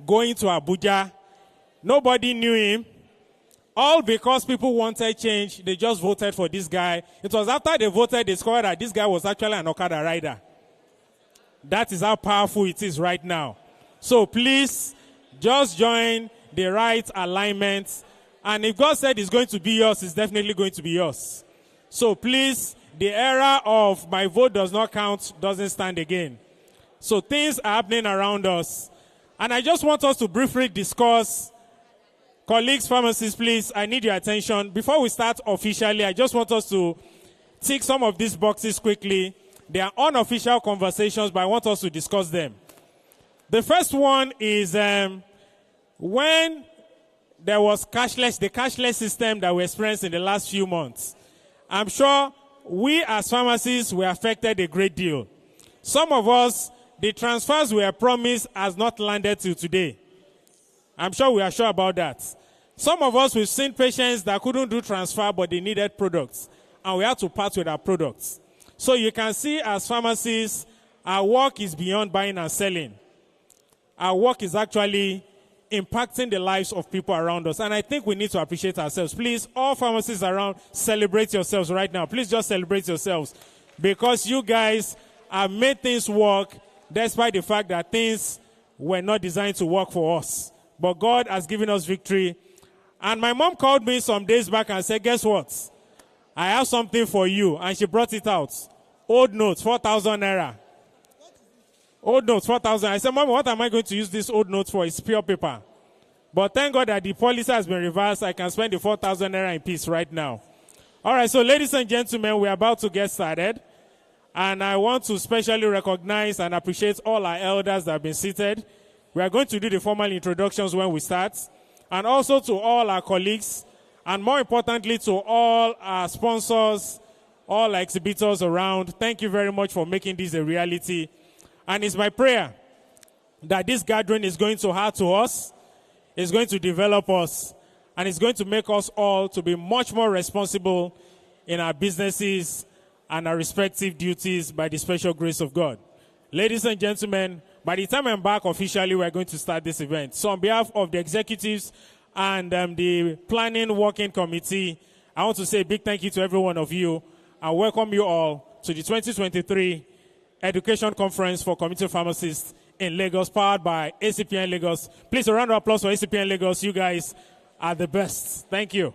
going to Abuja. Nobody knew him. All because people wanted change, they just voted for this guy. It was after they voted, they discovered that this guy was actually an Okada rider. That is how powerful it is right now. So please, just join the right alignment. And if God said it's going to be yours, it's definitely going to be yours. So please, the era of my vote does not count doesn't stand again. So things are happening around us. And I just want us to briefly discuss. Colleagues, pharmacists, please, I need your attention. Before we start officially, I just want us to tick some of these boxes quickly. They are unofficial conversations, but I want us to discuss them. The first one is when there was the cashless system that we experienced in the last few months. I'm sure we as pharmacists were affected a great deal. Some of us, the transfers we were promised has not landed till today. I'm sure we are sure about that. Some of us, we've seen patients that couldn't do transfer, but they needed products, and we had to part with our products. So you can see as pharmacists, our work is beyond buying and selling. Our work is actually impacting the lives of people around us, and I think we need to appreciate ourselves. Please, all pharmacists around, celebrate yourselves right now. Please just celebrate yourselves, because you guys have made things work despite the fact that things were not designed to work for us. But God has given us victory. And my mom called me some days back and said, guess what? I have something for you. And she brought it out. Old notes, 4,000 naira. Old notes, 4,000. I said, Mom, what am I going to use this old note for? It's pure paper. But thank God that the policy has been reversed. I can spend the 4,000 naira in peace right now. All right, so ladies and gentlemen, we're about to get started. And I want to specially recognize and appreciate all our elders that have been seated. We are going to do the formal introductions when we start. And also to all our colleagues, and more importantly to all our sponsors, all our exhibitors around. Thank you very much for making this a reality. And it's my prayer that this gathering is going to add to us, is going to develop us, and it's going to make us all to be much more responsible in our businesses and our respective duties by the special grace of God. Ladies and gentlemen, by the time I'm back officially, we're going to start this event. So on behalf of the executives and the planning working committee, I want to say a big thank you to every one of you and welcome you all to the 2023 Education Conference for Community Pharmacists in Lagos, powered by Acpn Lagos. Please, a round of applause for Acpn Lagos. You guys are the best. Thank you.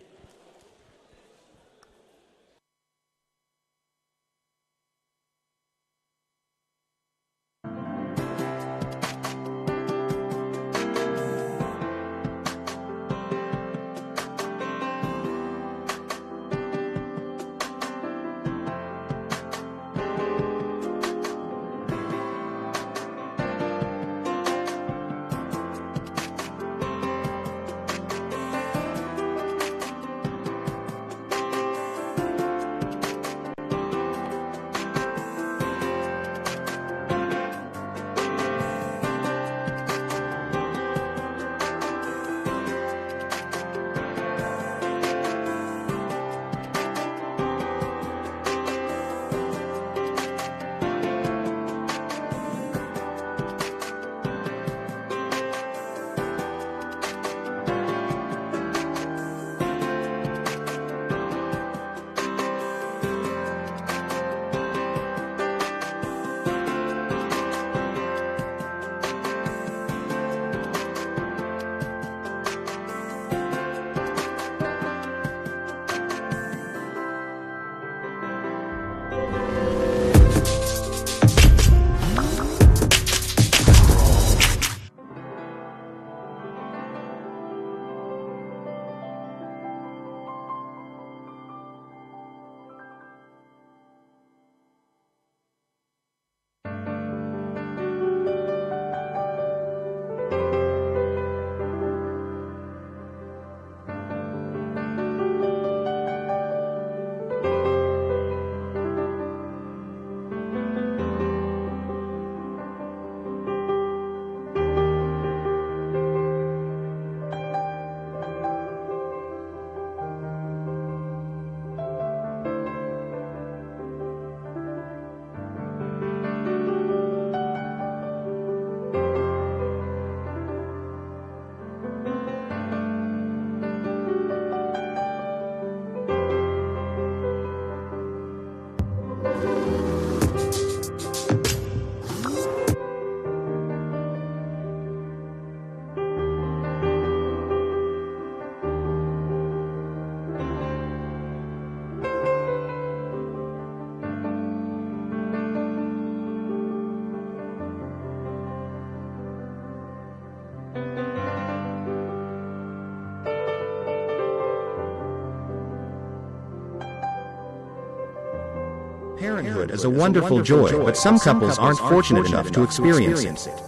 Parenthood is a wonderful joy, but some couples aren't fortunate enough to experience it.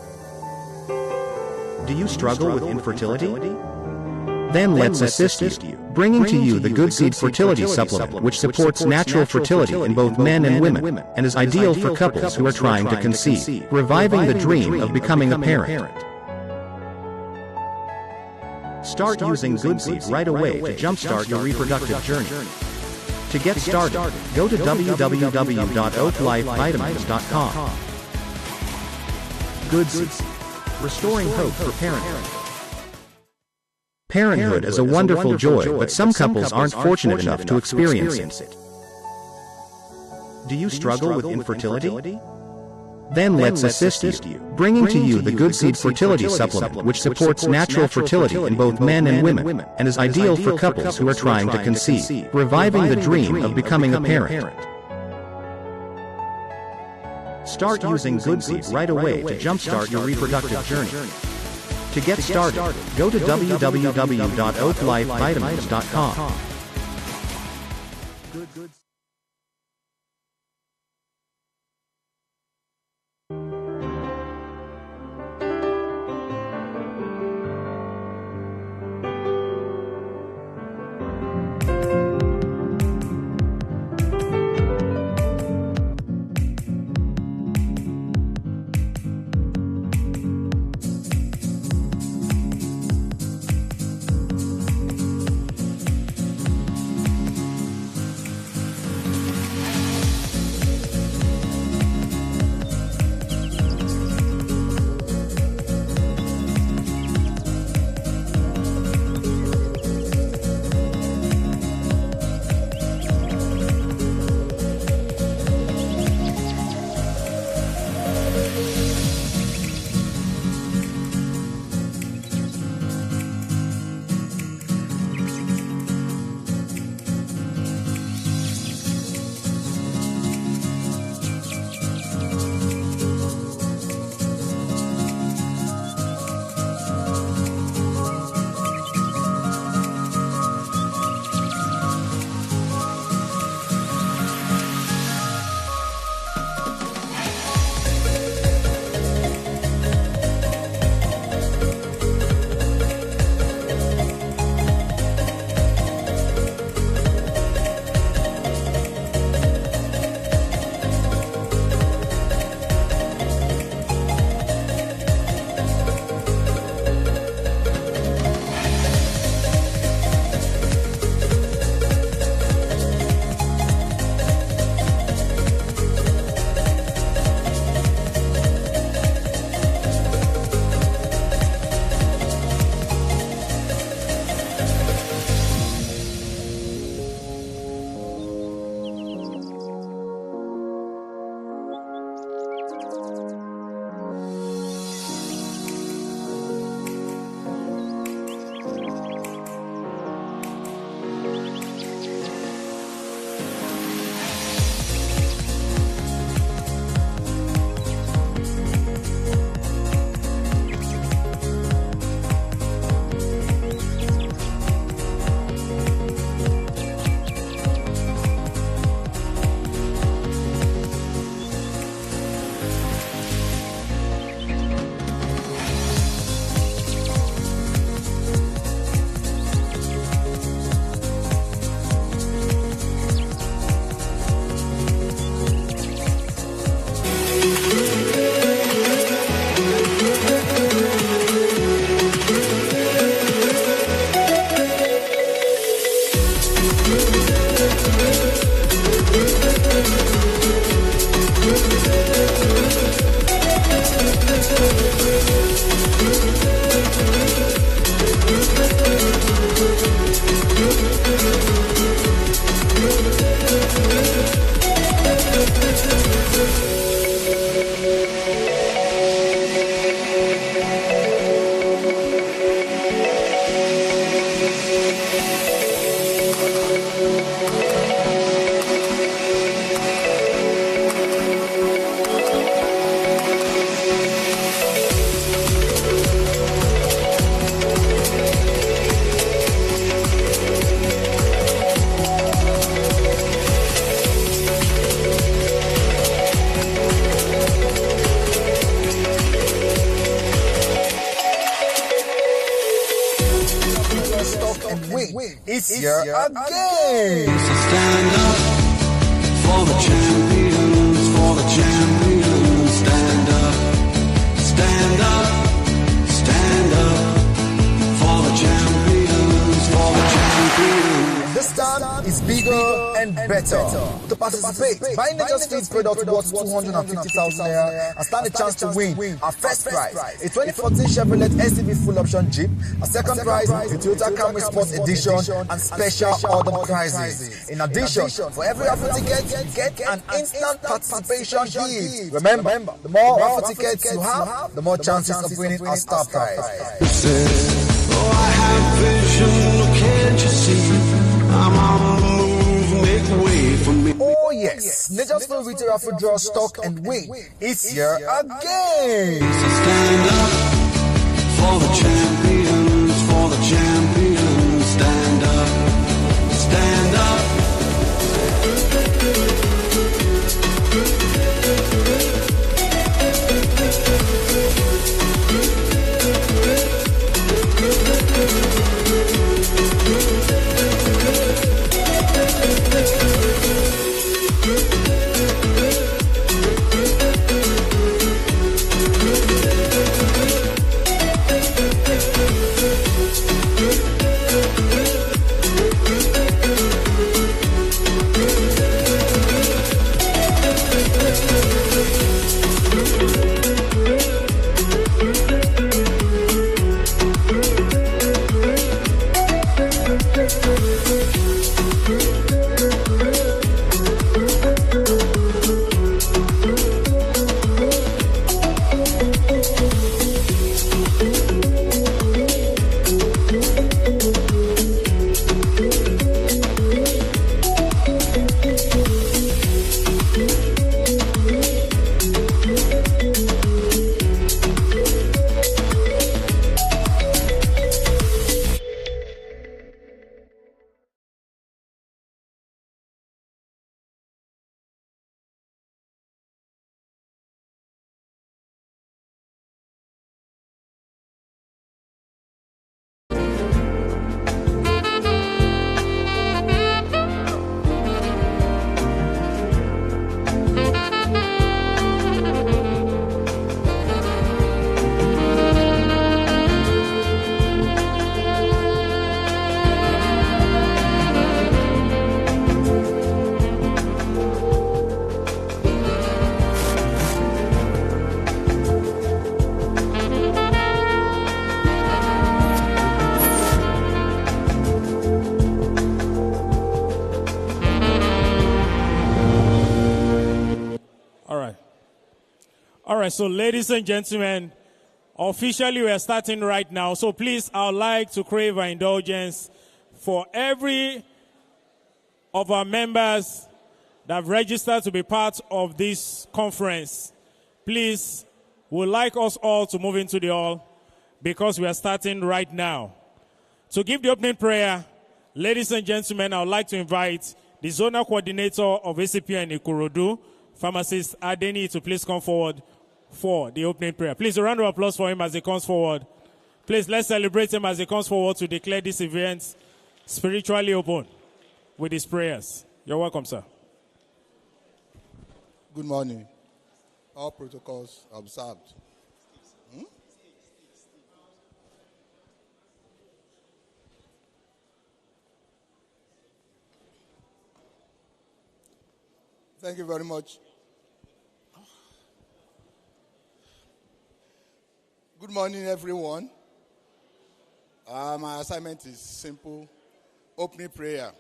Do you struggle with infertility? Then let's assist you, bringing to you the Good Seed Fertility Supplement, which supports natural fertility in both men and women, and is ideal for couples who are trying to conceive, reviving the dream of becoming a parent. Start using Good Seed right away to jumpstart your reproductive journey. To get started, go to www.oaklifevitamins.com. Good Seed, restoring hope for parenthood. Parenthood is a wonderful joy, but some couples aren't fortunate enough to experience it. Do you struggle with infertility? Then let's assist you, bringing to you the Good Seed Fertility Supplement, which supports natural fertility in both men and women, and is ideal for couples who are trying to conceive, reviving the dream of becoming a parent. Start using Good Seed right away to jumpstart your reproductive journey. To get started, go to www.oaklifevitamins.com. is here again. So stand up for the champions, for the champions. Stand up, stand up, stand up for the champions, for the champions. This time is bigger and better. To participate, buy Nature's Feeds product worth 250,000 naira and stand a chance to win our first prize, a 2014 Chevrolet SUV full option Jeep, a second prize, a Toyota Camry Sports Edition, and special other prizes. In addition, for every raffle ticket, get an instant participation gift. Remember, the more raffle tickets you have, the more chances of winning our star prize. Oh, I have vision, can't you see? I'm on the move, make way for me. Oh yes, Nature's Feeds Retail Raffle Draw Stock and Win is here again. So stand up for the champions, for the champions. Stand up, stand up. So ladies and gentlemen, officially we are starting right now. So please, I would like to crave our indulgence for every of our members that have registered to be part of this conference. Please, we'd like us all to move into the hall because we are starting right now. To give the opening prayer, ladies and gentlemen, I would like to invite the zonal coordinator of Acpn Ikorodu, pharmacist Adeni, to please come forward for the opening prayer. Please, a round of applause for him as he comes forward. Please, let's celebrate him as he comes forward to declare this event spiritually open with his prayers. You're welcome, sir. Good morning. All protocols observed. Thank you very much. Good morning, everyone. My assignment is simple. Opening prayer.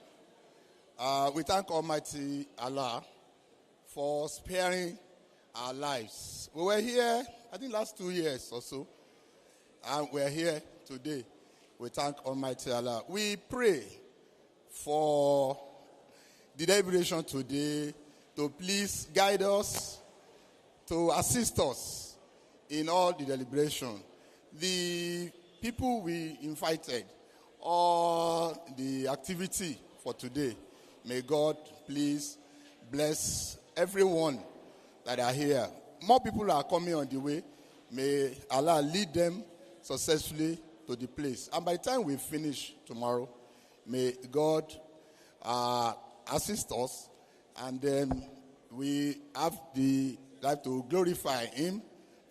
We thank Almighty Allah for sparing our lives. We were here, I think last 2 years or so, and we're here today. We thank Almighty Allah. We pray for the deliberation today to please guide us, to assist us in all the deliberation. The people we invited, or the activity for today, may God please bless everyone that are here. More people are coming on the way. May Allah lead them successfully to the place. And by the time we finish tomorrow, May God assist us, and then we have the life to glorify Him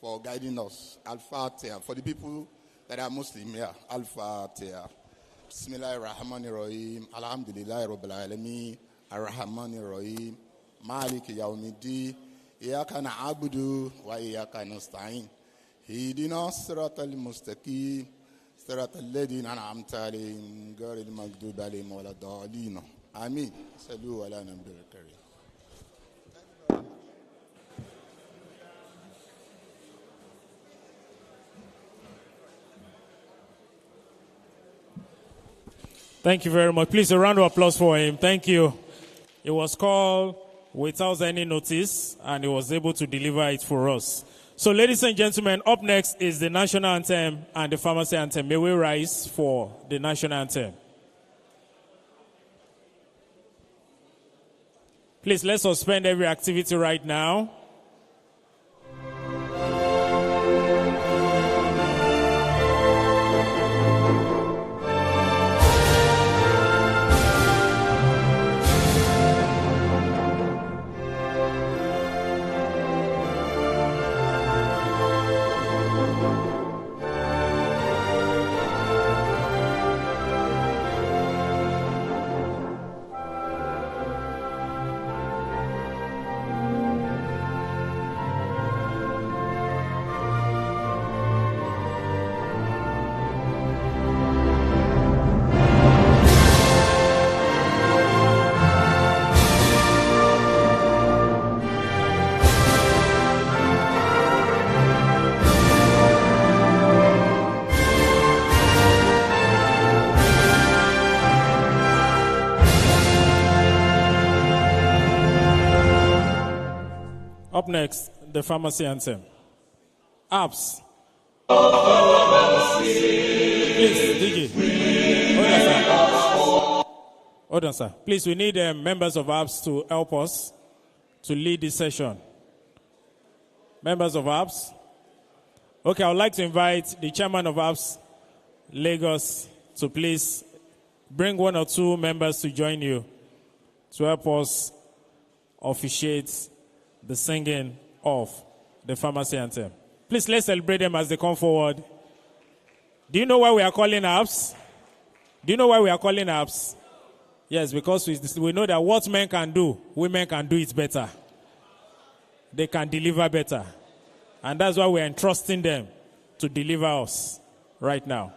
for guiding us. Al-Fatiha. For the people that are Muslim here, Al-Fatiha. Bismillahirrahmanirrahim. Alhamdulillahi Rabbil Alameen. Ar-Rahmanirrahim. Maliki Yawmiddin. Iyaka na'budu wa iyaka nasta'in. Ihdina siratal mustaqim. Siratal ladhina an'amta alayhim ghayril maghdubi alayhim waladdallin. Amin. Sallu ala nabiyil karim. Thank you very much. Please, a round of applause for him. Thank you. It was called without any notice, and he was able to deliver it for us. So, ladies and gentlemen, up next is the national anthem and the pharmacy anthem. May we rise for the national anthem. Please, let's suspend every activity right now. Up next, the pharmacy anthem. Apps. Please, DJ. Hold on, sir. Please, we need members of apps to help us to lead this session. Members of apps. Okay, I would like to invite the chairman of apps, Lagos, to please bring one or two members to join you to help us officiate the singing of the pharmacy anthem. Please, let's celebrate them as they come forward. Do you know why we are calling apps? Do you know why we are calling apps? Yes, because we know that what men can do, women can do it better. They can deliver better. And that's why we're entrusting them to deliver us right now.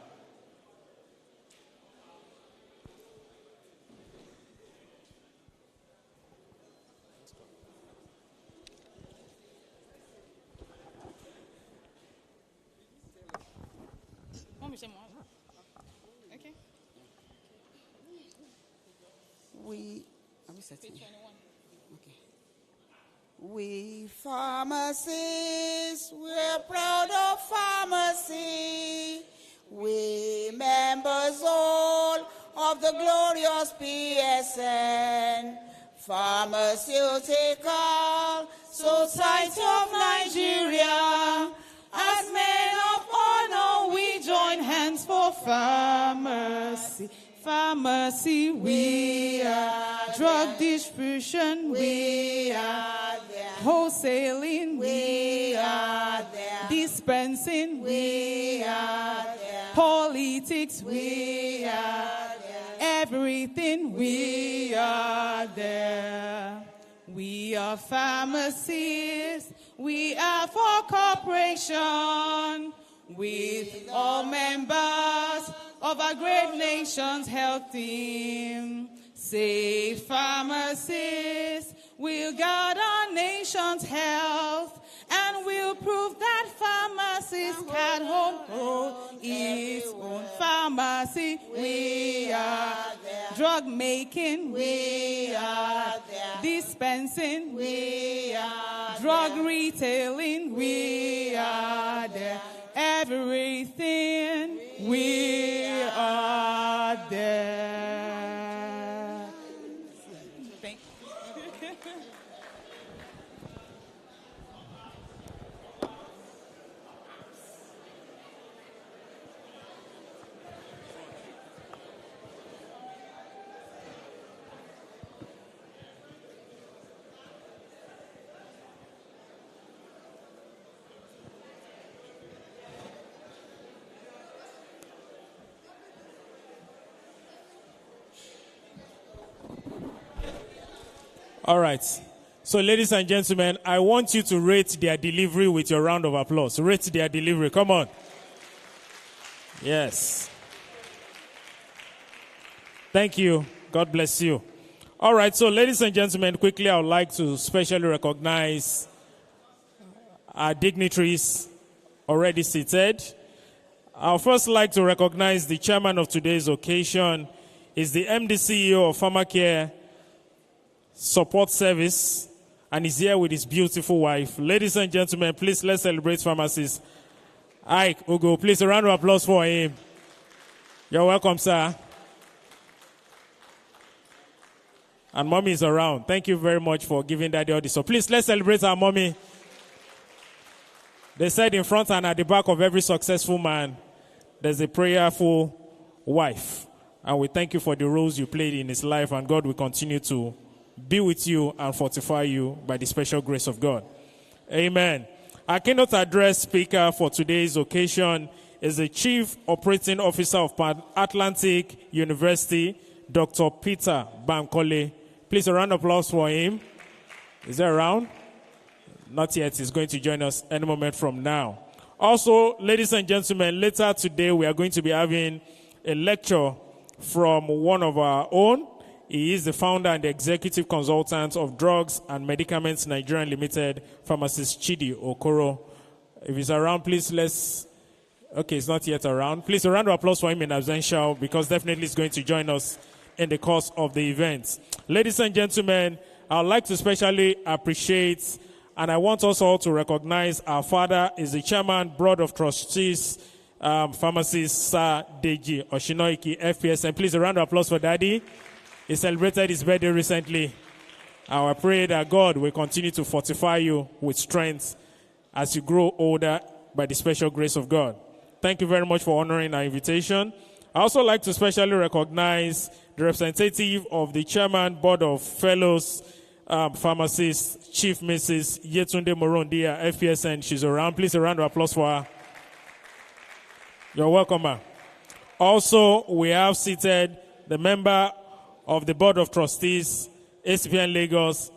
Okay. We pharmacists, we're proud of pharmacy. We members all of the glorious PSN, Pharmaceutical Society of Nigeria. As men of honor, we join hands for pharmacy. Pharmacy, we are drug distribution, we are there. Wholesaling, we are there. Dispensing, we are there. Politics, we are there. Everything, we are there. We are pharmacists, we are for corporation, with all members of our great nation's health team. Say pharmacists, we'll guard our nation's health, and we'll prove that pharmacists can hold its own. Pharmacy, we are there. Drug making, we are there. Dispensing, we are drug there. Retailing, we are there. Everything, we are there. Thank you. All right. So, ladies and gentlemen, I want you to rate their delivery with your round of applause. Rate their delivery. Come on. Yes. Thank you. God bless you. All right. So, ladies and gentlemen, quickly, I would like to specially recognize our dignitaries already seated. I would first like to recognize the chairman of today's occasion is the MD CEO of Pharmacare Support Service, and he's here with his beautiful wife. Ladies and gentlemen, please let's celebrate pharmacist Ike Ugo. Please a round of applause for him. You're welcome, sir. And mommy is around. Thank you very much for giving daddy all this. So please let's celebrate our mommy. They said in front and at the back of every successful man, there's a prayerful wife. And we thank you for the roles you played in his life, and God will continue to be with you and fortify you by the special grace of God. Amen. Our keynote address speaker for today's occasion is the Chief Operating Officer of Atlantic University, Dr. Peter Bankole. Please a round of applause for him. Is he around? Not yet. He's going to join us any moment from now. Also, ladies and gentlemen, later today we are going to be having a lecture from one of our own. He is the founder and the executive consultant of Drugs and Medicaments Nigeria Limited, pharmacist Chidi Okoro. If he's around, please let's... Okay, he's not yet around. Please a round of applause for him in absentia, because definitely he's going to join us in the course of the event. Ladies and gentlemen, I would like to especially appreciate, and I want us all to recognize our father is the chairman, board of trustees, pharmacist Sir Deji Oshinoiki, FPSN. Please a round of applause for Daddy. He celebrated his birthday recently. I pray that God will continue to fortify you with strength as you grow older by the special grace of God. Thank you very much for honoring our invitation. I also like to especially recognize the representative of the chairman, board of fellows, pharmacist, Chief Mrs. Yetunde Morondia, FPSN. She's around. Please a round of applause for her. You're welcome, ma'am. Also, we have seated the member of the Board of Trustees, Acpn Lagos,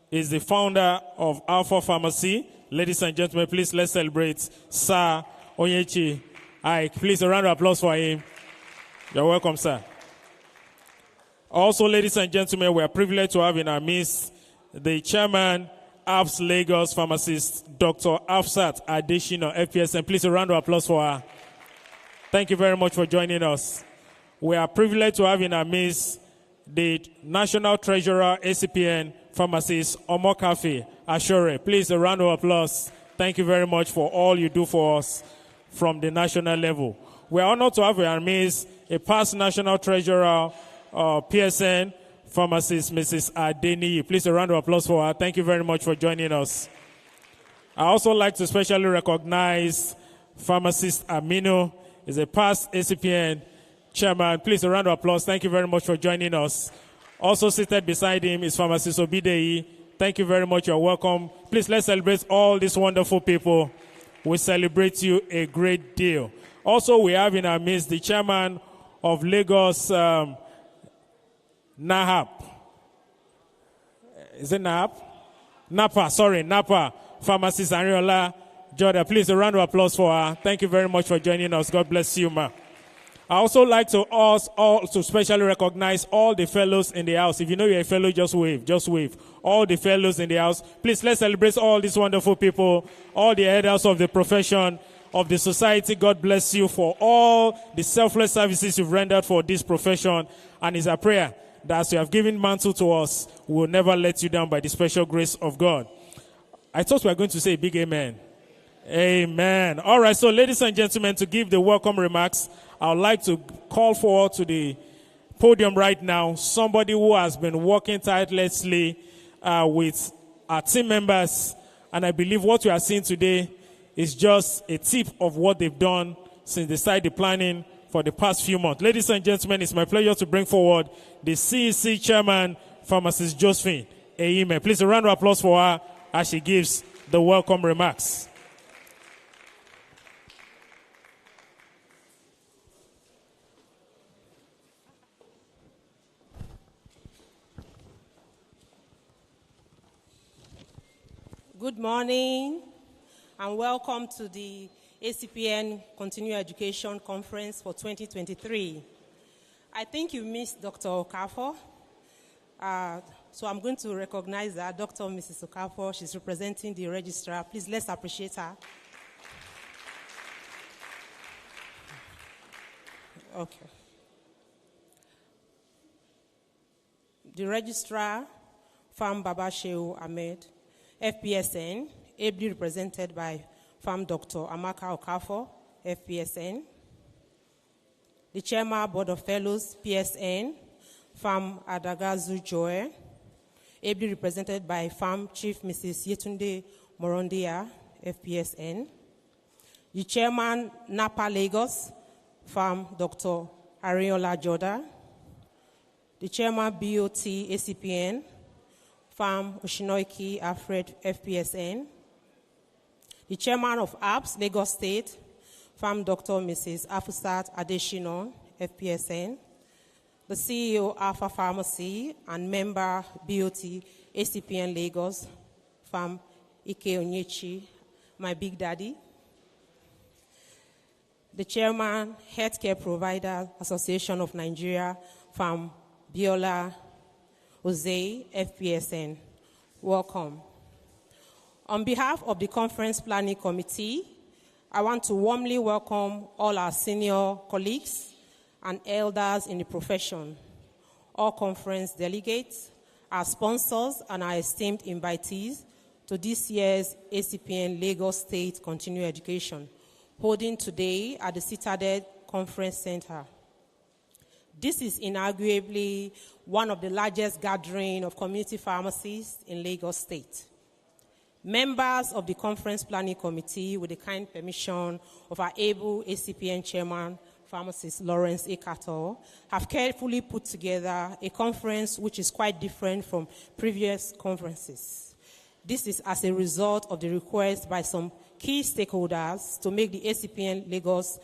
is the founder of Alpha Pharmacy. Ladies and gentlemen, please let's celebrate Sir Onyechi Ike. Please a round of applause for him. You're welcome, sir. Also, ladies and gentlemen, we are privileged to have in our midst the chairman, APS Lagos pharmacist, Dr. Afsat Adeshina, FPSN. Please a round of applause for her. Thank you very much for joining us. We are privileged to have in our midst the National Treasurer, Acpn pharmacist, Omokafe Ashore. Please a round of applause. Thank you very much for all you do for us from the national level. We are honored to have in our midst a past National Treasurer, PSN pharmacist, Mrs. Adeni. Please a round of applause for her. Thank you very much for joining us. I also like to especially recognize pharmacist Amino, is a past Acpn chairman. Please a round of applause. Thank you very much for joining us. Also seated beside him is pharmacist Obidei. Thank you very much. You're welcome. Please let's celebrate all these wonderful people. We celebrate you a great deal. Also, we have in our midst the chairman of Lagos NAHAP. Is it NAHAP? Napa. Pharmacist Ariola Jordan. Please a round of applause for her. Thank you very much for joining us. God bless you, ma. I also like to also specially recognize all the fellows in the house. If you know you're a fellow, just wave. Just wave. All the fellows in the house. Please let's celebrate all these wonderful people, all the elders of the profession, of the society. God bless you for all the selfless services you've rendered for this profession. And it's a prayer that as you have given mantle to us, we will never let you down by the special grace of God. I thought we were going to say a big amen. Amen. All right, so ladies and gentlemen, to give the welcome remarks, I would like to call forward to the podium right now somebody who has been working tirelessly with our team members. And I believe what we are seeing today is just a tip of what they've done since they started the planning for the past few months. Ladies and gentlemen, it's my pleasure to bring forward the CEC chairman, Pharmacist Josephine Eyime. Please a round of applause for her as she gives the welcome remarks. Good morning and welcome to the Acpn Continuing Education Conference for 2023. I think you missed Dr. Okafor. So I'm going to recognize that Dr. Mrs. Okafor. She's representing the registrar. Please, let's appreciate her. Okay. The registrar, Farm Babasheu Ahmed, FPSN, ably represented by Farm Dr. Amaka Okafor, FPSN. The Chairman, Board of Fellows, PSN, Farm Adagazu Joe, ably represented by Farm Chief Mrs. Yetunde Morondia, FPSN. The Chairman, Napa Lagos, Farm Dr. Ariola Joda. The Chairman, BOT Acpn, Farm Oshinoiki Alfred, FPSN. The Chairman of APS, Lagos State, Farm Dr. Mrs. Afusat Adeshino, FPSN. The CEO, Alpha Pharmacy, and member, BOT Acpn Lagos, Farm Ike Onyechi, my big daddy. The Chairman, Healthcare Provider Association of Nigeria, Farm Biola Jose, FPSN. Welcome. On behalf of the Conference Planning Committee, I want to warmly welcome all our senior colleagues and elders in the profession, all conference delegates, our sponsors, and our esteemed invitees to this year's Acpn Lagos State Continuing Education, holding today at the Citadel Conference Center. This is inarguably one of the largest gatherings of community pharmacists in Lagos State. Members of the Conference Planning Committee, with the kind permission of our able Acpn Chairman, Pharmacist Lawrence Ekato, have carefully put together a conference which is quite different from previous conferences. This is as a result of the request by some key stakeholders to make the Acpn Lagos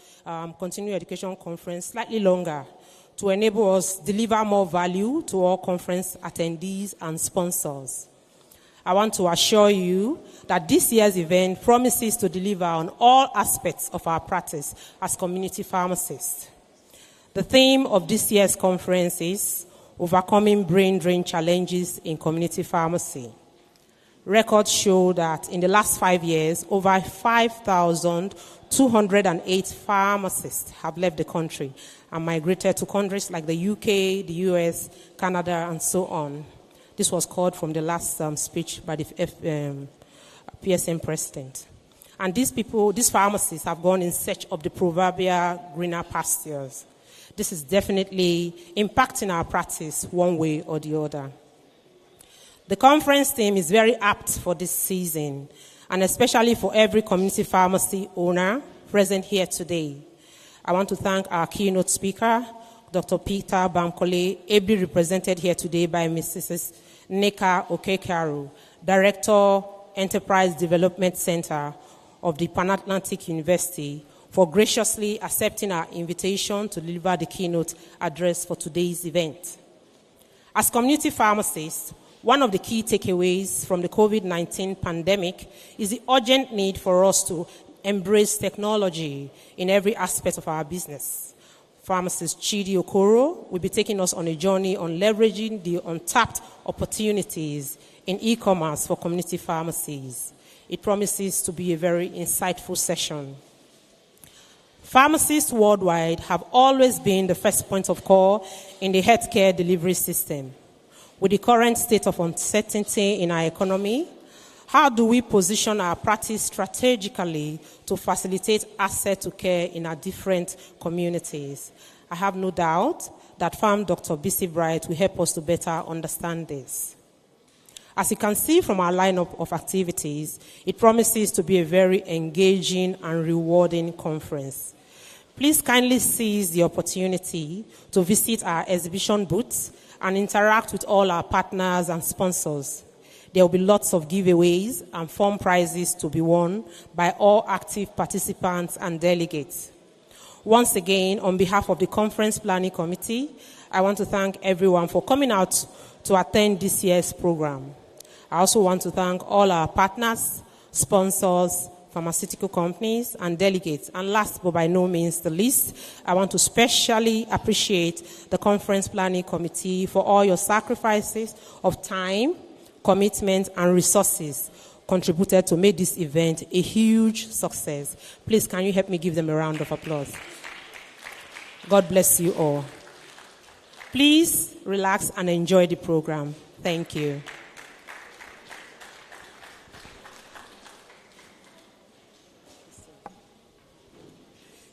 Continuing Education Conference slightly longer to enable us deliver more value to all conference attendees and sponsors. I want to assure you that this year's event promises to deliver on all aspects of our practice as community pharmacists. The theme of this year's conference is Overcoming Brain Drain Challenges in Community Pharmacy. Records show that in the last 5 years, over 5,208 pharmacists have left the country and migrated to countries like the UK, the US, Canada, and so on. This was called from the last speech by the PSN president. And these pharmacists have gone in search of the proverbial greener pastures. This is definitely impacting our practice one way or the other. The conference theme is very apt for this season, and especially for every community pharmacy owner present here today. I want to thank our keynote speaker, Dr. Peter Bamkole, ably represented here today by Mrs. Neka Okekaru, Director, Enterprise Development Center of the Pan-Atlantic University, for graciously accepting our invitation to deliver the keynote address for today's event. As community pharmacists, one of the key takeaways from the COVID-19 pandemic is the urgent need for us to embrace technology in every aspect of our business. Pharmacist Chidi Okoro will be taking us on a journey on leveraging the untapped opportunities in e-commerce for community pharmacies. It promises to be a very insightful session. Pharmacists worldwide have always been the first point of call in the healthcare delivery system. With the current state of uncertainty in our economy, how do we position our practice strategically to facilitate access to care in our different communities? I have no doubt that Farm Dr. B.C. Bright will help us to better understand this. As you can see from our lineup of activities, it promises to be a very engaging and rewarding conference. Please kindly seize the opportunity to visit our exhibition booths and interact with all our partners and sponsors. There will be lots of giveaways and fun prizes to be won by all active participants and delegates. Once again, on behalf of the Conference Planning Committee, I want to thank everyone for coming out to attend this year's program. I also want to thank all our partners, sponsors, pharmaceutical companies, and delegates. And last but by no means the least, I want to specially appreciate the Conference Planning Committee for all your sacrifices of time, commitment, and resources contributed to make this event a huge success. Please, can you help me give them a round of applause? God bless you all. Please relax and enjoy the program. Thank you.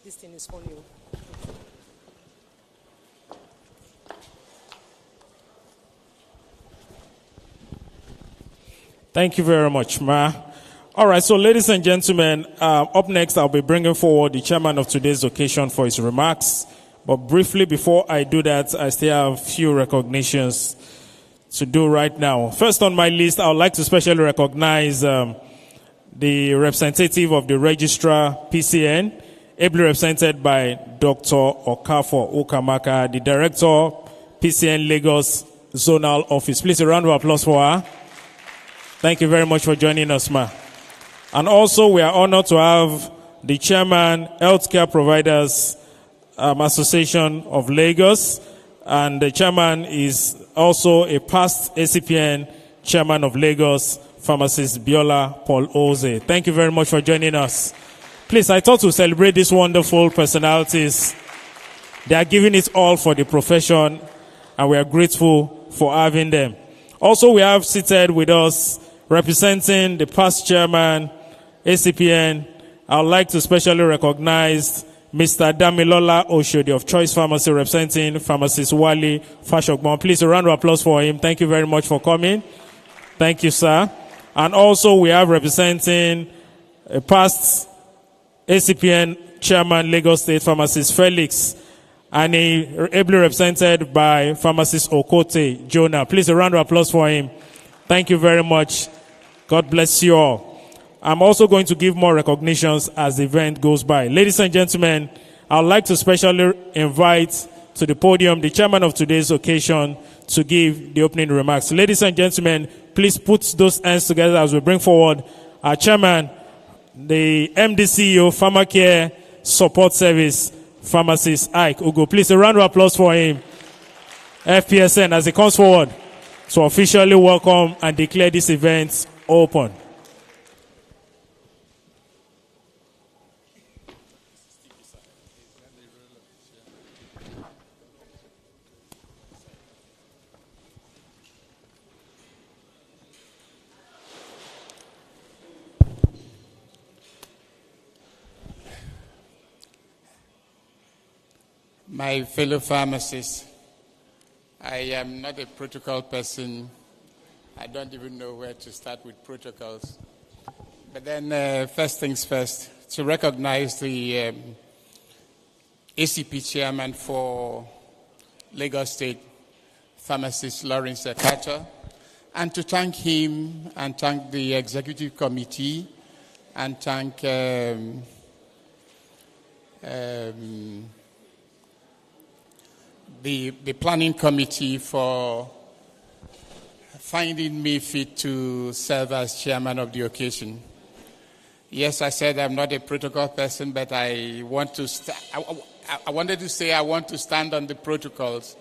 This thing is funny. Thank you very much, Ma. All right, so ladies and gentlemen, up next I'll be bringing forward the chairman of today's occasion for his remarks. But briefly, before I do that, I still have a few recognitions to do right now. First on my list, I would like to specially recognize the representative of the registrar, PCN, ably represented by Dr. Okafo Ukamaka, the director, PCN Lagos Zonal Office. Please, a round of applause for her. Thank you very much for joining us, Ma. And also, we are honored to have the chairman, Healthcare Providers Association of Lagos, and the chairman is also a past Acpn chairman of Lagos, pharmacist Biola Paul Oze. Thank you very much for joining us. Please, I thought to celebrate these wonderful personalities. They are giving it all for the profession, and we are grateful for having them. Also, we have seated with us, representing the past chairman, Acpn. I would like to specially recognize Mr. Damilola Oshodi of Choice Pharmacy, representing pharmacist Wali Fashogbon. Please, a round of applause for him. Thank you very much for coming. Thank you, sir. And also, we have representing a past Acpn chairman, Lagos State pharmacist Felix, and ably represented by pharmacist Okote Jonah. Please, a round of applause for him. Thank you very much. God bless you all. I'm also going to give more recognitions as the event goes by. Ladies and gentlemen, I would like to specially invite to the podium the chairman of today's occasion to give the opening remarks. Ladies and gentlemen, please put those hands together as we bring forward our chairman, the MD CEO, Pharmacare Support Service, pharmacist Ike Ugo. Please, a round of applause for him. FPSN, as he comes forward to officially welcome and declare this event open. My fellow pharmacists, I am not a protocol person. I don't even know where to start with protocols. But then first things first, to recognize the ACP chairman for Lagos State, pharmacist Lawrence Akato, and to thank him and thank the executive committee and thank the planning committee for finding me fit to serve as chairman of the occasion. Yes, I said I'm not a protocol person, but I want to. I wanted to say I want to stand on the protocols,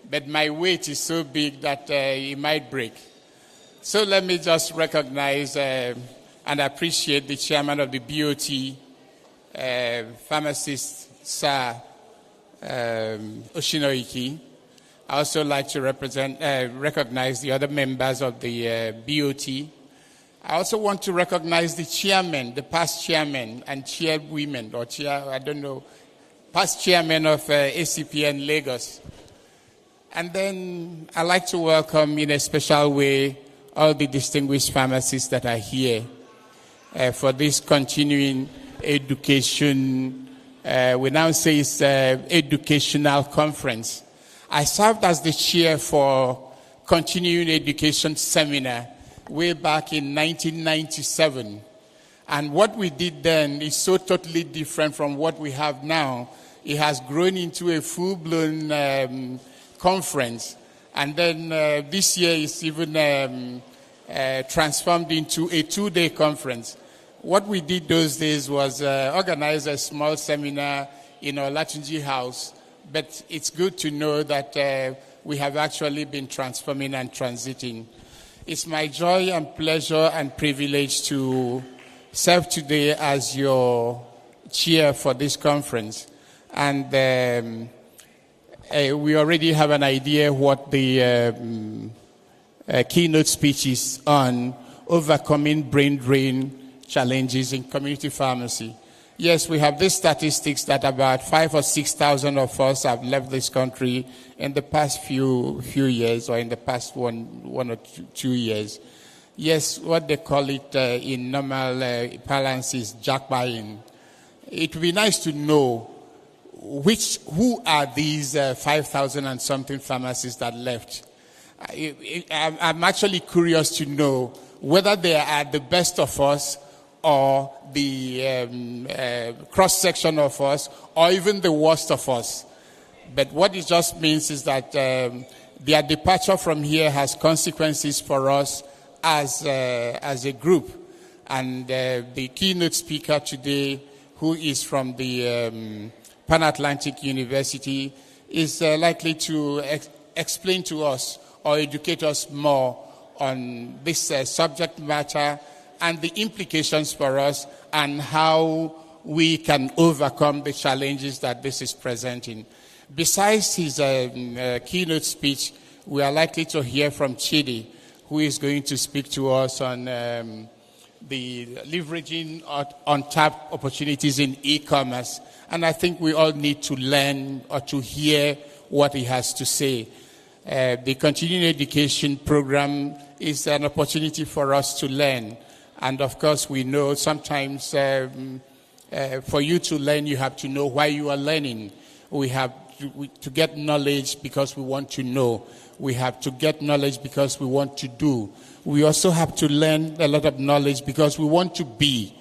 but my weight is so big that it might break. So let me just recognize and appreciate the chairman of the BOT, pharmacist Sir Oshinoiki. I also like to recognize the other members of the BOT. I also want to recognize the chairman, the past chairman and chairwomen, or past chairman of Acpn Lagos. And then I'd like to welcome in a special way all the distinguished pharmacists that are here for this continuing education. We now say it's educational conference. I served as the chair for continuing education seminar way back in 1997. And what we did then is so totally different from what we have now. It has grown into a full-blown conference. And then this year is even transformed into a 2-day conference. What we did those days was organize a small seminar in our Latunji house, but it's good to know that we have actually been transforming and transiting. It's my joy and pleasure and privilege to serve today as your chair for this conference. And we already have an idea what the keynote speech is on: overcoming brain drain challenges in community pharmacy. Yes, we have these statistics that about 5,000 or 6,000 of us have left this country in the past few years, or in the past one or two years. Yes, what they call it in normal parlance is jackbuying. It would be nice to know who are these 5,000 and something pharmacists that left. I'm actually curious to know whether they are the best of us, or the cross-section of us, or even the worst of us. But what it just means is that their departure from here has consequences for us as a group. And the keynote speaker today, who is from the Pan-Atlantic University, is likely to explain to us or educate us more on this subject matter and the implications for us, and how we can overcome the challenges that this is presenting. Besides his keynote speech, we are likely to hear from Chidi, who is going to speak to us on the leveraging untapped opportunities in e-commerce. And I think we all need to learn or to hear what he has to say. The continuing education program is an opportunity for us to learn. And of course, we know sometimes for you to learn, you have to know why you are learning. We have to get knowledge because we want to know. We have to get knowledge because we want to do. We also have to learn a lot of knowledge because we want to be.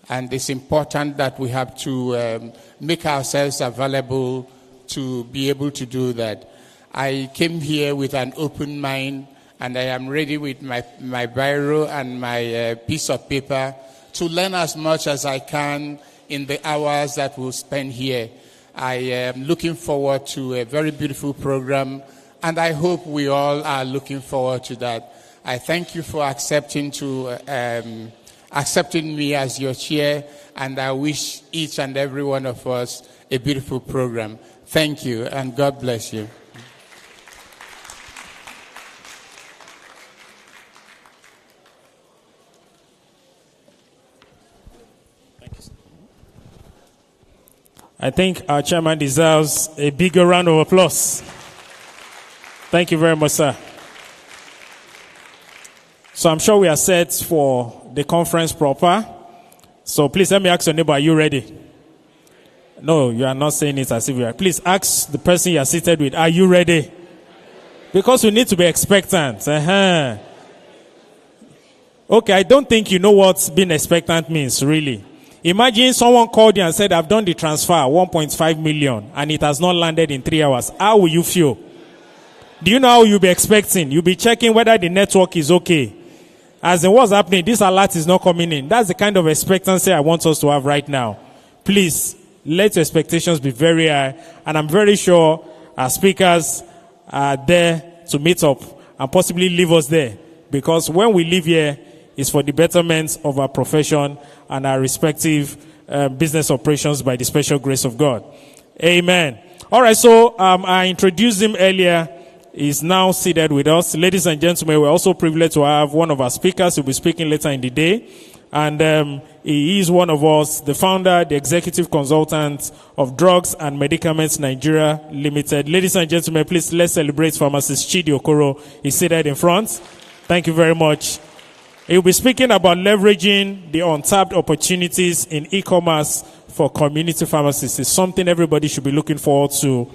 And it's important that we have to make ourselves available to be able to do that. I came here with an open mind, and I am ready with my biro and my piece of paper to learn as much as I can in the hours that we'll spend here. I am looking forward to a very beautiful program, and I hope we all are looking forward to that. I thank you for accepting me as your chair, and I wish each and every one of us a beautiful program. Thank you, and God bless you. I think our chairman deserves a bigger round of applause. Thank you very much, sir. So I'm sure we are set for the conference proper. So please let me ask your neighbor, are you ready? No, you are not saying it as if you are. Please ask the person you are seated with, are you ready? Because we need to be expectant. Okay, I don't think you know what being expectant means, really. Imagine someone called you and said, I've done the transfer, 1.5 million, and it has not landed in 3 hours. How will you feel? Do you know how you'll be expecting? You'll be checking whether the network is okay. As in what's happening, this alert is not coming in. That's the kind of expectancy I want us to have right now. Please, let your expectations be very high. And I'm very sure our speakers are there to meet up and possibly leave us there. Because when we leave here, it's for the betterment of our profession and our respective business operations by the special grace of God. Amen. All right, so I introduced him earlier. He's now seated with us. Ladies and gentlemen, we're also privileged to have one of our speakers who will be speaking later in the day. And he is one of us, the founder, the executive consultant of Drugs and Medicaments Nigeria Limited. Ladies and gentlemen, please let's celebrate pharmacist Chidi Okoro. He's seated in front. Thank you very much. He'll be speaking about leveraging the untapped opportunities in e-commerce for community pharmacists. It's something everybody should be looking forward to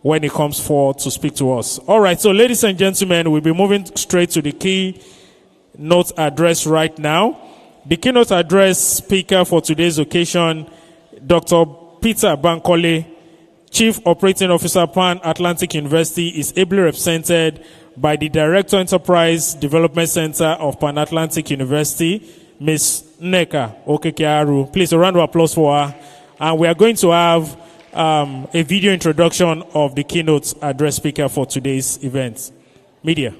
when it comes forward to speak to us. All right, so ladies and gentlemen, we'll be moving straight to the keynote address right now. The keynote address speaker for today's occasion, Dr. Peter Bankole, Chief Operating Officer, Pan-Atlantic University, is ably represented by the Director Enterprise Development Center of Pan-Atlantic University, Ms. Nneka Okekearu. Please, a round of applause for her. And we are going to have a video introduction of the keynote address speaker for today's event. Media.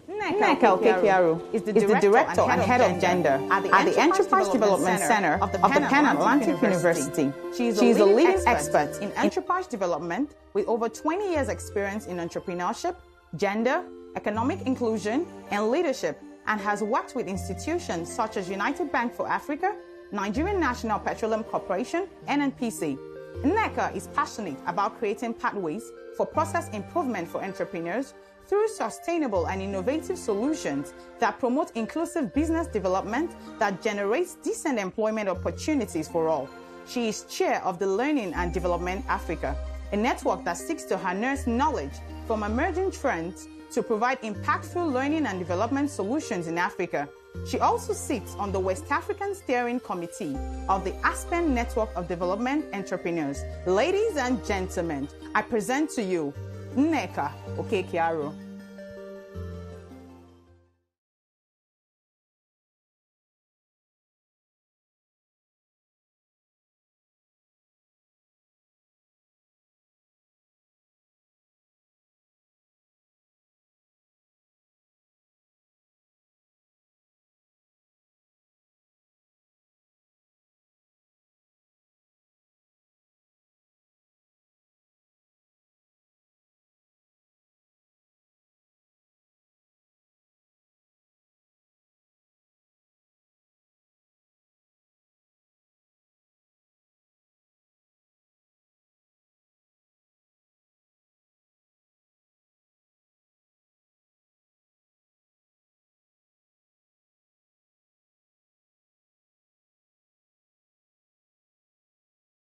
Nneka Okekearu is the Director and Head of Gender at the Enterprise Development Center of the Pan-Atlantic University. She is a leading expert in enterprise development with over 20 years' experience in entrepreneurship, gender, economic inclusion, and leadership, and has worked with institutions such as United Bank for Africa, Nigerian National Petroleum Corporation, NNPC. Nneka is passionate about creating pathways for process improvement for entrepreneurs through sustainable and innovative solutions that promote inclusive business development that generates decent employment opportunities for all. She is chair of the Learning and Development Africa, a network that seeks to harness knowledge from emerging trends to provide impactful learning and development solutions in Africa. She also sits on the West African Steering Committee of the Acpn Network of Development Entrepreneurs. Ladies and gentlemen, I present to you Nneka Okekearu.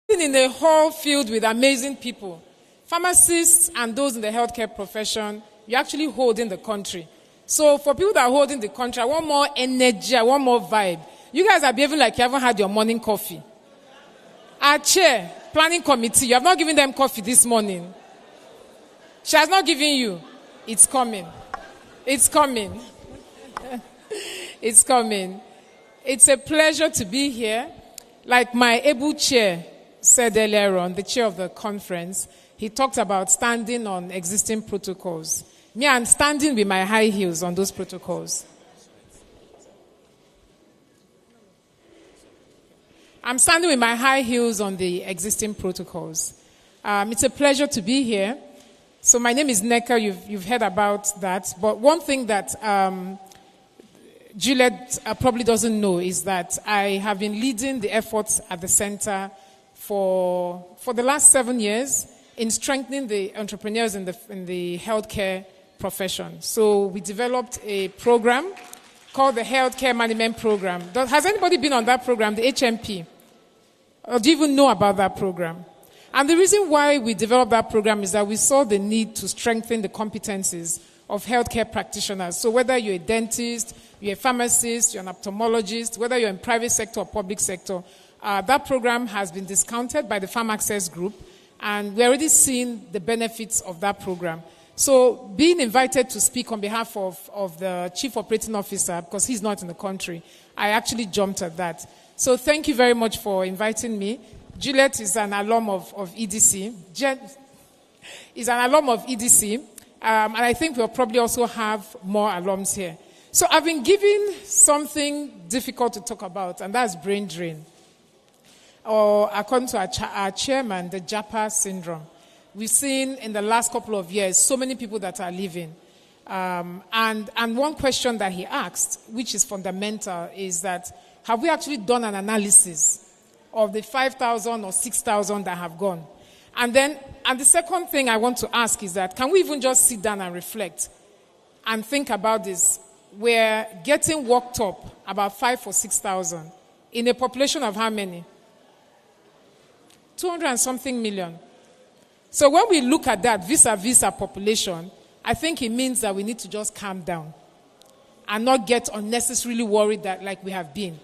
In a hall filled with amazing people, pharmacists and those in the healthcare profession, you're actually holding the country. So for people that are holding the country, I want more energy, I want more vibe. You guys are behaving like you haven't had your morning coffee. Our chair, planning committee, you have not given them coffee this morning. She has not given you. It's coming. It's coming. It's coming. It's a pleasure to be here. Like my able chair said earlier on, the chair of the conference, he talked about standing on existing protocols. Me, I'm standing with my high heels on those protocols. I'm standing with my high heels on the existing protocols. It's a pleasure to be here. So my name is Nneka. You've heard about that. But one thing that Juliet probably doesn't know is that I have been leading the efforts at the center for the last 7 years in strengthening the entrepreneurs in the healthcare profession. So we developed a program called the Healthcare Management Program. Has anybody been on that program, the HMP? Or do you even know about that program? And the reason why we developed that program is that we saw the need to strengthen the competencies of healthcare practitioners. So whether you're a dentist, you're a pharmacist, you're an ophthalmologist, whether you're in private sector or public sector, that program has been discounted by the Farm Access Group, and we're already seeing the benefits of that program. So being invited to speak on behalf of the Chief Operating Officer, because he's not in the country, I actually jumped at that. So thank you very much for inviting me. Juliet is an alum of EDC. Jen is an alum of EDC, and I think we'll probably also have more alums here. So I've been given something difficult to talk about, and that's brain drain. Or according to our chairman, the JAPA syndrome. We've seen in the last couple of years so many people that are leaving. And one question that he asked, which is fundamental, is that have we actually done an analysis of the 5,000 or 6,000 that have gone? And the second thing I want to ask is that can we even just sit down and reflect and think about this? We're getting worked up about 5,000 or 6,000 in a population of how many? 200 and something million. So when we look at that vis-a-vis our population, I think it means that we need to just calm down and not get unnecessarily worried that like we have been.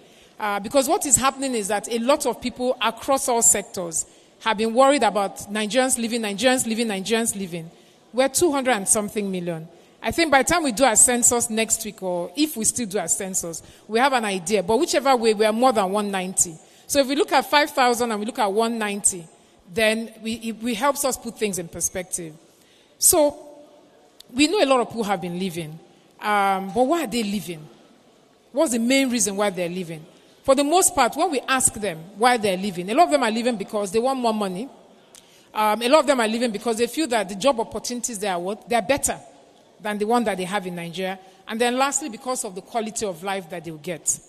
Because what is happening is that a lot of people across all sectors have been worried about Nigerians leaving. We're 200 and something million. I think by the time we do our census next week, or if we still do our census, we have an idea. But whichever way, we are more than 190. So if we look at 5,000 and we look at 190, then it helps us put things in perspective. So we know a lot of people have been leaving. But why are they leaving? What's the main reason why they're leaving? For the most part, when we ask them why they're leaving, a lot of them are leaving because they want more money. A lot of them are leaving because they feel that the job opportunities they are better than the one that they have in Nigeria. And then lastly, because of the quality of life that they'll get.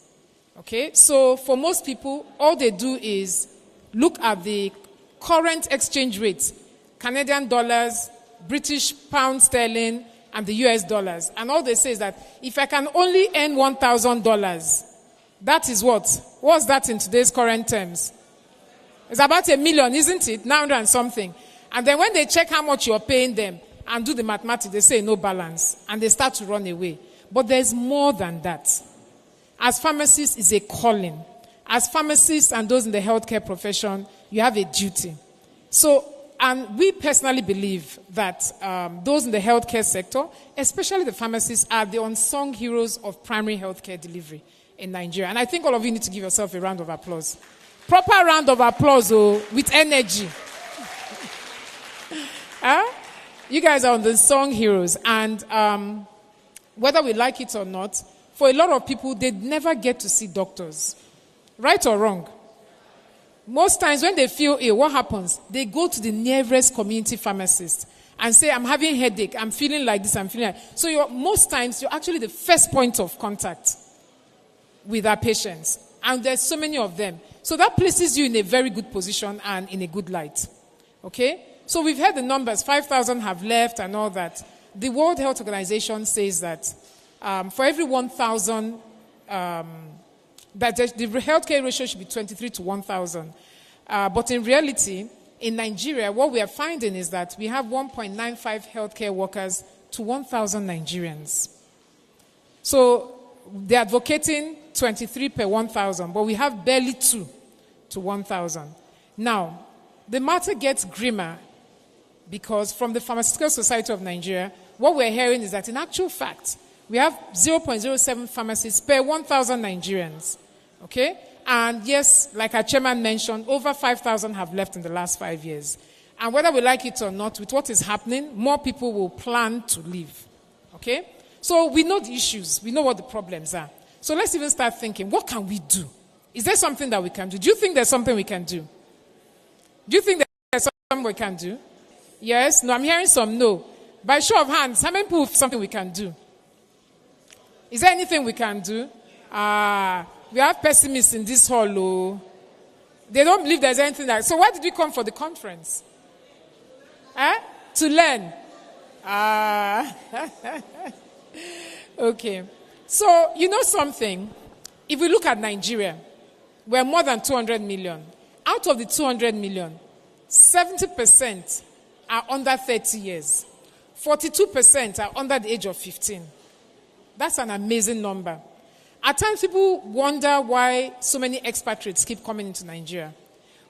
Okay? So for most people, all they do is look at the current exchange rates, Canadian dollars, British pound sterling, and the US dollars. And all they say is that if I can only earn $1,000, that is what? What's that in today's current terms? It's about $1 million, isn't it? 900 and something. And then when they check how much you're paying them and do the mathematics, they say no balance. And they start to run away. But there's more than that. As pharmacists, it's a calling. As pharmacists and those in the healthcare profession, you have a duty. So, and we personally believe that those in the healthcare sector, especially the pharmacists, are the unsung heroes of primary healthcare delivery in Nigeria. And I think all of you need to give yourself a round of applause. Proper round of applause, with energy. You guys are the unsung heroes. And whether we like it or not, for a lot of people, they never get to see doctors. Right or wrong? Most times when they feel ill, what happens? They go to the nearest community pharmacist and say, I'm having a headache, I'm feeling like this, I'm feeling like... So most times, you're actually the first point of contact with our patients. And there's so many of them. So that places you in a very good position and in a good light. Okay? So we've heard the numbers, 5,000 have left and all that. The World Health Organization says that for every 1,000... that the healthcare ratio should be 23 to 1,000. But in reality, in Nigeria, what we are finding is that we have 1.95 healthcare workers to 1,000 Nigerians. So they're advocating 23 per 1,000, but we have barely 2 to 1,000. Now, the matter gets grimmer because from the Pharmaceutical Society of Nigeria, what we're hearing is that in actual fact, we have 0.07 pharmacists per 1,000 Nigerians. Okay? And yes, like our chairman mentioned, over 5,000 have left in the last 5 years. And whether we like it or not, with what is happening, more people will plan to leave. Okay? So we know the issues. We know what the problems are. So let's even start thinking, what can we do? Is there something that we can do? Do you think there's something we can do? Do you think there's something we can do? Yes? No, I'm hearing some no. By show of hands, how many people have something we can do? Is there anything we can do? We have pessimists in this hall. Oh. They don't believe there's anything like... So why did we come for the conference? To learn. Okay. So, you know something? If we look at Nigeria, we're more than 200 million. Out of the 200 million, 70% are under 30 years. 42% are under the age of 15. That's an amazing number. At times, people wonder why so many expatriates keep coming into Nigeria.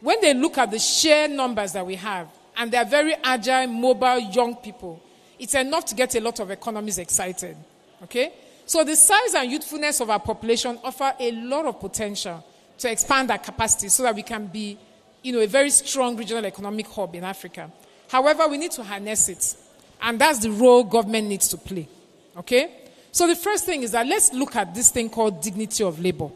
When they look at the sheer numbers that we have, and they're very agile, mobile, young people, it's enough to get a lot of economies excited. Okay? So the size and youthfulness of our population offer a lot of potential to expand our capacity so that we can be, a very strong regional economic hub in Africa. However, we need to harness it. And that's the role government needs to play. Okay? So the first thing is that let's look at this thing called dignity of labor.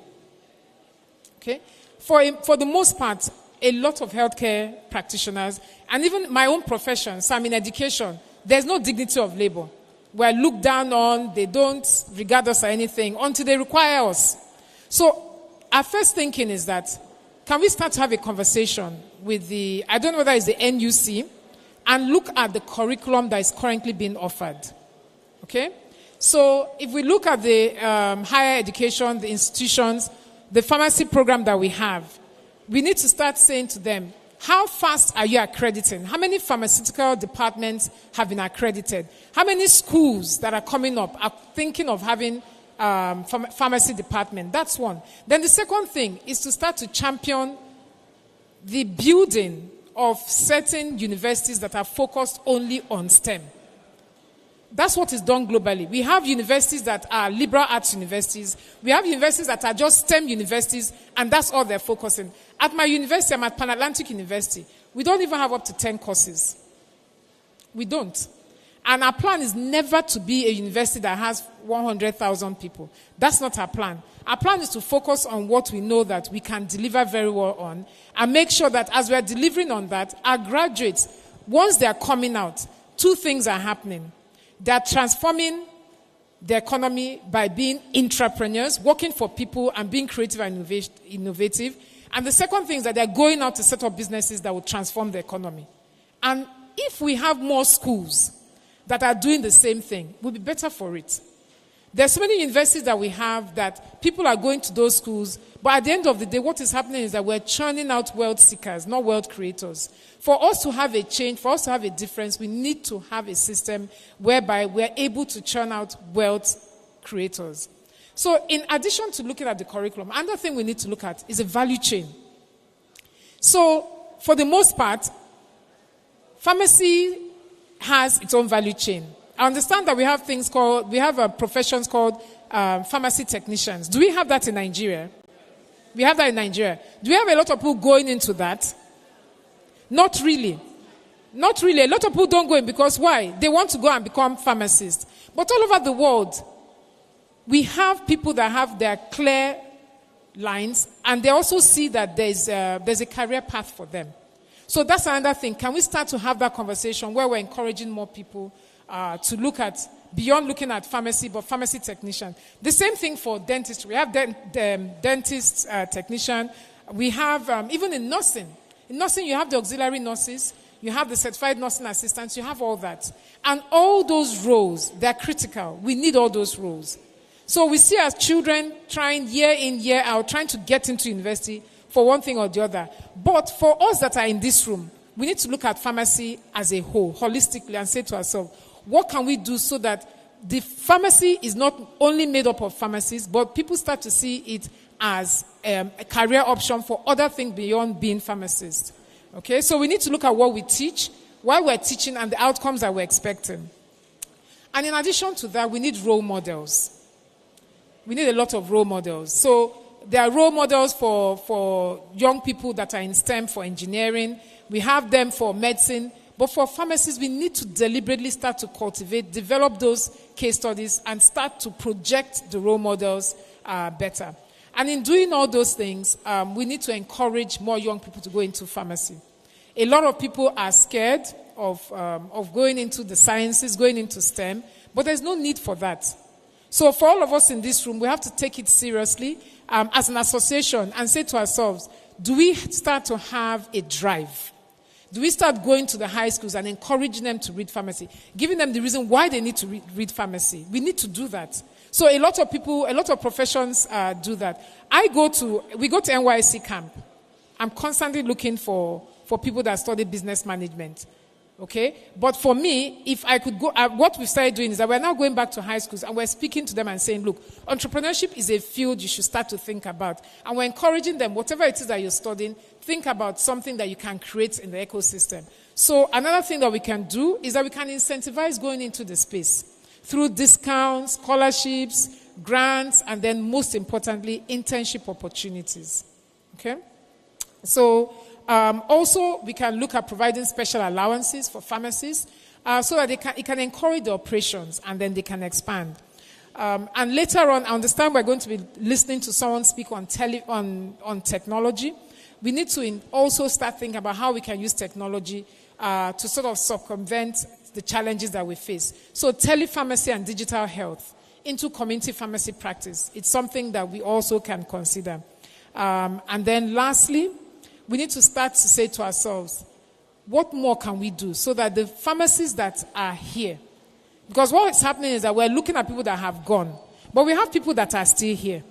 Okay? For the most part, a lot of healthcare practitioners, and even my own profession, so I'm in education, there's no dignity of labor. We're looked down on, they don't regard us or anything until they require us. So our first thinking is that, can we start to have a conversation with I don't know whether it's the NUC, and look at the curriculum that is currently being offered. Okay? So if we look at the higher education, the institutions, the pharmacy program that we have, we need to start saying to them, how fast are you accrediting? How many pharmaceutical departments have been accredited? How many schools that are coming up are thinking of having pharmacy department? That's one. Then the second thing is to start to champion the building of certain universities that are focused only on STEM. That's what is done globally. We have universities that are liberal arts universities. We have universities that are just STEM universities, and that's all they're focusing. At my university, I'm at Pan-Atlantic University. We don't even have up to 10 courses. We don't. And our plan is never to be a university that has 100,000 people. That's not our plan. Our plan is to focus on what we know that we can deliver very well on, and make sure that as we are delivering on that, our graduates, once they are coming out, two things are happening. They are transforming the economy by being entrepreneurs, working for people and being creative and innovative. And the second thing is that they're going out to set up businesses that will transform the economy. And if we have more schools that are doing the same thing, we'll be better for it. There's so many universities that we have that people are going to those schools, but at the end of the day, what is happening is that we're churning out wealth seekers, not wealth creators. For us to have a change, for us to have a difference, we need to have a system whereby we're able to churn out wealth creators. So in addition to looking at the curriculum, another thing we need to look at is a value chain. So for the most part, pharmacy has its own value chain. I understand that we have professions called pharmacy technicians. Do we have that in Nigeria? We have that in Nigeria. Do we have a lot of people going into that? Not really. Not really. A lot of people don't go in because why? They want to go and become pharmacists. But all over the world, we have people that have their clear lines, and they also see that there's a career path for them. So that's another thing. Can we start to have that conversation where we're encouraging more people to look at, beyond looking at pharmacy, but pharmacy technician? The same thing for dentistry. We have dentist technician. We have, even in nursing. In nursing, you have the auxiliary nurses. You have the certified nursing assistants. You have all that. And all those roles, they're critical. We need all those roles. So we see as children trying year in, year out, trying to get into university for one thing or the other. But for us that are in this room, we need to look at pharmacy as a whole, holistically, and say to ourselves, what can we do so that the pharmacy is not only made up of pharmacists, but people start to see it as a career option for other things beyond being pharmacists. Okay, so we need to look at what we teach, why we're teaching, and the outcomes that we're expecting. And in addition to that, we need role models. We need a lot of role models. So there are role models for young people that are in STEM, for engineering. We have them for medicine. But for pharmacists, we need to deliberately start to cultivate, develop those case studies, and start to project the role models better. And in doing all those things, we need to encourage more young people to go into pharmacy. A lot of people are scared of going into the sciences, going into STEM, but there's no need for that. So for all of us in this room, we have to take it seriously as an association and say to ourselves, do we start to have a drive? Do we start going to the high schools and encouraging them to read pharmacy, giving them the reason why they need to read pharmacy? We need to do that. So a lot of people, a lot of professions do that. We go to NYSC camp. I'm constantly looking for people that study business management. Okay? But for me, if I could go, what we've started doing is that we're now going back to high schools and we're speaking to them and saying, look, entrepreneurship is a field you should start to think about. And we're encouraging them, whatever it is that you're studying, think about something that you can create in the ecosystem. So another thing that we can do is that we can incentivize going into the space through discounts, scholarships, grants, and then most importantly, internship opportunities. Okay? So also, we can look at providing special allowances for pharmacists so that it can encourage the operations and then they can expand. And later on, I understand we're going to be listening to someone speak on technology. We need to also start thinking about how we can use technology to sort of circumvent the challenges that we face. So telepharmacy and digital health into community pharmacy practice. It's something that we also can consider. And then lastly, we need to start to say to ourselves, what more can we do so that the pharmacists that are here, because what is happening is that we're looking at people that have gone, but we have people that are still here.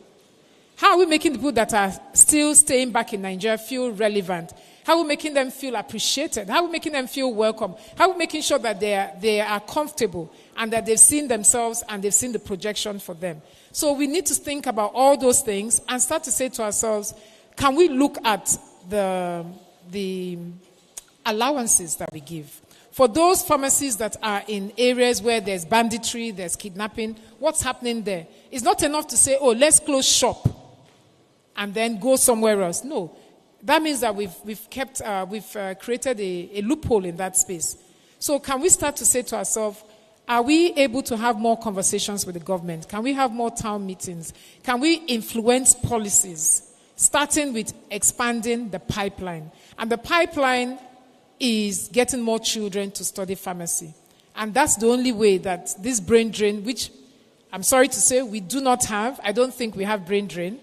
How are we making the people that are still staying back in Nigeria feel relevant? How are we making them feel appreciated? How are we making them feel welcome? How are we making sure that they are comfortable and that they've seen themselves and they've seen the projection for them? So we need to think about all those things and start to say to ourselves, can we look at the allowances that we give? For those pharmacies that are in areas where there's banditry, there's kidnapping, what's happening there? It's not enough to say, oh, let's close shop and then go somewhere else. No. That means that we've created a loophole in that space. So can we start to say to ourselves, are we able to have more conversations with the government? Can we have more town meetings? Can we influence policies, starting with expanding the pipeline? And the pipeline is getting more children to study pharmacy. And that's the only way that this brain drain, which I'm sorry to say we do not have, I don't think we have brain drain,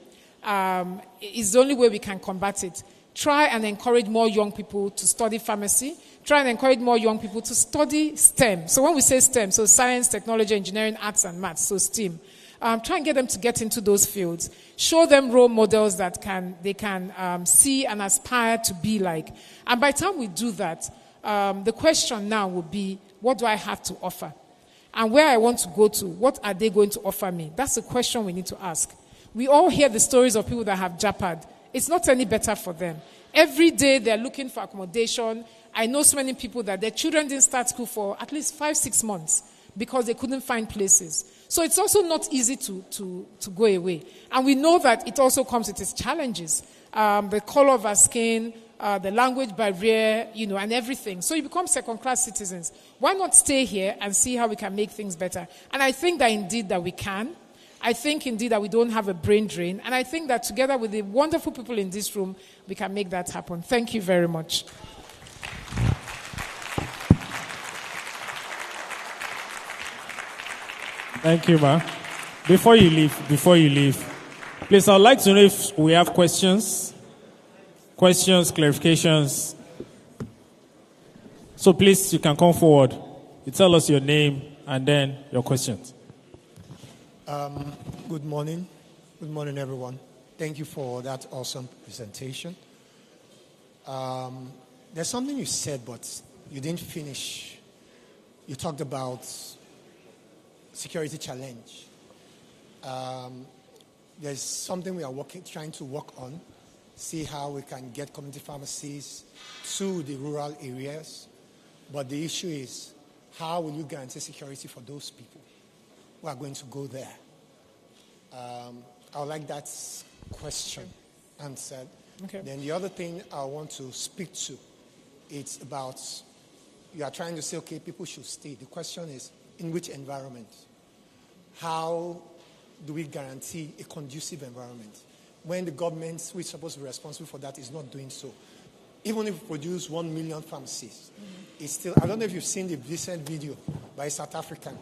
is the only way we can combat it. Try and encourage more young people to study pharmacy. Try and encourage more young people to study STEM. So when we say STEM, so science, technology, engineering, arts, and maths, so STEM. Try and get them to get into those fields. Show them role models that they can see and aspire to be like. And by the time we do that, the question now will be, what do I have to offer? And where I want to go to, what are they going to offer me? That's the question we need to ask. We all hear the stories of people that have JAPAD. It's not any better for them. Every day they're looking for accommodation. I know so many people that their children didn't start school for at least 5-6 months because they couldn't find places. So it's also not easy to go away. And we know that it also comes with its challenges. The color of our skin, the language barrier, and everything. So you become second-class citizens. Why not stay here and see how we can make things better? And I think that indeed that we can. I think indeed that we don't have a brain drain. And I think that together with the wonderful people in this room, we can make that happen. Thank you very much. Thank you, Ma. Before you leave, please, I'd like to know if we have questions, clarifications. So please, you can come forward. You tell us your name and then your questions. Good morning. Good morning, everyone. Thank you for that awesome presentation. There's something you said, but you didn't finish. You talked about security challenge. There's something we are trying to work on, see how we can get community pharmacies to the rural areas. But the issue is, how will you guarantee security for those people who are going to go there? I would like that question answered. Okay. Then the other thing I want to speak to, it's about, you are trying to say, okay, people should stay. The question is, in which environment? How do we guarantee a conducive environment when the government, which is supposed to be responsible for that, is not doing so? Even if we produce 1 million pharmacies, it's still, I don't know if you've seen the recent video by a South African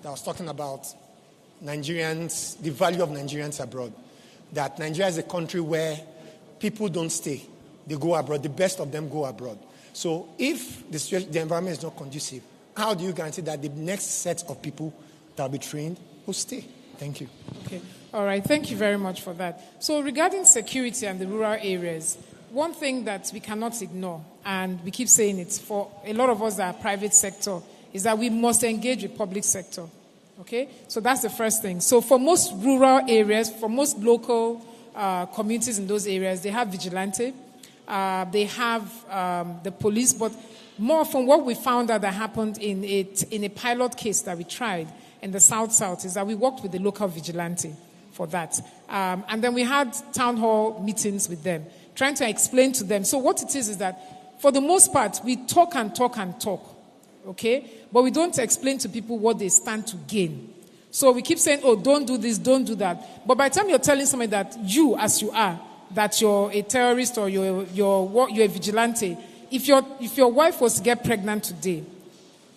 that was talking about Nigerians, the value of Nigerians abroad. That Nigeria is a country where people don't stay. They go abroad. The best of them go abroad. So if the environment is not conducive, how do you guarantee that the next set of people that will be trained will stay? Thank you. Okay. All right. Thank you very much for that. So regarding security and the rural areas, one thing that we cannot ignore, and we keep saying it for a lot of us that are private sector, is that we must engage with public sector. Okay? So that's the first thing. So for most rural areas, for most local communities in those areas, they have vigilante, they have the police, but more from what we found out that happened in a pilot case that we tried in the South is that we worked with the local vigilante for that. And then we had town hall meetings with them, trying to explain to them. So what it is that, for the most part, we talk and talk and talk, okay? But we don't explain to people what they stand to gain. So we keep saying, oh, don't do this, don't do that. But by the time you're telling somebody that you, as you are, that you're a terrorist or you're a vigilante, if your wife was to get pregnant today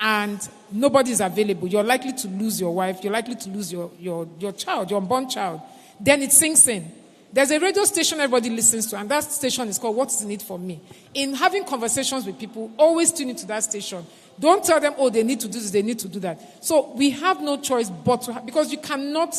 and nobody is available, you're likely to lose your wife, you're likely to lose your child, your unborn child. Then it sinks in. There's a radio station everybody listens to, and that station is called What's in It For Me. In having conversations with people, always tune into that station. Don't tell them, oh, they need to do this, they need to do that. So we have no choice but to because you cannot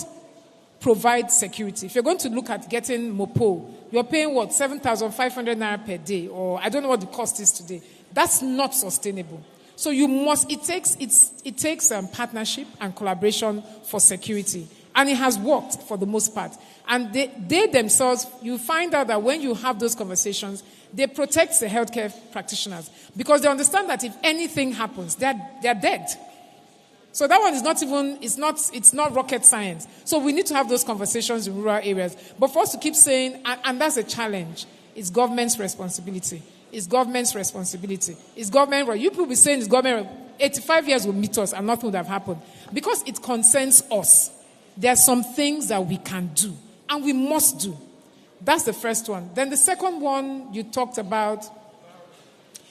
provide security. If you're going to look at getting Mopo, you're paying what, 7,500 naira per day, or I don't know what the cost is today. That's not sustainable. So you must, it takes partnership and collaboration for security. And it has worked for the most part. And they themselves, you find out that when you have those conversations, They protect the healthcare practitioners because they understand that if anything happens, they're dead. So that one is not even, it's not rocket science. So we need to have those conversations in rural areas. But for us to keep saying, and that's a challenge, it's government's responsibility. It's government's responsibility. It's government, you people be saying it's government, 85 years will meet us and nothing would have happened. Because it concerns us. There are some things that we can do and we must do. That's the first one. Then the second one you talked about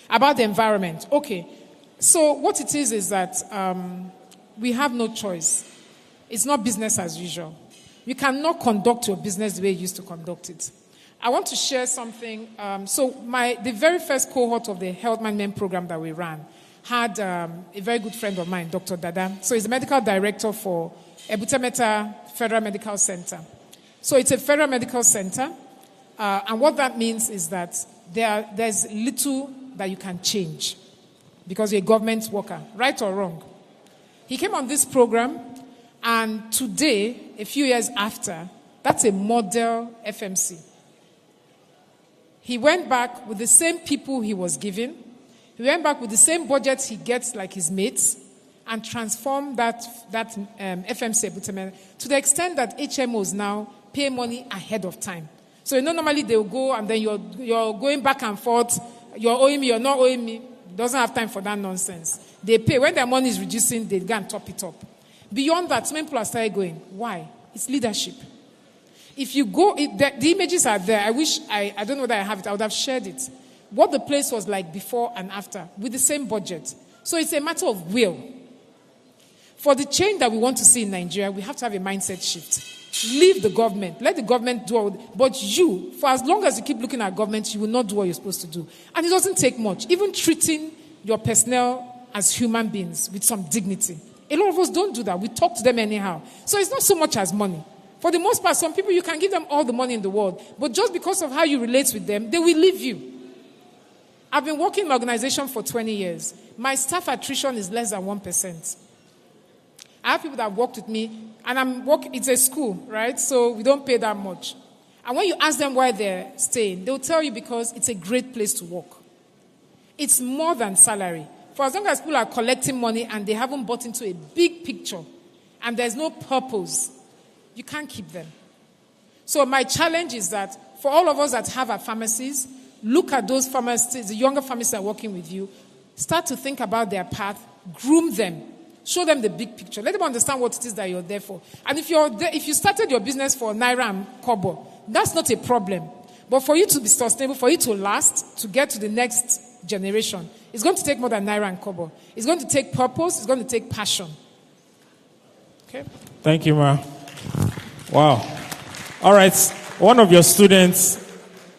the environment. Okay. So what it is that we have no choice. It's not business as usual. You cannot conduct your business the way you used to conduct it. I want to share something. The very first cohort of the health management program that we ran had a very good friend of mine, Dr. Dada. So he's the medical director for Ebutemeta Federal Medical Center. So it's a federal medical center. And what that means is that there's little that you can change because you're a government worker, right or wrong. He came on this program, and today, a few years after, that's a model FMC. He went back with the same people he was given. He went back with the same budget he gets like his mates and transformed that FMC to the extent that HMOs now pay money ahead of time. So normally they'll go and then you're going back and forth. You're owing me, you're not owing me. Doesn't have time for that nonsense. They pay. When their money is reducing, they go and top it up. Beyond that, some people are started going. Why? It's leadership. If you go, the images are there. I don't know that I have it. I would have shared it. What the place was like before and after with the same budget. So it's a matter of will. For the change that we want to see in Nigeria, we have to have a mindset shift. Leave the government. Let the government do all. But you, for as long as you keep looking at government, you will not do what you're supposed to do. And it doesn't take much. Even treating your personnel as human beings with some dignity. A lot of us don't do that. We talk to them anyhow. So it's not so much as money. For the most part, some people, you can give them all the money in the world. But just because of how you relate with them, they will leave you. I've been working in my organization for 20 years. My staff attrition is less than 1%. I have people that have worked with me, and it's a school, right? So we don't pay that much. And when you ask them why they're staying, they'll tell you because it's a great place to work. It's more than salary. For as long as people are collecting money and they haven't bought into a big picture, and there's no purpose, you can't keep them. So my challenge is that for all of us that have our pharmacies, look at those pharmacists, the younger pharmacists that are working with you, start to think about their path, groom them. Show them the big picture. Let them understand what it is that you're there for. And if you started your business for Naira and Kobo, that's not a problem. But for you to be sustainable, for you to last, to get to the next generation, it's going to take more than Naira and Kobo. It's going to take purpose. It's going to take passion. Okay? Thank you, Ma. Wow. All right. One of your students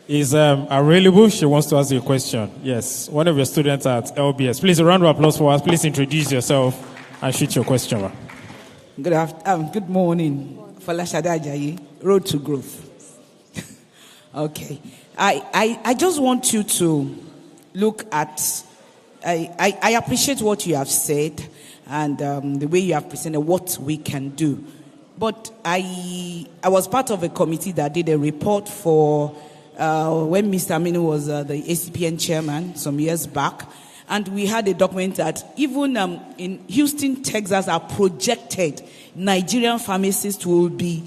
is available. She wants to ask you a question. Yes. One of your students at LBS. Please, a round of applause for us. Please introduce yourself. And shoot your question. Good morning. Falashada Ajayi, Road to Growth. Okay. I just want you to look at, I appreciate what you have said and the way you have presented what we can do. But I was part of a committee that did a report for when Mr. Aminu was the Acpn chairman some years back. And we had a document that even in Houston, Texas, are projected Nigerian pharmacists will be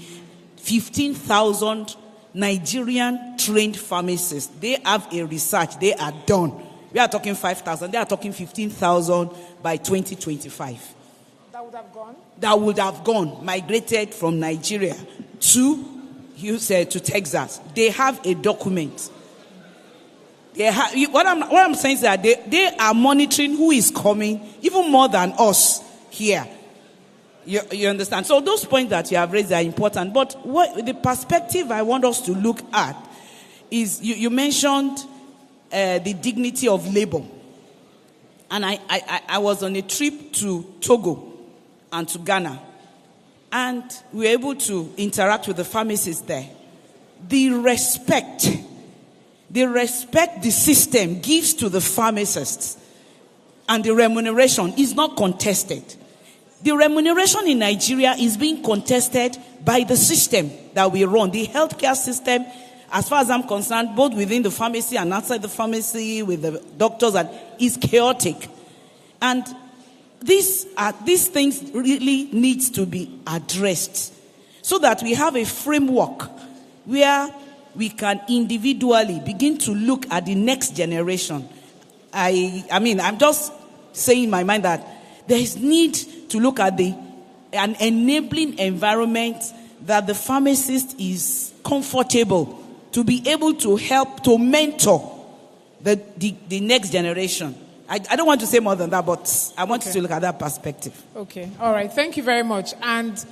15,000 Nigerian trained pharmacists. They have a research. They are done. We are talking 5,000. They are talking 15,000 by 2025. That would have gone? That would have gone, migrated from Nigeria to Texas. They have a document. What I'm saying is that they are monitoring who is coming even more than us here. You understand? So those points that you have raised are important. But the perspective I want us to look at is you mentioned the dignity of labor. And I was on a trip to Togo and to Ghana. And we were able to interact with the pharmacists there. The respect the system gives to the pharmacists and the remuneration is not contested. The remuneration in Nigeria is being contested by the system that we run, the healthcare system as far as I'm concerned, both within the pharmacy and outside the pharmacy, with the doctors, and is chaotic. And these things really needs to be addressed so that we have a framework where we can individually begin to look at the next generation. I mean, I'm just saying in my mind that there is need to look at an enabling environment that the pharmacist is comfortable to be able to help to mentor the next generation. I don't want to say more than that, but I want you to look at that perspective. Okay. All right. Thank you very much. And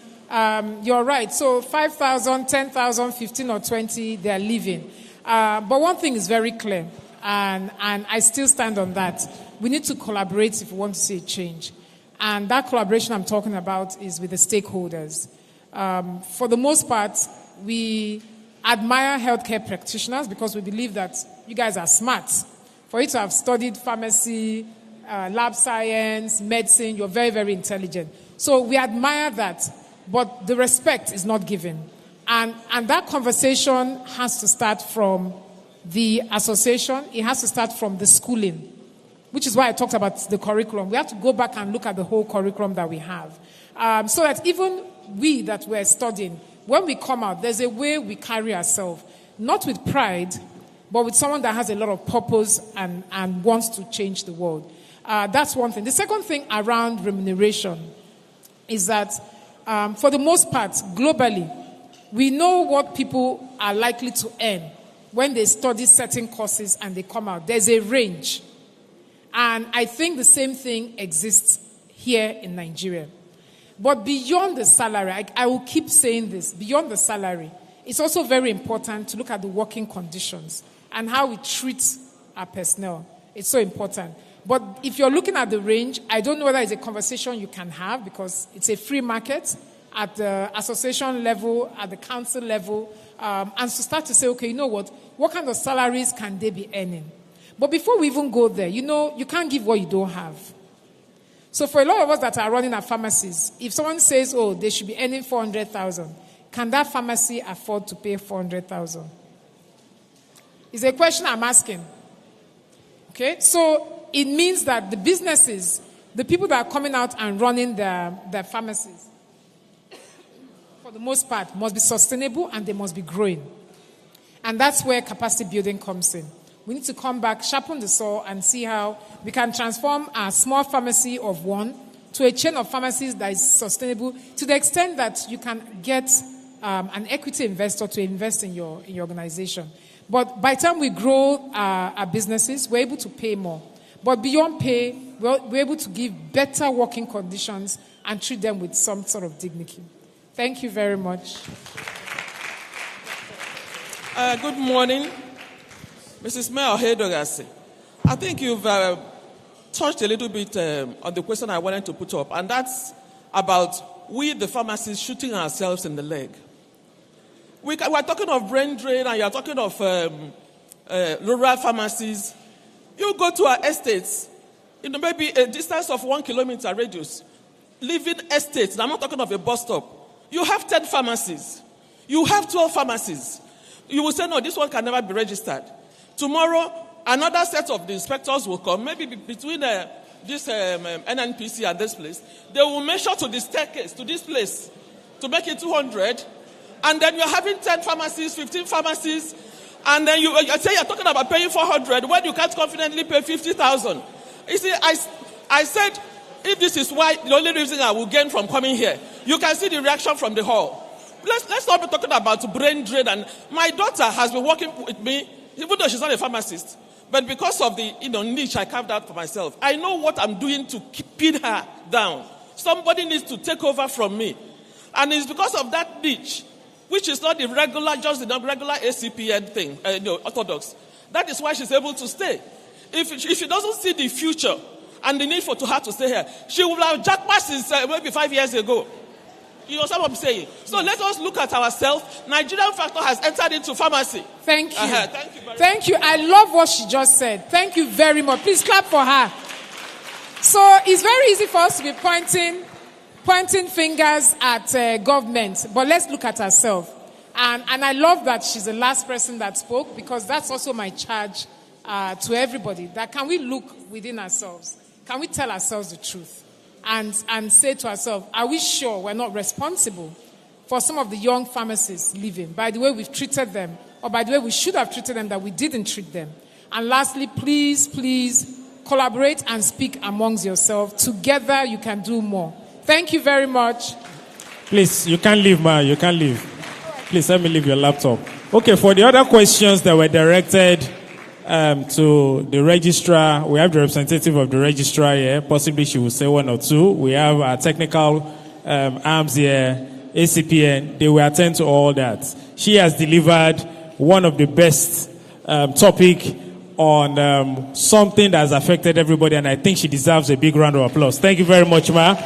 you're right. So 5,000, 10,000, 15 or 20, they are leaving. But one thing is very clear, and I still stand on that. We need to collaborate if we want to see a change. And that collaboration I'm talking about is with the stakeholders. For the most part, we admire healthcare practitioners because we believe that you guys are smart. For you to have studied pharmacy, lab science, medicine, you're very, very intelligent. So we admire that, but the respect is not given. And that conversation has to start from the association. It has to start from the schooling, which is why I talked about the curriculum. We have to go back and look at the whole curriculum that we have. So that even we that were studying, when we come out, there's a way we carry ourselves, not with pride, but with someone that has a lot of purpose and wants to change the world. That's one thing. The second thing around remuneration is that, for the most part, globally, we know what people are likely to earn when they study certain courses and they come out. There's a range. And I think the same thing exists here in Nigeria. But beyond the salary, I will keep saying this, beyond the salary, it's also very important to look at the working conditions and how we treat our personnel. It's so important. But if you're looking at the range, I don't know whether it's a conversation you can have because it's a free market at the association level, at the council level, and to start to say, okay, you know what kind of salaries can they be earning? But before we even go there, you can't give what you don't have. So for a lot of us that are running our pharmacies, if someone says, oh, they should be earning 400,000, can that pharmacy afford to pay 400,000? It's a question I'm asking. Okay? So it means that the businesses, the people that are coming out and running their pharmacies, for the most part, must be sustainable and they must be growing. And that's where capacity building comes in. We need to come back, sharpen the saw, and see how we can transform our small pharmacy of one to a chain of pharmacies that is sustainable to the extent that you can get an equity investor to invest in your organization. But by the time we grow our businesses, we're able to pay more. But beyond pay, we're able to give better working conditions and treat them with some sort of dignity. Thank you very much. Good morning. Mrs. Mayor Hedogasi, I think you've touched a little bit on the question I wanted to put up, and that's about we, the pharmacists, shooting ourselves in the leg. We're talking of brain drain, and you're talking of rural pharmacies. You go to our estates, maybe a distance of 1 kilometer radius, living estates. I'm not talking of a bus stop. You have 10 pharmacies. You have 12 pharmacies. You will say, no, this one can never be registered. Tomorrow, another set of the inspectors will come, maybe between this NNPC and this place. They will measure to the staircase, to this place, to make it 200. And then you're having 10 pharmacies, 15 pharmacies, and then you say you're talking about paying 400 when you can't confidently pay 50,000. You see, I said, if this is why the only reason I will gain from coming here, you can see the reaction from the hall. Let's not be talking about brain drain. And my daughter has been working with me, even though she's not a pharmacist, but because of the niche I carved out for myself, I know what I'm doing to pin her down. Somebody needs to take over from me. And it's because of that niche, which is not just the regular Acpn thing, orthodox. That is why she's able to stay. If she doesn't see the future and the need for her to stay here, she would have jackpot since maybe 5 years ago. You know what I'm saying? So let us look at ourselves. Nigerian Factor has entered into pharmacy. Thank you. Thank you. I love what she just said. Thank you very much. Please clap for her. So it's very easy for us to be pointing fingers at government, but let's look at ourselves. And I love that she's the last person that spoke, because that's also my charge to everybody. That can we look within ourselves? Can we tell ourselves the truth? And say to ourselves, are we sure we're not responsible for some of the young pharmacists leaving, by the way we've treated them, or by the way we should have treated them that we didn't treat them? And lastly, please collaborate and speak amongst yourselves. Together you can do more. Thank you very much. Please, you can't leave, ma. You can't leave. Please, let me leave your laptop. Okay, for the other questions that were directed to the registrar, we have the representative of the registrar here. Possibly she will say one or two. We have our technical arms here, Acpn. They will attend to all that. She has delivered one of the best topic on something that has affected everybody, and I think she deserves a big round of applause. Thank you very much, ma.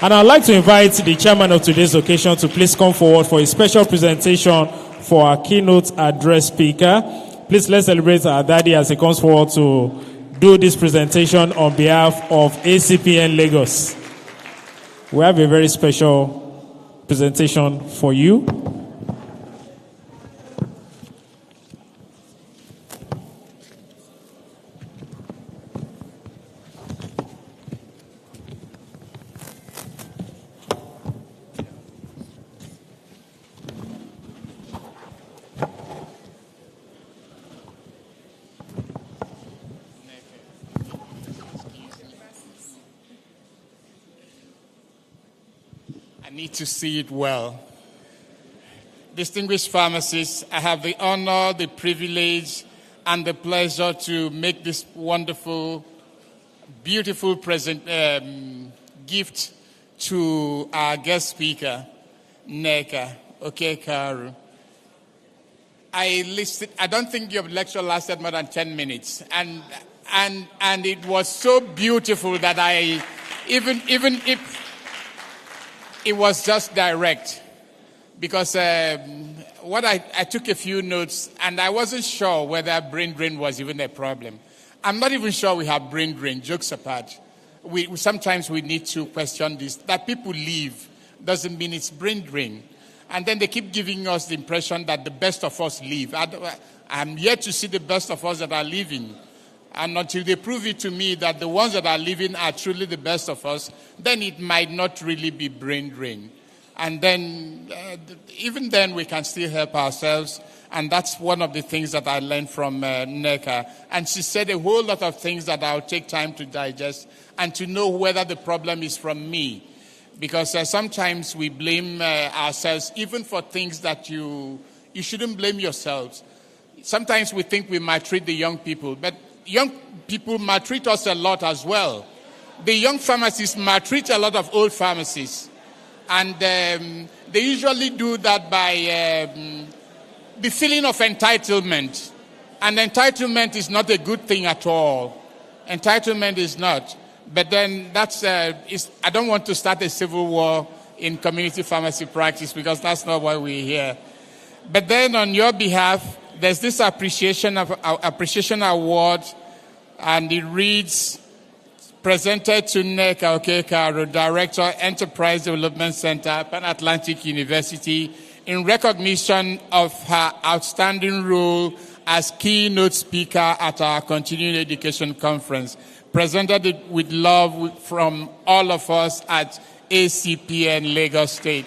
And I'd like to invite the chairman of today's occasion to please come forward for a special presentation for our keynote address speaker. Please let's celebrate our daddy as he comes forward to do this presentation on behalf of Acpn Lagos. We have a very special presentation for you. Need to see it well. Distinguished pharmacists, I have the honor, the privilege, and the pleasure to make this wonderful, beautiful gift to our guest speaker, Nneka Okekaru. I don't think your lecture lasted more than 10 minutes, and it was so beautiful that even if it was just direct, because I took a few notes and I wasn't sure whether brain drain was even a problem. I'm not even sure we have brain drain, jokes apart. Sometimes we need to question this. That people leave doesn't mean it's brain drain. And then they keep giving us the impression that the best of us leave. I'm yet to see the best of us that are leaving. And until they prove it to me that the ones that are living are truly the best of us, then it might not really be brain drain. And then, even then, we can still help ourselves. And that's one of the things that I learned from Nneka. And she said a whole lot of things that I'll take time to digest and to know whether the problem is from me. Because sometimes we blame ourselves even for things that you shouldn't blame yourselves. Sometimes we think we maltreat the young people, but young people maltreat us a lot as well. The young pharmacists maltreat a lot of old pharmacists. And they usually do that by the feeling of entitlement. And entitlement is not a good thing at all. Entitlement is not. But then I don't want to start a civil war in community pharmacy practice, because that's not why we're here. But then on your behalf, there's this appreciation award, and it reads, presented to Nneka Okekaru, Director, Enterprise Development Center, Pan Atlantic University, in recognition of her outstanding role as keynote speaker at our Continuing Education Conference. Presented it with love from all of us at Acpn Lagos State.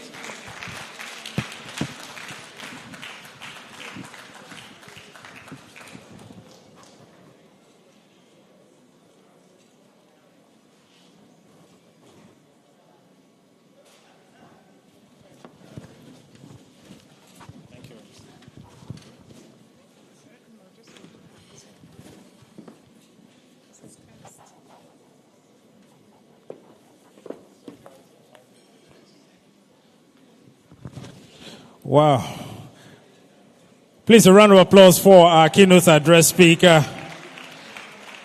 Wow. Please, a round of applause for our keynote address speaker.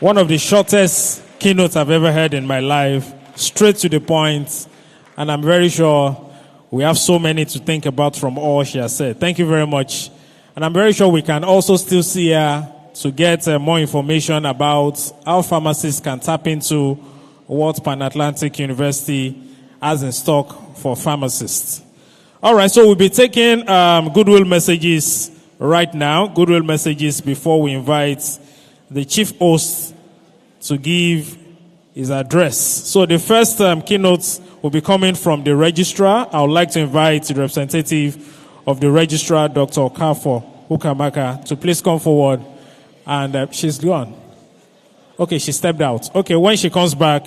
One of the shortest keynotes I've ever heard in my life. Straight to the point. And I'm very sure we have so many to think about from all she has said. Thank you very much. And I'm very sure we can also still see her to get more information about how pharmacists can tap into what Pan Atlantic University has in stock for pharmacists. All right, so we'll be taking goodwill messages right now. Goodwill messages before we invite the chief host to give his address. So the first keynote will be coming from the registrar. I would like to invite the representative of the registrar, Dr. Okafo Ukamaka, to please come forward. And she's gone. Okay, she stepped out. Okay, when she comes back,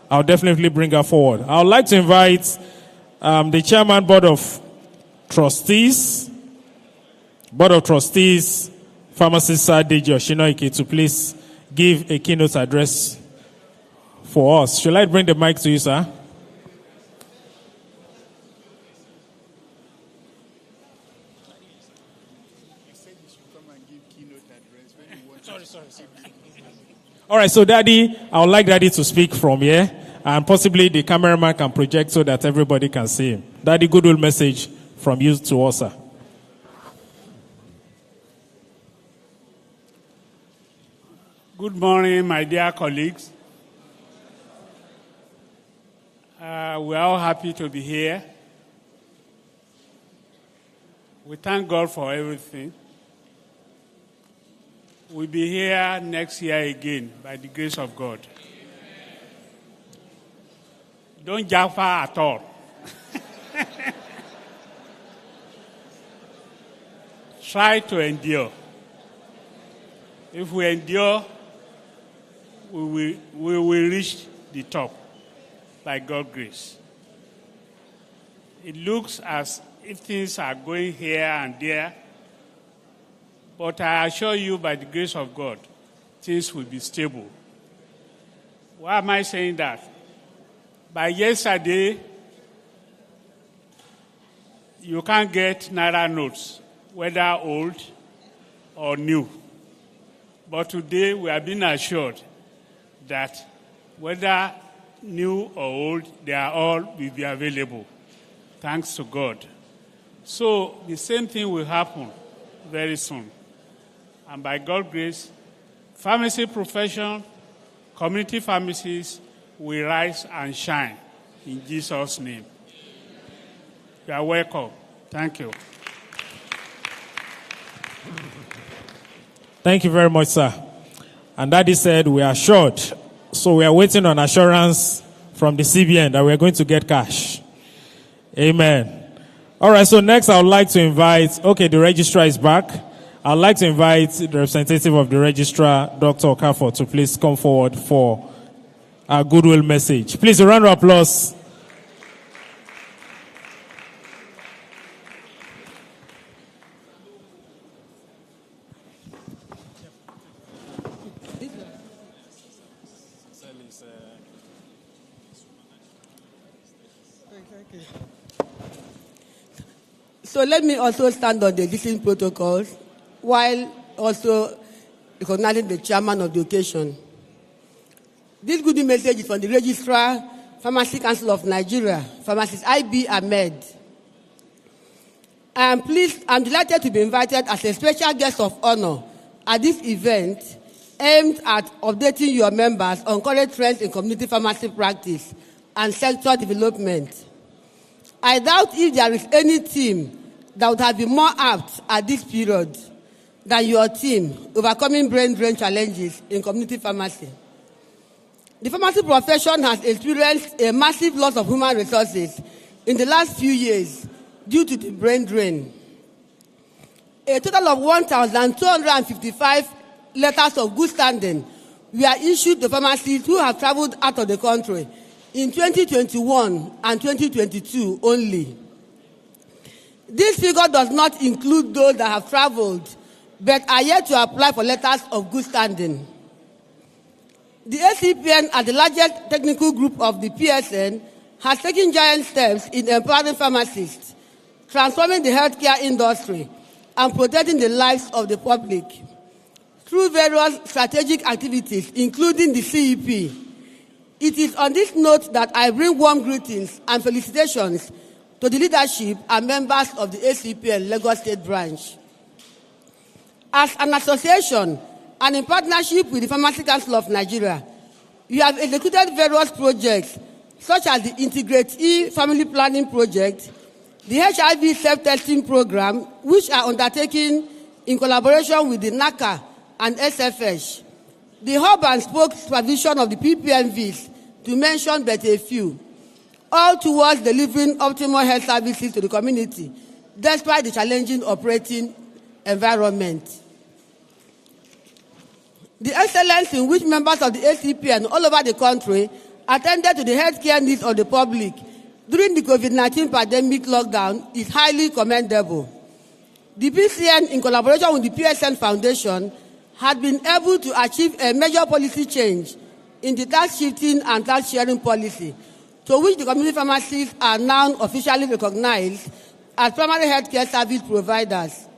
I'll definitely bring her forward. I would like to invite the chairman, Board of Trustees, Pharmacist Sir Deji Oshinoike, to please give a keynote address for us. Shall I bring the mic to you, sir? All right, so Daddy, I would like Daddy to speak from here, and possibly the cameraman can project so that everybody can see him. Daddy, goodwill message from you to us, sir. Good morning, my dear colleagues. We are all happy to be here. We thank God for everything. We'll be here next year again by the grace of God. Don't jaffa at all. Try to endure. If we endure, we will reach the top by God's grace. It looks as if things are going here and there, but I assure you, by the grace of God, things will be stable. Why am I saying that? By yesterday, you can't get Naira notes, whether old or new. But today, we have been assured that whether new or old, they are all will be available. Thanks to God. So the same thing will happen very soon. And by God's grace, pharmacy profession, community pharmacies will rise and shine in Jesus' name. You are welcome. Thank you. Thank you very much, sir. And Daddy said we are short. So we are waiting on assurance from the CBN that we are going to get cash. Amen. All right, so next I would like to invite, the registrar is back. I'd like to invite the representative of the registrar, Dr. Okafo, to please come forward for our goodwill message. Please, a round of applause. So let me also stand on the existing protocols while also recognizing the chairman of the occasion. This good message is from the Registrar, Pharmacy Council of Nigeria, Pharmacist I.B. Ahmed. I'm delighted to be invited as a special guest of honor at this event aimed at updating your members on current trends in community pharmacy practice and sector development. I doubt if there is any team that would have been more apt at this period than your team overcoming brain drain challenges in community pharmacy. The pharmacy profession has experienced a massive loss of human resources in the last few years due to the brain drain. A total of 1,255 letters of good standing were issued to pharmacists who have traveled out of the country in 2021 and 2022 only. This figure does not include those that have traveled but are yet to apply for letters of good standing. The Acpn, as the largest technical group of the PSN, has taken giant steps in empowering pharmacists, transforming the healthcare industry, and protecting the lives of the public through various strategic activities, including the CEP. It is on this note that I bring warm greetings and felicitations to the leadership and members of the Acpn Lagos State Branch. As an association and in partnership with the Pharmacy Council of Nigeria, we have executed various projects such as the Integrate E Family Planning Project, the HIV self-testing program, which are undertaken in collaboration with the NACA and SFH, the hub and spoke supervision of the PPMVs, to mention but a few, all towards delivering optimal health services to the community, despite the challenging operating environment. The excellence in which members of the Acpn all over the country attended to the healthcare needs of the public during the COVID-19 pandemic lockdown is highly commendable. The PCN, in collaboration with the PSN Foundation, had been able to achieve a major policy change in the tax shifting and tax sharing policy, to which the community pharmacists are now officially recognized as primary healthcare service providers.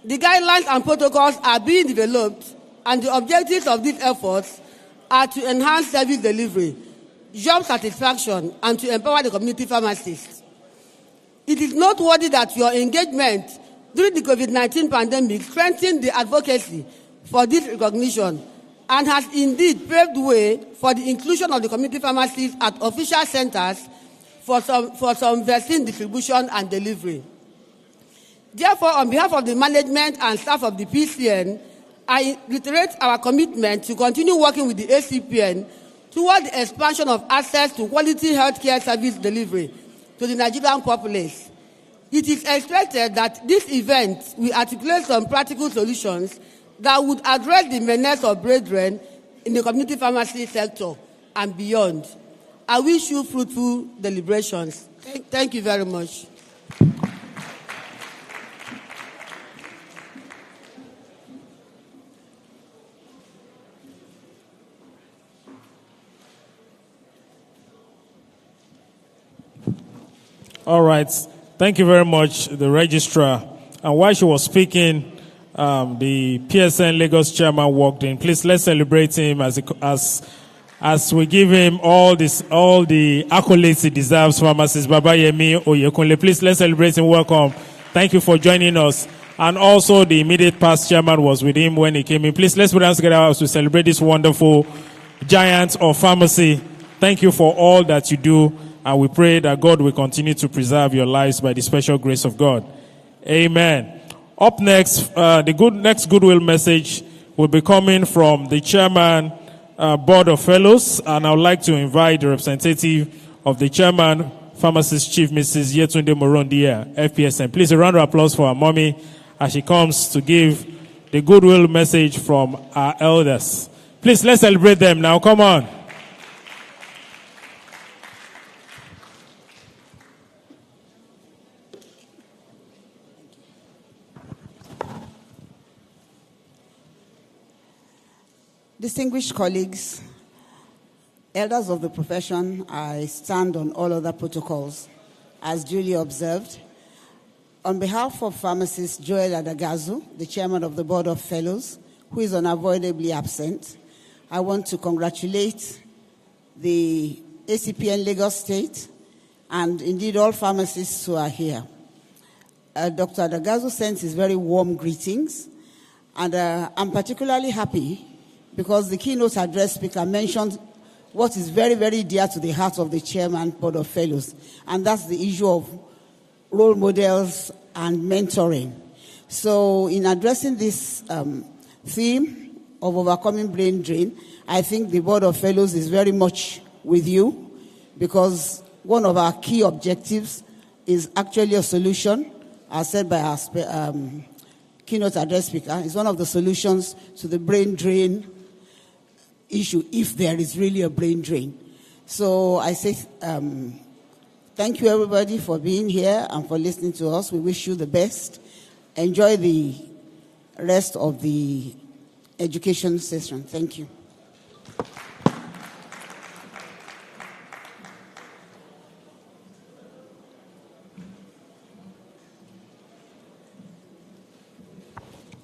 The guidelines and protocols are being developed, and the objectives of these efforts are to enhance service delivery, job satisfaction, and to empower the community pharmacists. It is noteworthy that your engagement during the COVID-19 pandemic strengthened the advocacy for this recognition and has indeed paved the way for the inclusion of the community pharmacists at official centers for some vaccine distribution and delivery. Therefore, on behalf of the management and staff of the PCN, I reiterate our commitment to continue working with the Acpn toward the expansion of access to quality healthcare service delivery to the Nigerian populace. It is expected that this event will articulate some practical solutions that would address the menace of brain drain in the community pharmacy sector and beyond. I wish you fruitful deliberations. Thank you very much. All right. Thank you very much, the registrar. And while she was speaking, the PSN Lagos chairman walked in. Please, let's celebrate him as we give him all the accolades he deserves. Pharmacist Baba Yemi Oyekunle. Please, let's celebrate him. Welcome. Thank you for joining us. And also, the immediate past chairman was with him when he came in. Please, let's put our hands together as we celebrate this wonderful giant of pharmacy. Thank you for all that you do. And we pray that God will continue to preserve your lives by the special grace of God. Amen. Up next, next goodwill message will be coming from the chairman, board of fellows, and I would like to invite the representative of the chairman, pharmacist chief, Mrs. Yetunde Morondia, FPSN. Please, a round of applause for our mommy as she comes to give the goodwill message from our elders. Please, let's celebrate them now. Come on. Distinguished colleagues, elders of the profession, I stand on all other protocols as duly observed. On behalf of pharmacist Joel Adagazu, the chairman of the Board of Fellows, who is unavoidably absent, I want to congratulate the Acpn Lagos State and indeed all pharmacists who are here. Dr. Adagazu sends his very warm greetings, and I'm particularly happy because the keynote address speaker mentioned what is very, very dear to the heart of the chairman, Board of Fellows, and that's the issue of role models and mentoring. So in addressing this theme of overcoming brain drain, I think the Board of Fellows is very much with you, because one of our key objectives is actually a solution, as said by our keynote address speaker, is one of the solutions to the brain drain issue, if there is really a brain drain. So I say thank you everybody for being here and for listening to us. We wish you the best. Enjoy the rest of the education session. Thank you.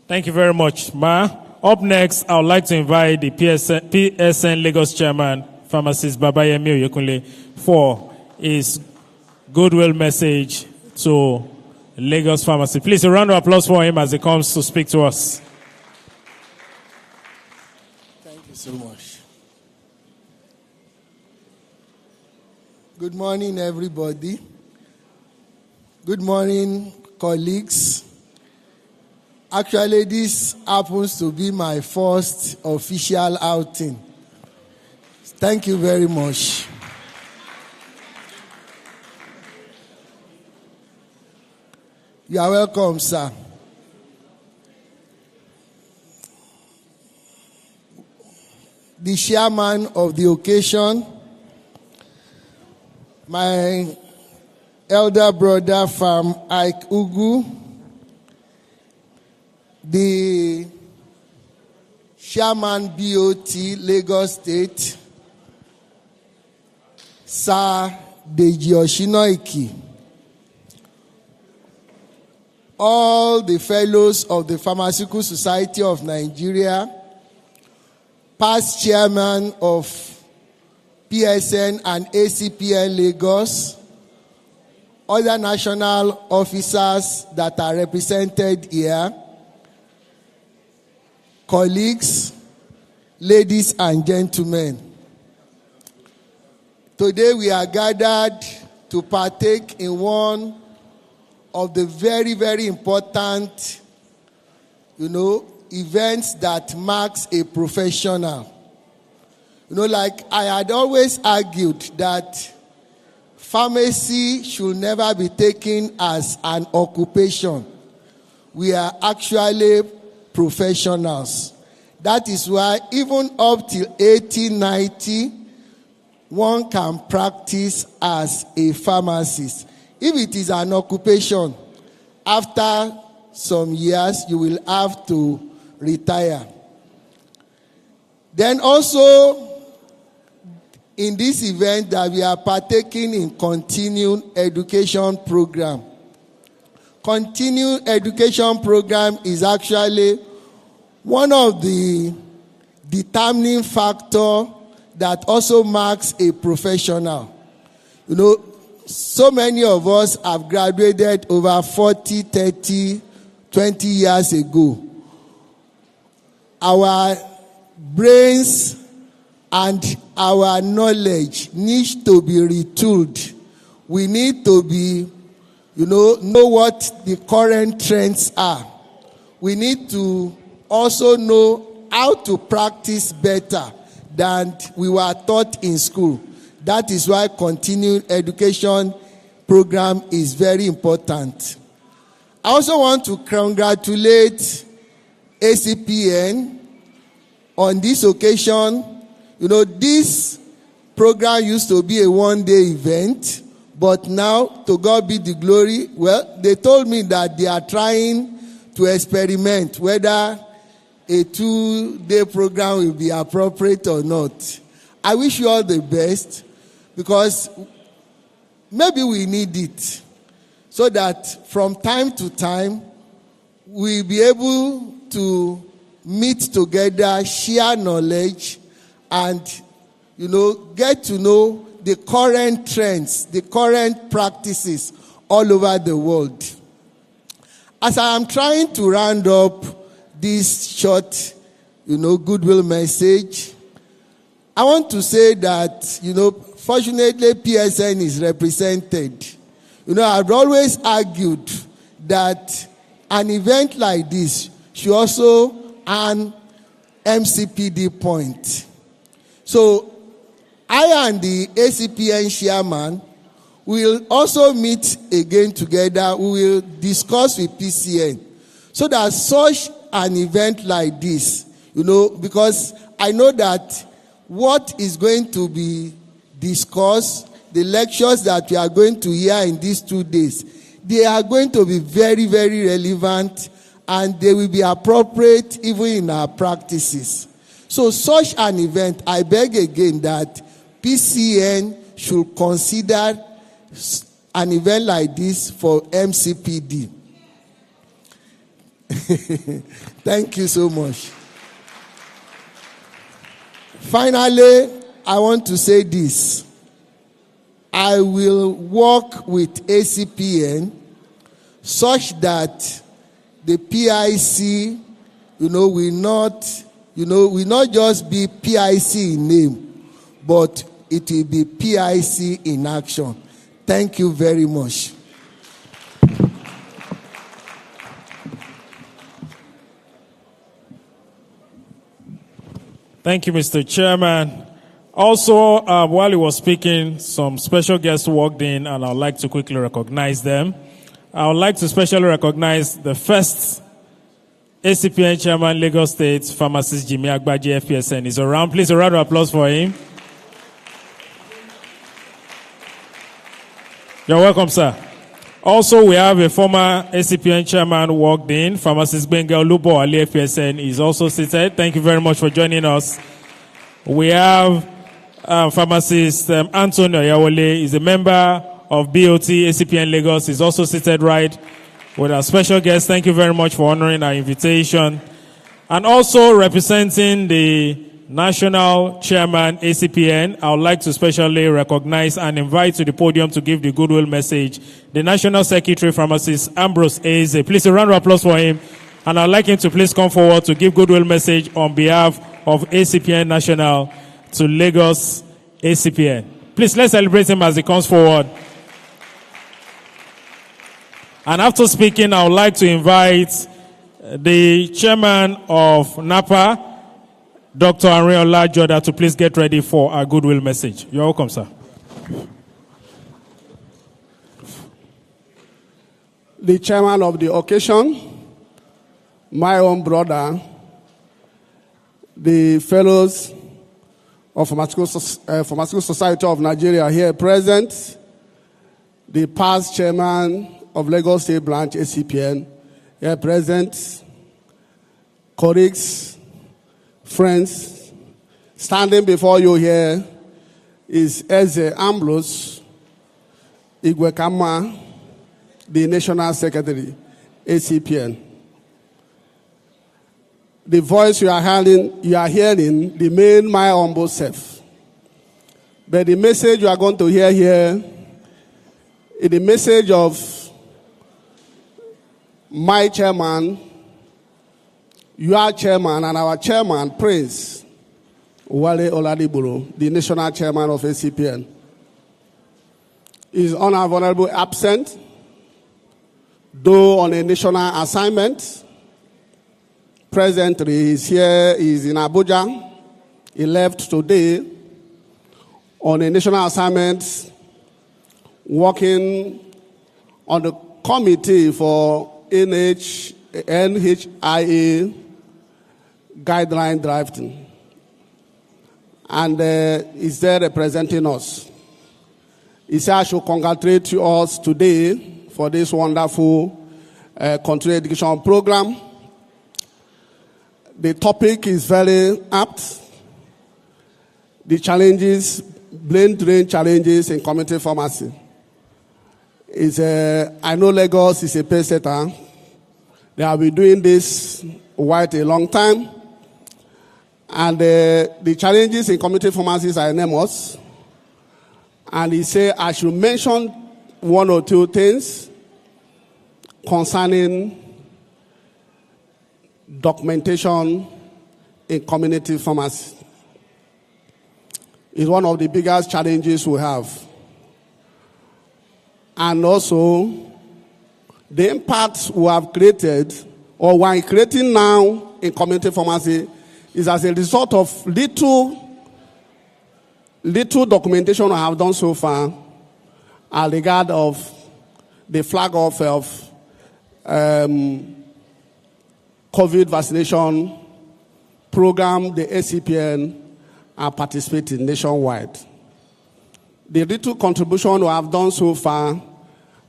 Thank you very much, Ma. Up next, I would like to invite the PSN Lagos chairman, pharmacist Baba Yemi Oyekunle, for his goodwill message to Lagos Pharmacy. Please, a round of applause for him as he comes to speak to us. Thank you so much. Good morning, everybody. Good morning, colleagues. Actually, this happens to be my first official outing. Thank you very much. You are welcome, sir. The chairman of the occasion, my elder brother from Acpn, the chairman BOT Lagos State, Sir Deji Oshinoiki, all the fellows of the Pharmaceutical Society of Nigeria, past chairman of PSN and Acpn Lagos, other national officers that are represented here, colleagues, ladies and gentlemen. Today we are gathered to partake in one of the very, very important, events that marks a professional. Like I had always argued that pharmacy should never be taken as an occupation. We are actually professionals. That is why even up till 1890, one can practice as a pharmacist. If it is an occupation, after some years, you will have to retire. Then also, in this event that we are partaking in continuing education program. Continuing education program is actually one of the determining factor that also marks a professional. So many of us have graduated over 40, 30, 20 years ago. Our brains and our knowledge needs to be retooled. We need to be, know what the current trends are. We need to also know how to practice better than we were taught in school. That is why continuing education program is very important. I also want to congratulate Acpn on this occasion. This program used to be a one-day event, but now, to God be the glory, they told me that they are trying to experiment whether a 2-day program will be appropriate or not. I wish you all the best, because maybe we need it, so that from time to time, we'll be able to meet together, share knowledge, and, get to know the current trends, the current practices all over the world. As I am trying to round up this short, goodwill message, I want to say that, fortunately PSN is represented. I've always argued that an event like this should also earn MCPD point. So I and the Acpn chairman will also meet again together. We will discuss with PCN so that such an event like this, because I know that what is going to be discussed, the lectures that we are going to hear in these 2 days, they are going to be very, very relevant, and they will be appropriate even in our practices. So such an event, I beg again that PCN should consider an event like this for MCPD. Thank you so much. Finally, I want to say this. I will work with Acpn such that the PIC, will not just be PIC in name, but it will be PIC in action. Thank you very much. Thank you, Mr. Chairman. Also, while he was speaking, some special guests walked in, and I'd like to quickly recognize them. I would like to specially recognize the first ACPN Chairman, Lagos State, Pharmacist Jimmy Agbaji, FPSN, is around. Please, a round of applause for him. You're welcome, sir. Also, we have a former ACPN Chairman who walked in, Pharmacist Benga Olubo Ali, FPSN, is also seated. Thank you very much for joining us. We have Pharmacist Antonio Yawole, is a member of BOT ACPN Lagos, is also seated right with our special guest. Thank you very much for honoring our invitation. And also representing the National Chairman ACPN, I would like to specially recognize and invite to the podium to give the goodwill message the National Secretary, Pharmacist Ambrose Eze. Please, a round of applause for him. And I'd like him to please come forward to give goodwill message on behalf of ACPN National to Lagos ACPN. Please, let's celebrate him as he comes forward. And after speaking, I would like to invite the Chairman of NAPA, Dr. Ariola Joda, to please get ready for our goodwill message. You're welcome, sir. The chairman of the occasion, my own brother, the fellows of Pharmaceutical Society of Nigeria here present, the past chairman of Lagos State Branch ACPN here present, colleagues, friends, standing before you here is Eze Ambrose Igwekama, the National Secretary, ACPN. The voice you are hearing remain my humble self. But the message you are going to hear here is the message of my chairman, your chairman, and our chairman, Prince Wale Oladiburo, the national chairman of ACPN. He is unavoidably absent, though on a national assignment. Presently, he is here, he is in Abuja. He left today on a national assignment, working on the committee for NHIA guideline drafting. And is there representing us. He said I should congratulate you all today for this wonderful continuing education program. The topic is very apt. The challenges, brain drain challenges in community pharmacy. I know Lagos is a pace setter. They have been doing this quite a long time. And the challenges in community pharmacies are enormous. And he said I should mention one or two things concerning documentation in community pharmacy. It's one of the biggest challenges we have. And also, the impact we have created, or we are creating now in community pharmacy, is as a result of little documentation we have done so far as regard of the flag off of COVID vaccination program, the ACPN are participating nationwide. The little contribution we have done so far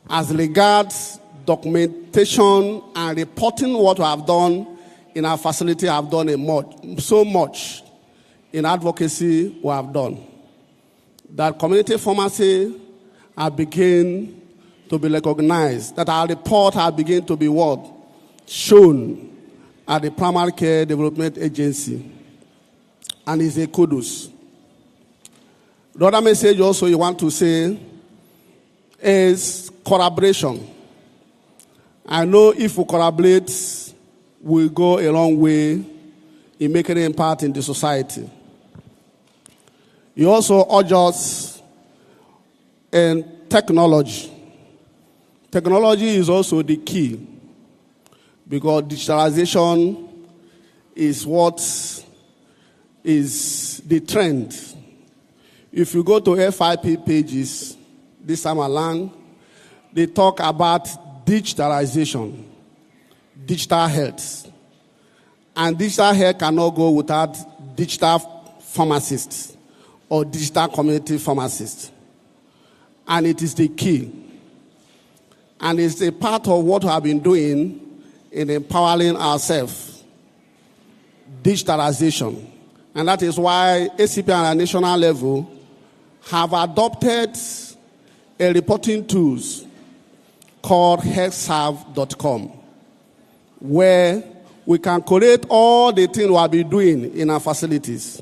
as regards documentation and reporting what we have done in our facility have done so much in advocacy we have done. That community pharmacy have begun to be recognized, that our report have begun to be shown at the Primary Care Development Agency. And it's a kudos. The other message also you want to say is collaboration. I know if we collaborate, we'll go a long way in making an impact in the society. You also urge us in technology. Technology is also the key because digitalization is what is the trend. If you go to FIP pages this time around, they talk about digitalization, digital health. And digital health cannot go without digital pharmacists or digital community pharmacists. And it is the key. And it's a part of what we have been doing in empowering ourselves. Digitalization. And that is why ACPN at a national level have adopted a reporting tools called healthserve.com, where we can collate all the things we have been doing in our facilities.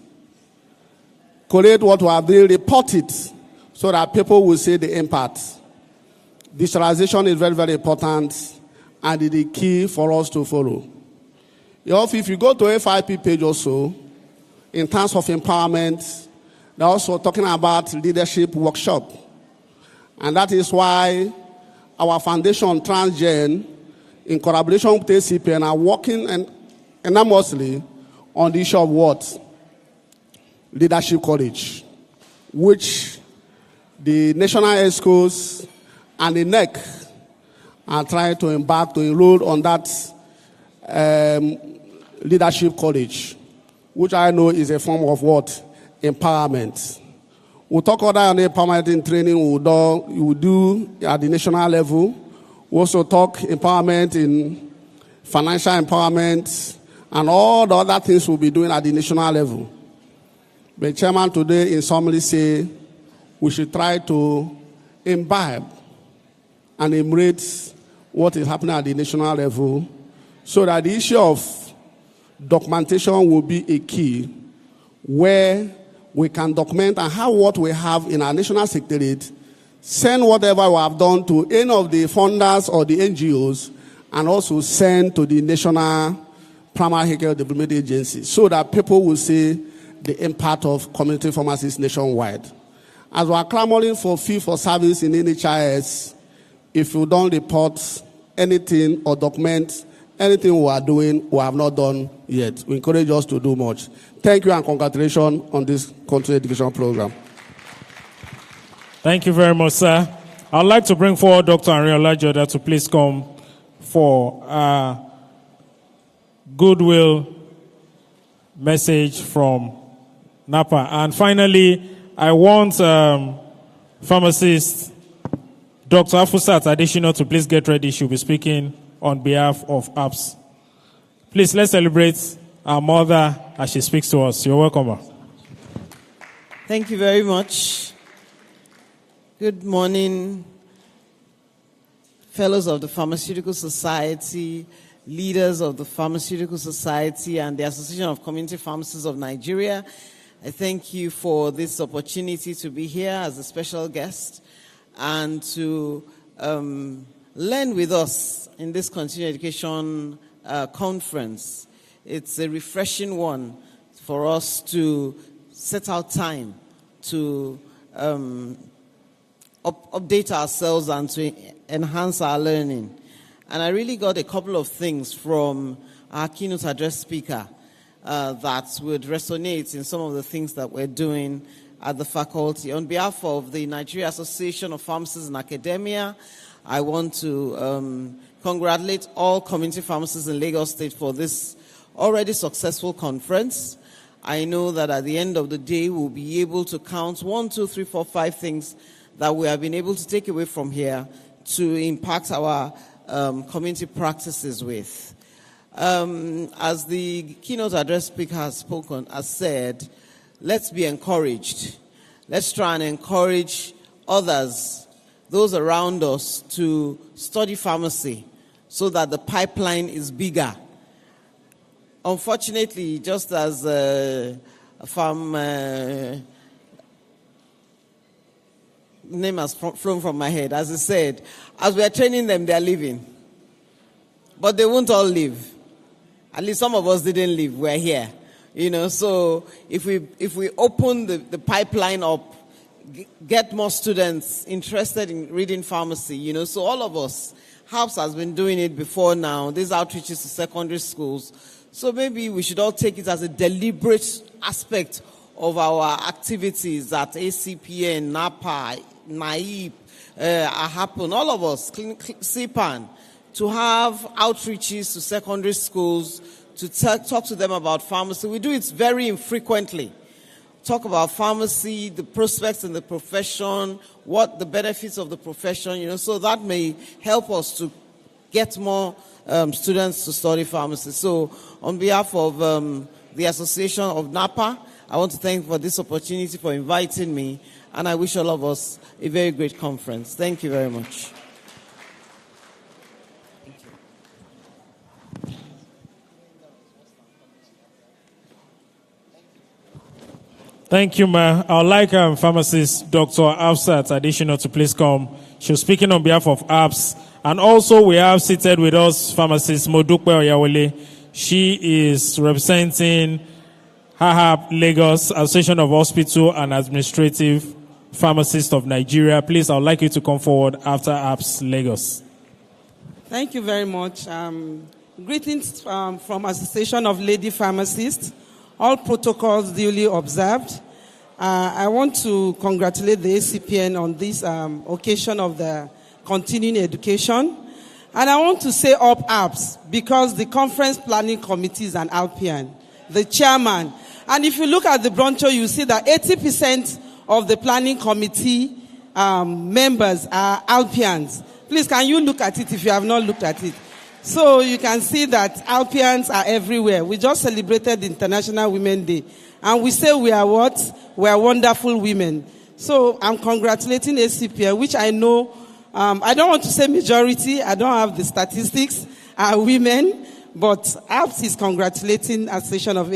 Collate what we have been, report it, so that people will see the impact. Digitalization is very, very important, and it is the key for us to follow. If you go to FIP page also, in terms of empowerment, they're also talking about leadership workshop. And that is why our foundation, Transgen, in collaboration with ACPN, are working enormously on the issue of what? Leadership College, which the National Health Schools and the NEC are trying to embark to enroll on that Leadership College, which I know is a form of what? Empowerment. We'll talk about on empowerment in training we'll do at the national level. We'll also talk empowerment in financial empowerment and all the other things we'll be doing at the national level. The chairman today in summary say we should try to imbibe and emulate what is happening at the national level so that the issue of documentation will be a key where we can document and how what we have in our national secretariat, send whatever we have done to any of the funders or the NGOs, and also send to the National Primary Healthcare Development Agency so that people will see the impact of community pharmacies nationwide. As we are clamoring for fee for service in NHIS, if you don't report anything or document anything we are doing, we have not done yet. We encourage us to do much. Thank you and congratulations on this country education program. Thank you very much, sir. I'd like to bring forward Dr. Ariola Joda to please come for a goodwill message from NAPA. And finally, I want pharmacist Dr. Afusat Additional to please get ready. She'll be speaking on behalf of APS. Please, let's celebrate our mother as she speaks to us. You're welcome, ma. Thank you very much. Good morning, fellows of the Pharmaceutical Society, leaders of the Pharmaceutical Society, and the Association of Community Pharmacists of Nigeria. I thank you for this opportunity to be here as a special guest and to learn with us in this continuing education conference. It's a refreshing one for us to set out time to update ourselves and to enhance our learning. And I really got a couple of things from our keynote address speaker that would resonate in some of the things that we're doing at the faculty. On behalf of the Nigeria Association of Pharmacists in Academia, I want to congratulate all community pharmacists in Lagos State for this already successful conference. I know that at the end of the day, we'll be able to count 1, 2, 3, 4, 5 things that we have been able to take away from here to impact our community practices with. As the keynote address speaker has said, let's be encouraged. Let's try and encourage others, those around us, to study pharmacy so that the pipeline is bigger. Unfortunately, just as name has flown from my head, as I said, as we are training them, they are leaving. But they won't all leave. At least some of us didn't leave. We're here. So if we open the pipeline up, get more students interested in reading pharmacy, so all of us, HAPS has been doing it before now, these outreaches to secondary schools, So maybe we should all take it as a deliberate aspect of our activities at ACPN, NAPA, NAIP, AHAPN, all of us, CPAN, to have outreaches to secondary schools, to talk to them about pharmacy. We do it very infrequently. Talk about pharmacy, the prospects in the profession, what the benefits of the profession, so that may help us to get more students to study pharmacy. So on behalf of the Association of NAPA, I want to thank you for this opportunity, for inviting me, and I wish all of us a very great conference. Thank you very much. Thank you, Ma. I would like pharmacist Dr. Afsat Additional to please come. She's speaking on behalf of APS. And also we have seated with us pharmacist Modukwe Oyawole. She is representing HAHAP Lagos, Association of Hospital and Administrative Pharmacists of Nigeria. Please, I would like you to come forward after APS Lagos. Thank you very much. Greetings from Association of Lady Pharmacists. All protocols duly observed. I want to congratulate the ACPN on this occasion of the continuing education. And I want to say up apps because the conference planning committee is an Acpn, the chairman. And if you look at the broncho, you see that 80% of the planning committee members are Acpns. Please, can you look at it if you have not looked at it? So you can see that Acpns are everywhere. We just celebrated International Women's Day. And we say we are what? We are wonderful women. So I'm congratulating ACPN, which I know, I don't want to say majority, I don't have the statistics, are women, but APS is congratulating Association of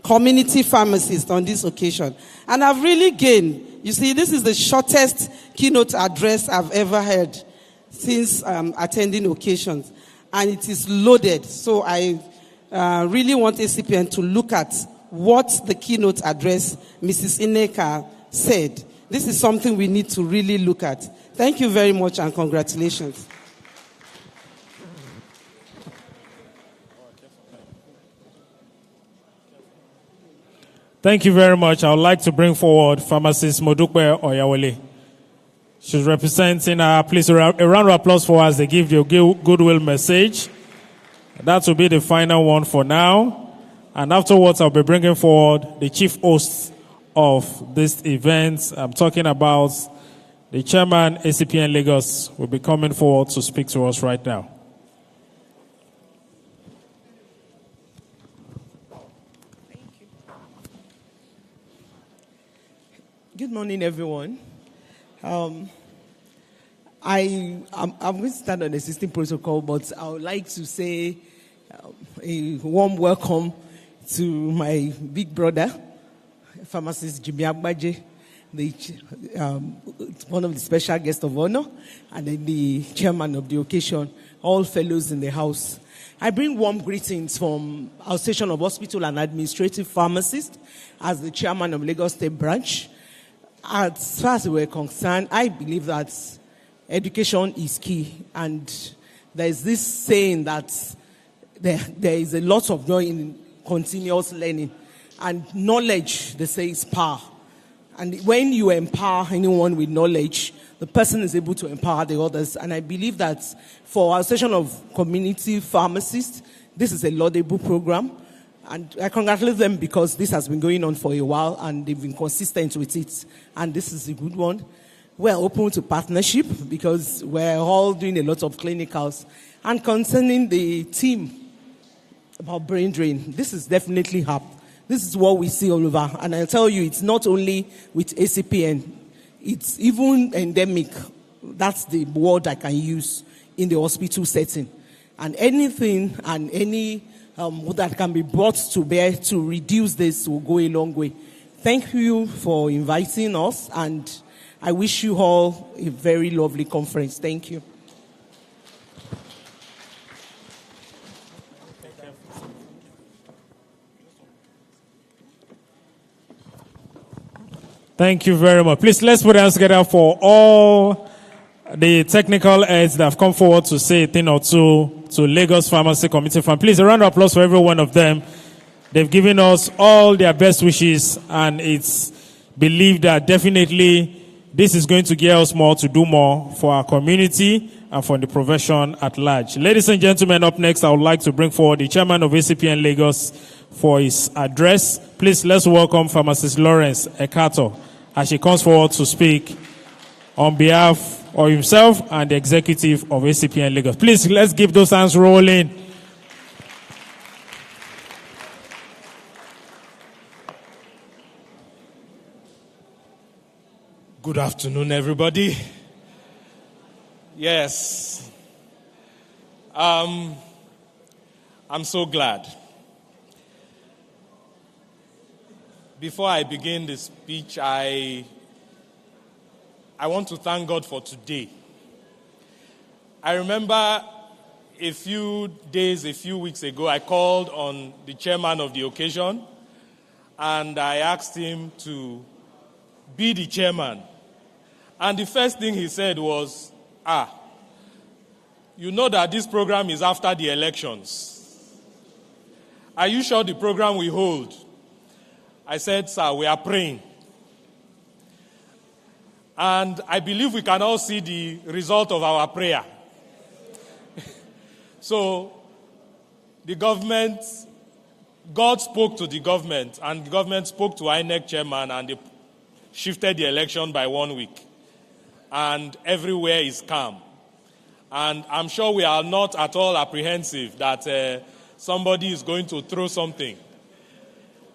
Community Pharmacists on this occasion. And I've really gained. You see, this is the shortest keynote address I've ever heard since attending occasions, and it is loaded. So I really want ACPN to look at what the keynote address Mrs. Ineka said. This is something we need to really look at. Thank you very much and congratulations. Thank you very much. I would like to bring forward pharmacist Modukwe Oyawole. She's representing please a round of applause for us. They give you a goodwill message. That will be the final one for now. And afterwards, I'll be bringing forward the chief host of this event. I'm talking about the chairman, ACPN Lagos, will be coming forward to speak to us right now. Good morning, everyone. I'm going to stand on the existing protocol, but I would like to say a warm welcome to my big brother, pharmacist Jimmy Agbaje, one of the special guests of honor, and then the chairman of the occasion, all fellows in the house. I bring warm greetings from our Association of Hospital and Administrative Pharmacists as the chairman of Lagos State Branch. As far as we're concerned, I believe that education is key, and there's this saying that there is a lot of joy in continuous learning, and knowledge, they say, is power. And when you empower anyone with knowledge, the person is able to empower the others. And I believe that for our Association of Community Pharmacists, this is a laudable program. And I congratulate them because this has been going on for a while and they've been consistent with it. And this is a good one. We're open to partnership because we're all doing a lot of clinicals. And concerning the team about brain drain, this is definitely happening. This is what we see all over. And I'll tell you, it's not only with ACPN. It's even endemic. That's the word I can use in the hospital setting. And anything and any that can be brought to bear to reduce this will go a long way. Thank you for inviting us, and I wish you all a very lovely conference. Thank you. Thank you very much. Please, let's put our hands together for all the technical heads that have come forward to say a thing or two to Lagos Pharmacy Committee Fund. Please, a round of applause for every one of them. They've given us all their best wishes, and it's believed that definitely this is going to get us more to do more for our community and for the profession at large. Ladies and gentlemen, up next, I would like to bring forward the chairman of Acpn Lagos for his address. Please, let's welcome Pharmacist Lawrence Ekato as she comes forward to speak on behalf of himself and the executive of Acpn Lagos. Please, let's give those hands rolling. Good afternoon, everybody. Yes. I'm so glad. Before I begin the speech, I want to thank God for today. I remember a few weeks ago, I called on the chairman of the occasion, and I asked him to be the chairman. And the first thing he said was, you know that this program is after the elections. Are you sure the program we hold? I said, sir, we are praying. And I believe we can all see the result of our prayer. So, the government, God spoke to the government, and the government spoke to INEC chairman, and they shifted the election by 1 week. And everywhere is calm. And I'm sure we are not at all apprehensive that somebody is going to throw something.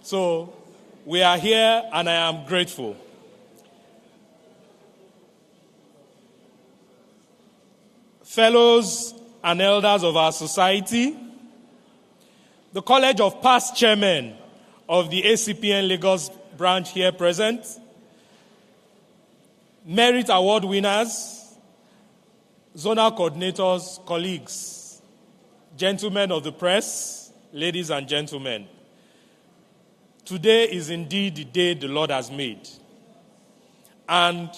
So, we are here, and I am grateful. Fellows and elders of our society, the College of Past Chairmen of the Acpn Lagos branch here present, Merit Award winners, zonal coordinators, colleagues, gentlemen of the press, ladies and gentlemen, today is indeed the day the Lord has made. And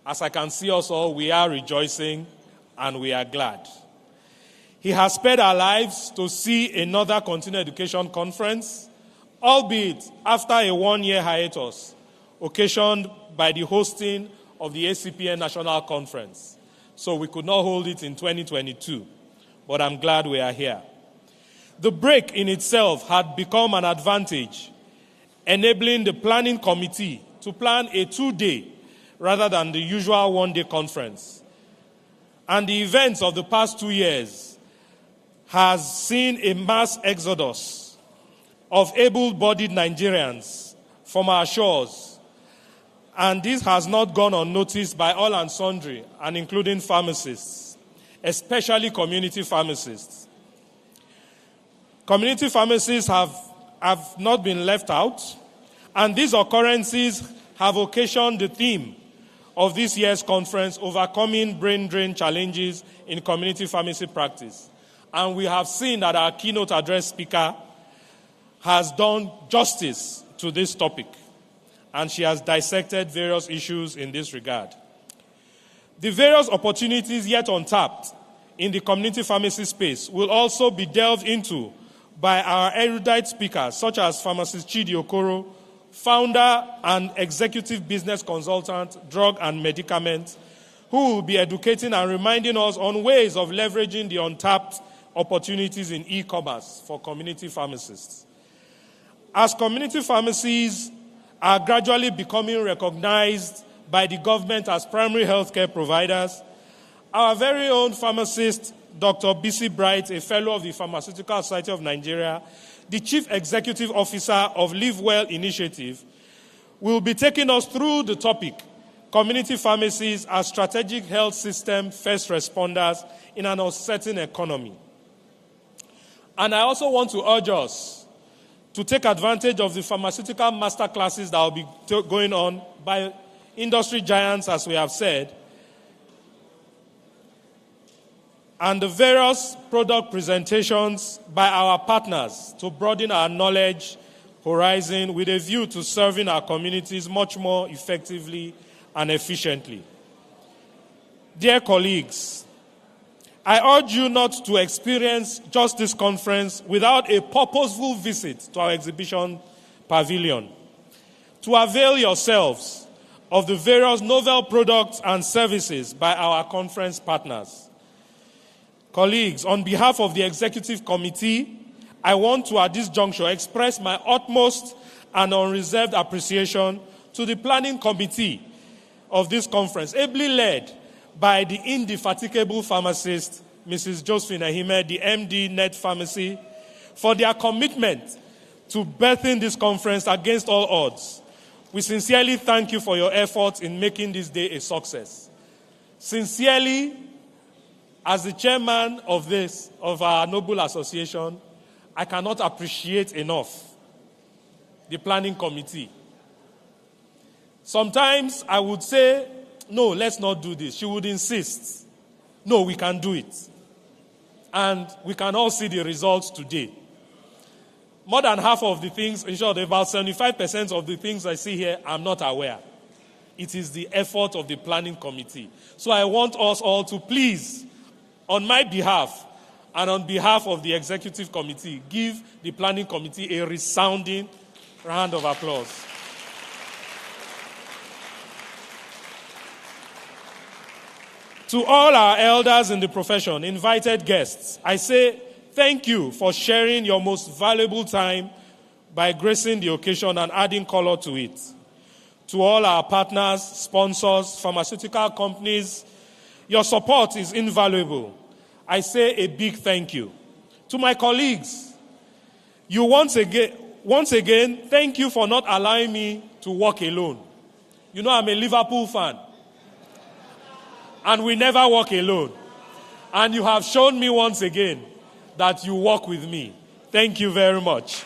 as I can see us all, we are rejoicing and we are glad. He has spared our lives to see another continuing education conference, albeit after a 1-year hiatus, occasioned by the hosting of the Acpn National Conference. So we could not hold it in 2022, but I'm glad we are here. The break in itself had become an advantage, enabling the planning committee to plan a 2-day rather than the usual 1-day conference. And the events of the past 2 years has seen a mass exodus of able-bodied Nigerians from our shores. And this has not gone unnoticed by all and sundry, and including pharmacists, especially community pharmacists. Community pharmacists have not been left out, and these occurrences have occasioned the theme of this year's conference, Overcoming Brain Drain Challenges in Community Pharmacy Practice. And we have seen that our keynote address speaker has done justice to this topic, and she has dissected various issues in this regard. The various opportunities yet untapped in the community pharmacy space will also be delved into by our erudite speakers, such as Pharmacist Chidi Okoro, founder and executive business consultant, drug and medicament, who will be educating and reminding us on ways of leveraging the untapped opportunities in e-commerce for community pharmacists. As community pharmacies are gradually becoming recognized by the government as primary healthcare providers, our very own pharmacist, Dr. B.C. Bright, a fellow of the Pharmaceutical Society of Nigeria, the Chief Executive Officer of Live Well Initiative, will be taking us through the topic, Community Pharmacies as Strategic Health System First Responders in an Uncertain Economy. And I also want to urge us to take advantage of the pharmaceutical masterclasses that will be going on by industry giants, as we have said, and the various product presentations by our partners to broaden our knowledge horizon with a view to serving our communities much more effectively and efficiently. Dear colleagues, I urge you not to experience just this conference without a purposeful visit to our exhibition pavilion, to avail yourselves of the various novel products and services by our conference partners. Colleagues, on behalf of the executive committee, I want to, at this juncture, express my utmost and unreserved appreciation to the planning committee of this conference, ably led by the indefatigable pharmacist, Mrs. Josephine Ahime, the MD, Net Pharmacy, for their commitment to birthing this conference against all odds. We sincerely thank you for your efforts in making this day a success. Sincerely, as the chairman of our noble association, I cannot appreciate enough the planning committee. Sometimes I would say, no, let's not do this. She would insist. No, we can do it. And we can all see the results today. More than half of the things, in short, about 75% of the things I see here, I'm not aware. It is the effort of the planning committee. So I want us all to please, on my behalf and on behalf of the executive committee, give the planning committee a resounding round of applause. To all our elders in the profession, invited guests, I say thank you for sharing your most valuable time by gracing the occasion and adding color to it. To all our partners, sponsors, pharmaceutical companies, your support is invaluable. I say a big thank you. To my colleagues, you once again, thank you for not allowing me to walk alone. You know I'm a Liverpool fan. And we never walk alone. And you have shown me once again that you walk with me. Thank you very much.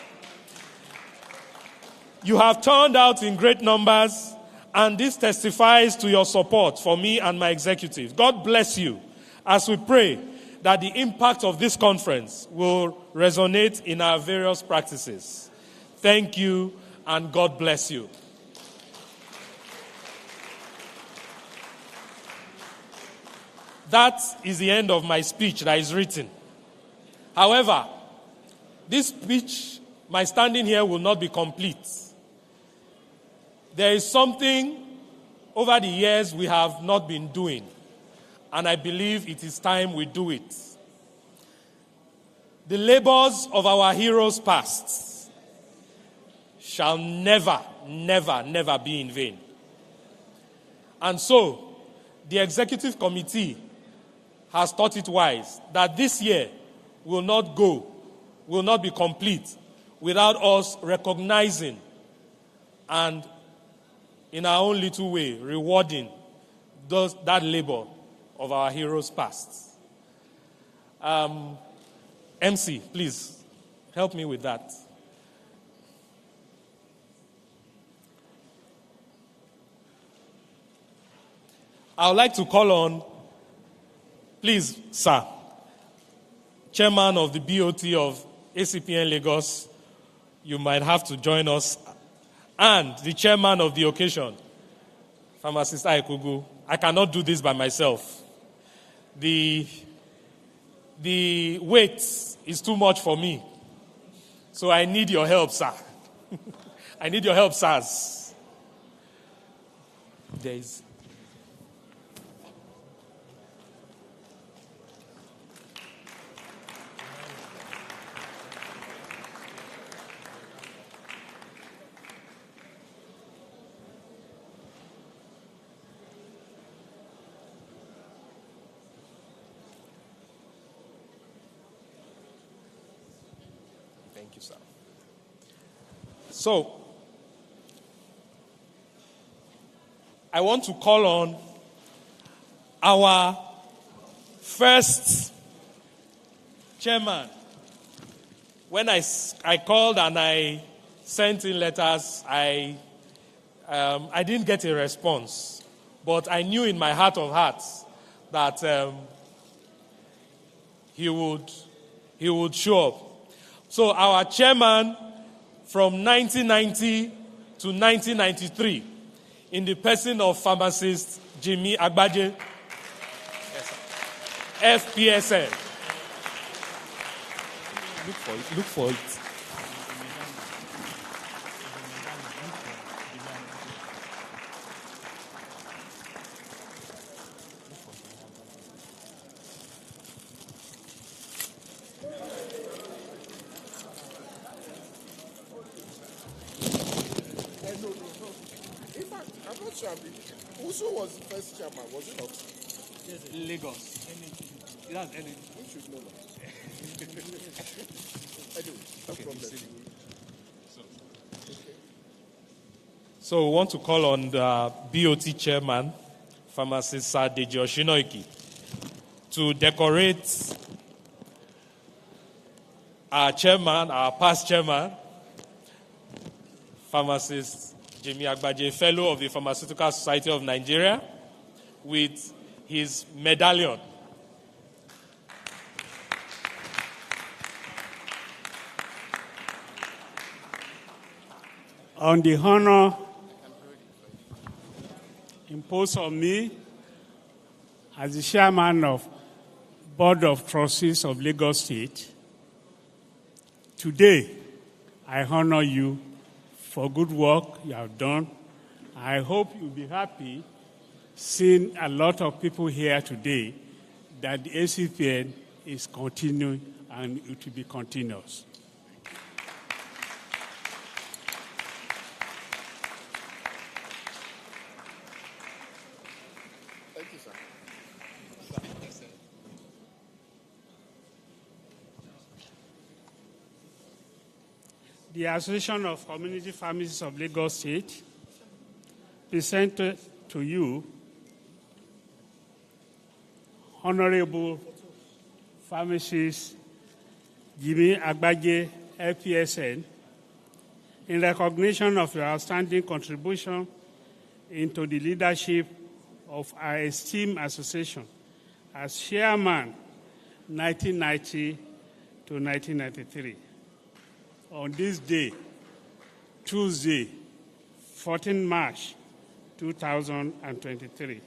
You have turned out in great numbers, and this testifies to your support for me and my executive. God bless you as we pray that the impact of this conference will resonate in our various practices. Thank you, and God bless you. That is the end of my speech that is written. However, this speech, my standing here, will not be complete. There is something over the years we have not been doing, and I believe it is time we do it. The labors of our heroes past shall never, never, never be in vain. And so, the executive committee has thought it wise that this year will not be complete without us recognizing and, in our own little way, rewarding that labor of our heroes past. MC, please, help me with that. I would like to call on, please, sir, chairman of the BOT of Acpn Lagos, you might have to join us, and the chairman of the occasion, Pharmacist Aikugu. I cannot do this by myself. The weight is too much for me, so I need your help, sir. I need your help, sirs. There is... So, I want to call on our first chairman. When I called and I sent in letters, I didn't get a response. But I knew in my heart of hearts that he would show up. So our chairman from 1990 to 1993, in the person of pharmacist Jimmy Agbaje. Yes, sir. FPSN. Look for it. In fact, I'm not sure. Usu was the first chairman, was it not? Yes, Lagos. It has energy. We should know that. Anyway, no problem. So we want to call on the BOT chairman, pharmacist Sir Deji Oshinoiki, to decorate our chairman, our past chairman, pharmacist Jimmy Agbaje, fellow of the Pharmaceutical Society of Nigeria, with his medallion. On the honor imposed on me as the chairman of Board of Trustees of Lagos State, today I honor you for good work you have done. I hope you'll be happy seeing a lot of people here today that the Acpn is continuing and it will be continuous. Thank you, sir. The Association of Community Pharmacists of Lagos State presented to you Honorable Pharmacist Jimmy Agbaje, FPSN, in recognition of your outstanding contribution into the leadership of our esteemed association as chairman 1990 to 1993. On this day, Tuesday, 14 March 2023.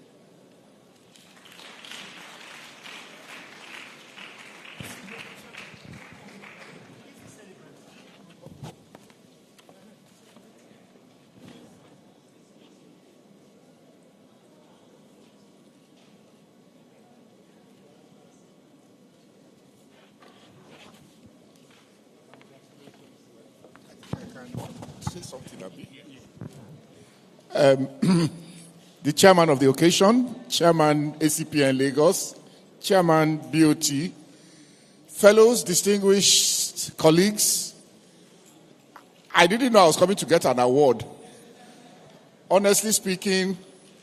Say something, Abi. The chairman of the occasion, Chairman Acpn Lagos, Chairman BOT, fellows, distinguished colleagues, I didn't know I was coming to get an award. Honestly speaking,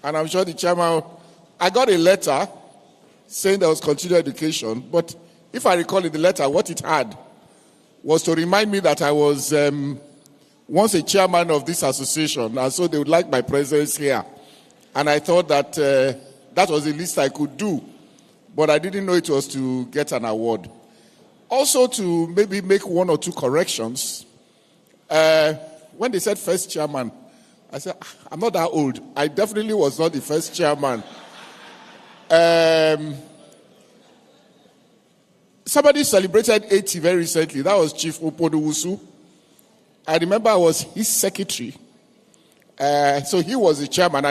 and I'm sure the chairman, I got a letter saying there was continued education, but if I recall in the letter, what it had was to remind me that I was once a chairman of this association, and so they would like my presence here. And I thought that that was the least I could do, but I didn't know it was to get an award. Also to maybe make one or two corrections. When they said first chairman, I said, I'm not that old. I definitely was not the first chairman. Somebody celebrated 80 very recently. That was Chief Opoduwusu. I remember I was his secretary. So he was the chairman.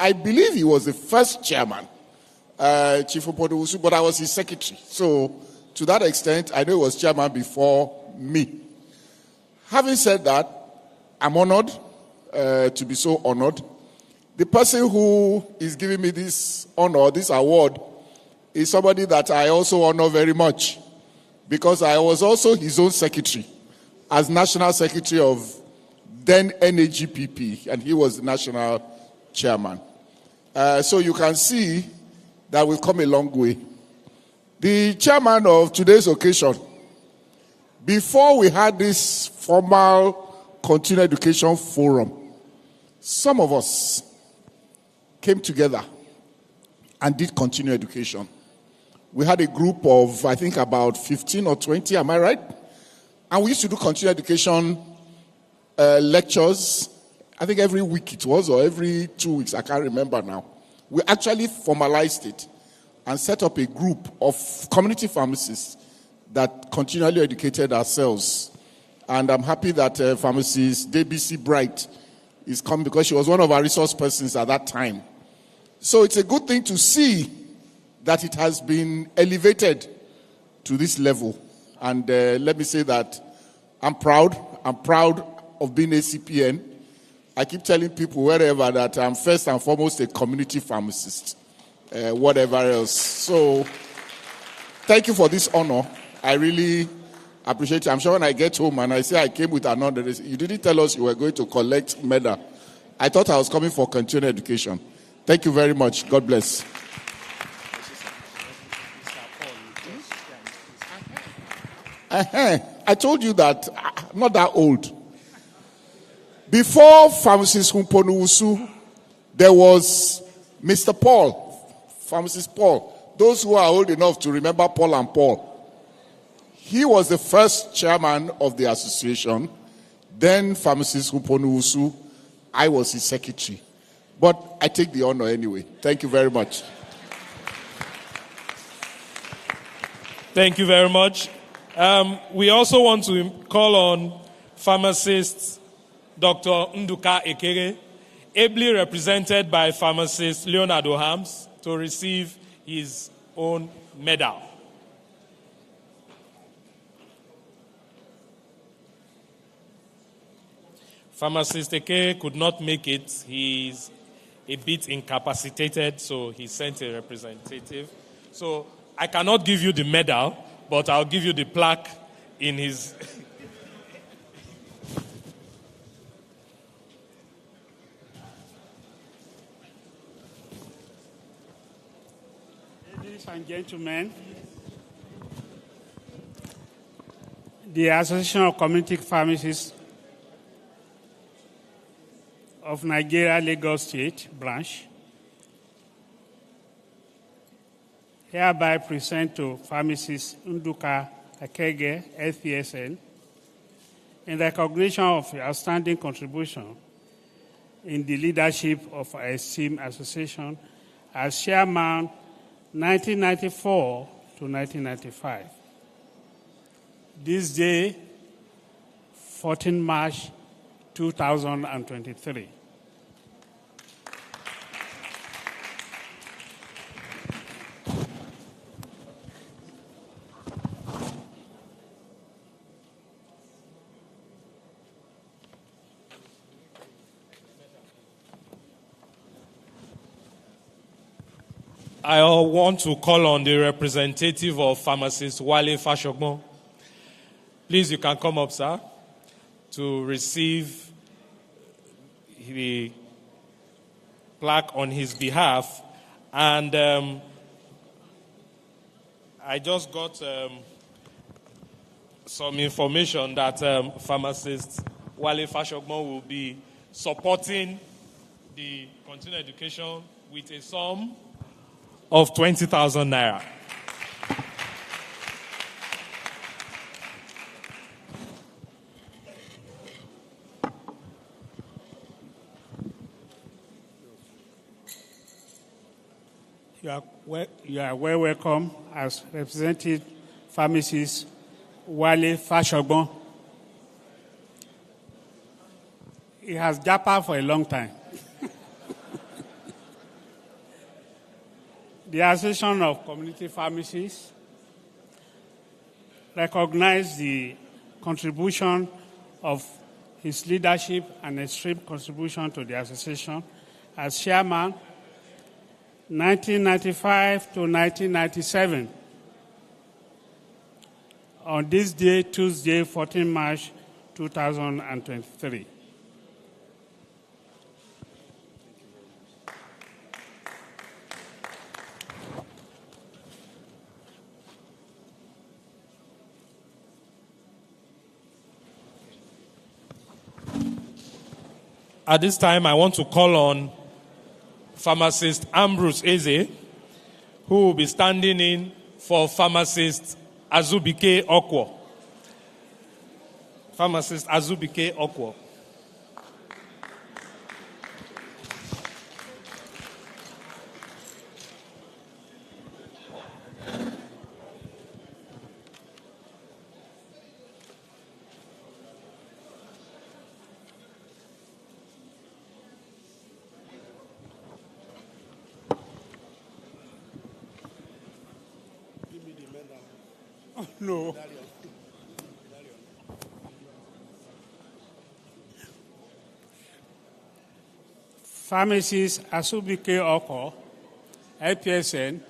I believe he was the first chairman, Chief Opoduwusu, but I was his secretary. So to that extent, I know he was chairman before me. Having said that, I'm honored to be so honored. The person who is giving me this honor, this award, is somebody that I also honor very much, because I was also his own secretary as national secretary of then NAGPP, and he was the national chairman. So you can see that we've come a long way. The chairman of today's occasion, before we had this formal continuing education forum, some of us came together and did continuing education. We had a group of, I think, about 15 or 20, am I right? And we used to do continuing education lectures, I think every week it was, or every 2 weeks, I can't remember now. We actually formalized it. and set up a group of community pharmacists that continually educated ourselves. And I'm happy that pharmacist DBC Bright is coming because she was one of our resource persons at that time. So it's a good thing to see that it has been elevated to this level. And let me say that I'm proud. I'm proud of being Acpn. I keep telling people wherever that I'm first and foremost a community pharmacist, whatever else. So thank you for this honor. I really appreciate it. I'm sure when I get home and I say I came with an honor, you didn't tell us you were going to collect medal. I thought I was coming for continuing education. Thank you very much. God bless. I told you that I'm not that old. Before Pharmacist Humponuusu, there was Mr. Paul, Pharmacist Paul. Those who are old enough to remember Paul and Paul. He was the first chairman of the association. Then Pharmacist Humponuusu, I was his secretary. But I take the honor anyway. Thank you very much. Thank you very much. We also want to call on pharmacist Dr. Nduka Ekere, ably represented by pharmacist Leonardo Hams, to receive his own medal. Pharmacist Ekere could not make it. He's a bit incapacitated, so he sent a representative. So I cannot give you the medal, but I'll give you the plaque in his... Ladies and gentlemen, the Association of Community Pharmacists of Nigeria, Lagos State branch, hereby present to pharmacist Nduka Ekege, FPSN, in recognition of your outstanding contribution in the leadership of our esteemed association as chairman 1994 to 1995. This day, 14 March 2023. I want to call on the representative of pharmacist Wale Fashogmo. Please, you can come up, sir, to receive the plaque on his behalf. And I just got some information that pharmacist Wale Fashogmo will be supporting the continuing education with a sum of 20,000 naira. You are well welcome as representative pharmacist Wale Fashogbon. He has JAPA for a long time. The Association of Community Pharmacists recognize the contribution of his leadership and extreme contribution to the association as chairman 1995 to 1997. On this day, Tuesday, 14 March 2023. At this time, I want to call on pharmacist Ambrose Eze, who will be standing in for pharmacist Azubike Okwo. Pharmacist Azubike Okwo. No. Pharmacist Asubike Oko, LPSN,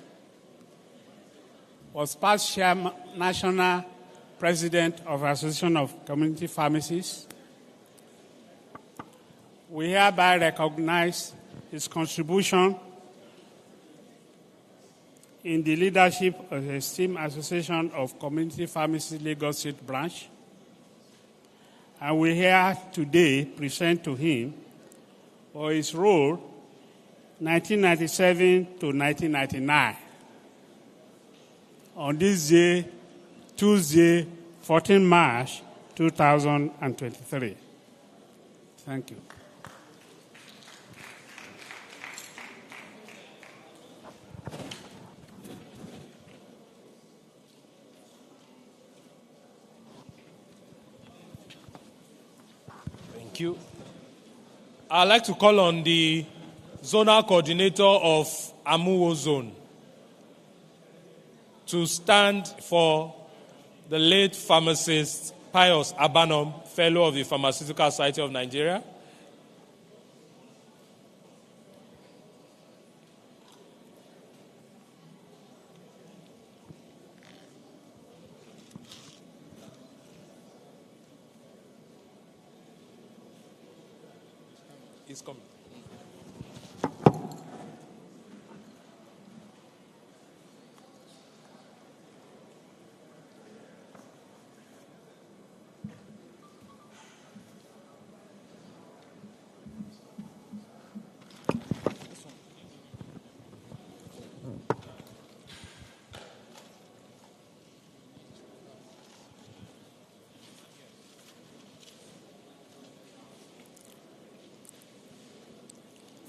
was past national president of Association of Community Pharmacists. We hereby recognize his contribution in the leadership of the esteemed Association of Community Pharmacists Lagos State Branch. And we here today present to him for his role 1997 to 1999. On this day, Tuesday, 14 March 2023. Thank you. Thank you. I'd like to call on the zonal coordinator of Amuwo Zone to stand for the late pharmacist Pius Abanom, Fellow of the Pharmaceutical Society of Nigeria. He's coming.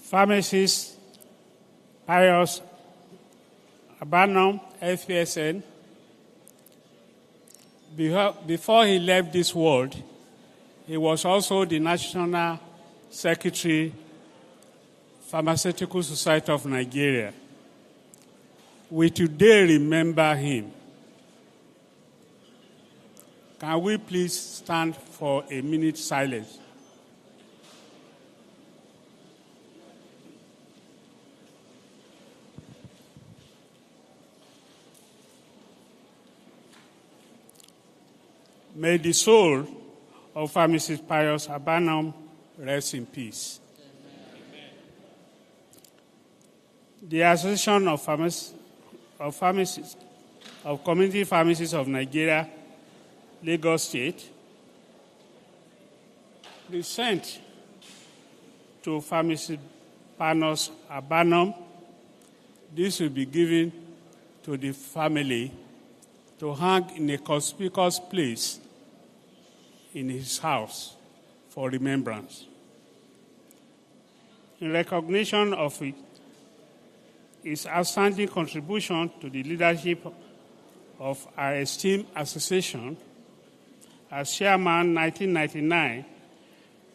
Pharmacist Pius Abanom, FPSN, before he left this world, he was also the National Secretary, Pharmaceutical Society of Nigeria. We today remember him. Can we please stand for a minute silence? May the soul of Pharmacist Pius Abanom rest in peace. Amen. The Association of Community Pharmacists of Nigeria, Lagos State, present to Pharmacist Pius Abanom. This will be given to the family to hang in a conspicuous place in his house for remembrance. In recognition of his outstanding contribution to the leadership of our esteemed association as chairman 1999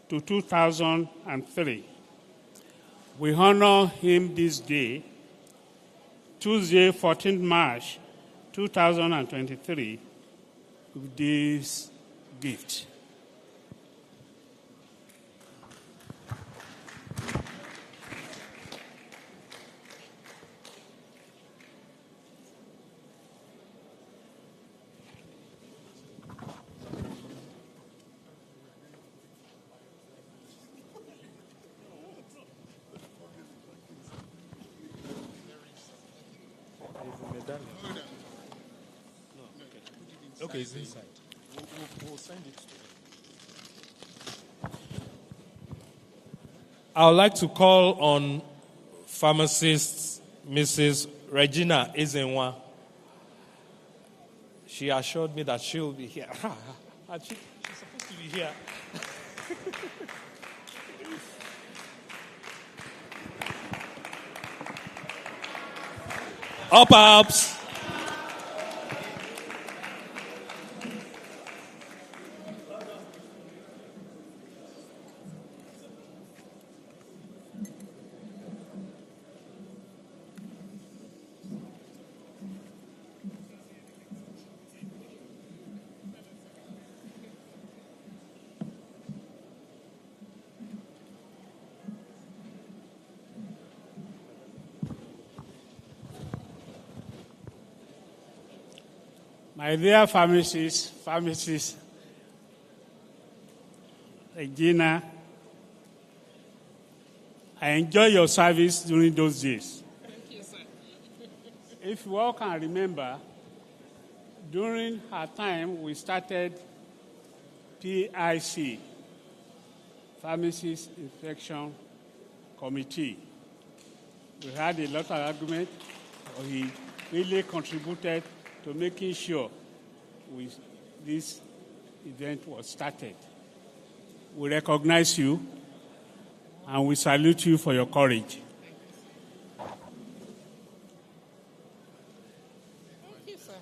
to 2003, we honor him this day, Tuesday, 14 March 2023, with this gift. Okay, it's inside. We'll send it to you. I would like to call on pharmacist Mrs. Regina Ezenwa. She assured me that she'll be here. She's supposed to be here. Ups. My dear pharmacists, Regina, I enjoy your service during those days. Thank you, sir. If you all can remember, during her time, we started PIC, Pharmacist Inspection Committee. We had a lot of argument. He really contributed to making sure this event was started. We recognize you and we salute you for your courage. Thank you, sir.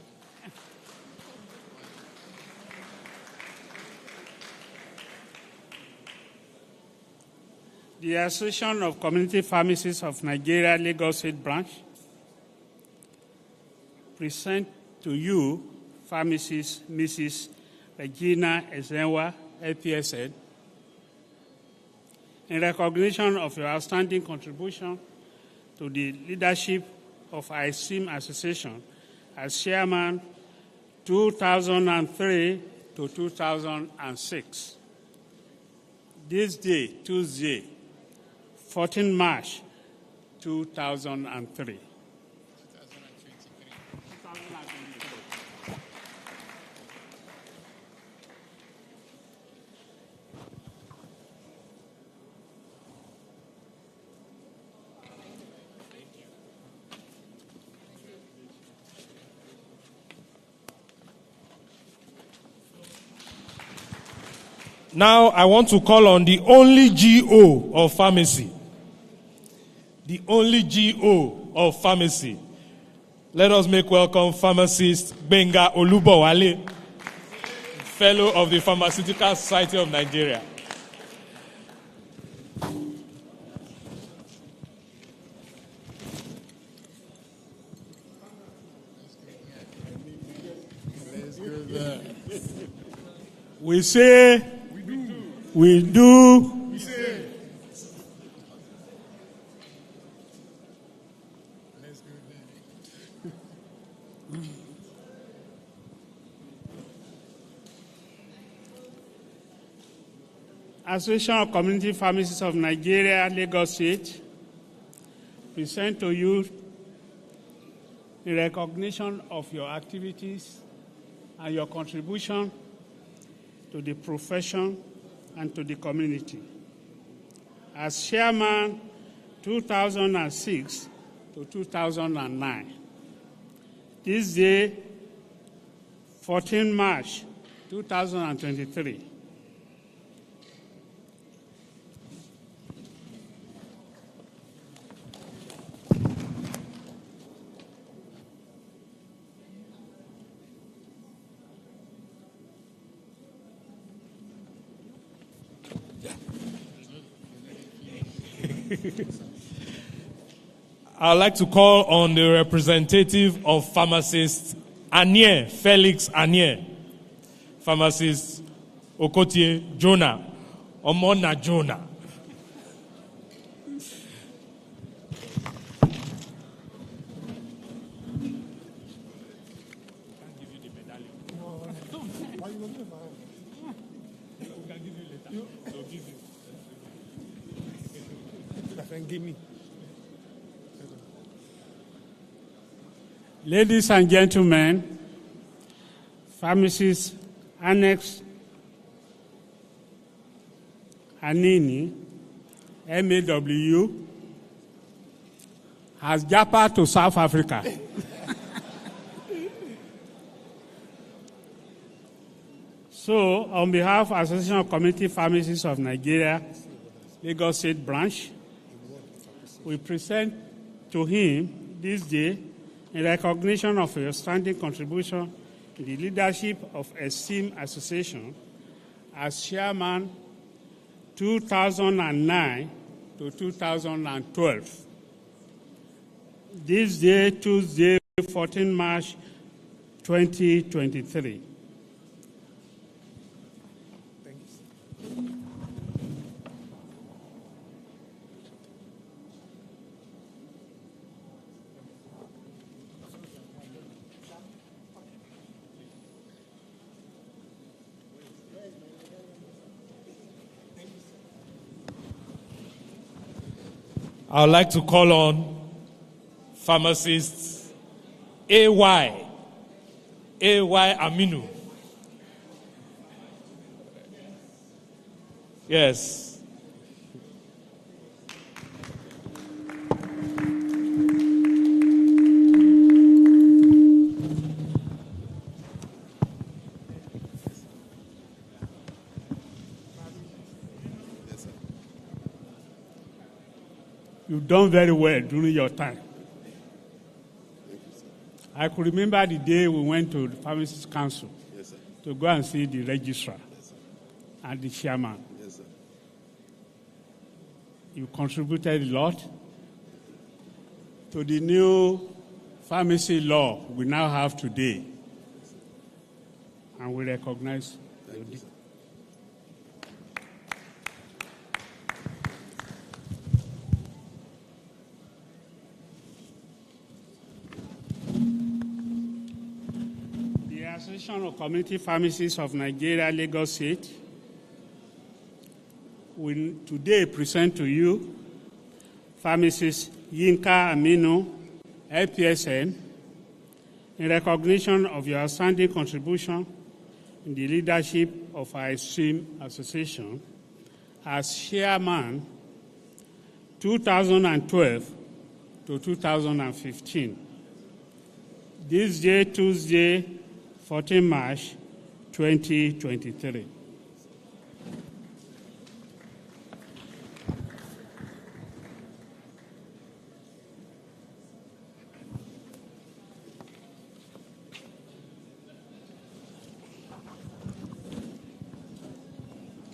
The Association of Community Pharmacists of Nigeria, Lagos State Branch, present to you, pharmacist Mrs. Regina Ezenwa, APSN, in recognition of your outstanding contribution to the leadership of ICIM Association as chairman 2003 to 2006. This day, Tuesday, 14 March 2003. Now, I want to call on the only GO of pharmacy. The only GO of pharmacy. Let us make welcome pharmacist Benga Olubowale, fellow of the Pharmaceutical Society of Nigeria. We say, we do. Association of Community Pharmacists of Nigeria, Lagos State, present to you in recognition of your activities and your contribution to the profession and to the community. As chairman 2006 to 2009. This day, 14 March 2023. I'd like to call on the representative of pharmacists, Anier, Felix Anier. Pharmacist Okotie Jonah, Omona Jonah. Give me. Ladies and gentlemen, pharmacist Annex Anini, MAW, has japped to South Africa. So, on behalf of Association of Community Pharmacists of Nigeria, Lagos State Branch, we present to him this day in recognition of your standing contribution in the leadership of ACPN Association as chairman 2009 to 2012. This day, Tuesday, 14 March 2023. I would like to call on pharmacist A.Y. Aminu. Yes. You've done very well during your time. I could remember the day we went to the Pharmacists Council to go and see the registrar and the chairman. You contributed a lot to the new pharmacy law we now have today. And we recognize you. The Association of Community Pharmacists of Nigeria, Lagos State, will today present to you pharmacist Yinka Aminu, LPSN, in recognition of your outstanding contribution in the leadership of our esteemed association as chairman 2012 to 2015. This day, Tuesday, 14 March 2023.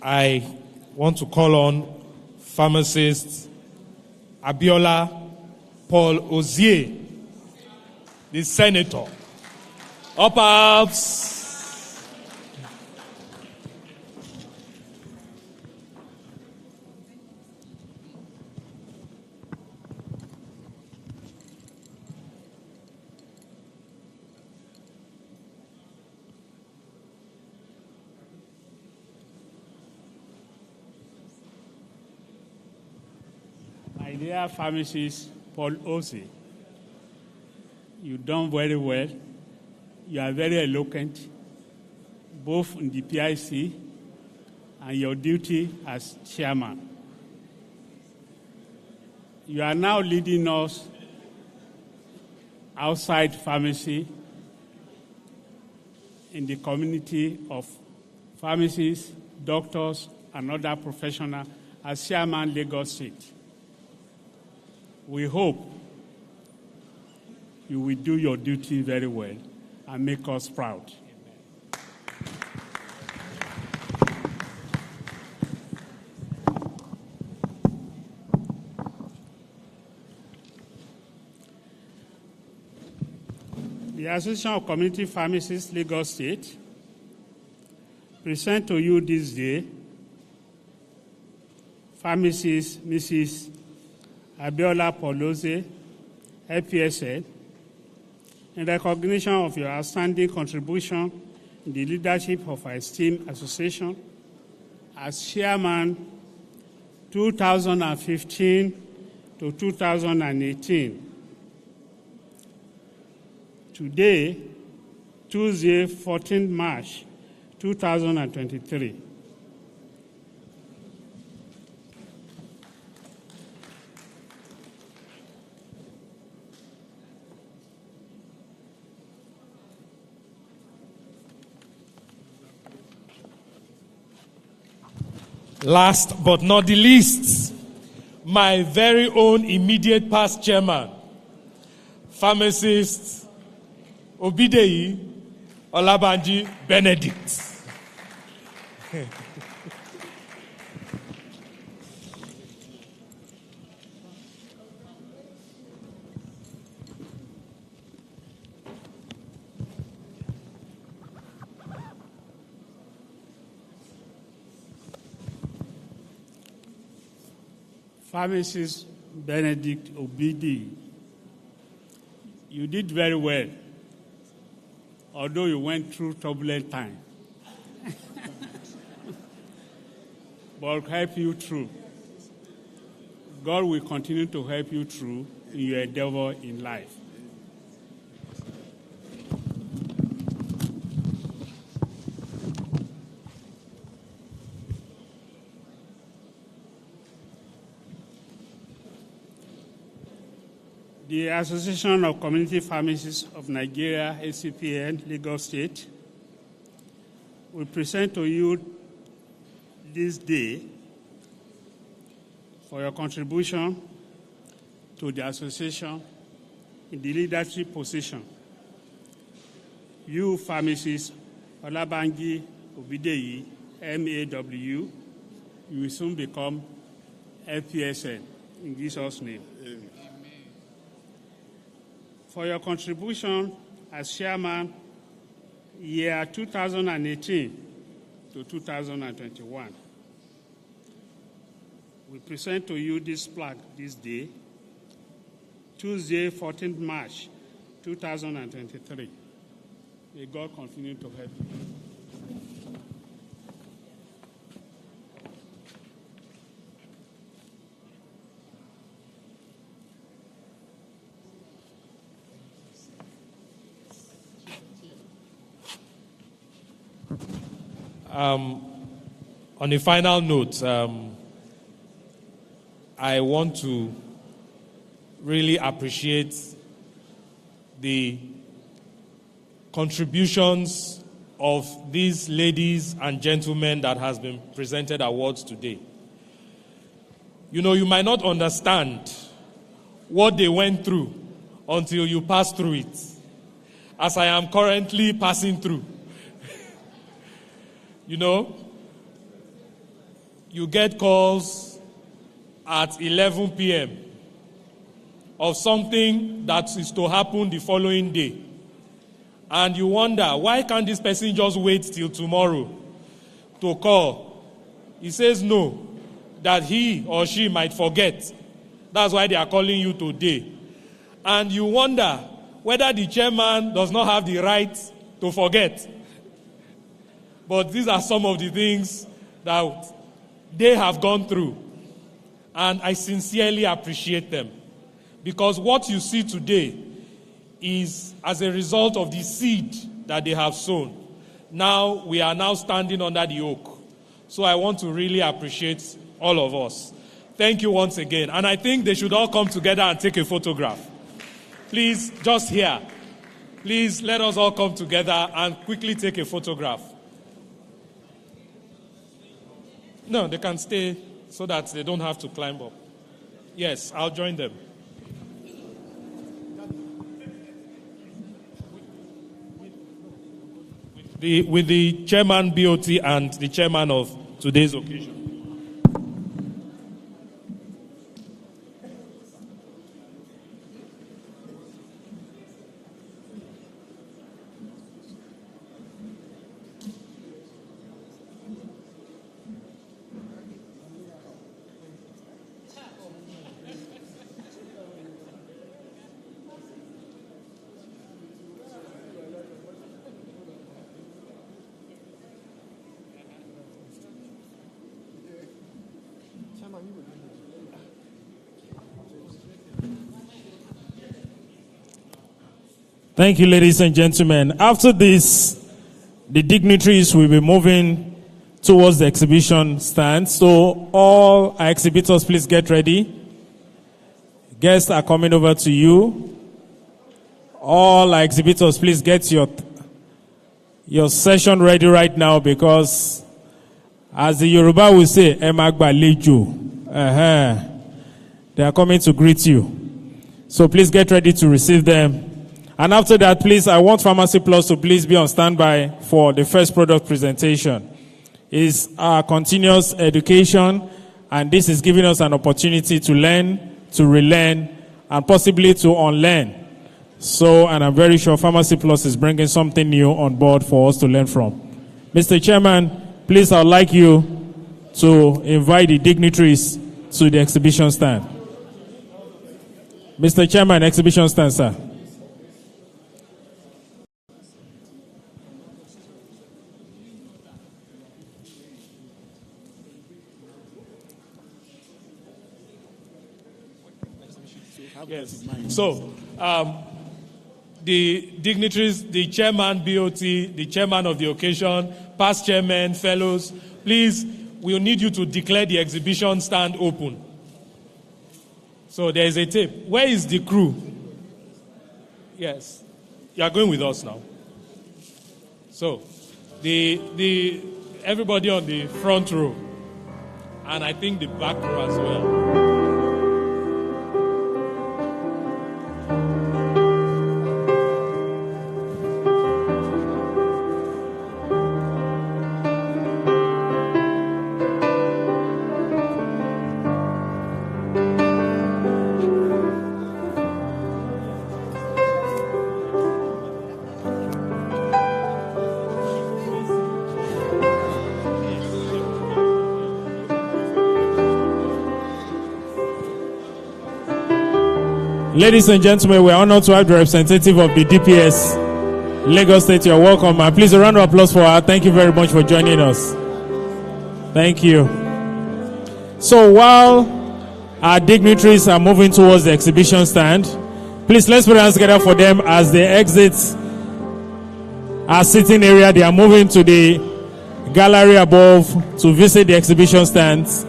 I want to call on pharmacist Abiola Paul Ozier, the senator. Ups. My dear pharmacist Paul Ozier, you've done very well. You are very eloquent, both in the PIC and your duty as chairman. You are now leading us outside pharmacy in the community of pharmacists, doctors, and other professionals as chairman Lagos State. We hope you will do your duty very well and make us proud. The Association of Community Pharmacists, Lagos State, present to you this day pharmacist Mrs. Abiola Polose, LPSN, in recognition of your outstanding contribution in the leadership of our esteemed association as chairman 2015 to 2018. Today, Tuesday, 14 March 2023. Last but not the least, my very own immediate past chairman, pharmacist Obideyi Olabanji Benedict. Pharmacist Benedict Obidi, you did very well, although you went through turbulent time. But help you through. God will continue to help you through in your endeavor in life. The Association of Community Pharmacists of Nigeria, Acpn, Lagos State, will present to you this day for your contribution to the association in the leadership position. You pharmacists, Olabangi Obideyi, MAW, you will soon become FPSN in Jesus' name. Amen. For your contribution as chairman year 2018 to 2021. We present to you this plaque this day, Tuesday, 14th March, 2023. May God continue to help you. On a final note, I want to really appreciate the contributions of these ladies and gentlemen that has been presented awards today. You know, you might not understand what they went through until you pass through it, as I am currently passing through. You know, you get calls at 11 p.m. of something that is to happen the following day. And you wonder, why can't this person just wait till tomorrow to call? He says no, that he or she might forget. That's why they are calling you today. And you wonder whether the chairman does not have the right to forget. But these are some of the things that they have gone through. And I sincerely appreciate them. Because what you see today is as a result of the seed that they have sown. Now, we are now standing under the oak. So I want to really appreciate all of us. Thank you once again. And I think they should all come together and take a photograph. Please, just here. Please, let us all come together and quickly take a photograph. No, they can stay so that they don't have to climb up. Yes, I'll join them. With the chairman BOT and the chairman of today's occasion. Thank you, ladies and gentlemen. After this, the dignitaries will be moving towards the exhibition stand. So all our exhibitors, please get ready. Guests are coming over to you. All our exhibitors, please get your session ready right now, because as the Yoruba will say, Emagba Lejo. They are coming to greet you. So please get ready to receive them. And after that, please, I want Pharmacy Plus to please be on standby for the first product presentation. It's our continuous education, and this is giving us an opportunity to learn, to relearn, and possibly to unlearn. So, and I'm very sure Pharmacy Plus is bringing something new on board for us to learn from. Mr. Chairman, please, I'd like you to invite the dignitaries to the exhibition stand. Mr. Chairman, exhibition stand, sir. Yes. So, the dignitaries, the chairman BOT, the chairman of the occasion, past chairmen, fellows, please, we'll need you to declare the exhibition stand open. So there is a tape. Where is the crew? Yes. You are going with us now. So, the everybody on the front row, and I think the back row as well. Ladies and gentlemen, we are honored to have the representative of the DPS, Lagos State. You're welcome. And please, a round of applause for her. Thank you very much for joining us. Thank you. So while our dignitaries are moving towards the exhibition stand, please let's put our hands together for them as they exit our sitting area. They are moving to the gallery above to visit the exhibition stands.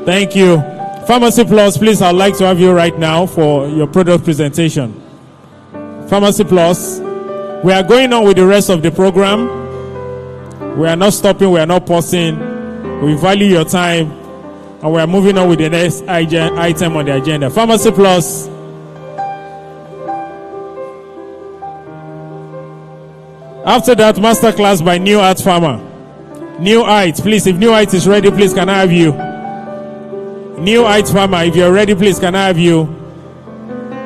Thank you. Pharmacy Plus, please, I'd like to have you right now for your product presentation. Pharmacy Plus, we are going on with the rest of the program. We are not stopping, we are not pausing. We value your time, and we are moving on with the next item on the agenda. Pharmacy Plus. After that, masterclass by New Art Farmer. New Height, please, if New Height is ready, please, can I have you? New Height Farmer, if you're ready, please, can I have you?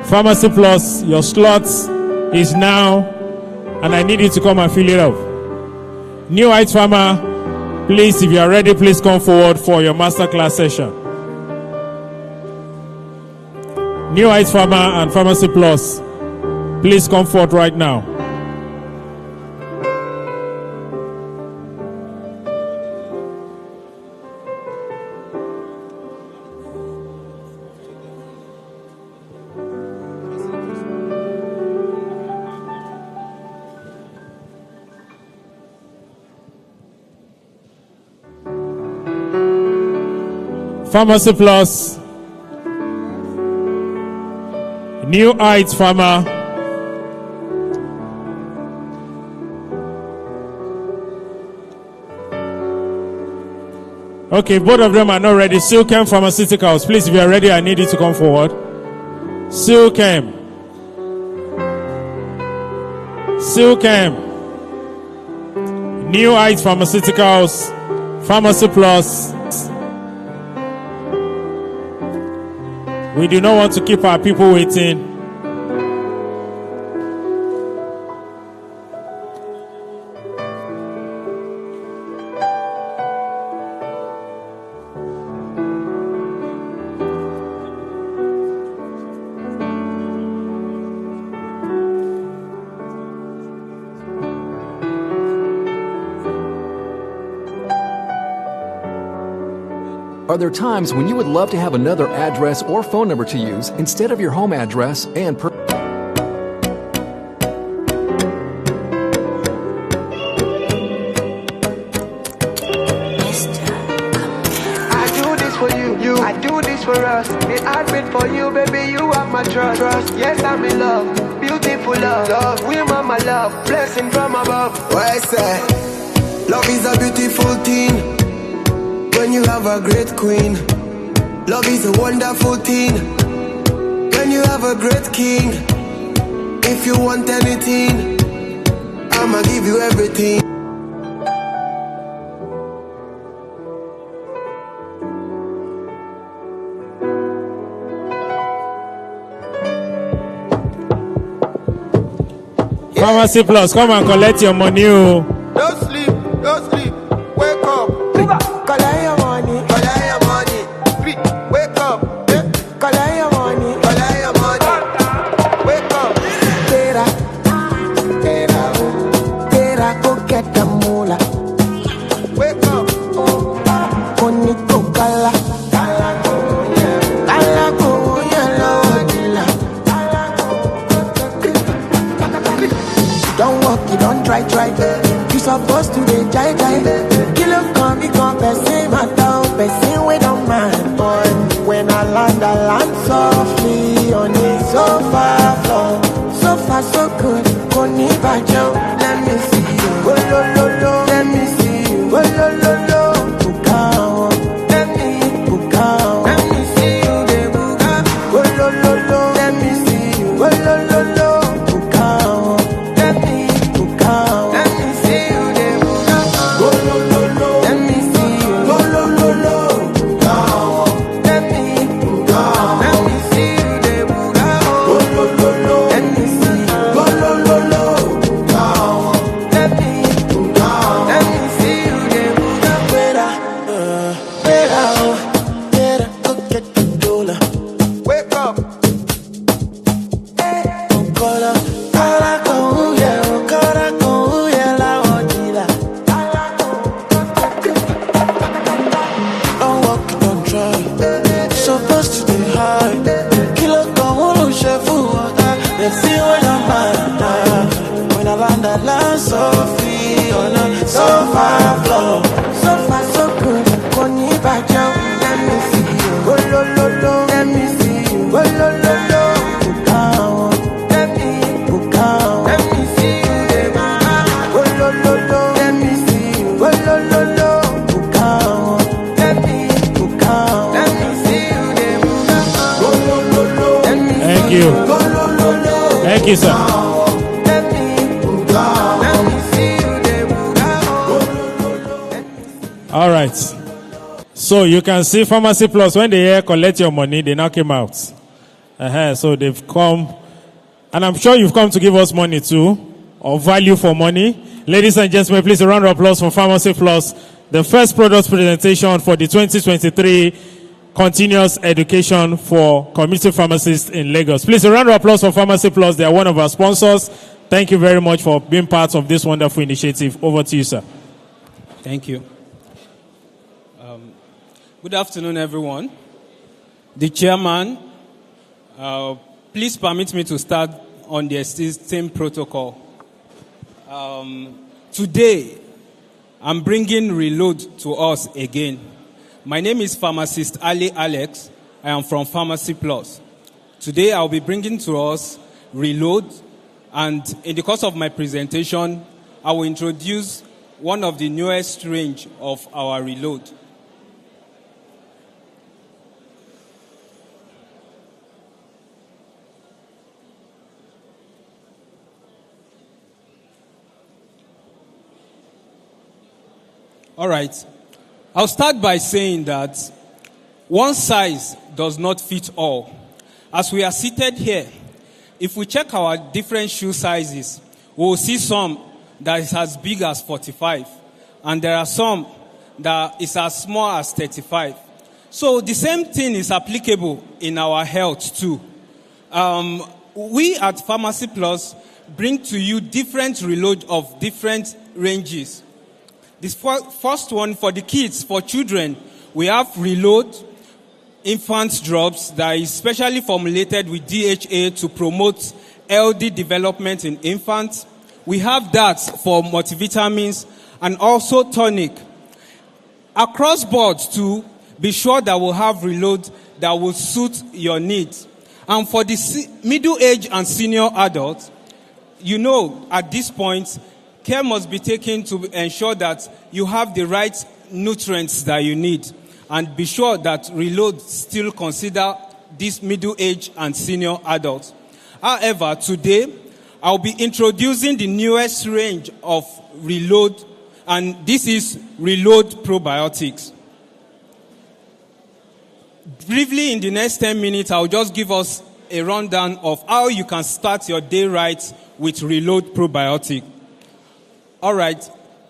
Pharmacy Plus, your slot is now, and I need you to come and fill it up. New Height Farmer, please, if you're ready, please come forward for your masterclass session. New Height Farmer and Pharmacy Plus, please come forward right now. Pharmacy Plus, New Heights Farmer, okay, both of them are not ready. Silchem Pharmaceuticals, please, if you are ready, I need you to come forward. Silchem, New Heights Pharmaceuticals, Pharmacy Plus. We do not want to keep our people waiting. Are there times when you would love to have another address or phone number to use instead of your home address and I do this for you, I do this for us. Me admit for you, baby, you have my trust. Yes, I'm in love, beautiful love. We mama love, blessing from above. What I say, love is a beautiful thing. When you have a great queen, love is a wonderful thing. When you have a great king, if you want anything, I'ma give you everything. Pharmacy Plus, come and collect your money. Don't sleep, wake up. Collect your money, wake up. Collect your money, wake up. Tera, go get the moolah. Wake up. Konito kala, kala ko yellow. work, you don't try. You supposed to be jai. Kill up, come, person, matter, person, we don't mind, boy. When I land softly on the sofa floor. So far, so good, Koni Bajo, let me see you. Go, lo, let me see you. Go, lo, Bukao, let me see you, de Buka. Go, lo, let me see you. Go, lo, Bukao, let me see you, de Buka. Go, lo, let me see you. Go, lo, Bukao, let me see you, de Buka. Go, lo, let me see you. Go, lo, Bukao, let me see you, de Buka. Better, go get the dollar. Wake up. Don't walk, don't try. Supposed to be high. Kilo come chef water. They see when I'm mad. When I land so free on a sofa floor. So far so good. Koni Bajo, let me see you. Go lo, let me see you. Go lo. Bukao, let me see you, de Buka. Go lo, let me see you. Go lo, Bukao, let me see you, de Buka. Go lo, let me see you. Thank you. Go lo, Thank you, sir. let me see you, de Buka. All right. So you can see Pharmacy Plus, when they here collect your money, they knock him out. So they've come, and I'm sure you've come to give us money too, or value for money. Ladies and gentlemen, please a round of applause for Pharmacy Plus, the first product presentation for the 2023 continuous education for community pharmacists in Lagos. Please a round of applause for Pharmacy Plus. They are one of our sponsors. Thank you very much for being part of this wonderful initiative. Over to you, sir. Thank you. Good afternoon, everyone. The chairman, please permit me to start on the existing protocol. Today, I'm bringing Reload to us again. My name is Pharmacist Ali Alex. I am from Pharmacy Plus. Today, I'll be bringing to us Reload, and in the course of my presentation, I will introduce one of the newest range of our Reload. All right. I'll start by saying that one size does not fit all. As we are seated here, if we check our different shoe sizes, we will see some that is as big as 45, and there are some that is as small as 35. So the same thing is applicable in our health too. We at Pharmacy Plus bring to you different Reload of different ranges. This first one for the kids, for children, we have Reload infant drops that is specially formulated with DHA to promote healthy development in infants. We have that for multivitamins and also tonic. Across board too, be sure that we'll have Reload that will suit your needs. And for the middle-aged and senior adults, you know, at this point, care must be taken to ensure that you have the right nutrients that you need. And be sure that Reload still consider these middle-aged and senior adults. However, today, I'll be introducing the newest range of Reload, and this is Reload Probiotics. Briefly, in the next 10 minutes, I'll just give us a rundown of how you can start your day right with Reload Probiotic. All right.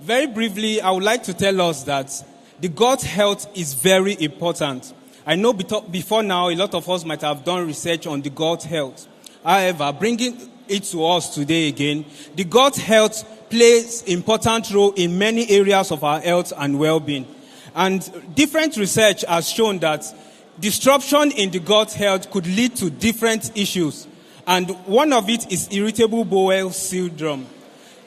Very briefly, I would like to tell us that the gut health is very important. I know before now, a lot of us might have done research on the gut health. However, bringing it to us today again, the gut health plays an important role in many areas of our health and well-being. And different research has shown that disruption in the gut health could lead to different issues. And one of it is irritable bowel syndrome.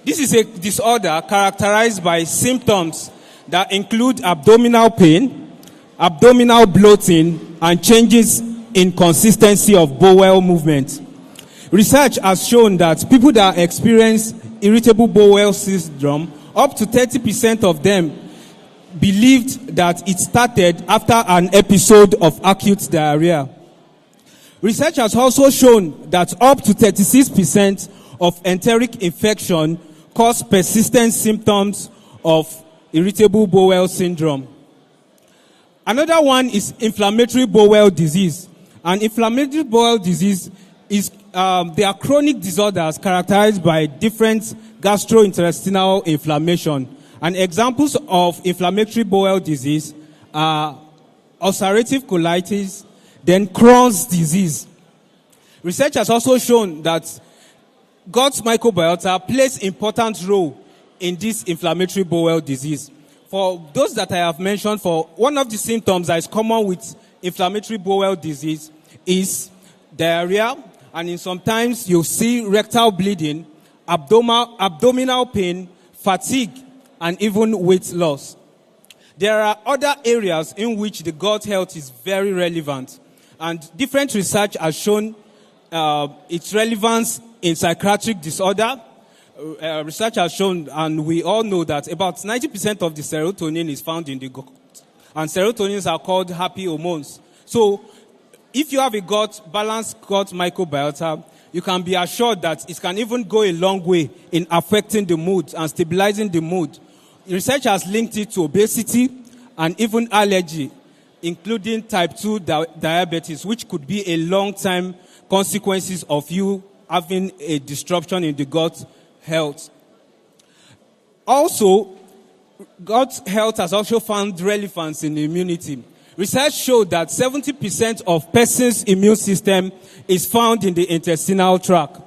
This is a disorder characterized by symptoms that include abdominal pain, abdominal bloating, and changes in consistency of bowel movement. Research has shown that people that experience irritable bowel syndrome, up to 30% of them believed that it started after an episode of acute diarrhea. Research has also shown that up to 36% of enteric infection cause persistent symptoms of irritable bowel syndrome. Another one is inflammatory bowel disease. And inflammatory bowel disease is they are chronic disorders characterized by different gastrointestinal inflammation. And examples of inflammatory bowel disease are ulcerative colitis, then Crohn's disease. Research has also shown that gut microbiota plays important role in this inflammatory bowel disease. For those that I have mentioned, for one of the symptoms that is common with inflammatory bowel disease is diarrhea, and in sometimes you see rectal bleeding, abdominal pain, fatigue, and even weight loss. There are other areas in which the gut health is very relevant, and different research has shown its relevance in psychiatric disorder. Research has shown, and we all know that about 90% of the serotonin is found in the gut, and serotonins are called happy hormones. So, if you have a balanced gut microbiota, you can be assured that it can even go a long way in affecting the mood and stabilizing the mood. Research has linked it to obesity and even allergy, including type 2 diabetes, which could be a long-time consequences of you having a disruption in the gut health. Also, gut health has also found relevance in immunity. Research showed that 70% of persons' immune system is found in the intestinal tract.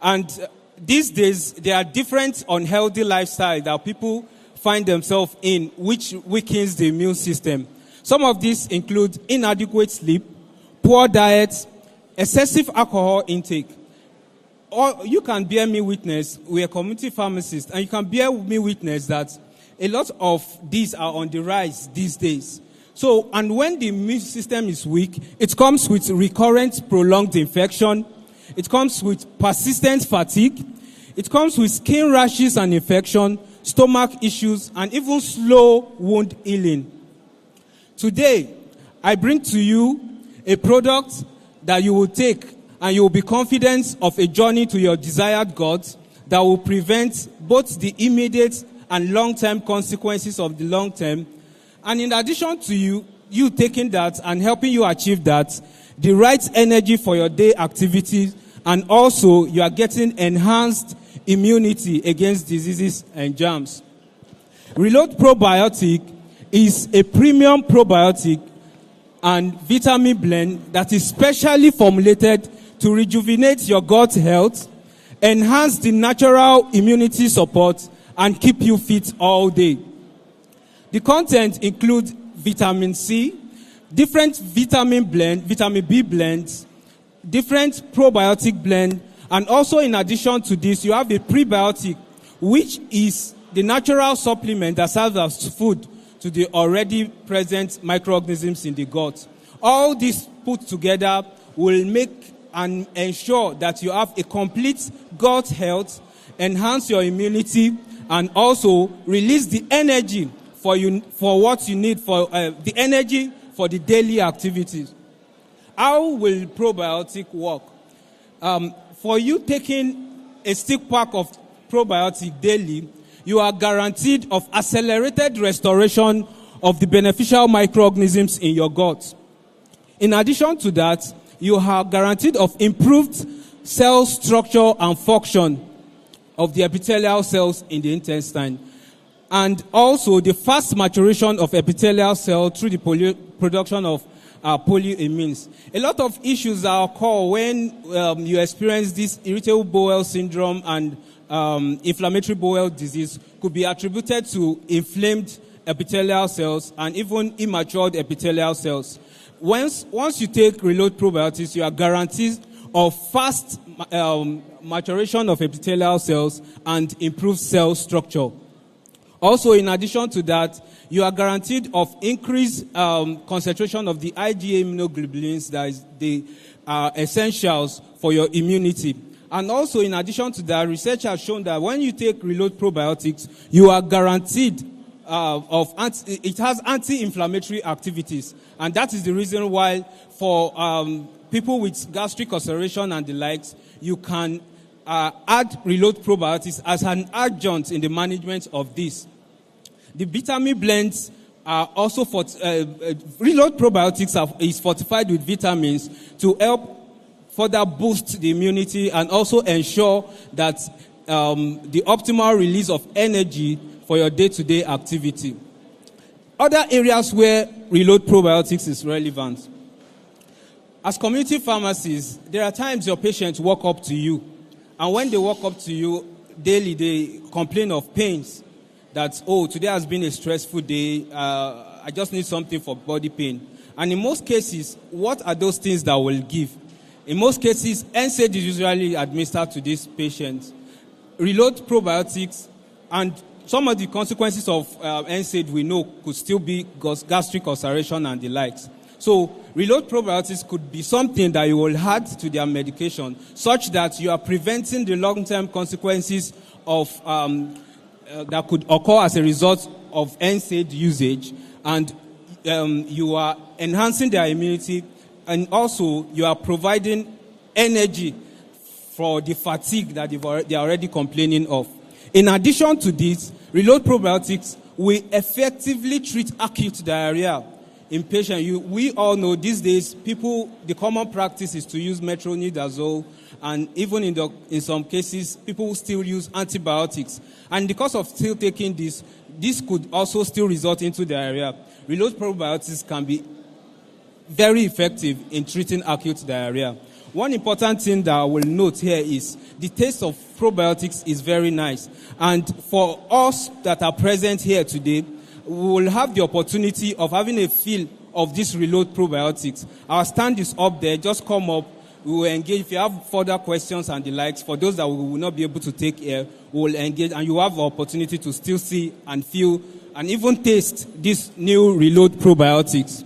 And these days, there are different unhealthy lifestyles that people find themselves in, which weakens the immune system. Some of these include inadequate sleep, poor diet, excessive alcohol intake. Or you can bear me witness, we are community pharmacists, and you can bear me witness that a lot of these are on the rise these days. So, and when the immune system is weak, it comes with recurrent prolonged infection. It comes with persistent fatigue. It comes with skin rashes and infection, stomach issues, and even slow wound healing. Today, I bring to you a product that you will take and you will be confident of a journey to your desired God that will prevent both the immediate and long-term consequences of the long-term. And in addition to you taking that and helping you achieve that, the right energy for your day activities, and also you are getting enhanced immunity against diseases and germs. Reload Probiotic is a premium probiotic and vitamin blend that is specially formulated to rejuvenate your gut health, enhance the natural immunity support, and keep you fit all day. The content includes vitamin C, different vitamin B blends, different probiotic blend, and also in addition to this, you have a prebiotic, which is the natural supplement that serves as food to the already present microorganisms in the gut. All this put together will make and ensure that you have a complete gut health, enhance your immunity, and also release the energy for what you need for the energy for the daily activities. How will probiotic work? For you taking a stick pack of probiotic daily, you are guaranteed of accelerated restoration of the beneficial microorganisms in your gut. In addition to that, you are guaranteed of improved cell structure and function of the epithelial cells in the intestine. And also the fast maturation of epithelial cells through the production of polyamines. A lot of issues that occur when you experience this irritable bowel syndrome and inflammatory bowel disease could be attributed to inflamed epithelial cells and even immature epithelial cells. Once you take Reload Probiotics, you are guaranteed of fast maturation of epithelial cells and improved cell structure. Also, in addition to that, you are guaranteed of increased concentration of the IgA immunoglobulins, that is the essentials for your immunity. And also, in addition to that, research has shown that when you take Reload probiotics, you are guaranteed it has anti-inflammatory activities. And that is the reason why for people with gastric ulceration and the likes, you can add Reload probiotics as an adjunct in the management of this. The vitamin blends are also Reload probiotics is fortified with vitamins to help further boost the immunity and also ensure that the optimal release of energy for your day-to-day activity. Other areas where Reload probiotics is relevant. As community pharmacists, there are times your patients walk up to you, and when they walk up to you daily, they complain of pains. That, oh, today has been a stressful day, I just need something for body pain. And in most cases, what are those things that will give? In most cases, NSAID is usually administered to these patients. Reload probiotics, and some of the consequences of NSAID we know could still be gastric ulceration and the likes. So Reload probiotics could be something that you will add to their medication, such that you are preventing the long-term consequences of that could occur as a result of NSAID usage, and you are enhancing their immunity, and also you are providing energy for the fatigue that they are already complaining of. In addition to this, Reload probiotics will effectively treat acute diarrhea in patients. We all know these days, the common practice is to use metronidazole, and even in some cases, people still use antibiotics. And because of still taking this could also still result into diarrhea. Reload probiotics can be very effective in treating acute diarrhea. One important thing that I will note here is the taste of probiotics is very nice. And for us that are present here today, we will have the opportunity of having a feel of this Reload probiotics. Our stand is up there. Just come up. We will engage. If you have further questions and the likes, for those that we will not be able to take here, we will engage, and you have the opportunity to still see and feel and even taste this new Reload probiotics.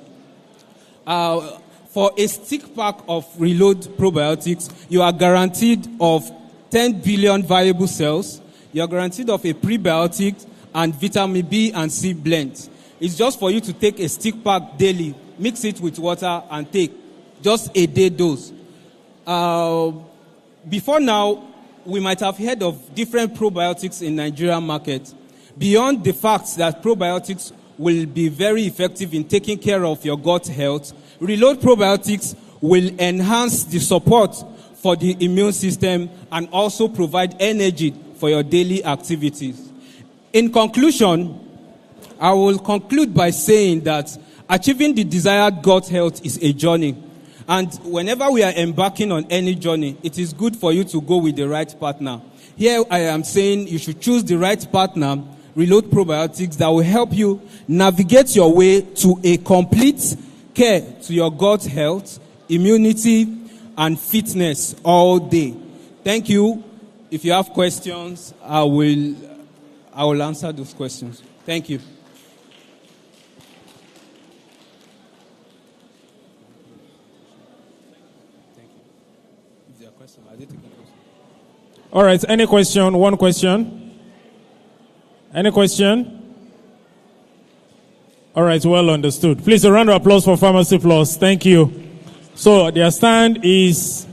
For a stick pack of Reload probiotics, you are guaranteed of 10 billion viable cells. You are guaranteed of a prebiotic and vitamin B and C blend. It's just for you to take a stick pack daily, mix it with water, and take just a day dose. Before now, we might have heard of different probiotics in Nigerian market. Beyond the fact that probiotics will be very effective in taking care of your gut health, Reload probiotics will enhance the support for the immune system and also provide energy for your daily activities. In conclusion, I will conclude by saying that achieving the desired gut health is a journey. And whenever we are embarking on any journey, it is good for you to go with the right partner. Here I am saying you should choose the right partner, Reload probiotics, that will help you navigate your way to a complete care to your gut health, immunity, and fitness all day. Thank you. If you have questions, I will answer those questions. Thank you. All right, any question? One question? Any question? All right, well understood. Please, a round of applause for Pharmacy Plus. Thank you. So, their stand is...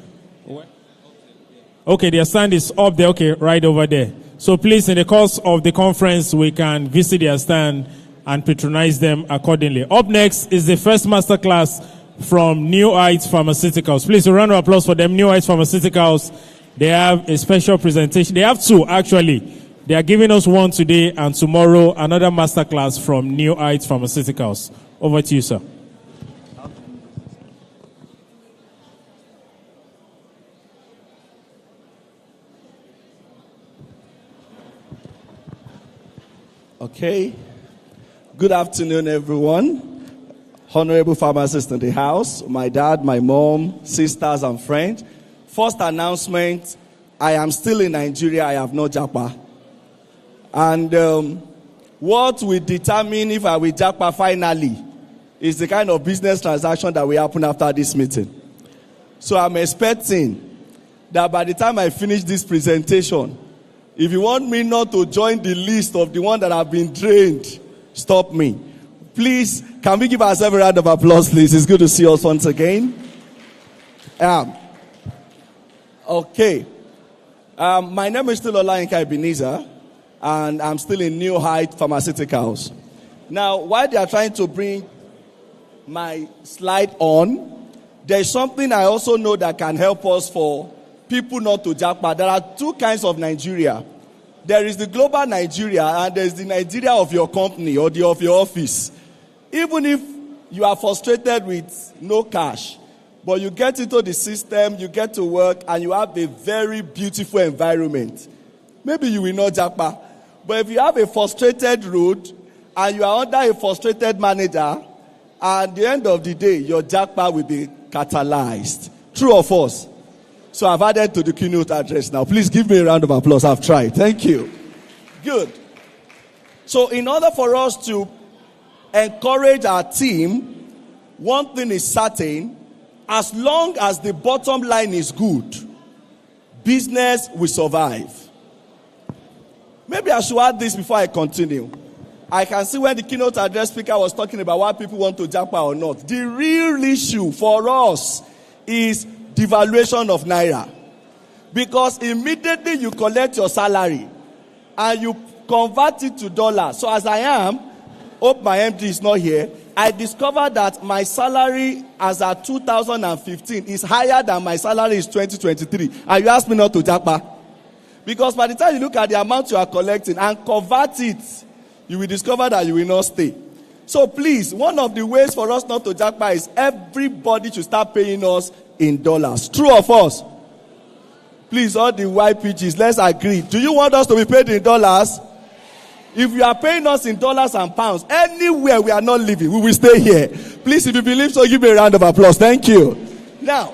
Okay, their stand is up there. Okay, right over there. So, please, in the course of the conference, we can visit their stand and patronize them accordingly. Up next is the first masterclass from New Heights Pharmaceuticals. Please, a round of applause for them. New Heights Pharmaceuticals. They have a special presentation. They have two, actually. They are giving us one today, and tomorrow another masterclass from New Heights Pharmaceuticals. Over to you, sir. Okay. Good afternoon, everyone. Honorable pharmacists in the house, my dad, my mom, sisters, and friends. First announcement, I am still in Nigeria. I have no japa. And what will determine if I will japa finally is the kind of business transaction that will happen after this meeting. So I'm expecting that by the time I finish this presentation, if you want me not to join the list of the ones that have been drained, stop me. Please, can we give ourselves a round of applause, please? It's good to see us once again. Okay. My name is still Olayinka Ebenezer, and I'm still in New Height Pharmaceuticals. Now, while they are trying to bring my slide on, there's something I also know that can help us for people not to japa. There are two kinds of Nigeria. There is the global Nigeria, and there's the Nigeria of your company or of your office. Even if you are frustrated with no cash, but you get into the system, you get to work, and you have a very beautiful environment, maybe you will not japa. But if you have a frustrated road, and you are under a frustrated manager, at the end of the day, your japa will be catalyzed. True or false? So I've added to the keynote address now. Please give me a round of applause. I've tried. Thank you. Good. So in order for us to encourage our team, one thing is certain: as long as the bottom line is good, business will survive. Maybe I should add this before I continue. I can see when the keynote address speaker was talking about why people want to japa or not. The real issue for us is devaluation of Naira. Because immediately you collect your salary and you convert it to dollars. So as I am, hope my MD is not here, I discovered that my salary as at 2015 is higher than my salary in 2023. And you ask me not to japa. Because by the time you look at the amount you are collecting and convert it, you will discover that you will not stay. So please, one of the ways for us not to japa is everybody should start paying us in dollars. True or false? Please, all the YPGs, let's agree. Do you want us to be paid in dollars? If you are paying us in dollars and pounds, anywhere we are not living, we will stay here. Please, if you believe so, give me a round of applause. Thank you. Now,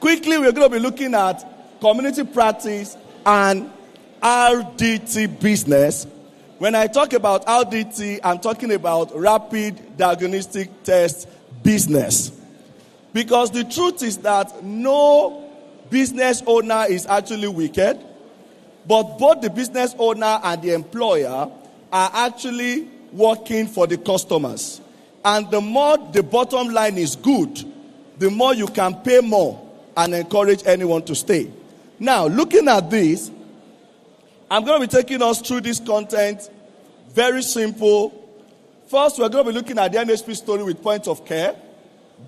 quickly, we're going to be looking at community practice and RDT business. When I talk about RDT, I'm talking about rapid diagnostic test business. Because the truth is that no business owner is actually wicked, but both the business owner and the employer are actually working for the customers. And the more the bottom line is good, the more you can pay more and encourage anyone to stay. Now, looking at this, I'm going to be taking us through this content. Very simple. First, we're going to be looking at the NHP story with point of care.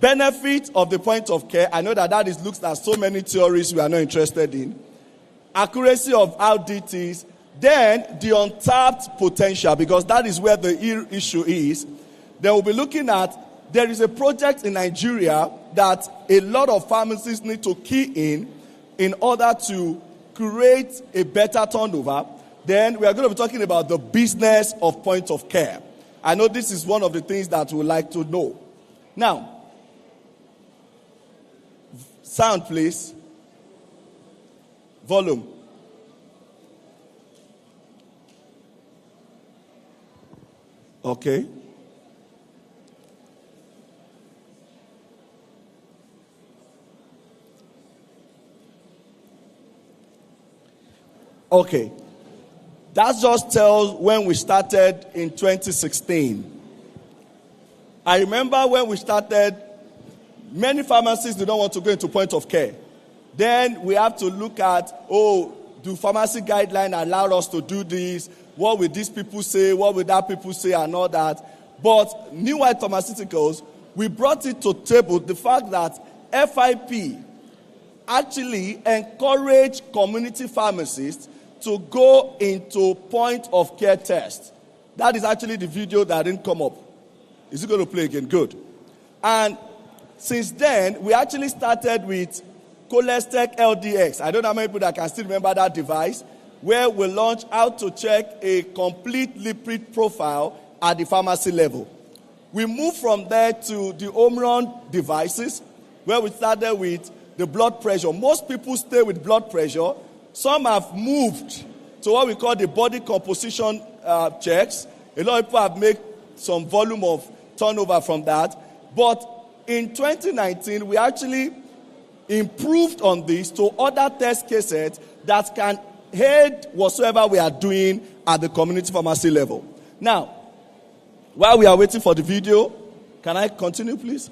Benefit of the point of care. I know that looks at so many theories we are not interested in. Accuracy of RDTs. Then the untapped potential, because that is where the issue is. Then we'll be looking at, there is a project in Nigeria that a lot of pharmacists need to key in order to create a better turnover. Then we are going to be talking about the business of point of care. I know this is one of the things that we would like to know. Now, sound, please. Volume. Okay. Okay. That just tells when we started in 2016. I remember when we started, many pharmacists did not want to go into point of care. Then we have to look at, do pharmacy guidelines allow us to do this? What will these people say? What will that people say and all that? But New White Pharmaceuticals, we brought it to table the fact that FIP actually encourage community pharmacists to go into point of care tests. That is actually the video that didn't come up. Is it going to play again? Good. And since then, we actually started with Cholestech LDX. I don't know how many people that can still remember that device, where we launched how to check a complete lipid profile at the pharmacy level. We moved from there to the home run devices, where we started with the blood pressure. Most people stay with blood pressure. Some have moved to what we call the body composition checks. A lot of people have made some volume of turnover from that. But in 2019, we actually improved on this to other test cases that can aid whatsoever we are doing at the community pharmacy level. Now, while we are waiting for the video, can I continue, please?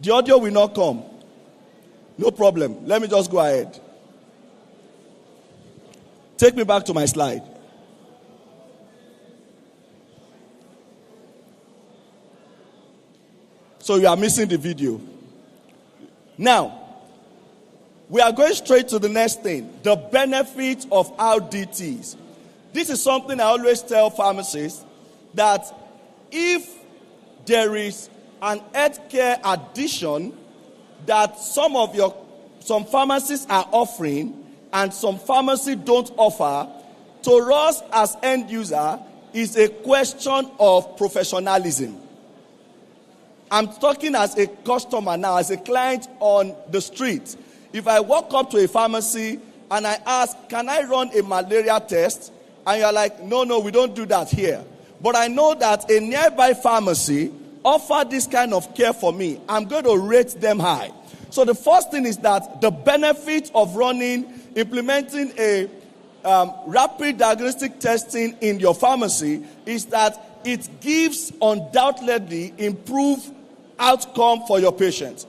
The audio will not come. No problem. Let me just go ahead. Take me back to my slide. So you are missing the video. Now, we are going straight to the next thing, the benefit of RDTs. This is something I always tell pharmacists, that if there is an healthcare addition that some pharmacies are offering and some pharmacies don't offer, to us as end user is a question of professionalism. I'm talking as a customer now, as a client on the street. If I walk up to a pharmacy and I ask, can I run a malaria test? And you're like, no, we don't do that here. But I know that a nearby pharmacy offer this kind of care for me. I'm going to rate them high. So the first thing is that the benefit of implementing a rapid diagnostic testing in your pharmacy is that it gives undoubtedly improved outcome for your patient.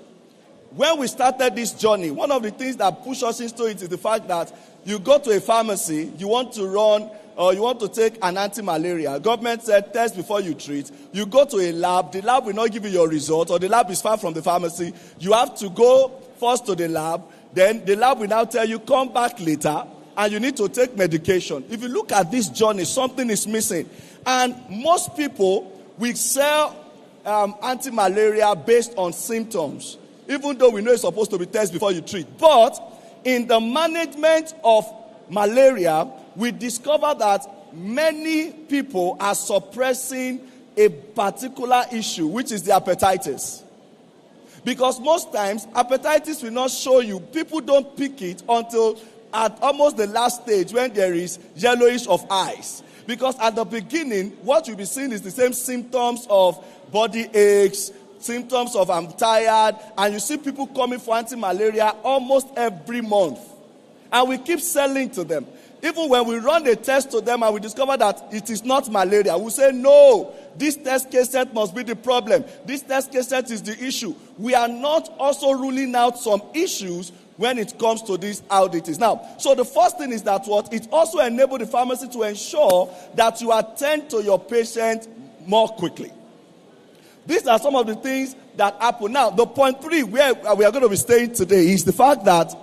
When we started this journey, one of the things that pushed us into it is the fact that you go to a pharmacy, you want to run or you want to take an anti-malaria. Government said test before you treat. You go to a lab, the lab will not give you your result, or the lab is far from the pharmacy. You have to go first to the lab, then the lab will now tell you come back later and you need to take medication. If you look at this journey, something is missing. And most people will sell anti-malaria based on symptoms, even though we know it's supposed to be test before you treat. But in the management of malaria, we discover that many people are suppressing a particular issue, which is the hepatitis. Because most times, hepatitis will not show you. People don't pick it until at almost the last stage when there is yellowish of eyes. Because at the beginning, what you'll be seeing is the same symptoms of body aches, symptoms of I'm tired, and you see people coming for anti-malaria almost every month. And we keep selling to them. Even when we run a test to them and we discover that it is not malaria, we say, no, this test case set must be the problem. This test case set is the issue. We are not also ruling out some issues when it comes to these audits. Now, so the first thing is that it also enables the pharmacy to ensure that you attend to your patient more quickly. These are some of the things that happen. Now, the point 3 where we are going to be staying today is the fact that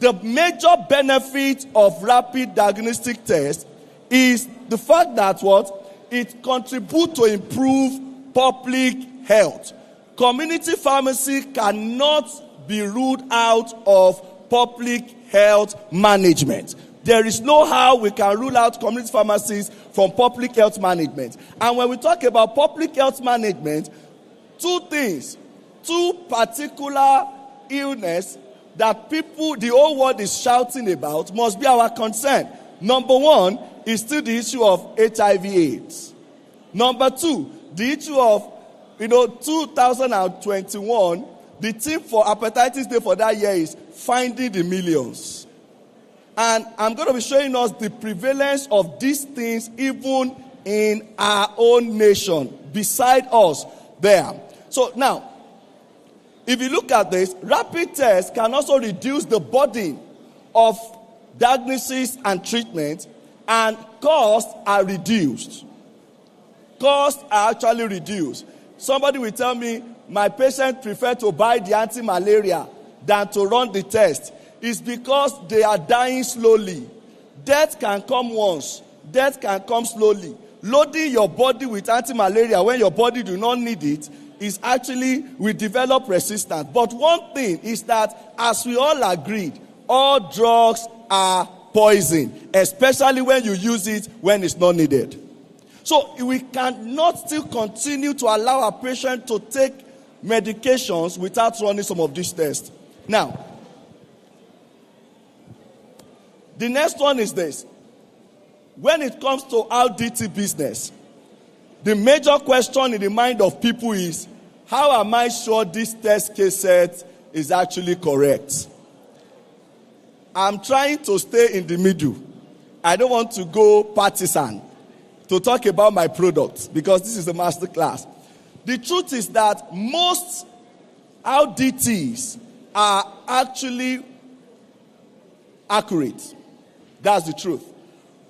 the major benefit of rapid diagnostic test is the fact that it contributes to improve public health. Community pharmacy cannot be ruled out of public health management. There is no how we can rule out community pharmacies from public health management. And when we talk about public health management, 2 things, 2 particular illness that the whole world is shouting about must be our concern. Number 1 is still the issue of HIV/AIDS. Number 2, the issue of 2021, the theme for Hepatitis Day for that year is finding the millions. And I'm going to be showing us the prevalence of these things even in our own nation, beside us there. So now, if you look at this, rapid tests can also reduce the burden of diagnosis and treatment, and costs are reduced. Costs are actually reduced. Somebody will tell me, my patient prefer to buy the anti-malaria than to run the test. It's because they are dying slowly. Death can come once. Death can come slowly. Loading your body with anti-malaria when your body do not need it is actually, we develop resistance. But one thing is that, as we all agreed, all drugs are poison, especially when you use it when it's not needed. So we cannot still continue to allow our patient to take medications without running some of these tests. Now, the next one is this. When it comes to our DT business, the major question in the mind of people is, how am I sure this test case set is actually correct? I'm trying to stay in the middle. I don't want to go partisan to talk about my products because this is a master class. The truth is that most our DTs are actually accurate. That's the truth.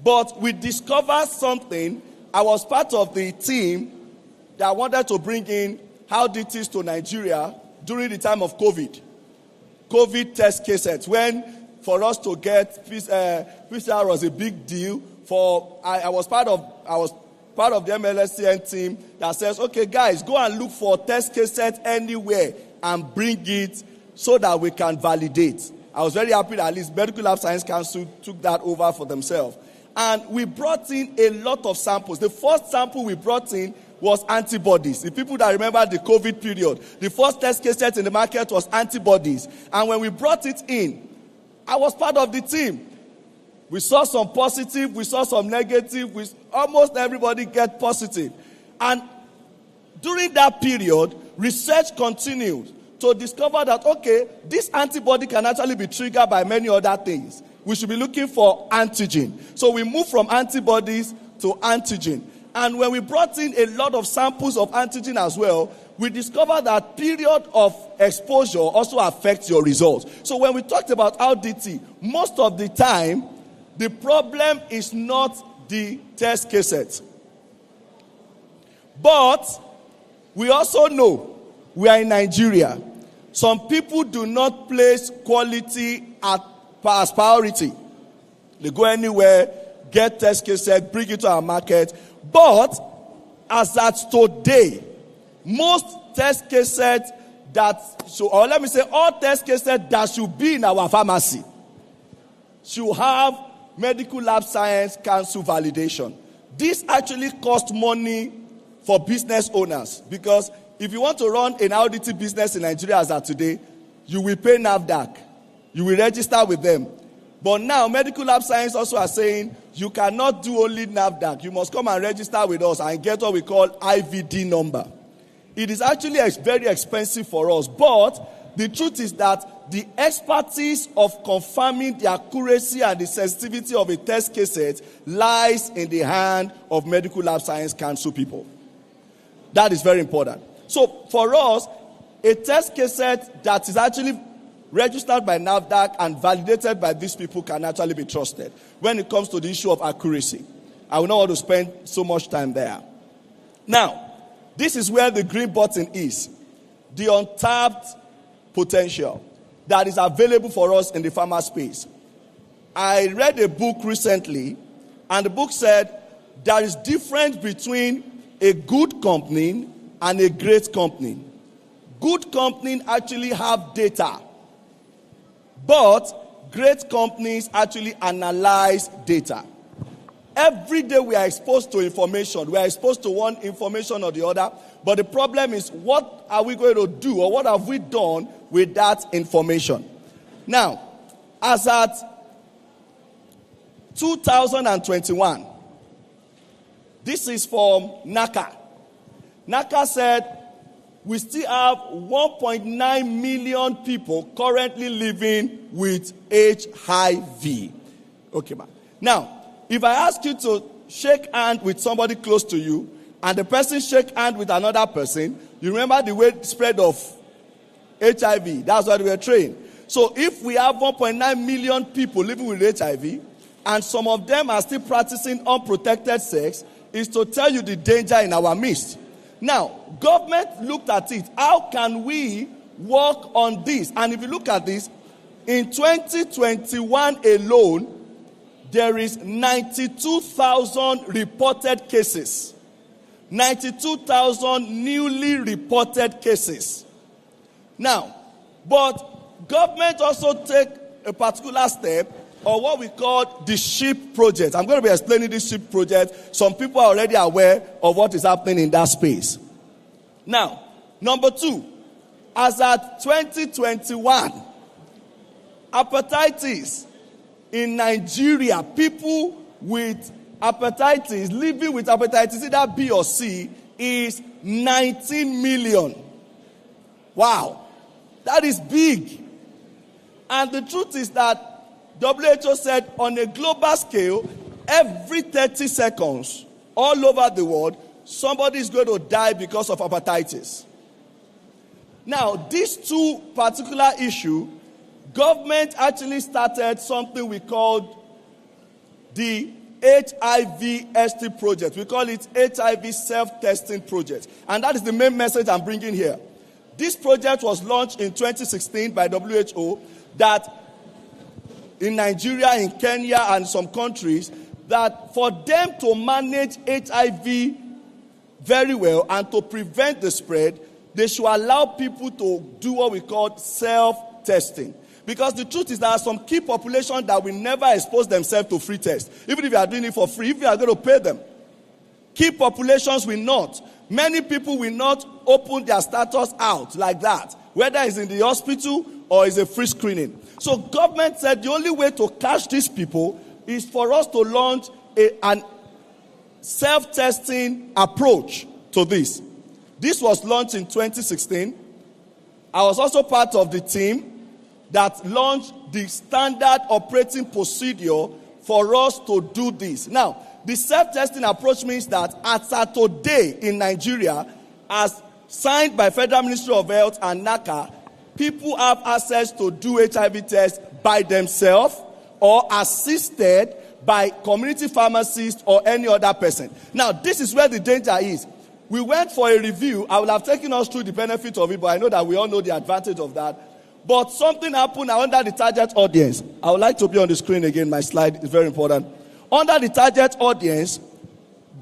But we discovered something. I was part of the team that wanted to bring in how DTs to Nigeria during the time of COVID. COVID test cases, when for us to get PCR was a big deal. I was part of the MLSCN team that says, okay, guys, go and look for test cases anywhere and bring it so that we can validate. I was very happy that at least Medical Lab Science Council took that over for themselves. And we brought in a lot of samples. The first sample we brought in was antibodies. The people that remember the COVID period, the first test case set in the market was antibodies. And when we brought it in, I was part of the team. We saw some positive, we saw some negative, almost everybody get positive. And during that period, research continued to discover that, okay, this antibody can actually be triggered by many other things. We should be looking for antigen. So we moved from antibodies to antigen. And when we brought in a lot of samples of antigen as well, we discovered that period of exposure also affects your results. So when we talked about RDT, most of the time, the problem is not the test cassette. But we also know we are in Nigeria. Some people do not place quality as priority. They go anywhere, get test cassette, bring it to our market. But as at today, most test cassettes all test cassettes that should be in our pharmacy should have Medical Lab Science Council validation. This actually costs money for business owners because if you want to run an RDT business in Nigeria as at today, you will pay NAFDAC. You will register with them. But now, Medical Lab Science also are saying you cannot do only NAFDAC. You must come and register with us and get what we call IVD number. It is actually very expensive for us. But the truth is that the expertise of confirming the accuracy and the sensitivity of a test cassette lies in the hand of Medical Lab Science Council people. That is very important. So for us, a test cassette that is actually registered by NAFDAC and validated by these people can actually be trusted when it comes to the issue of accuracy. I will not want to spend so much time there. Now, this is where the green button is. The untapped potential that is available for us in the pharma space. I read a book recently, and the book said there is difference between a good company and a great company. Good companies actually have data. But great companies actually analyze data. Every day we are exposed to information. We are exposed to one information or the other. But the problem is, what are we going to do or what have we done with that information? Now, as at 2021, this is from NACA. NACA said we still have 1.9 million people currently living with HIV. Okay, man. Now, if I ask you to shake hand with somebody close to you, and the person shake hand with another person, you remember the way spread of HIV. That's what we were trained. So if we have 1.9 million people living with HIV, and some of them are still practicing unprotected sex, is to tell you the danger in our midst. Now, government looked at it. How can we work on this? And if you look at this, in 2021 alone, there is 92,000 reported cases. 92,000 newly reported cases. Now, but government also take a particular step or what we call the SHIP project. I'm going to be explaining this SHIP project. Some people are already aware of what is happening in that space. Now, number two, as at 2021, hepatitis in Nigeria, people with hepatitis, living with hepatitis, either B or C, is 19 million. Wow, that is big. And the truth is that WHO said on a global scale, every 30 seconds, all over the world, somebody is going to die because of hepatitis. Now, these two particular issues, government actually started something we called the HIV-ST project. We call it HIV self-testing project. And that is the main message I'm bringing here. This project was launched in 2016 by WHO that in Nigeria, in Kenya, and some countries, that for them to manage HIV very well and to prevent the spread, they should allow people to do what we call self-testing. Because the truth is there are some key populations that will never expose themselves to free tests. Even if you are doing it for free, if you are going to pay them. Key populations will not. Many people will not open their status out like that, whether it's in the hospital or it's a free screening. So government said the only way to catch these people is for us to launch an self-testing approach to this. This was launched in 2016. I was also part of the team that launched the standard operating procedure for us to do this. Now, the self-testing approach means that as of today in Nigeria, as signed by Federal Ministry of Health and NACA, people have access to do HIV tests by themselves or assisted by community pharmacists or any other person. Now, this is where the danger is. We went for a review. I will have taken us through the benefit of it, but I know that we all know the advantage of that. But something happened under the target audience. I would like to be on the screen again. My slide is very important. Under the target audience,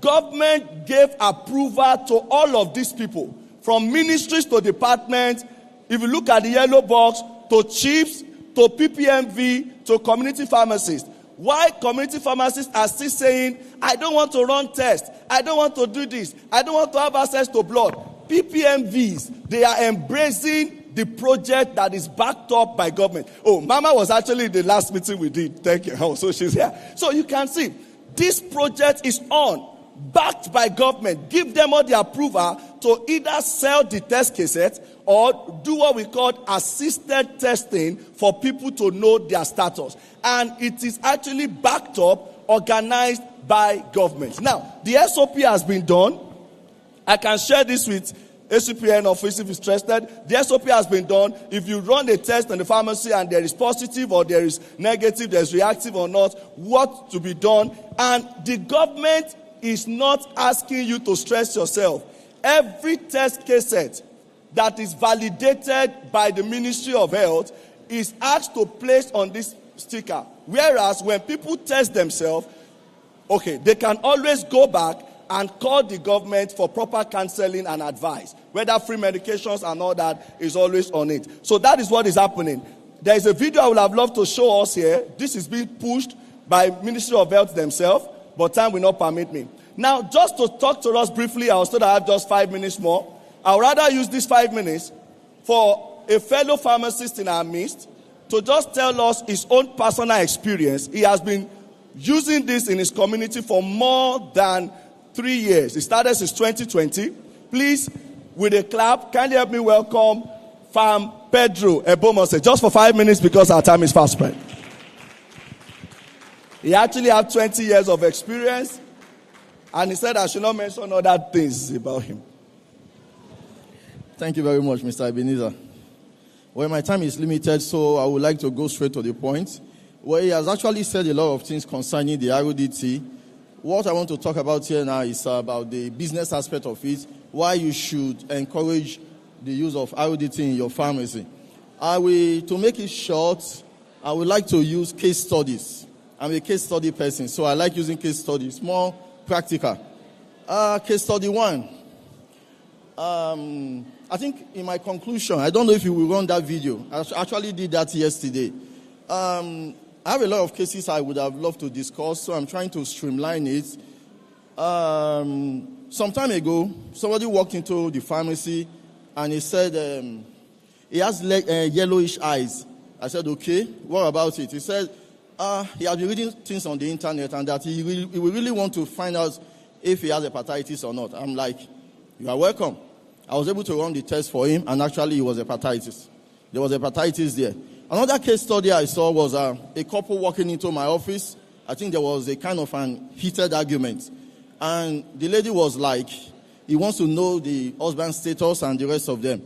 government gave approval to all of these people, from ministries to departments. If you look at the yellow box, to chiefs, to PPMV, to community pharmacists. Why community pharmacists are still saying, I don't want to run tests, I don't want to do this, I don't want to have access to blood. PPMVs, they are embracing the project that is backed up by government. Oh, Mama was actually in the last meeting we did. Thank you. Oh, so she's here. So you can see, this project is on, backed by government. Give them all the approval to either sell the test cassette or do what we call assisted testing for people to know their status. And it is actually backed up, organized by government. Now, the SOP has been done. I can share this with Acpn office if it's interested. The SOP has been done. If you run a test in the pharmacy and there is positive or there is negative, there's reactive or not, what to be done. And the government is not asking you to stress yourself. Every test cassette that is validated by the Ministry of Health is asked to place on this sticker. Whereas when people test themselves, okay, they can always go back and call the government for proper counseling and advice. Whether free medications and all that is always on it. So that is what is happening. There is a video I would have loved to show us here. This is being pushed by Ministry of Health themselves, but time will not permit me. Now, just to talk to us briefly, I was told I have just 5 minutes more. I would rather use these 5 minutes for a fellow pharmacist in our midst to just tell us his own personal experience. He has been using this in his community for more than 3 years. It started since 2020. Please, with a clap, kindly help me welcome Farm Pedro Ebomose, just for 5 minutes because our time is fast spent. He actually has 20 years of experience, and he said I should not mention other things about him. Thank you very much, Mr. Ebenezer. Well, my time is limited, so I would like to go straight to the point. Well, he has actually said a lot of things concerning the RODT. What I want to talk about here now is about the business aspect of it, why you should encourage the use of RODT in your pharmacy. To make it short, I would like to use case studies. I'm a case study person, so I like using case studies, more practical. Case study 1. I think in my conclusion, I don't know if you will run that video. I actually did that yesterday. I have a lot of cases I would have loved to discuss, so I'm trying to streamline it. Some time ago, somebody walked into the pharmacy and he said, He has yellowish eyes. I said, okay, what about it? He said, he has been reading things on the internet and that he will really want to find out if he has hepatitis or not. I'm like, you are welcome. I was able to run the test for him, and actually it was hepatitis. There was hepatitis there. Another case study I saw was a couple walking into my office. I think there was a kind of an heated argument. And the lady was like, he wants to know the husband's status and the rest of them.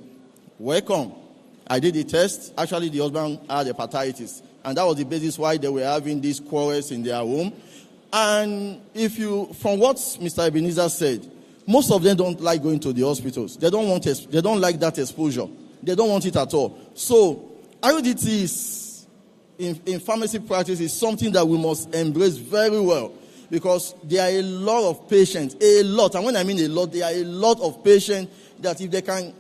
Welcome. I did the test. Actually, the husband had hepatitis. And that was the basis why they were having these quarrels in their home. And from what Mr. Ebenezer said, most of them don't like going to the hospitals. They don't like that exposure. They don't want it at all. So, IUDT in pharmacy practice is something that we must embrace very well, because there are a lot of patients, and when I mean a lot, there are a lot of patients that if they can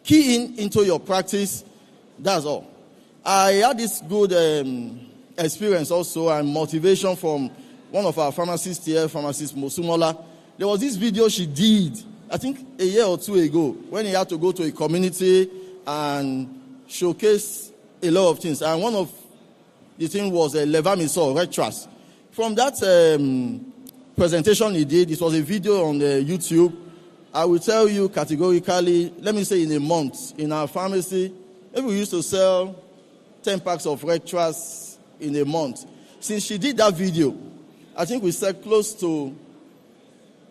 key into your practice, that's all. I had this good experience also and motivation from one of our pharmacists here, Pharmacist Mosumola. There was this video she did, I think a year or two ago, when he had to go to a community and showcase a lot of things. And one of the things was levamisole, Retras. From that presentation he did, it was a video on YouTube. I will tell you categorically, let me say in a month, in our pharmacy, maybe we used to sell 10 packs of Retras in a month. Since she did that video, I think we sell close to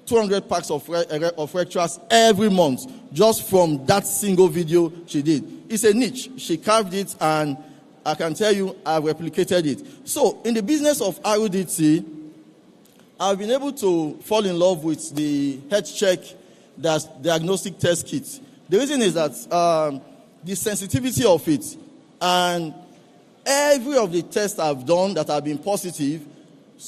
200 packs of Retras every month, just from that single video she did. It's a niche. She carved it, and I can tell you I've replicated it. So, in the business of IUDT, I've been able to fall in love with the health check, that's diagnostic test kit. The reason is that the sensitivity of it, and every of the tests I've done that have been positive,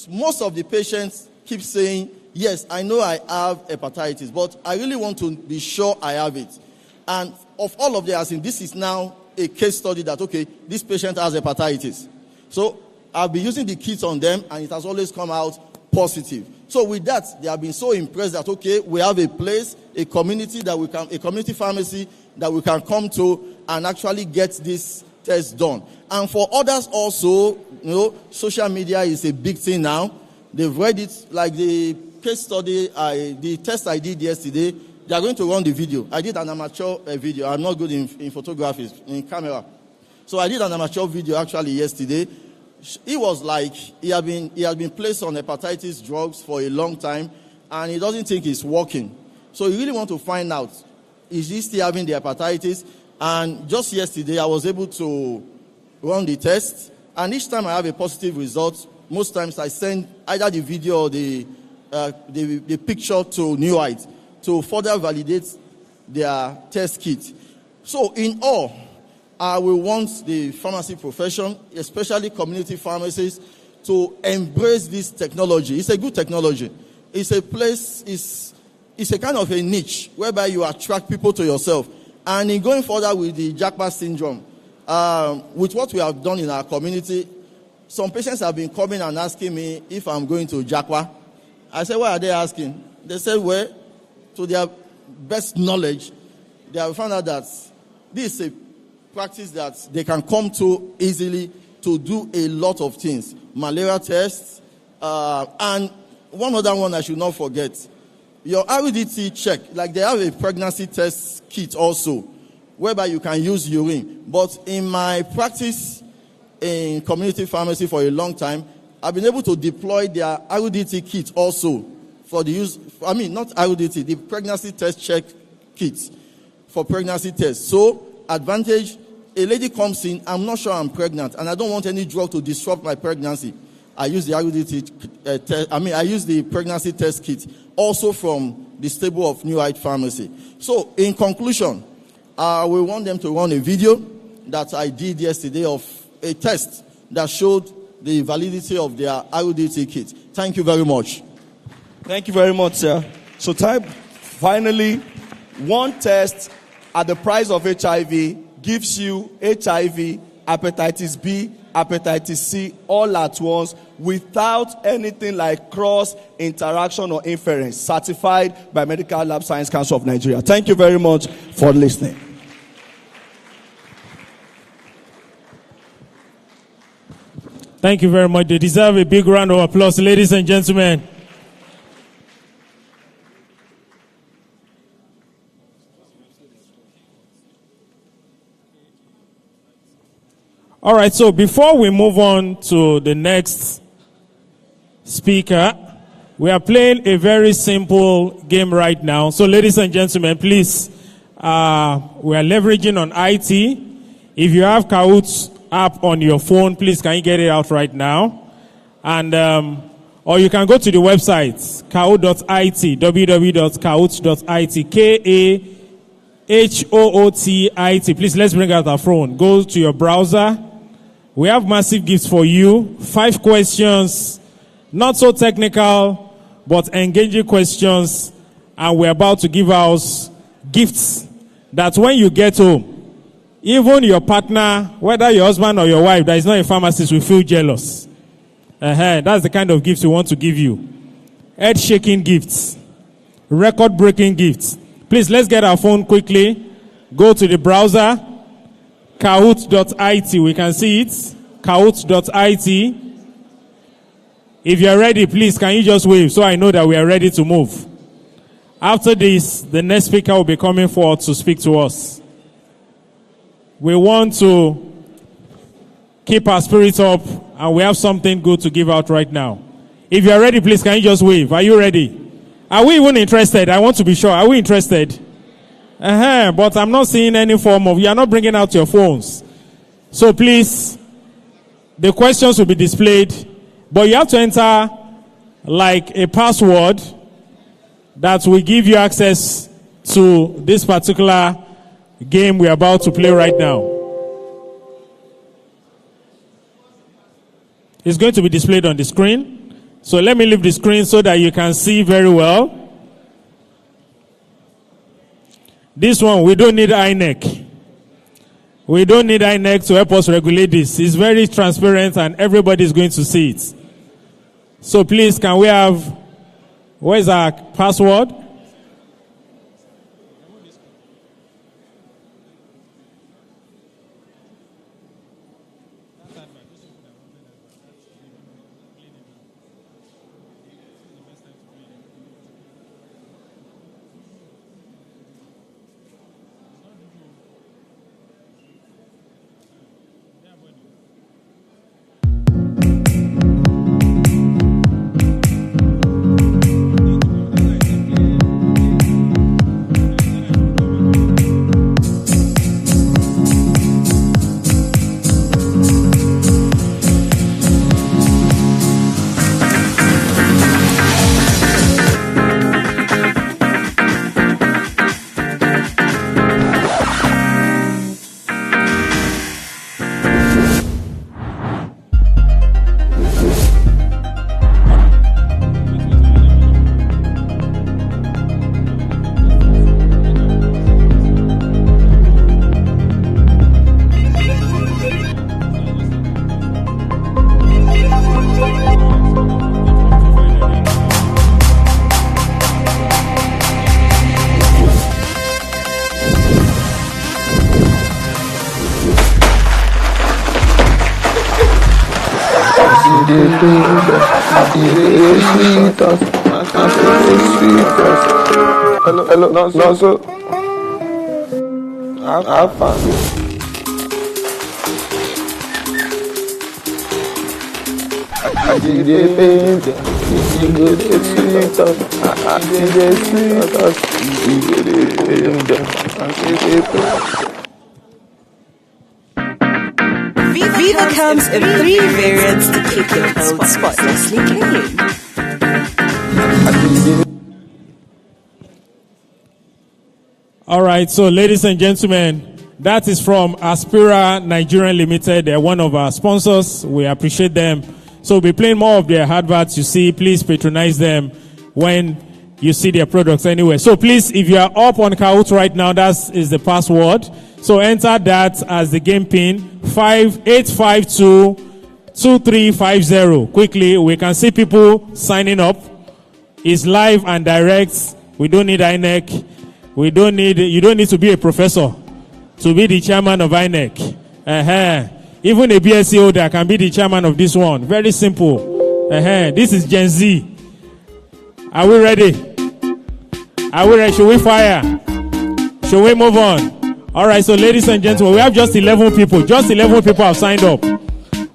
most of the patients keep saying, yes, I know I have hepatitis, but I really want to be sure I have it. And of all of them, I think this is now a case study that, okay, this patient has hepatitis. So I'll be using the kit on them, and it has always come out positive. So with that, they have been so impressed that, okay, we have a place, a community pharmacy that we can come to and actually get this test done. And for others also, social media is a big thing now. They've read it, like the case study, the test I did yesterday. They are going to run the video. I did an amateur video. I'm not good in photography, in camera. So I did an amateur video actually yesterday. He was like, he had been placed on hepatitis drugs for a long time, and he doesn't think it's working. So he really want to find out, is he still having the hepatitis? And just yesterday, I was able to run the test. And each time I have a positive result, most times I send either the video or the picture to New Heights to further validate their test kit. So in all, I will want the pharmacy profession, especially community pharmacists, to embrace this technology. It's a good technology. It's a place, it's a kind of a niche whereby you attract people to yourself. And in going further with the Jackpot syndrome, with what we have done in our community, some patients have been coming and asking me if I'm going to Jackpot. I said, why are they asking? They said, well, to their best knowledge, they have found out that this is a practice that they can come to easily to do a lot of things. Malaria tests, and one other one I should not forget. Your IUDT check, like they have a pregnancy test kit also, whereby you can use urine. But in my practice in community pharmacy for a long time, I've been able to deploy their IUDT kit also for the use, not IUDT, the pregnancy test check kit for pregnancy tests. So, advantage, a lady comes in, I'm not sure I'm pregnant, and I don't want any drug to disrupt my pregnancy. I use the IUDT test, I use the pregnancy test kit also from the stable of New Heights Pharmacy. So, in conclusion, we want them to run a video that I did yesterday of a test that showed the validity of their IUDT kit. Thank you very much. Thank you very much, sir. So finally, one test at the price of HIV gives you HIV, hepatitis B, hepatitis C all at once without anything like cross interaction or inference, certified by Medical Lab Science Council of Nigeria. Thank you very much for listening. Thank you very much. They deserve a big round of applause, ladies and gentlemen. All right, so before we move on to the next speaker, we are playing a very simple game right now. So ladies and gentlemen, please, we are leveraging on IT. If you have Kahoot app on your phone, please can you get it out right now? And or you can go to the website, kahoot.it, www.kahoot.it, Kahoot.it. Please, let's bring out our phone. Go to your browser. We have massive gifts for you. 5 questions, not so technical, but engaging questions. And we're about to give out gifts that when you get home, even your partner, whether your husband or your wife that is not a pharmacist, will feel jealous. That's the kind of gifts we want to give you. Head-shaking gifts. Record-breaking gifts. Please, let's get our phone quickly. Go to the browser. Kahoot.it. We can see it. Kahoot.it. If you are ready, please, can you just wave so I know that we are ready to move? After this, the next speaker will be coming forward to speak to us. We want to keep our spirits up, and we have something good to give out right now. If you are ready, please, can you just wave? Are you ready? Are we even interested? I want to be sure. Are we interested? But I'm not seeing any form of, you are not bringing out your phones. So please, the questions will be displayed, but you have to enter like a password that will give you access to this particular game we're about to play right now. It's going to be displayed on the screen. So let me leave the screen so that you can see very well. This one, we don't need INEC. We don't need INEC to help us regulate this. It's very transparent and everybody is going to see it. So please, can we have, where's our password? Hello, no, so have fun. I did it, you good, it's sweet, I did it, Viva comes in 3 variants to keep your clothes spotlessly clean. All right, so ladies and gentlemen, that is from Aspira Nigeria Limited. They're one of our sponsors. We appreciate them. So we'll be playing more of their adverts. You see, please patronize them when you see their products anyway. So please, if you are up on Kahoot right now, that is the password. So enter that as the game pin, 58522350. Quickly, we can see people signing up. It's live and direct. We don't need INEC. You don't need to be a professor to be the chairman of INEC. Even a BSc holder can be the chairman of this one. Very simple. This is Gen Z. Are we ready? Are we ready? Should we fire? Should we move on? All right, so ladies and gentlemen, we have just 11 people. Just 11 people have signed up.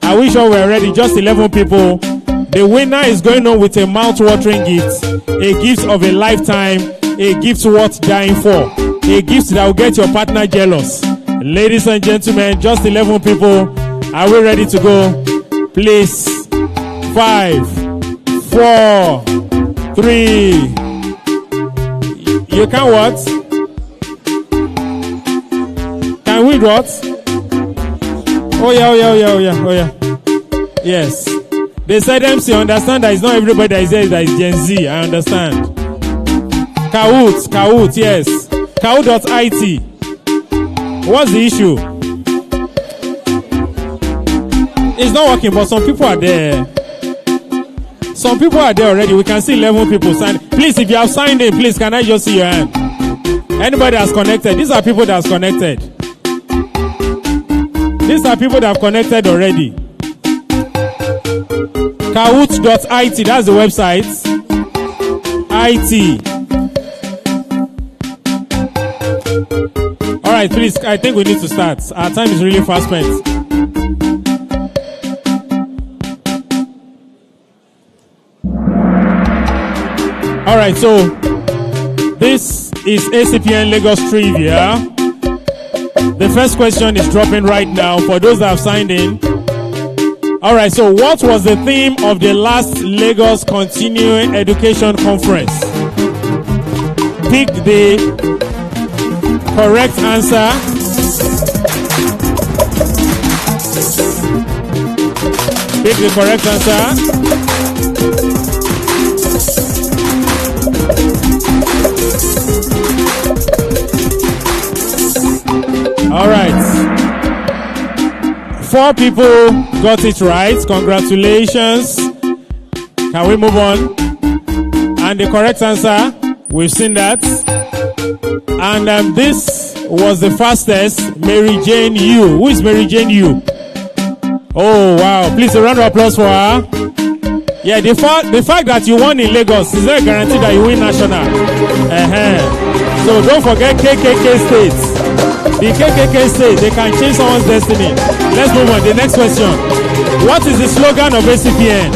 Are we sure we're ready? Just 11 people. The winner is going on with a mouth-watering gift. A gift of a lifetime. A gift worth dying for. A gift that will get your partner jealous. Ladies and gentlemen, just 11 people. Are we ready to go? Please. 5, 4, 3. You can what? Can we what? Oh yeah. Yes. They said MC, understand that it's not everybody that is there that is Gen Z. I understand. Kahoot, yes. Kahoot.it. What's the issue? It's not working, but some people are there. Some people are there already. We can see 11 people signed. Please, if you have signed in, please, can I just see your hand? Anybody that's connected? These are people that's connected. These are people that have connected already. Kahoot.it, that's the website. IT. Alright, please, I think we need to start. Our time is really fast spent. Alright, so this is Acpn Lagos Trivia. The first question is dropping right now for those that have signed in. Alright, so what was the theme of the last Lagos Continuing Education Conference? Pick the correct answer. Pick the correct answer. All right. 4 people got it right. Congratulations. Can we move on? And the correct answer, we've seen that. And this was the fastest, Mary Jane Yu. Who is Mary Jane Yu? Oh, wow. Please, a round of applause for her. Yeah, the fact that you won in Lagos is not a guarantee that you win national. So don't forget KKK states. The KKK states, they can change someone's destiny. Let's move on. The next question. What is the slogan of Acpn?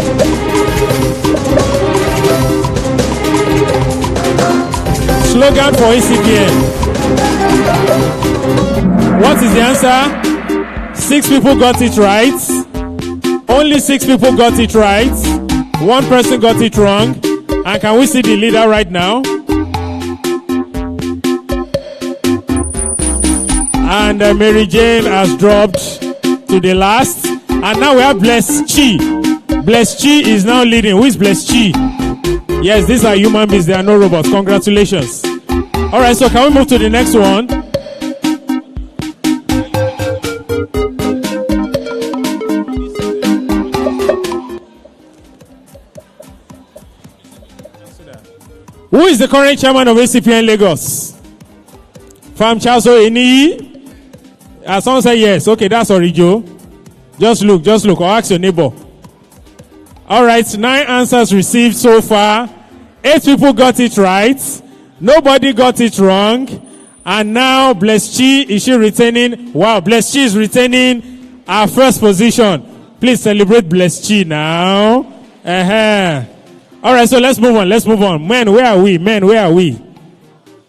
Slogan for Acpn. What is the answer? 6 people got it right. Only 6 people got it right. 1 person got it wrong. And can we see the leader right now? And Mary Jane has dropped to the last. And now we have Bless Chi. Bless Chi is now leading. Who is Bless Chi? Yes, these are human beings. They are no robots. Congratulations. All right, so can we move to the next one? Who is the current chairman of Acpn Lagos? Farm Charles Eni. Someone say yes. Okay, that's Orijo. Just look, or ask your neighbor. All right, 9 answers received so far. 8 people got it right. Nobody got it wrong. And now, Bless Chi, is she retaining? Wow, Bless Chi is retaining our first position. Please celebrate Bless Chi now. All right, so let's move on. Men, where are we?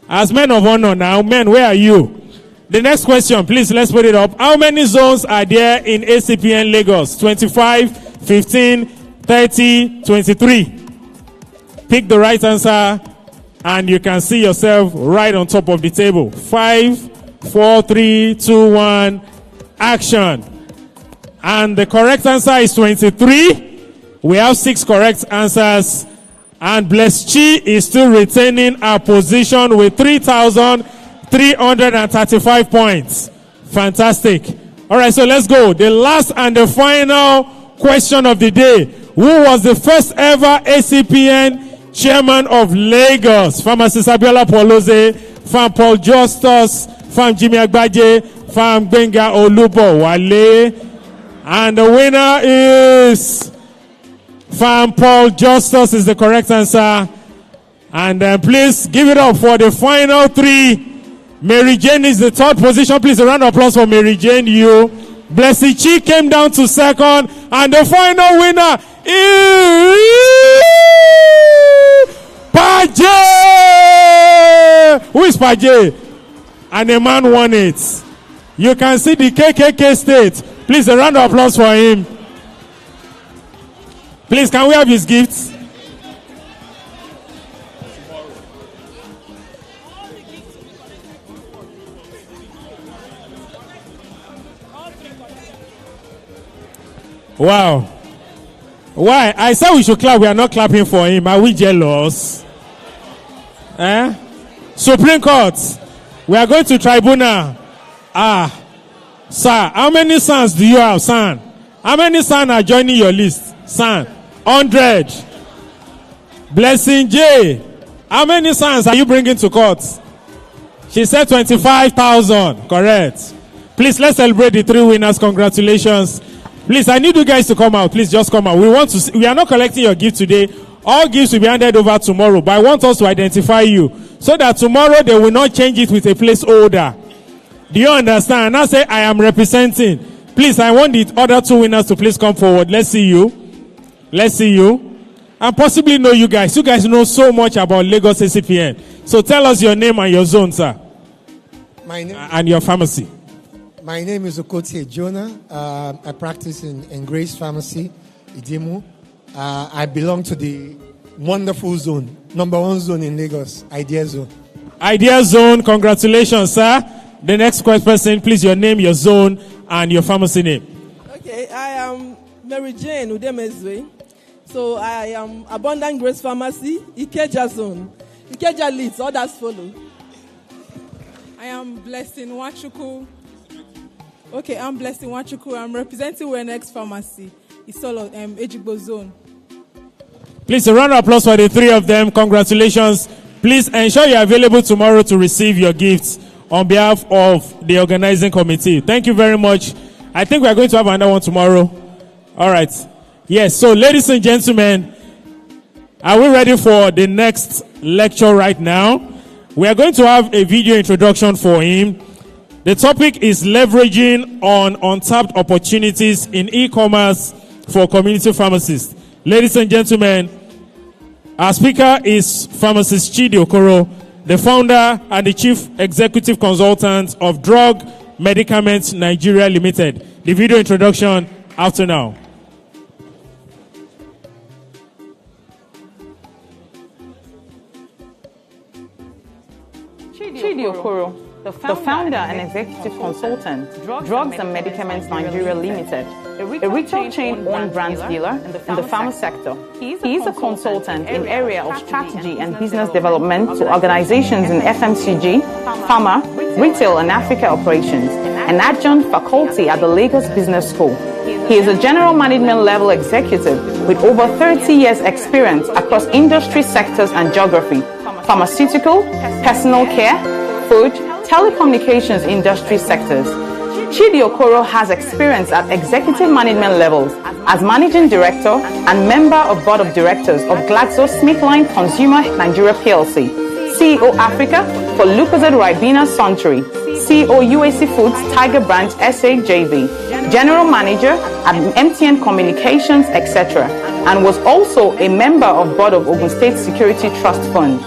As men of honor now, men, where are you? The next question, please, let's put it up. How many zones are there in Acpn Lagos? 25, 15, 30, 23. Pick the right answer, and you can see yourself right on top of the table. 5, 4, 3, 2, 1, action. And the correct answer is 23. We have 6 correct answers. And Bless Chi is still retaining our position with 3,335 points. Fantastic. All right, so let's go. The last and the final question of the day. Who was the first ever Acpn chairman of Lagos? Pharmacist Abiola Polose, Farm Paul Justus, Farm Jimmy Agbaje, Farm Benga Olubo Wale. And the winner is Fan Paul Justus is the correct answer. And please give it up for the final three. Mary Jane is the third position. Please a round of applause for Mary Jane. You. Blessy Chi came down to second. And the final winner is Paje. Who is Paje? And a man won it. You can see the KKK state. Please a round of applause for him. Please, can we have his gifts? Wow. Why? I said we should clap. We are not clapping for him. Are we jealous? Supreme Court. We are going to tribunal. Sir, how many sons do you have, son? How many sons are joining your list? Son. 100. Blessing J. How many sons are you bringing to court? She said 25,000. Correct. Please, let's celebrate the three winners. Congratulations. Please, I need you guys to come out. Please just come out. We are not collecting your gift today. All gifts will be handed over tomorrow. But I want us to identify you so that tomorrow they will not change it with a placeholder. Do you understand? And I say I am representing. Please, I want the other two winners to please come forward. Let's see you. Let's see you. And possibly know you guys. You guys know so much about Lagos Acpn. So tell us your name and your zone, sir. My name and your pharmacy. My name is Okotie Jonah. I practice in Grace Pharmacy, Idimu. I belong to the wonderful zone, number one zone in Lagos, Idea Zone. Idea Zone, congratulations, sir. The next person, please, your name, your zone, and your pharmacy name. Okay, I am Mary Jane Udemezwe. So I am Abundant Grace Pharmacy, Ikeja Zone. Ikeja leads, others follow. I am Blessing Wachuku. Okay, I'm Blessing Wachuku. I'm representing Wenex Pharmacy, Isolo, Ejigbo Zone. Please, a round of applause for the three of them. Congratulations. Please ensure you're available tomorrow to receive your gifts on behalf of the organizing committee. Thank you very much. I think we are going to have another one tomorrow. All right. Yes, so ladies and gentlemen, are we ready for the next lecture right now? We are going to have a video introduction for him. The topic is leveraging on untapped opportunities in e-commerce for community pharmacists. Ladies and gentlemen, our speaker is pharmacist Chidi Okoro, the founder and the chief executive consultant of Drug Medicaments Nigeria Limited. The video introduction after now. Chidi Okoro, the founder and executive consultant, Drugs and Medicaments Nigeria Limited, a retail chain-owned brands dealer in the pharma sector. He is a consultant in area of strategy and business development to organizations in FMCG, pharma, retail and Africa operations, an adjunct faculty at the Lagos Business School. He is a general management level executive with over 30 years experience across industry sectors and geography, pharmaceutical, personal care, food, telecommunications industry sectors. Chidi Okoro has experience at executive management levels as managing director and member of board of directors of GlaxoSmithKline Consumer Nigeria PLC, CEO Africa for Lucozade Ribena Suntory, CEO UAC Foods Tiger Branch SA JV, general manager at MTN Communications, etc., and was also a member of board of Ogun State Security Trust Fund.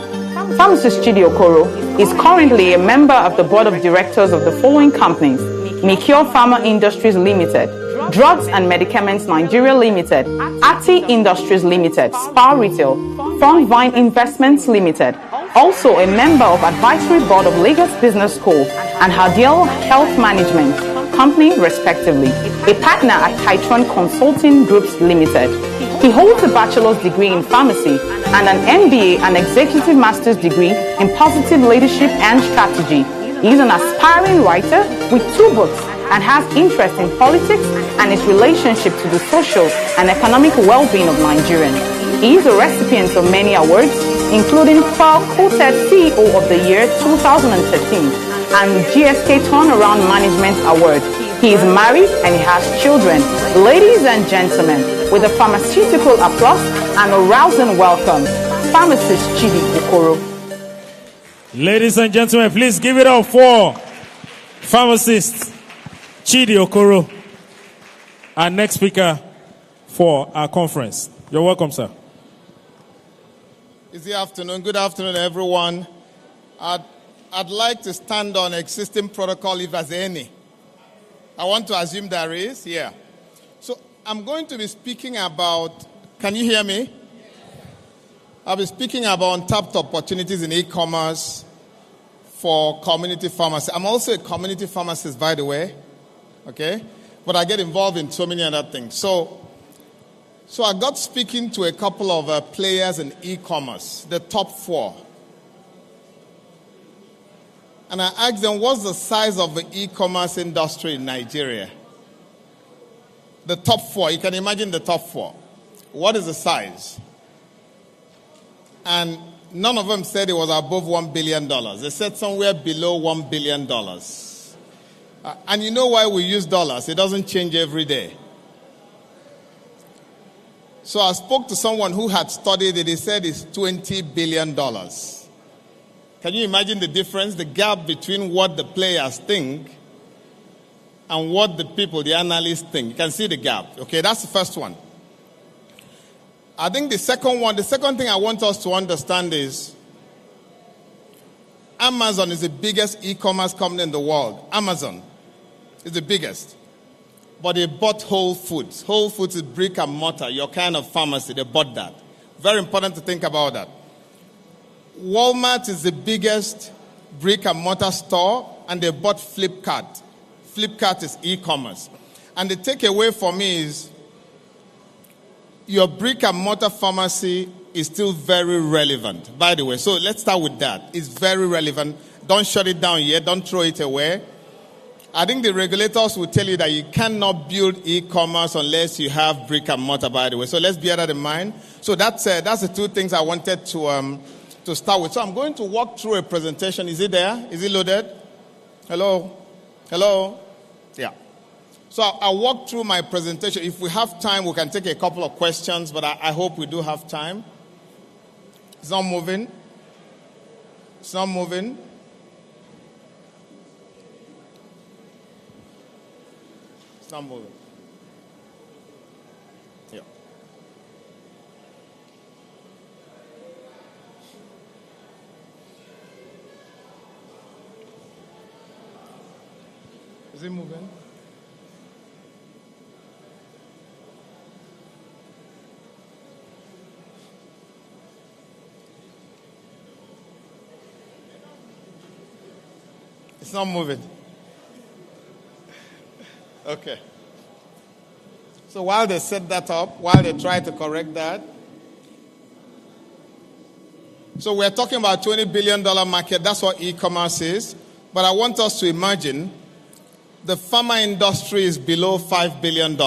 Pharmacist Chidi Okoro is currently a member of the board of directors of the following companies: Mikio Pharma Industries Limited, Drugs and Medicaments Nigeria Limited, Ati Industries Limited, Spar Retail, Frontvine Investments Limited, also a member of advisory board of Lagos Business School and Hadiel Health Management Company, respectively, a partner at Titron Consulting Groups Limited. He holds a bachelor's degree in pharmacy and an MBA and executive master's degree in positive leadership and strategy. He is an aspiring writer with 2 books and has interest in politics and its relationship to the social and economic well-being of Nigerians. He is a recipient of many awards, including Pearl Coated CEO of the Year 2013 and GSK Turnaround Management Award. He is married and he has children. Ladies and gentlemen, with a pharmaceutical applause and a rousing welcome, pharmacist Chidi Okoro. Ladies and gentlemen, please give it up for pharmacist Chidi Okoro, our next speaker for our conference. You're welcome, sir. Good afternoon, everyone. I'd like to stand on existing protocol if there's any. I want to assume there is, yeah. So I'm going to be speaking about, can you hear me? I'll be speaking about untapped opportunities in e-commerce for community pharmacy. I'm also a community pharmacist, by the way, okay? But I get involved in so many other things. So I got speaking to a couple of players in e-commerce, the top 4. And I asked them, what's the size of the e-commerce industry in Nigeria? The top 4, you can imagine the top 4. What is the size? And none of them said it was above $1 billion. They said somewhere below $1 billion. And you know why we use dollars? It doesn't change every day. So I spoke to someone who had studied it. He said it's $20 billion. Can you imagine the difference, the gap between what the players think and what the people, the analysts think? You can see the gap. Okay, that's the first one. I think the second thing I want us to understand is Amazon is the biggest e-commerce company in the world. Amazon is the biggest. But they bought Whole Foods. Whole Foods is brick and mortar, your kind of pharmacy. They bought that. Very important to think about that. Walmart is the biggest brick and mortar store, and they bought Flipkart. Flipkart is e-commerce. And the takeaway for me is your brick and mortar pharmacy is still very relevant, by the way. So let's start with that. It's very relevant. Don't shut it down yet. Don't throw it away. I think the regulators will tell you that you cannot build e-commerce unless you have brick and mortar, by the way. So let's bear that in mind. So that's the 2 things I wanted to start with. So I'm going to walk through a presentation. Is it there? Is it loaded? Hello? Hello? Yeah. So I'll walk through my presentation. If we have time, we can take a couple of questions, but I hope we do have time. It's not moving. It's not moving. It's not moving. Yeah. Is it moving? It's not moving. Okay. So while they set that up, while they try to correct that, so we're talking about $20 billion market. That's what e-commerce is. But I want us to imagine the pharma industry is below $5 billion.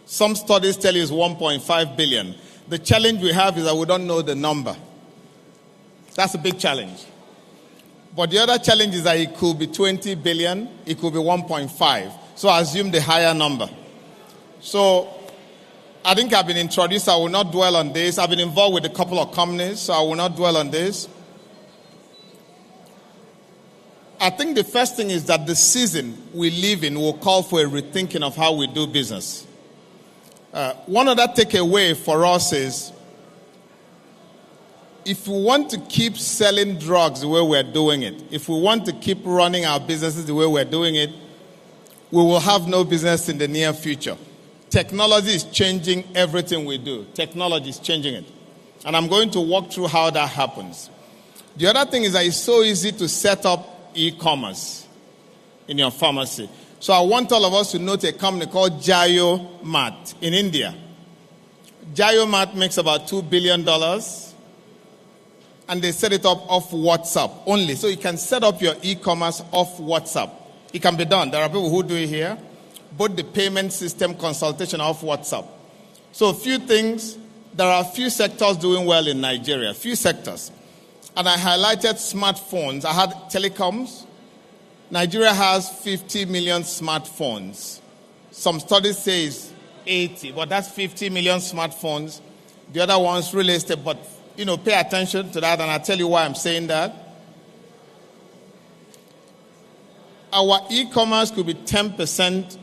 Some studies tell you it's $1.5 billion. The challenge we have is that we don't know the number. That's a big challenge. But the other challenge is that it could be 20 billion, it could be 1.5. So I assume the higher number. So I think I've been introduced. I will not dwell on this. I've been involved with a couple of companies, so I will not dwell on this. I think the first thing is that the season we live in will call for a rethinking of how we do business. One other takeaway for us is, if we want to keep selling drugs the way we're doing it, if we want to keep running our businesses the way we're doing it, we will have no business in the near future. Technology is changing everything we do. Technology is changing it. And I'm going to walk through how that happens. The other thing is that it's so easy to set up e-commerce in your pharmacy. So I want all of us to note a company called Jayo Mart in India. Jayo Mart makes about $2 billion. And they set it up off WhatsApp only. So you can set up your e-commerce off WhatsApp. It can be done. There are people who do it here. Both the payment system consultation off WhatsApp. So a few things. There are a few sectors doing well in Nigeria. Few sectors. And I highlighted smartphones. I had telecoms. Nigeria has 50 million smartphones. Some studies say it's 80, but that's 50 million smartphones. The other one's real estate, but pay attention to that, and I'll tell you why I'm saying that. Our e-commerce could be 10%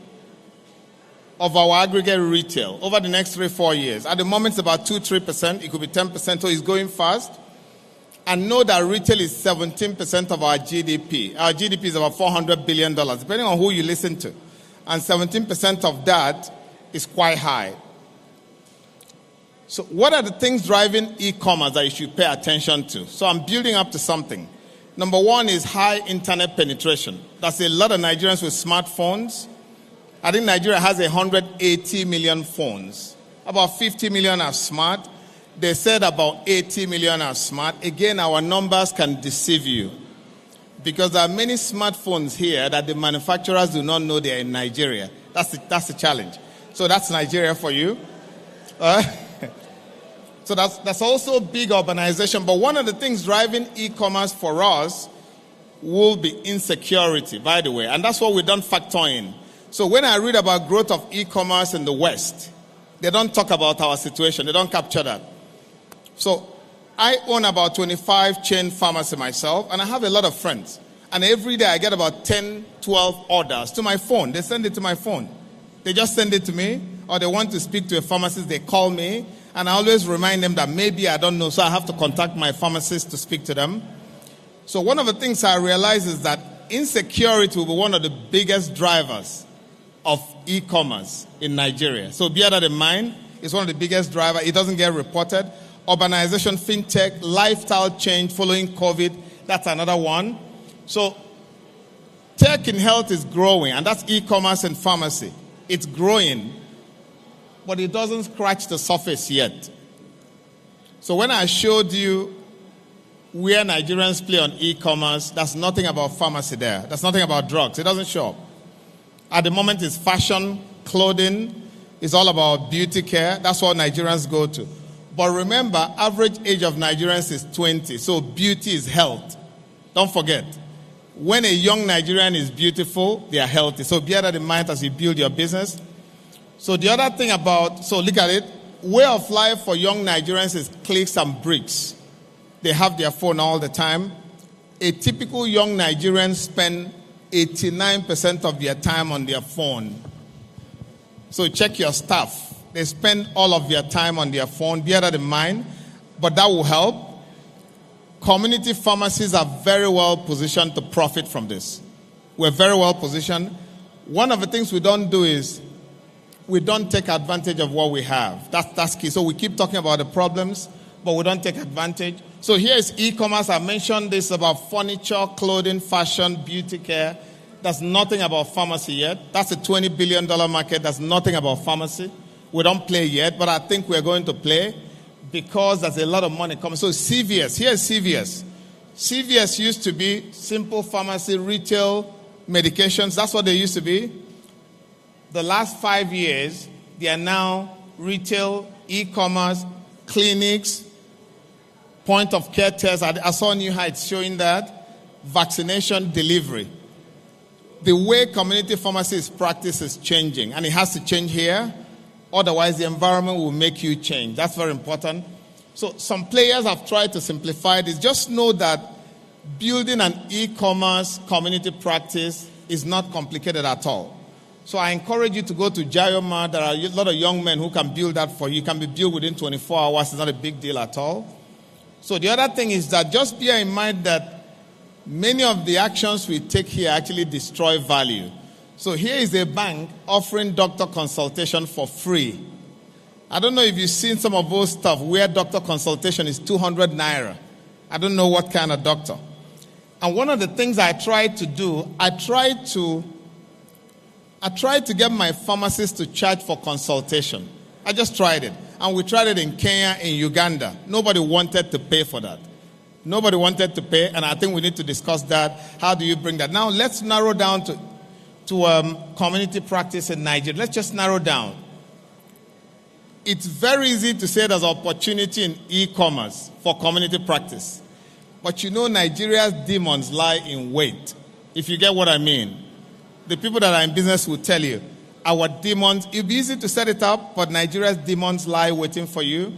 of our aggregate retail over the next 3-4 years. At the moment, it's about 2-3%. It could be 10%, so it's going fast. And know that retail is 17% of our GDP. Our GDP is about $400 billion, depending on who you listen to. And 17% of that is quite high. So what are the things driving e-commerce that you should pay attention to? So I'm building up to something. Number one is high internet penetration. That's a lot of Nigerians with smartphones. I think Nigeria has 180 million phones. About 50 million are smart. They said about 80 million are smart. Again, our numbers can deceive you, because there are many smartphones here that the manufacturers do not know they're in Nigeria. That's the challenge. So that's Nigeria for you. So that's also big urbanization. But one of the things driving e-commerce for us will be insecurity, by the way. And that's what we don't factor in. So when I read about growth of e-commerce in the West, they don't talk about our situation. They don't capture that. So I own about 25 chain pharmacies myself, and I have a lot of friends. And every day I get about 10, 12 orders to my phone. They send it to my phone. They just send it to me, or they want to speak to a pharmacist, they call me, and I always remind them that maybe I don't know, so I have to contact my pharmacist to speak to them. So one of the things I realize is that insecurity will be one of the biggest drivers of e-commerce in Nigeria. So bear that in mind. It's one of the biggest drivers. It doesn't get reported. Urbanization, fintech, lifestyle change following COVID, that's another one. So tech in health is growing, and that's e-commerce and pharmacy. It's growing, but it doesn't scratch the surface yet. So when I showed you where Nigerians play on e-commerce, that's nothing about pharmacy there. That's nothing about drugs. It doesn't show up. At the moment, it's fashion, clothing. It's all about beauty care. That's what Nigerians go to. But remember, average age of Nigerians is 20. So beauty is health. Don't forget. When a young Nigerian is beautiful, they are healthy. So bear that in mind as you build your business. So the other thing so look at it. Way of life for young Nigerians is clicks and bricks. They have their phone all the time. A typical young Nigerian spend 89% of their time on their phone. So check your stuff. They spend all of their time on their phone. Bear that in mind. But that will help. Community pharmacies are very well positioned to profit from this. We're very well positioned. One of the things we don't do is we don't take advantage of what we have. That's key. So we keep talking about the problems, but we don't take advantage. So here is e-commerce. I mentioned this about furniture, clothing, fashion, beauty care. That's nothing about pharmacy yet. That's a $20 billion market. That's nothing about pharmacy. We don't play yet, but I think we're going to play because there's a lot of money coming. So CVS, here's CVS. CVS used to be simple pharmacy, retail, medications. That's what they used to be. The last 5 years, they are now retail, e-commerce, clinics, point of care tests. I saw New Heights showing that. Vaccination delivery. The way community pharmacy is practiced is changing, and it has to change here. Otherwise, the environment will make you change. That's very important. So some players have tried to simplify this. Just know that building an e-commerce community practice is not complicated at all. So I encourage you to go to Jayoma. There are a lot of young men who can build that for you. It can be built within 24 hours. It's not a big deal at all. So the other thing is that just bear in mind that many of the actions we take here actually destroy value. So here is a bank offering doctor consultation for free. I don't know if you've seen some of those stuff where doctor consultation is 200 naira. I don't know what kind of doctor. And one of the things I tried to do, I tried to get my pharmacist to charge for consultation. I just tried it. And we tried it in Kenya, in Uganda. Nobody wanted to pay for that. Nobody wanted to pay, and I think we need to discuss that. How do you bring that? Now, let's narrow down to community practice in Nigeria. Let's just narrow down. It's very easy to say there's opportunity in e-commerce for community practice. But you know Nigeria's demons lie in wait. if you get what I mean. The people that are in business will tell you, our demons, it'll be easy to set it up, but Nigeria's demons lie waiting for you.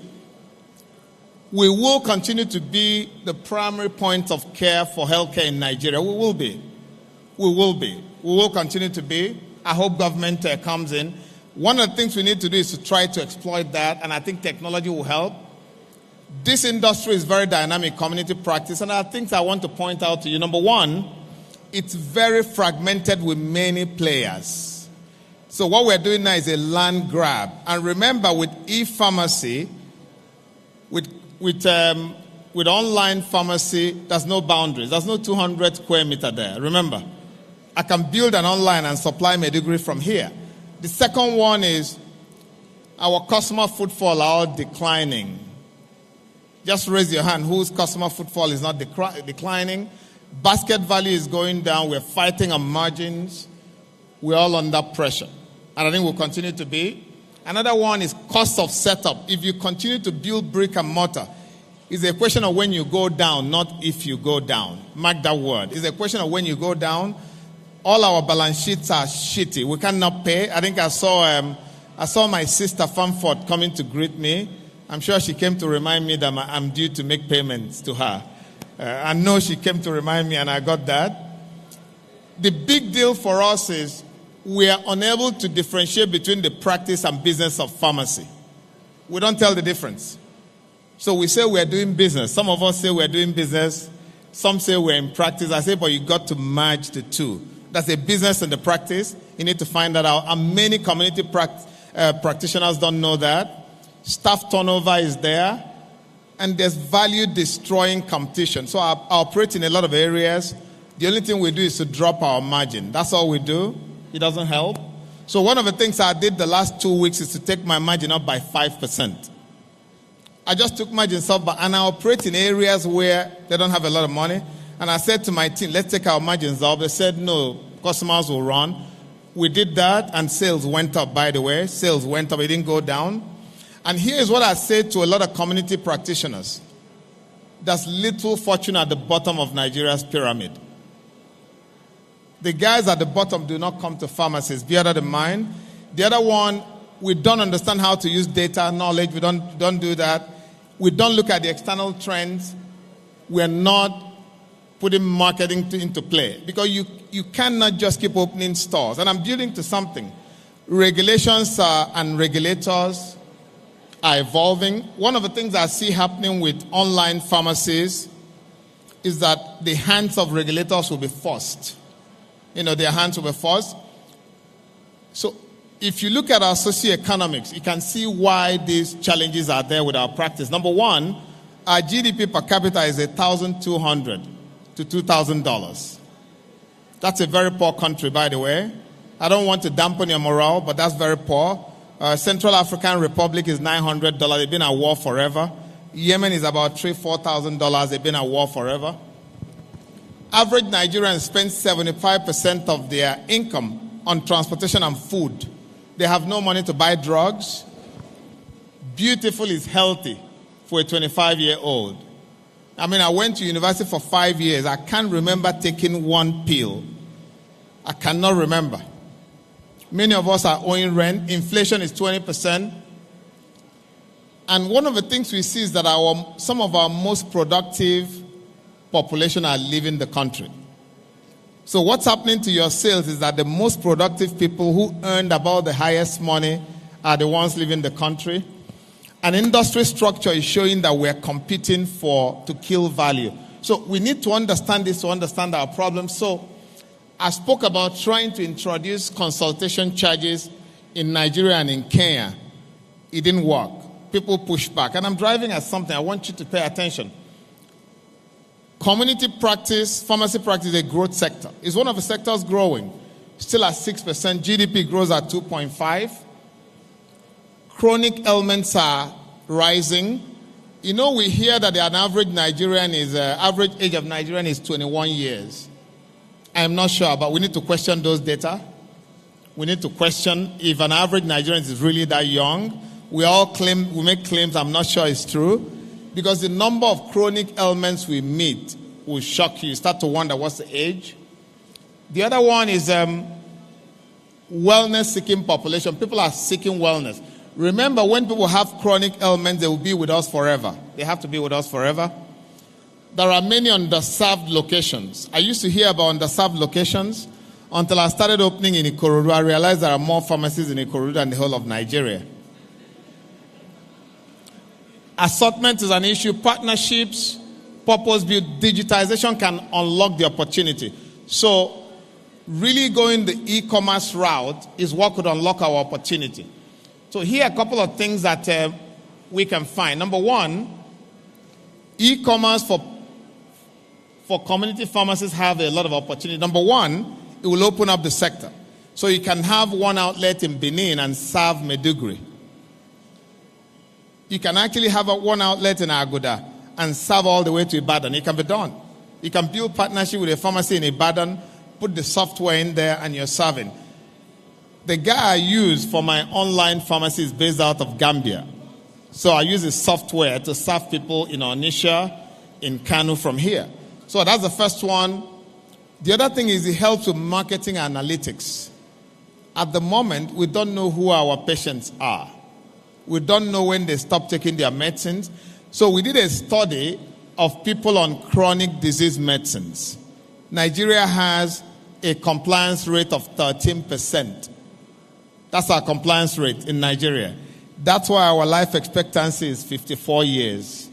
We will continue to be the primary point of care for healthcare in Nigeria. We will be. We will be. We will continue to be. I hope government comes in. One of the things we need to do is to try to exploit that, and I think technology will help. This industry is very dynamic community practice, and there are things I want to point out to you. Number one, it's very fragmented with many players. So what we're doing now is a land grab. And remember, with e-pharmacy, with online pharmacy, there's no boundaries. There's no 200 square meter there. Remember, I can build an online and supply Maiduguri from here. The second one is our customer footfall are all declining. Just raise your hand whose customer footfall is not declining. Basket value is going down. We're fighting on margins. We're all under pressure. And I think we'll continue to be. Another one is cost of setup. If you continue to build brick and mortar, it's a question of when you go down, not if you go down. Mark that word. It's a question of when you go down. All our balance sheets are shitty. We cannot pay. I think I saw my sister Famford coming to greet me. I'm sure she came to remind me that I'm due to make payments to her. I know she came to remind me, and I got that. The big deal for us is we are unable to differentiate between the practice and business of pharmacy. We don't tell the difference. So we say we're doing business. Some of us say we're doing business. Some say we're in practice. I say, but you got to merge the two. That's a business and the practice. You need to find that out. And many community practitioners don't know that. Staff turnover is there. And there's value-destroying competition. So I operate in a lot of areas. The only thing we do is to drop our margin. That's all we do. It doesn't help. So one of the things I did the last 2 weeks is to take my margin up by 5%. I just took margins up, and I operate in areas where they don't have a lot of money. And I said to my team, let's take our margins up. They said, no, customers will run. We did that, and sales went up, by the way. Sales went up. It didn't go down. And here's what I said to a lot of community practitioners. There's little fortune at the bottom of Nigeria's pyramid. The guys at the bottom do not come to pharmacies. Bear that in mind. The other one, we don't understand how to use data knowledge. We don't do that. We don't look at the external trends. We're not putting marketing into play. Because you cannot just keep opening stores. And I'm building to something. Regulations and regulators are evolving. One of the things I see happening with online pharmacies is that the hands of regulators will be forced. Their hands will be forced. So if you look at our socioeconomics, you can see why these challenges are there with our practice. Number one, our GDP per capita is $1,200 to $2,000. That's a very poor country, by the way. I don't want to dampen your morale, but that's very poor. Central African Republic is $900. They've been at war forever. Yemen is about $3,000, $4,000. They've been at war forever. Average Nigerians spend 75% of their income on transportation and food. They have no money to buy drugs. Beautiful is healthy for a 25-year-old. I went to university for 5 years. I can't remember taking one pill. I cannot remember. Many of us are owing rent. Inflation is 20%. And one of the things we see is that some of our most productive population are leaving the country. So what's happening to your sales is that the most productive people who earned about the highest money are the ones leaving the country. And industry structure is showing that we're competing to kill value. So we need to understand this to understand our problems. So I spoke about trying to introduce consultation charges in Nigeria and in Kenya. It didn't work. People pushed back. And I'm driving at something. I want you to pay attention. Community practice, pharmacy practice is a growth sector. It's one of the sectors growing. Still at 6%. GDP grows at 2.5%. Chronic ailments are rising. We hear that an average average age of Nigerian is 21 years. I'm not sure, but we need to question those data. We need to question if an average Nigerian is really that young. We make claims I'm not sure it's true. Because the number of chronic ailments we meet will shock you. You start to wonder what's the age. The other one is wellness-seeking population. People are seeking wellness. Remember, when people have chronic ailments, they will be with us forever. They have to be with us forever. There are many underserved locations. I used to hear about underserved locations until I started opening in Ikorodu. I realized there are more pharmacies in Ikorodu than the whole of Nigeria. Assortment is an issue. Partnerships, purpose-built digitization can unlock the opportunity. So, really going the e-commerce route is what could unlock our opportunity. So here are a couple of things that we can find. Number one, e-commerce for community pharmacists have a lot of opportunity. Number one, it will open up the sector. So you can have one outlet in Benin and serve Maiduguri. You can actually have one outlet in Aguda and serve all the way to Ibadan. It can be done. You can build partnership with a pharmacy in Ibadan, put the software in there, and you're serving. The guy I use for my online pharmacy is based out of Gambia. So I use his software to serve people in Onitsha, in Kano from here. So that's the first one. The other thing is it helps with marketing analytics. At the moment, we don't know who our patients are. We don't know when they stop taking their medicines. So we did a study of people on chronic disease medicines. Nigeria has a compliance rate of 13%. That's our compliance rate in Nigeria. That's why our life expectancy is 54 years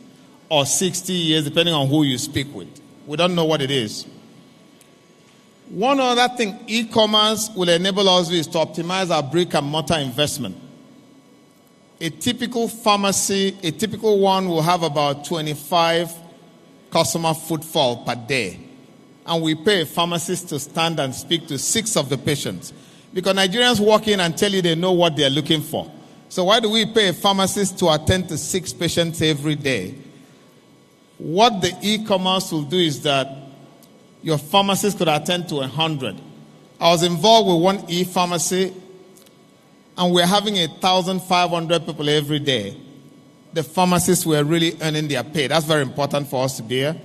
or 60 years, depending on who you speak with. We don't know what it is. One other thing e-commerce will enable us is to optimize our brick and mortar investment. A typical pharmacy, a typical one will have about 25 customer footfall per day. And we pay a pharmacist to stand and speak to 6 of the patients. Because Nigerians walk in and tell you they know what they're looking for. So why do we pay a pharmacist to attend to 6 patients every day? What the e-commerce will do is that your pharmacist could attend to 100. I was involved with one e-pharmacy, and we're having 1,500 people every day. The pharmacists were really earning their pay. That's very important for us to be here.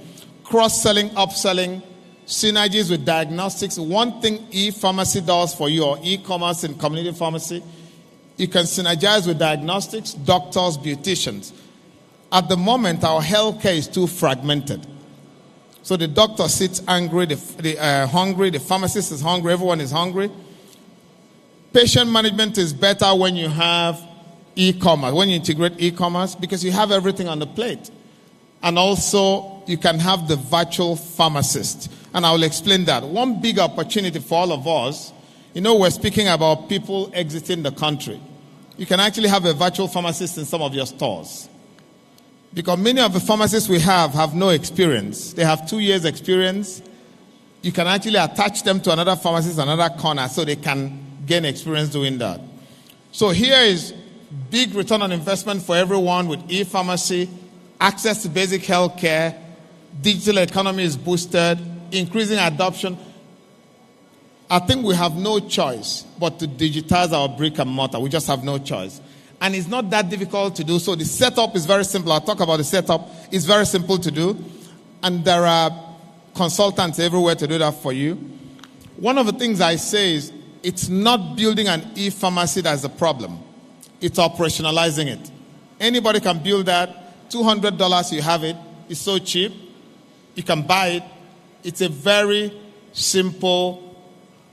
Cross-selling, upselling, synergies with diagnostics. One thing e-pharmacy does for you, or e-commerce and community pharmacy, you can synergize with diagnostics, doctors, beauticians. At the moment, our healthcare is too fragmented. So the doctor sits angry, hungry, the pharmacist is hungry, everyone is hungry. Patient management is better when you have e-commerce, when you integrate e-commerce, because you have everything on the plate. And also, you can have the virtual pharmacist. And I will explain that. One big opportunity for all of us, we're speaking about people exiting the country. You can actually have a virtual pharmacist in some of your stores. Because many of the pharmacists we have no experience. They have 2 years experience. You can actually attach them to another pharmacist, another corner, so they can gain experience doing that. So here is big return on investment for everyone with e-pharmacy, access to basic health care, digital economy is boosted, increasing adoption. I think we have no choice but to digitize our brick and mortar. We just have no choice. And it's not that difficult to do. So the setup is very simple. I'll talk about the setup. It's very simple to do. And there are consultants everywhere to do that for you. One of the things I say is it's not building an e-pharmacy that's the problem. It's operationalizing it. Anybody can build that. $200, you have it. It's so cheap. You can buy it. It's a very simple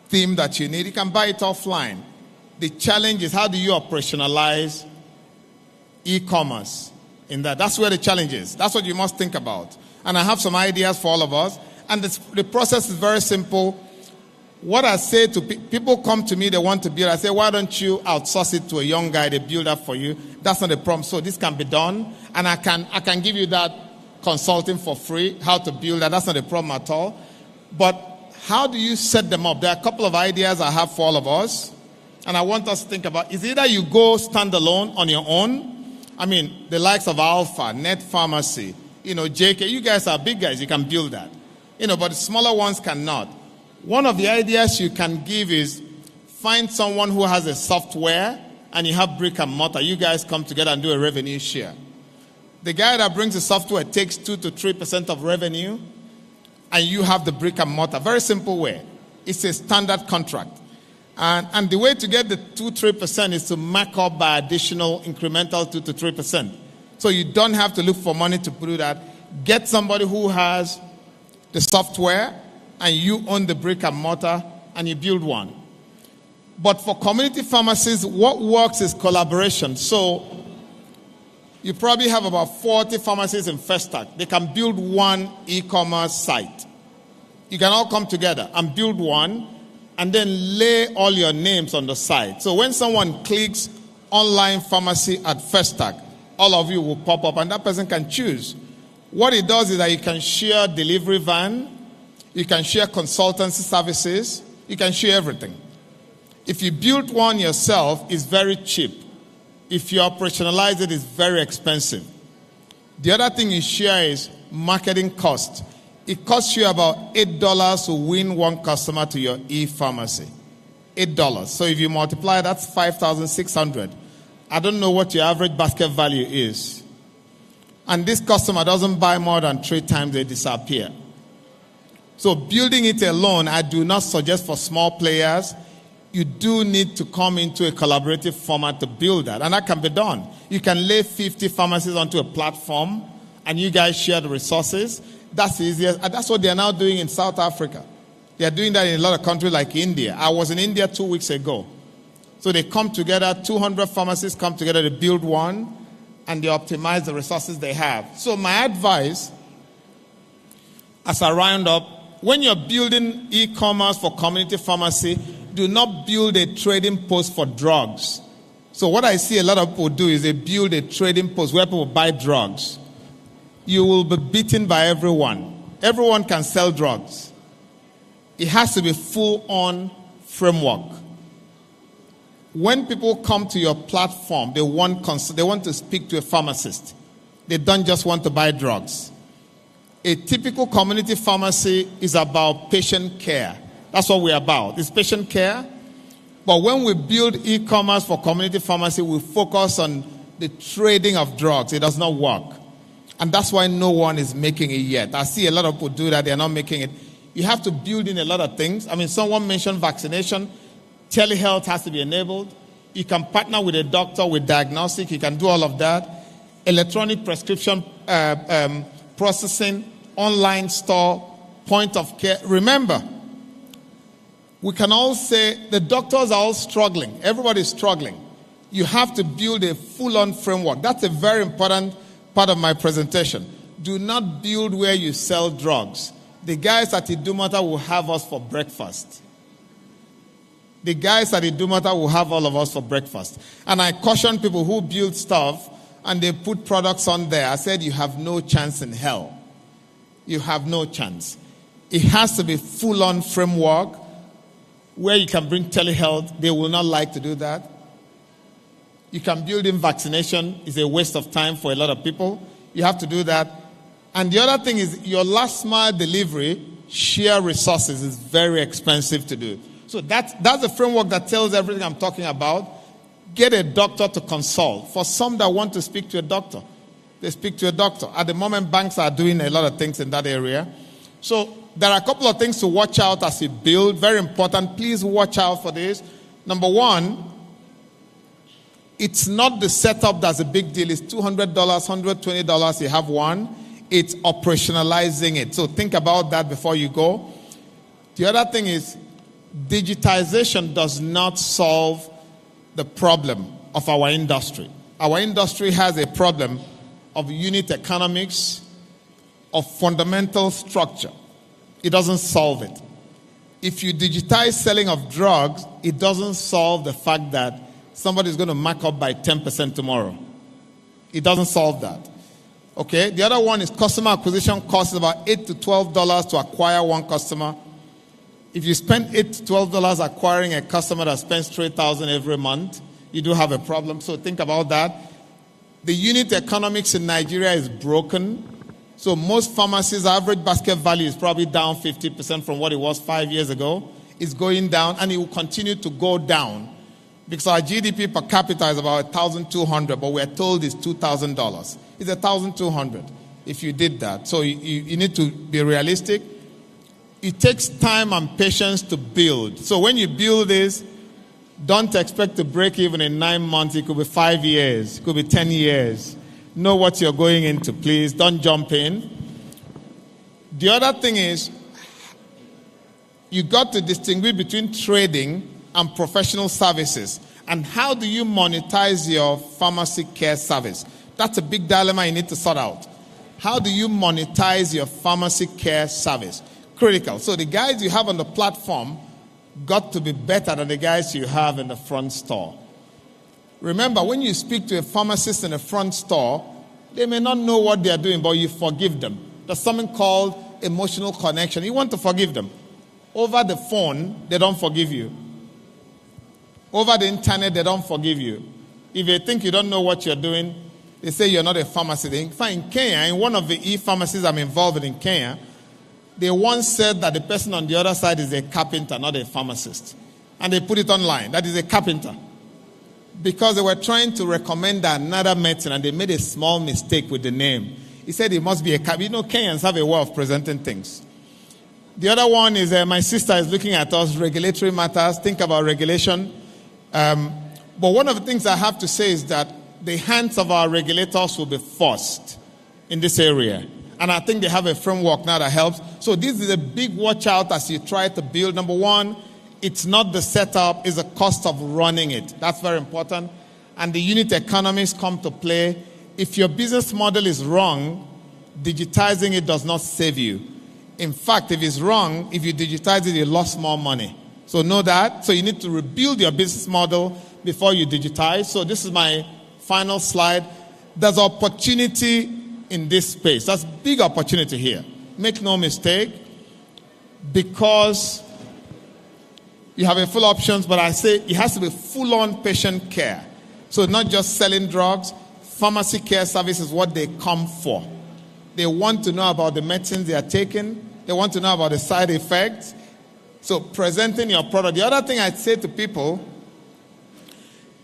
theme that you need. You can buy it offline. The challenge is how do you operationalize e-commerce in that? That's where the challenge is. That's what you must think about. And I have some ideas for all of us. And the process is very simple. What I say to people come to me, they want to build. I say, why don't you outsource it to a young guy, they build that for you. That's not a problem. So this can be done. And I can give you that consulting for free, how to build that. That's not a problem at all. But how do you set them up? There are a couple of ideas I have for all of us. And I want us to think about, is either you go standalone on your own. I mean, the likes of Alpha, Net Pharmacy, JK, you guys are big guys, you can build that. But the smaller ones cannot. One of the ideas you can give is find someone who has a software and you have brick and mortar. You guys come together and do a revenue share. The guy that brings the software takes 2 to 3% of revenue and you have the brick and mortar. Very simple way. It's a standard contract. And the way to get the 2-3% is to mark up by additional incremental 2-3%. So you don't have to look for money to do that. Get somebody who has the software and you own the brick and mortar and you build one. But for community pharmacies, what works is collaboration. So you probably have about 40 pharmacies in Festac. They can build one e-commerce site. You can all come together and build one and then lay all your names on the site. So when someone clicks online pharmacy at Festac, all of you will pop up and that person can choose. What it does is that you can share delivery van, you can share consultancy services, you can share everything. If you build one yourself, it's very cheap. If you operationalize it, it's very expensive. The other thing you share is marketing cost. It costs you about $8 to win one customer to your e-pharmacy. $8. So if you multiply, that's $5,600. I don't know what your average basket value is. And this customer doesn't buy more than 3 times, they disappear. So building it alone, I do not suggest for small players. You do need to come into a collaborative format to build that. And that can be done. You can lay 50 pharmacies onto a platform and you guys share the resources. That's easier. And that's what they are now doing in South Africa. They are doing that in a lot of countries like India. I was in India 2 weeks ago. So they come together, 200 pharmacies come together to build one, and they optimize the resources they have. So my advice, as I round up, when you're building e-commerce for community pharmacy, do not build a trading post for drugs. So what I see a lot of people do is they build a trading post where people buy drugs. You will be beaten by everyone. Everyone can sell drugs. It has to be full-on framework. When people come to your platform, they want to speak to a pharmacist. They don't just want to buy drugs. A typical community pharmacy is about patient care. That's what we're about. It's patient care. But when we build e-commerce for community pharmacy, we focus on the trading of drugs. It does not work. And that's why no one is making it yet. I see a lot of people do that. They're not making it. You have to build in a lot of things. I mean, someone mentioned vaccination. Telehealth has to be enabled. You can partner with a doctor with diagnostic. You can do all of that. Electronic prescription processing, online store, point of care. Remember, we can all say the doctors are all struggling. Everybody's struggling. You have to build a full-on framework. That's a very important part of my presentation. Do not build where you sell drugs. The guys at Idumota will have us for breakfast. The guys at Idumota will have all of us for breakfast. And I caution people who build stuff and they put products on there. I said, you have no chance in hell. You have no chance. It has to be full-on framework where you can bring telehealth. They will not like to do that. You can build in vaccination. It's a waste of time for a lot of people. You have to do that. And the other thing is your last mile delivery, share resources is very expensive to do. So that's the framework that tells everything I'm talking about. Get a doctor to consult. For some that want to speak to a doctor, they speak to a doctor. At the moment, banks are doing a lot of things in that area. So there are a couple of things to watch out as you build. Very important. Please watch out for this. Number one, it's not the setup that's a big deal. It's $200, $120. You have one. It's operationalizing it. So think about that before you go. The other thing is digitization does not solve the problem of our industry. Our industry has a problem of unit economics, of fundamental structure. It doesn't solve it. If you digitize selling of drugs, it doesn't solve the fact that somebody's going to mark up by 10% tomorrow. It doesn't solve that. Okay? The other one is customer acquisition costs about $8 to $12 to acquire one customer. If you spend $8 to $12 acquiring a customer that spends $3,000 every month, you do have a problem. So think about that. The unit economics in Nigeria is broken. So most pharmacies' average basket value is probably down 50% from what it was 5 years ago. It's going down, and it will continue to go down because our GDP per capita is about $1,200, but we're told it's $2,000. It's $1,200 if you did that. So you need to be realistic. it takes time and patience to build. So when you build this, don't expect to break even in 9 months. It could be 5 years. It could be 10 years. Know what you're going into, please. Don't jump in. The other thing is, you got to distinguish between trading and professional services. And how do you monetize your pharmacy care service? That's a big dilemma you need to sort out. How do you monetize your pharmacy care service? Critical. So the guys you have on the platform got to be better than the guys you have in the front store. Remember, when you speak to a pharmacist in the front store, they may not know what they are doing, but you forgive them. There's something called emotional connection. You want to forgive them. Over the phone, they don't forgive you. Over the internet, they don't forgive you. If they think you don't know what you're doing, they say you're not a pharmacist. In fact, in Kenya, in one of the e-pharmacies I'm involved in Kenya, they once said that the person on the other side is a carpenter, not a pharmacist. And they put it online. That is a carpenter. Because they were trying to recommend another medicine and they made a small mistake with the name. He said it must be a carpenter. You know, Kenyans have a way of presenting things. The other one is my sister is looking at us, regulatory matters. Think about regulation. But one of the things I have to say is that the hands of our regulators will be forced in this area. And I think they have a framework now that helps. So this is a big watch out as you try to build. Number one, it's not the setup, it's the cost of running it. That's very important. And the unit economies come to play. If your business model is wrong, digitizing it does not save you. In fact, if it's wrong, if you digitize it, you lost more money. So know that. So you need to rebuild your business model before you digitize. So this is my final slide. There's opportunity in this space. That's big opportunity here. Make no mistake. Because you have a full options, but I say it has to be full-on patient care. So not just selling drugs. Pharmacy care service is what they come for. They want to know about the medicines they are taking. They want to know about the side effects. So presenting your product. The other thing I'd say to people,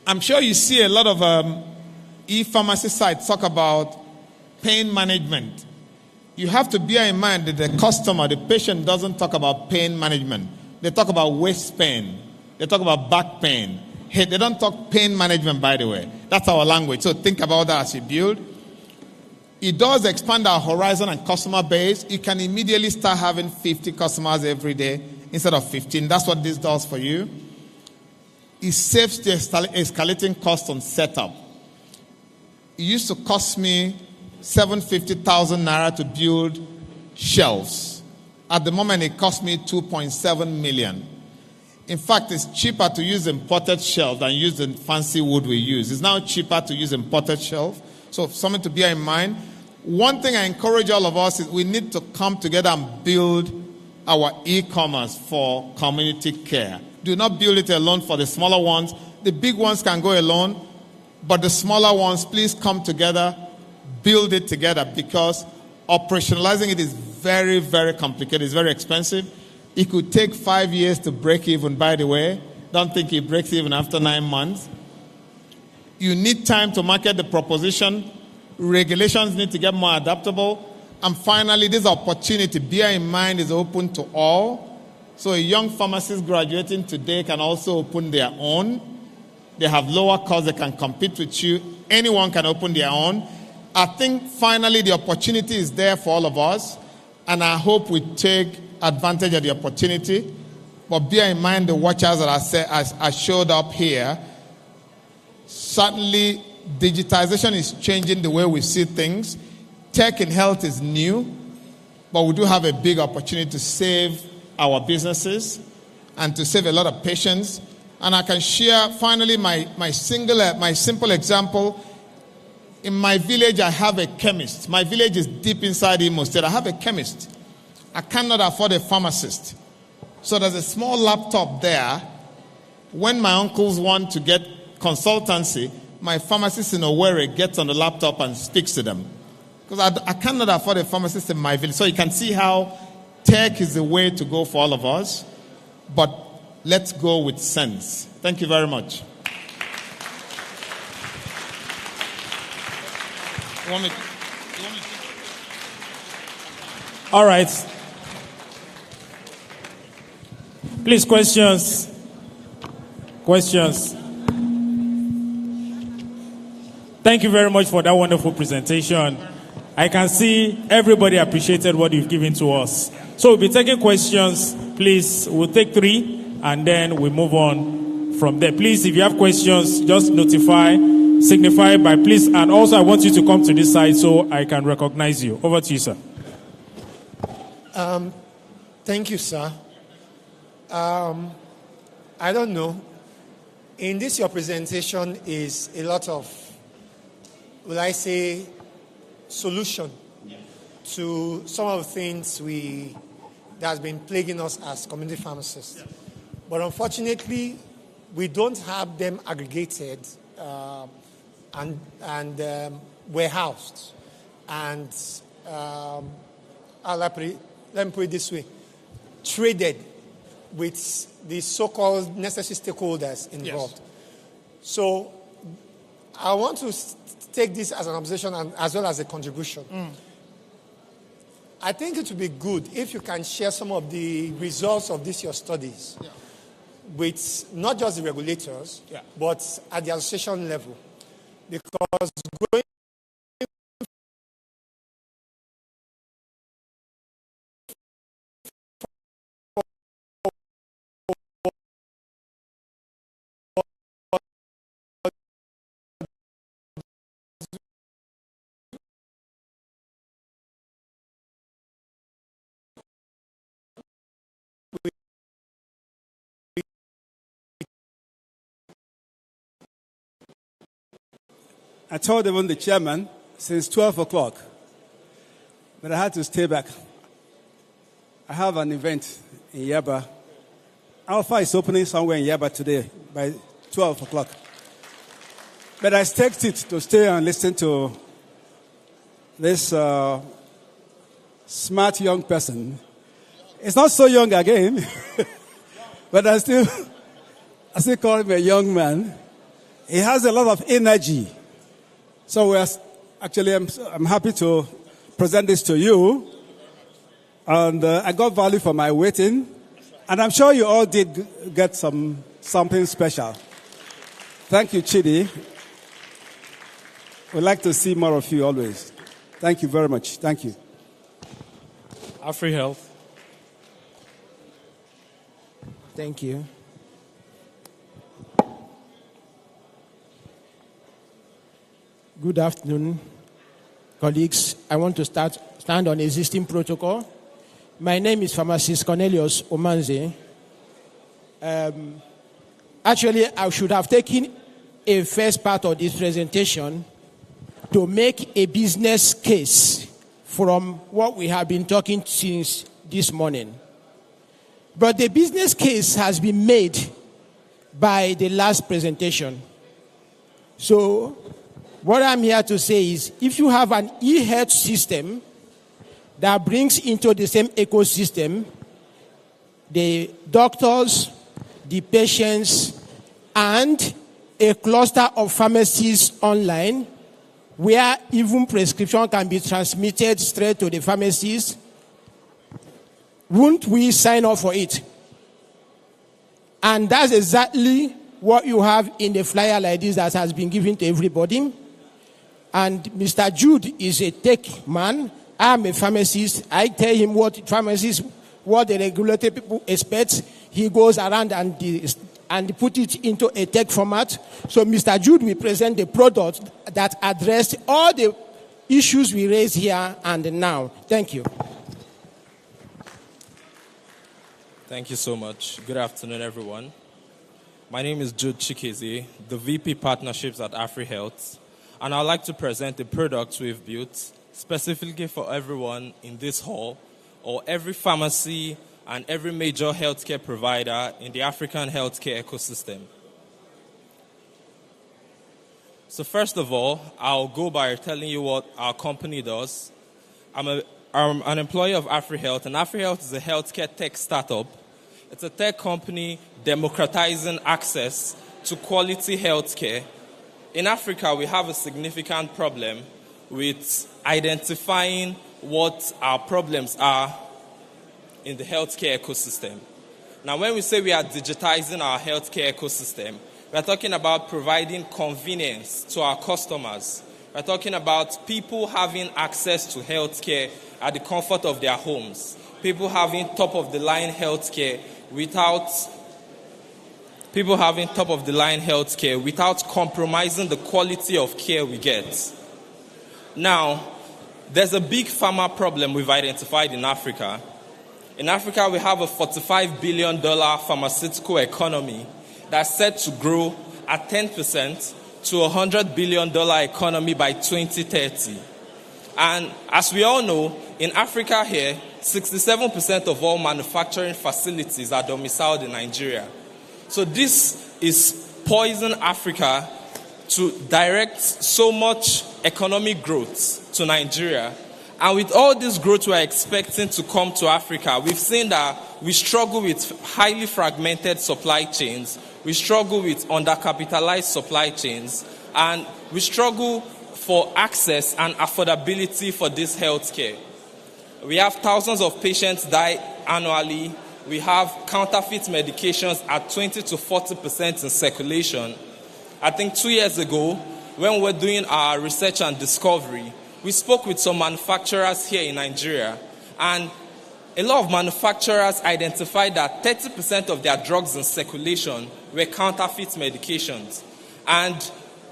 I'm sure you see a lot of e-pharmacy sites talk about pain management. You have to bear in mind that the customer, the patient doesn't talk about pain management. They talk about waist pain. They talk about back pain. Hey, they don't talk pain management, by the way. That's our language. So think about that as you build. It does expand our horizon and customer base. You can immediately start having 50 customers every day instead of 15. That's what this does for you. It saves the escalating cost on setup. It used to cost me 750,000 naira to build shelves. At the moment, it costs me 2.7 million. In fact, it's cheaper to use imported shelves than use the fancy wood we use. It's now cheaper to use imported shelves. So something to bear in mind. One thing I encourage all of us is we need to come together and build our e-commerce for community care. Do not build it alone for the smaller ones. The big ones can go alone, but the smaller ones, please come together, build it together, because operationalizing it is very, very complicated. It's very expensive. It could take 5 years to break even, by the way. Don't think it breaks even after 9 months. You need time to market the proposition. Regulations need to get more adaptable. And finally, this opportunity, bear in mind, is open to all. So a young pharmacist graduating today can also open their own. They have lower costs. They can compete with you. Anyone can open their own. I think finally the opportunity is there for all of us. And I hope we take advantage of the opportunity. But bear in mind the watchers that I showed up here. Certainly, digitization is changing the way we see things. Tech in health is new, but we do have a big opportunity to save our businesses and to save a lot of patients. And I can share finally my simple example. In my village, I have a chemist. My village is deep inside Imo State. I have a chemist. I cannot afford a pharmacist. So there's a small laptop there. When my uncles want to get consultancy, my pharmacist in Oregun gets on the laptop and speaks to them. Because I cannot afford a pharmacist in my village. So you can see how tech is the way to go for all of us. But let's go with sense. Thank you very much. All right. Please, questions. Questions. Thank you very much for that wonderful presentation. I can see everybody appreciated what you've given to us. So we'll be taking questions. Please, we'll take 3 and then we move on from there. Please, if you have questions, just signify by please. And also I want you to come to this side so I can recognize you. Over to you, sir. Thank you, sir. I don't know. In this, your presentation is a lot of, will I say, solution to some of the things that has been plaguing us as community pharmacists. But unfortunately, we don't have them aggregated and warehoused. And let me put it this way, traded with the so-called necessary stakeholders involved. Yes. So I want to take this as an observation and as well as a contribution. I think it would be good if you can share some of the results of your studies with not just the regulators, but at the association level. Because going I told even the chairman since 12 o'clock, but I had to stay back. I have an event in Yaba. Alpha is opening somewhere in Yaba today by 12 o'clock. But I staked it to stay and listen to this smart young person. It's not so young again, but I still call him a young man. He has a lot of energy. So I'm happy to present this to you. And I got value for my waiting. And I'm sure you all did get something special. Thank you, Chidi. We'd like to see more of you always. Thank you very much. Thank you. AfriHealth. Thank you. Good afternoon, colleagues. I want to stand on existing protocol. My name is Pharmacist Cornelius Omanze. Actually, I should have taken a first part of this presentation to make a business case from what we have been talking since this morning. But the business case has been made by the last presentation. So, what I'm here to say is, if you have an e-health system that brings into the same ecosystem the doctors, the patients, and a cluster of pharmacies online, where even prescription can be transmitted straight to the pharmacies, won't we sign up for it? And that's exactly what you have in the flyer like this that has been given to everybody. And Mr. Jude is a tech man. I'm a pharmacist. I tell him what the regulatory people expect. He goes around and put it into a tech format. So Mr. Jude will present the product that address all the issues we raise here and now. Thank you. Thank you so much. Good afternoon, everyone. My name is Jude Chikezi, the VP Partnerships at AfriHealth. And I'd like to present the products we've built specifically for everyone in this hall, or every pharmacy and every major healthcare provider in the African healthcare ecosystem. So first of all, I'll go by telling you what our company does. I'm an employee of AfriHealth, and AfriHealth is a healthcare tech startup. It's a tech company democratizing access to quality healthcare. In Africa, we have a significant problem with identifying what our problems are in the healthcare ecosystem. Now, when we say we are digitizing our healthcare ecosystem, we're talking about providing convenience to our customers. We're talking about people having access to healthcare at the comfort of their homes. People having top-of-the-line healthcare without compromising the quality of care we get. Now, there's a big pharma problem we've identified in Africa. In Africa, we have a $45 billion pharmaceutical economy that's set to grow at 10% to a $100 billion economy by 2030. And as we all know, in Africa here, 67% of all manufacturing facilities are domiciled in Nigeria. So this is poison Africa to direct so much economic growth to Nigeria. And with all this growth we're expecting to come to Africa, we've seen that we struggle with highly fragmented supply chains, we struggle with undercapitalized supply chains, and we struggle for access and affordability for this healthcare. We have thousands of patients die annually. We have counterfeit medications at 20 to 40% in circulation. I think 2 years ago, when we were doing our research and discovery, we spoke with some manufacturers here in Nigeria, and a lot of manufacturers identified that 30% of their drugs in circulation were counterfeit medications. And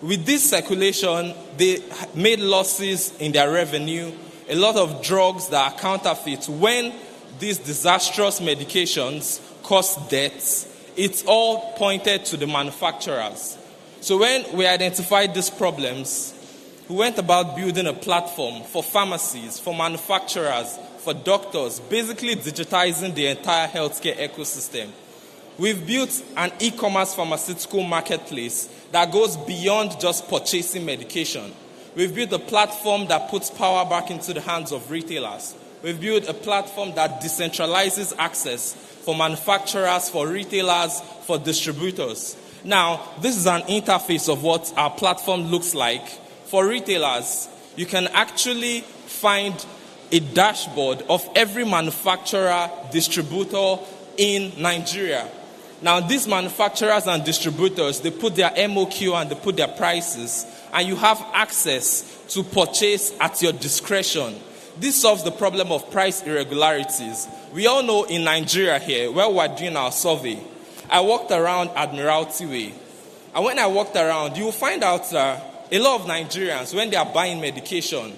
with this circulation, they made losses in their revenue. A lot of drugs that are counterfeit, when these disastrous medications cause deaths, it's all pointed to the manufacturers. So when we identified these problems, we went about building a platform for pharmacies, for manufacturers, for doctors, basically digitizing the entire healthcare ecosystem. We've built an e-commerce pharmaceutical marketplace that goes beyond just purchasing medication. We've built a platform that puts power back into the hands of retailers. We've built a platform that decentralizes access for manufacturers, for retailers, for distributors. Now, this is an interface of what our platform looks like. For retailers, you can actually find a dashboard of every manufacturer, distributor in Nigeria. Now, these manufacturers and distributors, they put their MOQ and they put their prices, and you have access to purchase at your discretion. This solves the problem of price irregularities. We all know in Nigeria here, where we're doing our survey, I walked around Admiralty Way. And when I walked around, you will find out that a lot of Nigerians, when they are buying medication,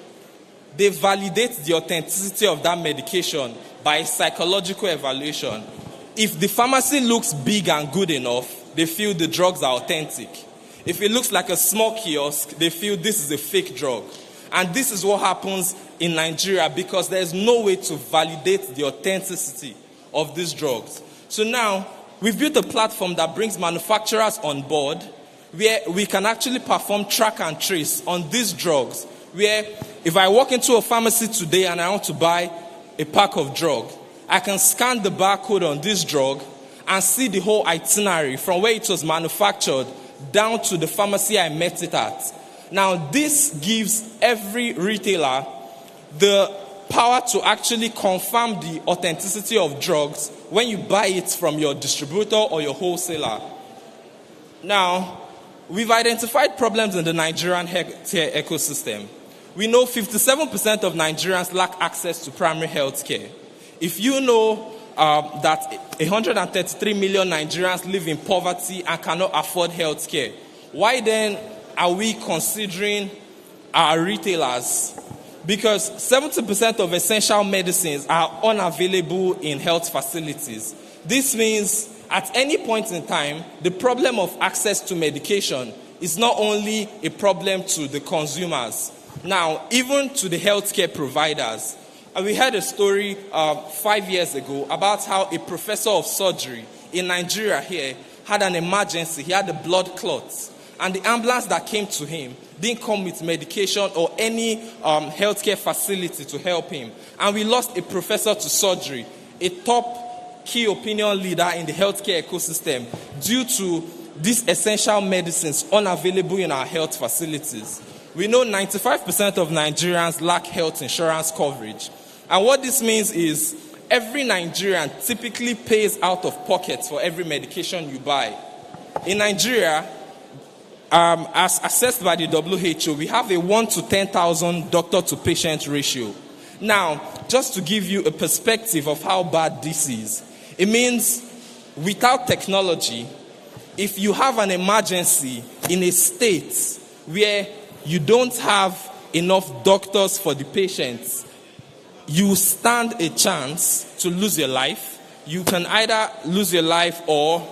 they validate the authenticity of that medication by psychological evaluation. If the pharmacy looks big and good enough, they feel the drugs are authentic. If it looks like a small kiosk, they feel this is a fake drug. And this is what happens in Nigeria because there is no way to validate the authenticity of these drugs. So now, we've built a platform that brings manufacturers on board where we can actually perform track and trace on these drugs. Where if I walk into a pharmacy today and I want to buy a pack of drug, I can scan the barcode on this drug and see the whole itinerary from where it was manufactured down to the pharmacy I met it at. Now, this gives every retailer the power to actually confirm the authenticity of drugs when you buy it from your distributor or your wholesaler. Now, we've identified problems in the Nigerian healthcare ecosystem. We know 57% of Nigerians lack access to primary health care. If you know that 133 million Nigerians live in poverty and cannot afford health care, why then are we considering our retailers? Because 70% of essential medicines are unavailable in health facilities. This means at any point in time, the problem of access to medication is not only a problem to the consumers, now even to the healthcare providers. We heard a story 5 years ago about how a professor of surgery in Nigeria here had an emergency. He had a blood clot. And the ambulance that came to him didn't come with medication or any healthcare facility to help him. And we lost a professor to surgery, a top key opinion leader in the healthcare ecosystem due to these essential medicines unavailable in our health facilities. We know 95% of Nigerians lack health insurance coverage. And what this means is every Nigerian typically pays out of pocket for every medication you buy. In Nigeria, as assessed by the WHO, we have a 1 to 10,000 doctor-to-patient ratio. Now, just to give you a perspective of how bad this is, it means without technology, if you have an emergency in a state where you don't have enough doctors for the patients, you stand a chance to lose your life. You can either lose your life or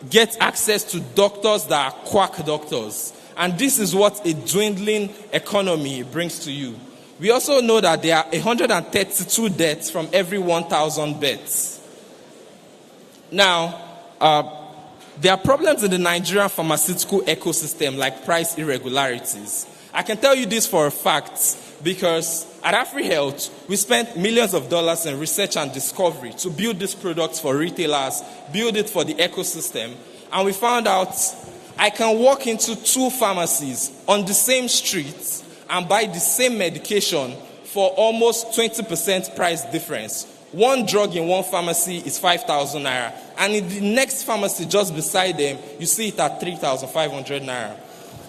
get access to doctors that are quack doctors. And this is what a dwindling economy brings to you. We also know that there are 132 deaths from every 1,000 beds. Now, there are problems in the Nigerian pharmaceutical ecosystem like price irregularities. I can tell you this for a fact because at AfriHealth, we spent millions of dollars in research and discovery to build these products for retailers, build it for the ecosystem, and we found out I can walk into 2 pharmacies on the same street and buy the same medication for almost 20% price difference. One drug in one pharmacy is 5,000 naira, and in the next pharmacy just beside them, you see it at 3,500 naira.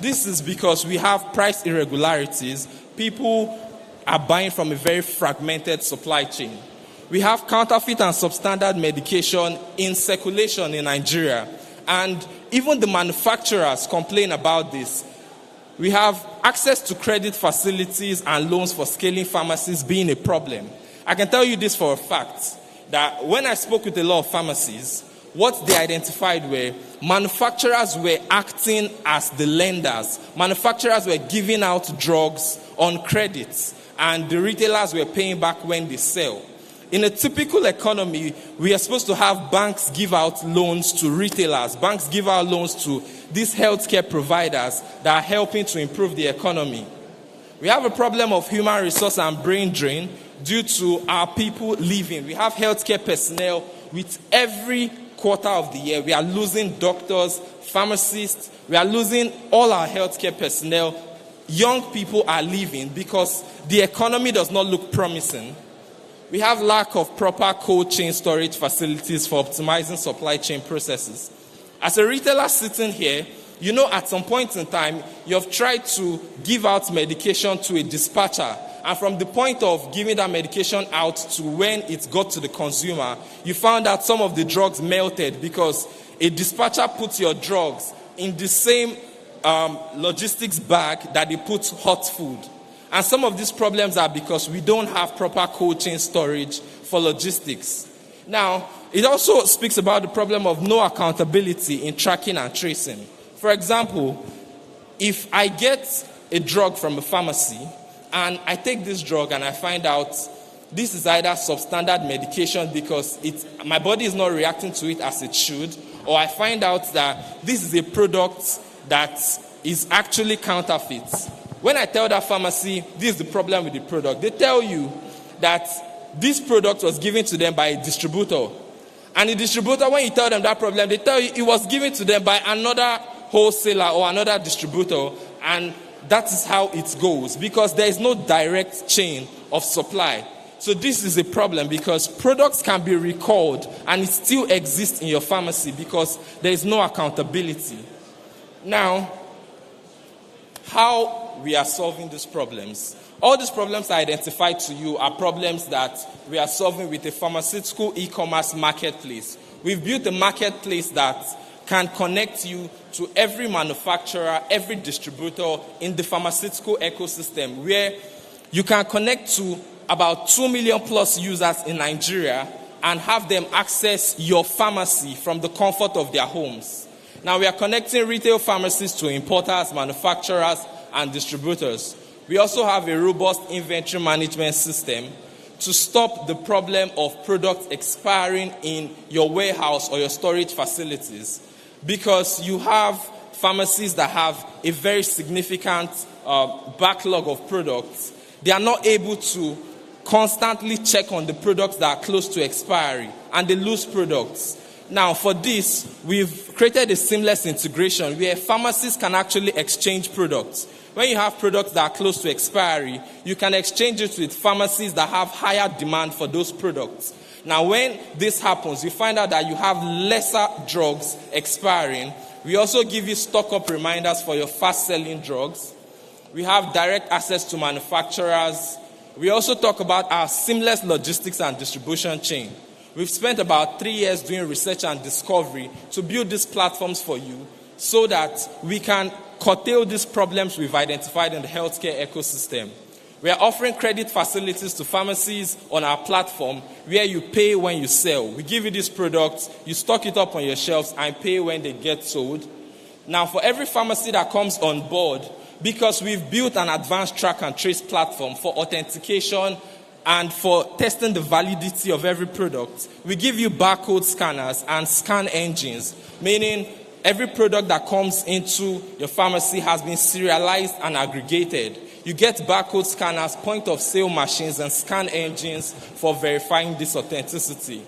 This is because we have price irregularities. People are buying from a very fragmented supply chain. We have counterfeit and substandard medication in circulation in Nigeria, and even the manufacturers complain about this. We have access to credit facilities and loans for scaling pharmacies being a problem. I can tell you this for a fact, that when I spoke with a lot of pharmacies, what they identified were manufacturers were acting as the lenders. Manufacturers were giving out drugs on credit, and the retailers were paying back when they sell. In a typical economy, we are supposed to have banks give out loans to retailers. Banks give out loans to these healthcare providers that are helping to improve the economy. We have a problem of human resource and brain drain due to our people leaving. We have healthcare personnel with every quarter of the year. We are losing doctors, pharmacists. We are losing all our healthcare personnel. Young people are leaving because the economy does not look promising. We have lack of proper cold chain storage facilities for optimizing supply chain processes. As a retailer sitting here, you know at some point in time, you have tried to give out medication to a dispatcher. And from the point of giving that medication out to when it got to the consumer, you found out some of the drugs melted because a dispatcher puts your drugs in the same logistics bag that they put hot food. And some of these problems are because we don't have proper cold chain storage for logistics. Now, it also speaks about the problem of no accountability in tracking and tracing. For example, if I get a drug from a pharmacy and I take this drug and I find out this is either substandard medication because my body is not reacting to it as it should, or I find out that this is a product that is actually counterfeit. When I tell that pharmacy, this is the problem with the product, they tell you that this product was given to them by a distributor. And the distributor, when you tell them that problem, they tell you it was given to them by another wholesaler or another distributor. And that is how it goes, because there is no direct chain of supply. So this is a problem because products can be recalled and it still exists in your pharmacy because there is no accountability. Now, how we are solving these problems? All these problems I identified to you are problems that we are solving with a pharmaceutical e-commerce marketplace. We've built a marketplace that can connect you to every manufacturer, every distributor in the pharmaceutical ecosystem, where you can connect to about 2 million plus users in Nigeria and have them access your pharmacy from the comfort of their homes. Now, we are connecting retail pharmacies to importers, manufacturers, and distributors. We also have a robust inventory management system to stop the problem of products expiring in your warehouse or your storage facilities, because you have pharmacies that have a very significant backlog of products. They are not able to constantly check on the products that are close to expiry, and they lose products. Now, for this, we've created a seamless integration where pharmacies can actually exchange products. When you have products that are close to expiry, you can exchange it with pharmacies that have higher demand for those products. Now, when this happens, you find out that you have lesser drugs expiring. We also give you stock-up reminders for your fast-selling drugs. We have direct access to manufacturers. We also talk about our seamless logistics and distribution chain. We've spent about 3 years doing research and discovery to build these platforms for you so that we can curtail these problems we've identified in the healthcare ecosystem. We are offering credit facilities to pharmacies on our platform where you pay when you sell. We give you these products, you stock it up on your shelves and pay when they get sold. Now, for every pharmacy that comes on board, because we've built an advanced track and trace platform for authentication and for testing the validity of every product, we give you barcode scanners and scan engines, meaning every product that comes into your pharmacy has been serialized and aggregated. You get barcode scanners, point-of-sale machines, and scan engines for verifying this authenticity.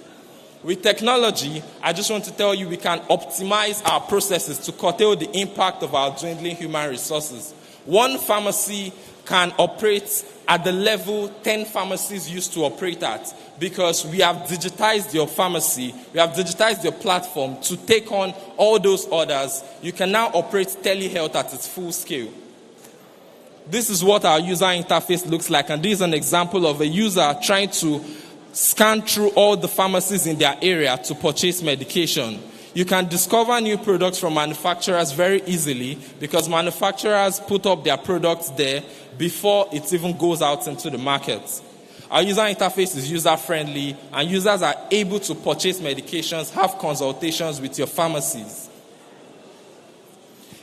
With technology, I just want to tell you we can optimize our processes to curtail the impact of our dwindling human resources. One pharmacy can operate at the level 10 pharmacies used to operate at, because we have digitized your pharmacy, we have digitized your platform to take on all those orders. You can now operate telehealth at its full scale. This is what our user interface looks like, and this is an example of a user trying to scan through all the pharmacies in their area to purchase medication. You can discover new products from manufacturers very easily because manufacturers put up their products there before it even goes out into the market. Our user interface is user-friendly, and users are able to purchase medications, have consultations with your pharmacies.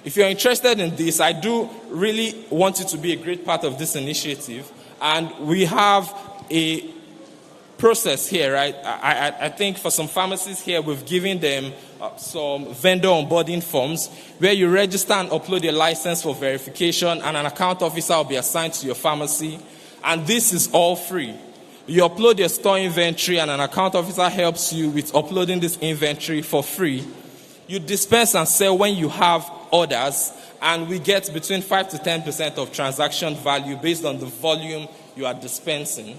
If you're interested in this, I do really want you to be a great part of this initiative, and we have a process here, right? I think for some pharmacies here, we've given them some vendor onboarding forms where you register and upload your license for verification, and an account officer will be assigned to your pharmacy. And this is all free. You upload your store inventory, and an account officer helps you with uploading this inventory for free. You dispense and sell when you have orders, and we get between 5 to 10% of transaction value based on the volume you are dispensing.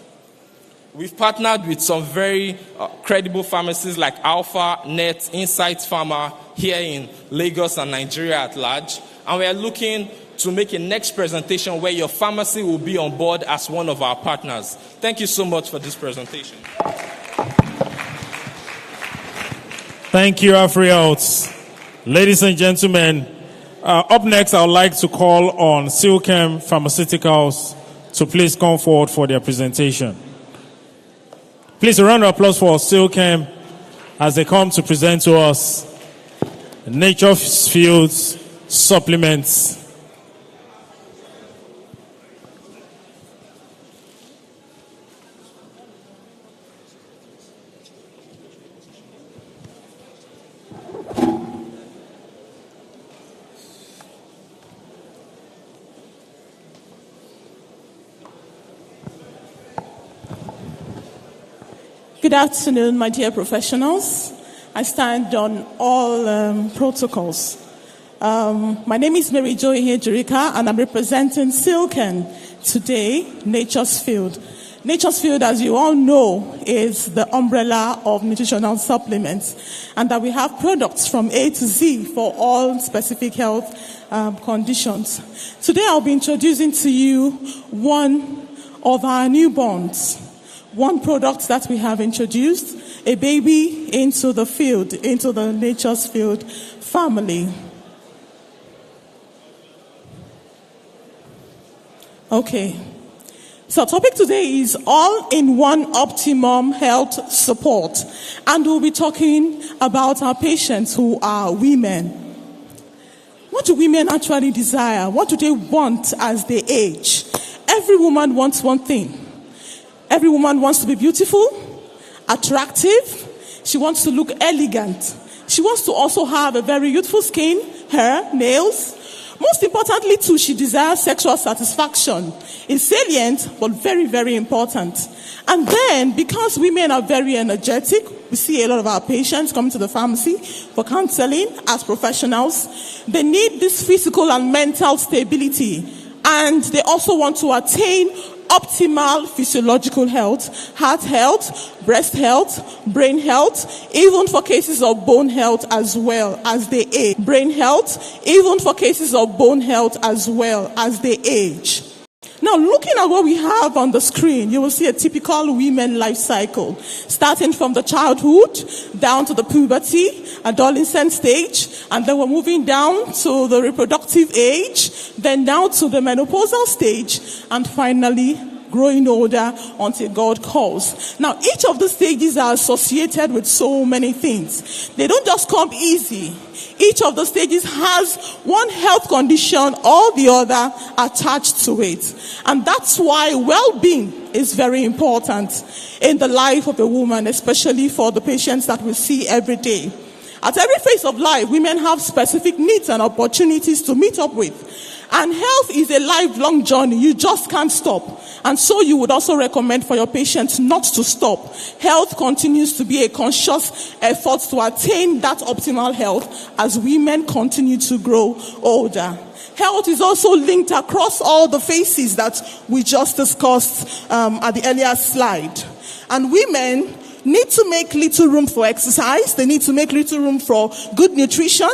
We've partnered with some very credible pharmacies like Alpha, Net, Insights Pharma here in Lagos and Nigeria at large. And we are looking to make a next presentation where your pharmacy will be on board as one of our partners. Thank you so much for this presentation. Thank you, AfriHealth. Ladies and gentlemen, up next, I would like to call on Silchem Pharmaceuticals to please come forward for their presentation. Please, a round of applause for Silchem as they come to present to us Nature's Fields supplements. Good afternoon, my dear professionals. I stand on all protocols. My name is Mary Jo Ihejirika, and I'm representing Silchem today, Nature's Field. Nature's Field, as you all know, is the umbrella of nutritional supplements, and that we have products from A to Z for all specific health conditions. Today I'll be introducing to you one of our newborns. One product that we have introduced, a baby into the field, into the Nature's Field family. Okay. So topic today is all-in-one optimum health support. And we'll be talking about our patients who are women. What do women actually desire? What do they want as they age? Every woman wants one thing. Every woman wants to be beautiful, attractive. She wants to look elegant. She wants to also have a very youthful skin, hair, nails. Most importantly, too, she desires sexual satisfaction. It's salient, but very, very important. And then, because women are very energetic, we see a lot of our patients coming to the pharmacy for counseling as professionals. They need this physical and mental stability. And they also want to attain optimal physiological health, heart health, breast health, brain health, even for cases of bone health as well as they age. Brain health, even for cases of bone health as well as they age. Now, looking at what we have on the screen, you will see a typical women life cycle, starting from the childhood, down to the puberty, adolescent stage, and then we're moving down to the reproductive age, then down to the menopausal stage, and finally growing older until God calls. Now, each of the stages are associated with so many things. They don't just come easy. Each of the stages has one health condition or the other attached to it. And that's why well-being is very important in the life of a woman, especially for the patients that we see every day. At every phase of life, women have specific needs and opportunities to meet up with. And health is a lifelong journey. You just can't stop. And so you would also recommend for your patients not to stop. Health continues to be a conscious effort to attain that optimal health as women continue to grow older. Health is also linked across all the phases that we just discussed at the earlier slide. And women need to make little room for exercise. They need to make little room for good nutrition.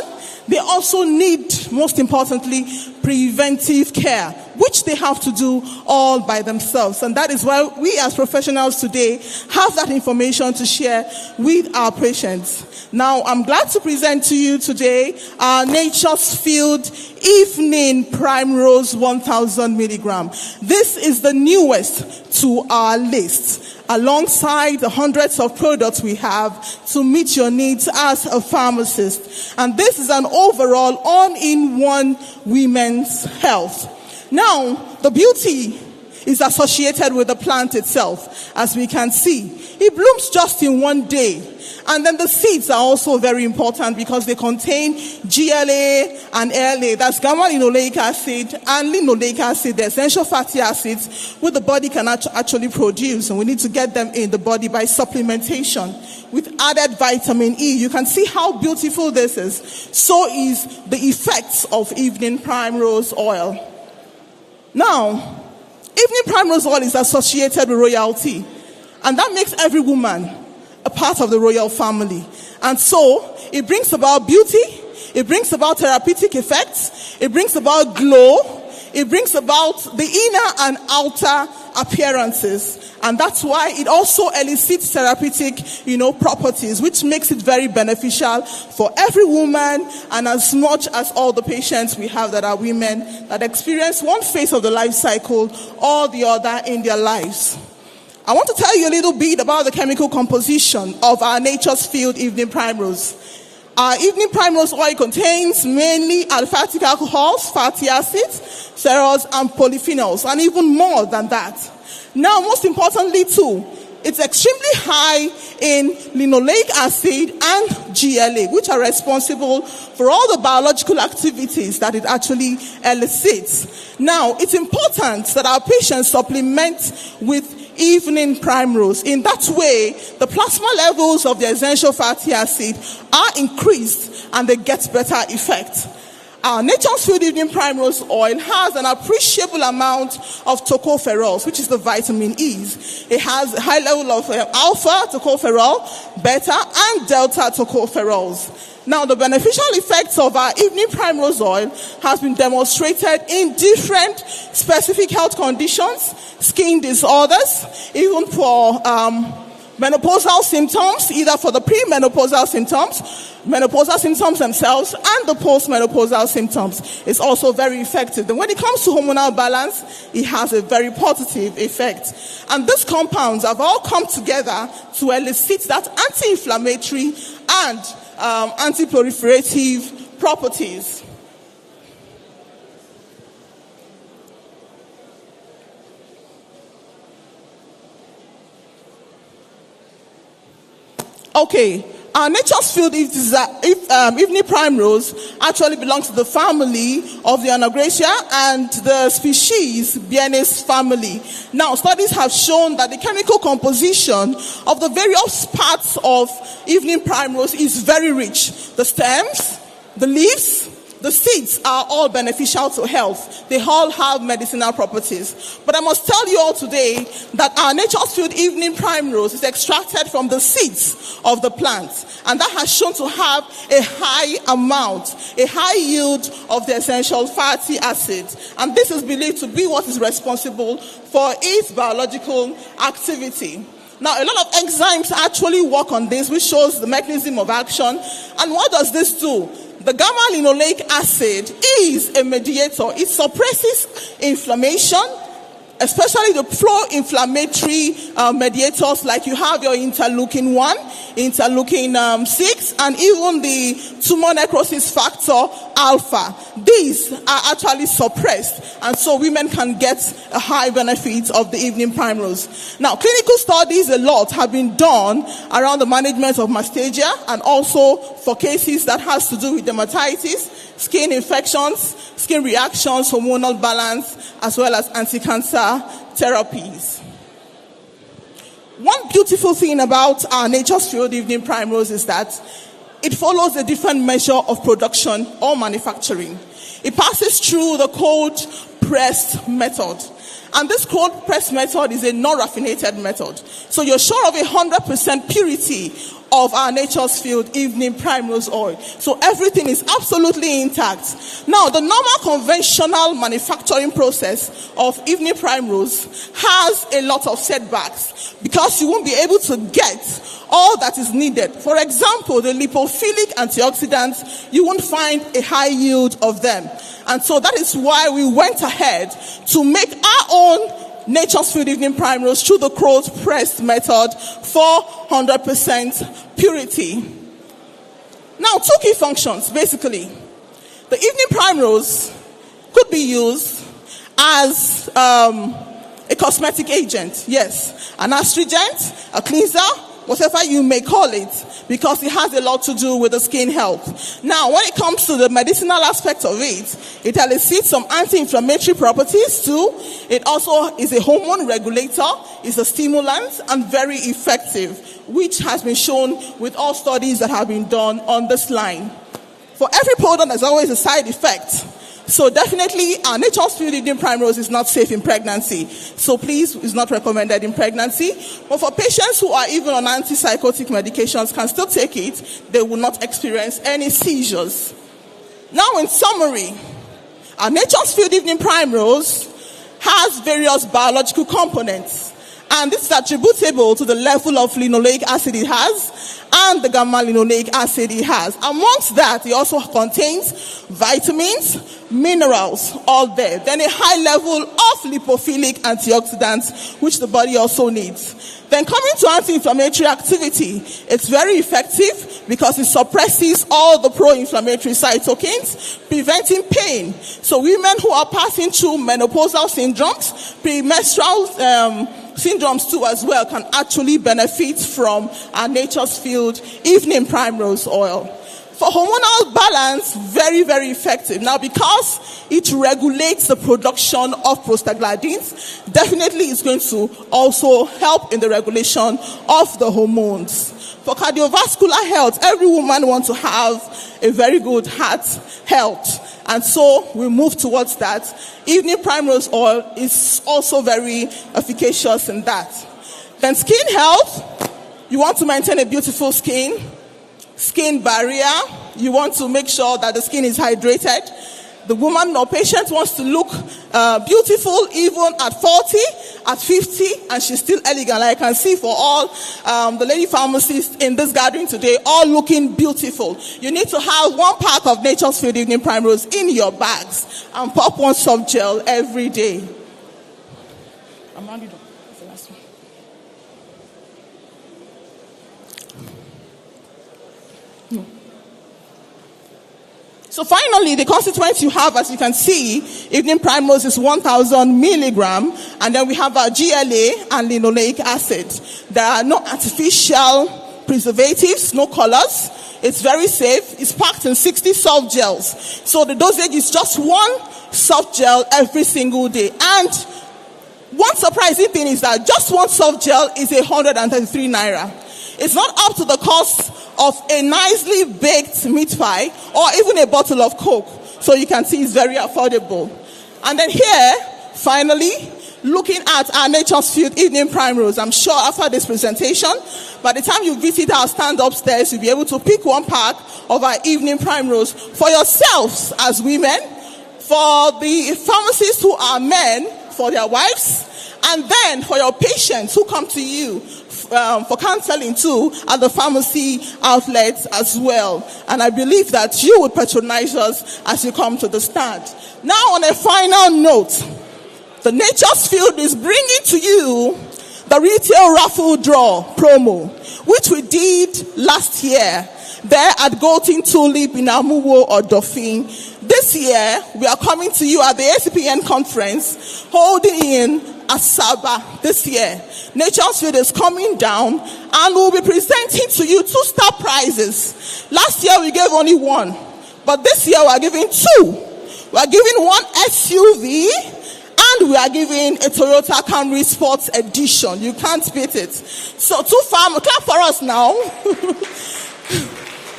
They also need, most importantly, preventive care, which they have to do all by themselves. And that is why we as professionals today have that information to share with our patients. Now, I'm glad to present to you today our Nature's Field Evening Primrose 1000 milligram. This is the newest to our list, alongside the hundreds of products we have to meet your needs as a pharmacist. And this is an overall all-in-one women's health. Now, the beauty is associated with the plant itself, as we can see. It blooms just in one day. And then the seeds are also very important because they contain GLA and LA, that's gamma-linoleic acid and linoleic acid, the essential fatty acids, which the body can actually produce. And we need to get them in the body by supplementation with added vitamin E. You can see how beautiful this is. So is the effects of evening primrose oil. Now, evening primrose oil is associated with royalty. And that makes every woman a part of the royal family. And so, it brings about beauty, it brings about therapeutic effects, it brings about glow, it brings about the inner and outer appearances. And that's why it also elicits therapeutic, properties, which makes it very beneficial for every woman and as much as all the patients we have that are women that experience one phase of the life cycle or the other in their lives. I want to tell you a little bit about the chemical composition of our Nature's Field Evening Primrose. Our evening primrose oil contains mainly aliphatic alcohols, fatty acids, sterols, and polyphenols, and even more than that. Now, most importantly too, it's extremely high in linoleic acid and GLA, which are responsible for all the biological activities that it actually elicits. Now, it's important that our patients supplement with evening primrose. In that way, the plasma levels of the essential fatty acid are increased and they get better effect. Our Nature's Field Evening Primrose oil has an appreciable amount of tocopherols, which is the vitamin E's. It has a high level of alpha tocopherol, beta, and delta tocopherols. Now, the beneficial effects of our evening primrose oil has been demonstrated in different specific health conditions, skin disorders, even for menopausal symptoms, either for the premenopausal symptoms, menopausal symptoms themselves, and the postmenopausal symptoms. It's also very effective. And when it comes to hormonal balance, it has a very positive effect. And these compounds have all come together to elicit that anti-inflammatory and anti-proliferative properties. Okay, our Nature's Field Evening Primrose actually belongs to the family of the Anagracia and the species Biennis family. Now, studies have shown that the chemical composition of the various parts of evening primrose is very rich. The stems, the leaves, the seeds are all beneficial to health. They all have medicinal properties. But I must tell you all today that our Nature's Field Evening Primrose is extracted from the seeds of the plant. And that has shown to have a high amount, a high yield of the essential fatty acids. And this is believed to be what is responsible for its biological activity. Now, a lot of enzymes actually work on this, which shows the mechanism of action. And what does this do? The gamma-linoleic acid is a mediator. It suppresses inflammation, especially the pro-inflammatory mediators, like you have your interleukin-1, interleukin-6, and even the tumor necrosis factor alpha. These are actually suppressed, and so women can get a high benefit of the evening primrose. Now, clinical studies a lot have been done around the management of mastalgia, and also for cases that has to do with dermatitis, skin infections, skin reactions, hormonal balance, as well as anti-cancer therapies. One beautiful thing about our Nature's Field Evening Primrose is that it follows a different measure of production or manufacturing. It passes through the cold press method. And this cold press method is a non-raffinated method. So you're sure of 100% purity of our Nature's Field Evening Primrose oil. So everything is absolutely intact. Now, the normal conventional manufacturing process of Evening Primrose has a lot of setbacks because you won't be able to get all that is needed. For example, the lipophilic antioxidants, you won't find a high yield of them. And so that is why we went ahead to make our own Nature's Field Evening Primrose through the cold pressed method for 100% purity. Now, two key functions, basically. The evening primrose could be used as a cosmetic agent, yes, an astringent, a cleanser, whatever you may call it, because it has a lot to do with the skin health. Now, when it comes to the medicinal aspect of it, it elicits some anti-inflammatory properties too. It also is a hormone regulator, is a stimulant, and very effective, which has been shown with all studies that have been done on this line. For every product, there's always a side effect. So definitely, our Nature's Field Evening Primrose is not safe in pregnancy. So please, it's not recommended in pregnancy. But for patients who are even on antipsychotic medications, can still take it, they will not experience any seizures. Now, in summary, our Nature's Field Evening Primrose has various biological components. And this is attributable to the level of linoleic acid it has and the gamma-linoleic acid it has. Amongst that, it also contains vitamins, minerals, all there. Then a high level of lipophilic antioxidants, which the body also needs. Then coming to anti-inflammatory activity, it's very effective because it suppresses all the pro-inflammatory cytokines, preventing pain. So women who are passing through menopausal syndromes, premenstrual syndromes too as well, can actually benefit from our Nature's Field Evening Primrose oil. For hormonal balance, very, very effective. Now, because it regulates the production of prostaglandins, definitely it's going to also help in the regulation of the hormones. For cardiovascular health, every woman wants to have a very good heart health. And so we move towards that. Evening Primrose oil is also very efficacious in that. Then skin health, you want to maintain a beautiful skin. Skin barrier, you want to make sure that the skin is hydrated. The woman or patient wants to look beautiful even at 40, at 50, and she's still elegant. I can see for all the lady pharmacists in this gathering today, all looking beautiful. You need to have 1 pack of Nature's Field Evening Primrose in your bags and pop 1 soft gel every day. So finally, the constituents you have, as you can see, evening primrose is 1,000 milligram, and then we have our GLA and linoleic acid. There are no artificial preservatives, no colors. It's very safe. It's packed in 60 soft gels. So the dosage is just 1 soft gel every single day. And one surprising thing is that just 1 soft gel is 133 naira. It's not up to the cost of a nicely baked meat pie or even a bottle of Coke. So you can see it's very affordable. And then here, finally, looking at our Nature's Field evening primrose. I'm sure after this presentation, by the time you visit our stand upstairs, you'll be able to pick one pack of our evening primrose for yourselves as women, for the pharmacists who are men, for their wives, and then for your patients who come to you for counseling too at the pharmacy outlets as well. And I believe that you will patronize us as you come to the stand. Now, on a final note, the Nature's Field is bringing to you the retail raffle draw promo, which we did last year there at Golden Tulip in Amuwo or Dauphin. This year, we are coming to you at the Acpn conference holding in Asaba this year. Nature's Field is coming down and we'll be presenting to you 2-star prizes. Last year, we gave only one, but this year, we are giving 2. We are giving one SUV and we are giving a Toyota Camry Sports Edition. You can't beat it. So, clap for us now.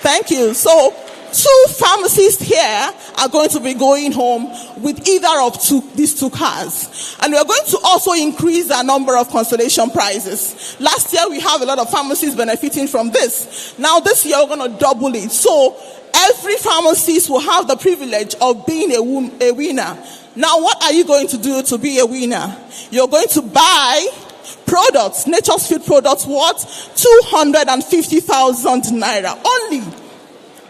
Thank you. So, 2 pharmacists here are going to be going home with either of these 2 cars. And we are going to also increase our number of consolation prizes. Last year, we have a lot of pharmacists benefiting from this. Now, this year, we're going to double it. So, every pharmacist will have the privilege of being a winner. Now, what are you going to do to be a winner? You're going to buy products, Nature's Field products worth 250,000 naira only.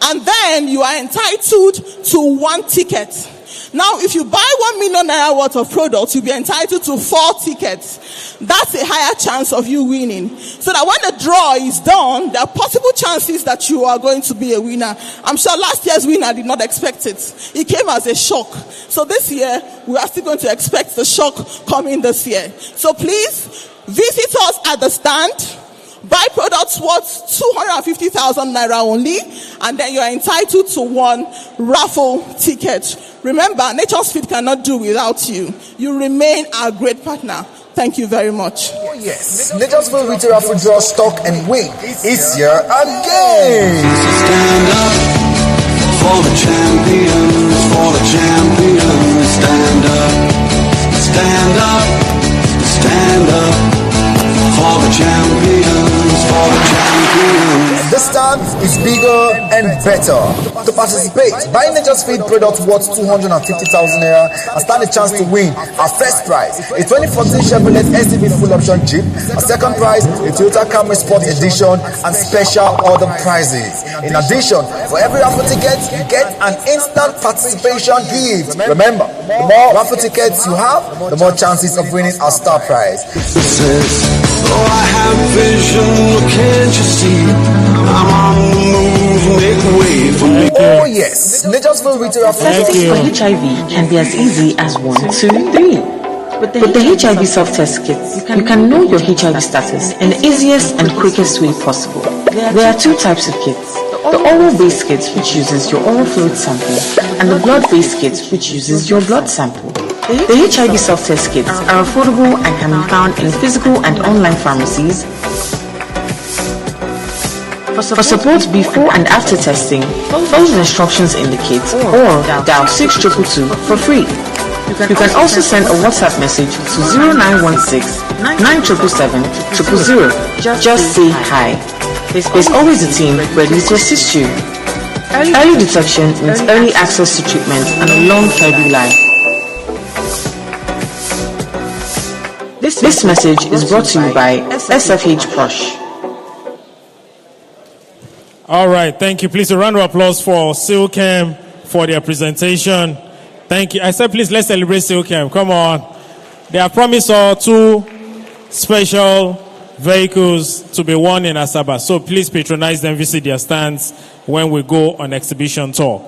And then you are entitled to 1 ticket. Now, if you buy 1 million naira worth of products, you'll be entitled to 4 tickets. That's a higher chance of you winning. So that when the draw is done, there are possible chances that you are going to be a winner. I'm sure last year's winner did not expect it. It came as a shock. So this year, we are still going to expect the shock coming this year. So please, visit us at the stand. Buy products worth 250,000 naira only, and then you are entitled to 1 raffle ticket. Remember, Nature's Field cannot do without you. You remain our great partner. Thank you very much. Oh yes, Nature's Field retail raffle draw stock and win is here again. Stand up for the champions, for the champions. Stand up, stand up, stand up. For the champions, for the champions. This time is bigger and better. To participate, buy Nature's Field product worth 250,000 naira and stand a chance to win our first prize, a 2014 Chevrolet SUV full option Jeep, a second prize, a Toyota Camry Sport Edition, and special other prizes. In addition, for every raffle ticket, you get an instant participation gift. Remember, the more raffle tickets you have, the more chances of winning our star prize. Oh, I have vision, can't you see? I'm on the move, make way for me. Oh yes, Nature's Field retail raffle. Testing for HIV can be as easy as 1, 2, 3. With the HIV self-test kit, you can know your HIV status in the easiest and quickest way possible. There are 2 types of kits. The oral-based kit, which uses your oral fluid sample, and the blood-based kit, which uses your blood sample. The HIV self-test kits are affordable and can be found in physical and online pharmacies. For support before and after testing, follow the instructions in the kit or dial 6222 for free. You can also send a WhatsApp message to 0916 977 000. Just say hi. There's always a team ready to assist you. Early detection means early access to treatment and a long, healthy life. This message is brought to you by SFH Push. All right, thank you. Please a round of applause for Silchem for their presentation. Thank you. I said, please let's celebrate Silchem. Come on. They have promised us 2 special vehicles to be won in Asaba. So please patronize them, visit their stands when we go on exhibition tour.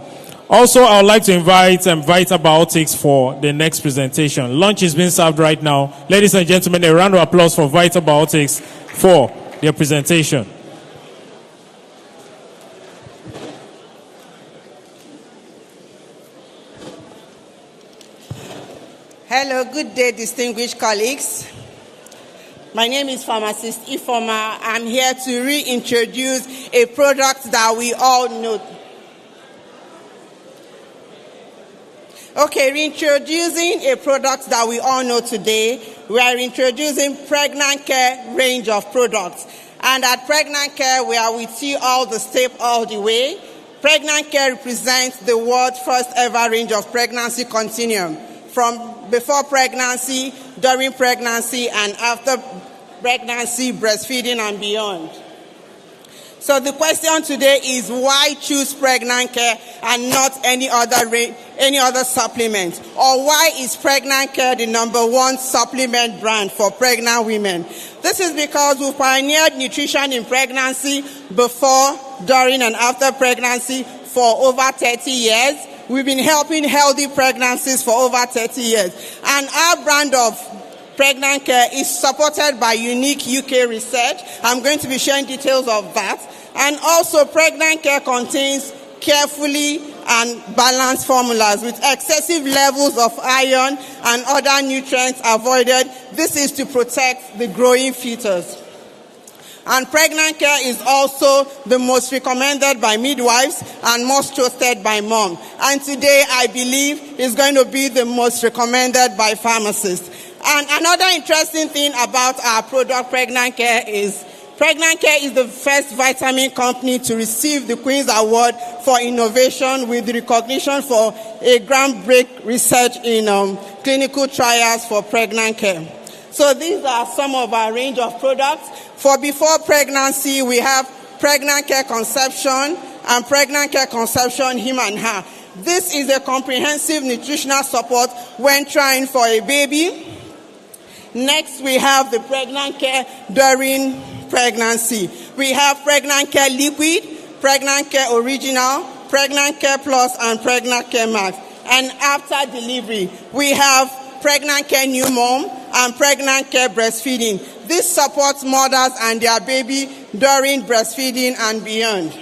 Also, I would like to invite Vitabiotics for the next presentation. Lunch is being served right now. Ladies and gentlemen, a round of applause for Vitabiotics for their presentation. Hello, good day, distinguished colleagues. My name is Pharmacist Ifoma. I'm here to reintroduce a product that we all know. Okay, reintroducing a product that we all know today. We are introducing Pregnant Care range of products. And at Pregnant Care, we are with you all the step, all the way. Pregnant Care represents the world's first ever range of pregnancy continuum, from before pregnancy, during pregnancy, and after pregnancy, breastfeeding, and beyond. So the question today is, why choose Pregnant Care and not any other supplement? Or why is Pregnant Care the #1 supplement brand for pregnant women? This is because we pioneered nutrition in pregnancy before, during, and after pregnancy for over 30 years. We've been helping healthy pregnancies for over 30 years. And our brand of Pregnant Care is supported by unique UK research. I'm going to be sharing details of that. And also, Pregnant Care contains carefully and balanced formulas with excessive levels of iron and other nutrients avoided. This is to protect the growing fetus. And Pregnant Care is also the most recommended by midwives and most trusted by moms. And today, I believe, is going to be the most recommended by pharmacists. And another interesting thing about our product, Pregnant Care, is Pregnant Care is the first vitamin company to receive the Queen's Award for Innovation with recognition for a groundbreaking research in clinical trials for Pregnant Care. So these are some of our range of products. For before pregnancy, we have Pregnant Care Conception and Pregnant Care Conception Him and Her. This is a comprehensive nutritional support when trying for a baby. Next, we have the Pregnant Care during pregnancy. We have Pregnant Care Liquid, Pregnant Care Original, Pregnant Care Plus, and Pregnant Care Max. And after delivery, we have Pregnant Care New Mom and Pregnant Care Breastfeeding. This supports mothers and their baby during breastfeeding and beyond.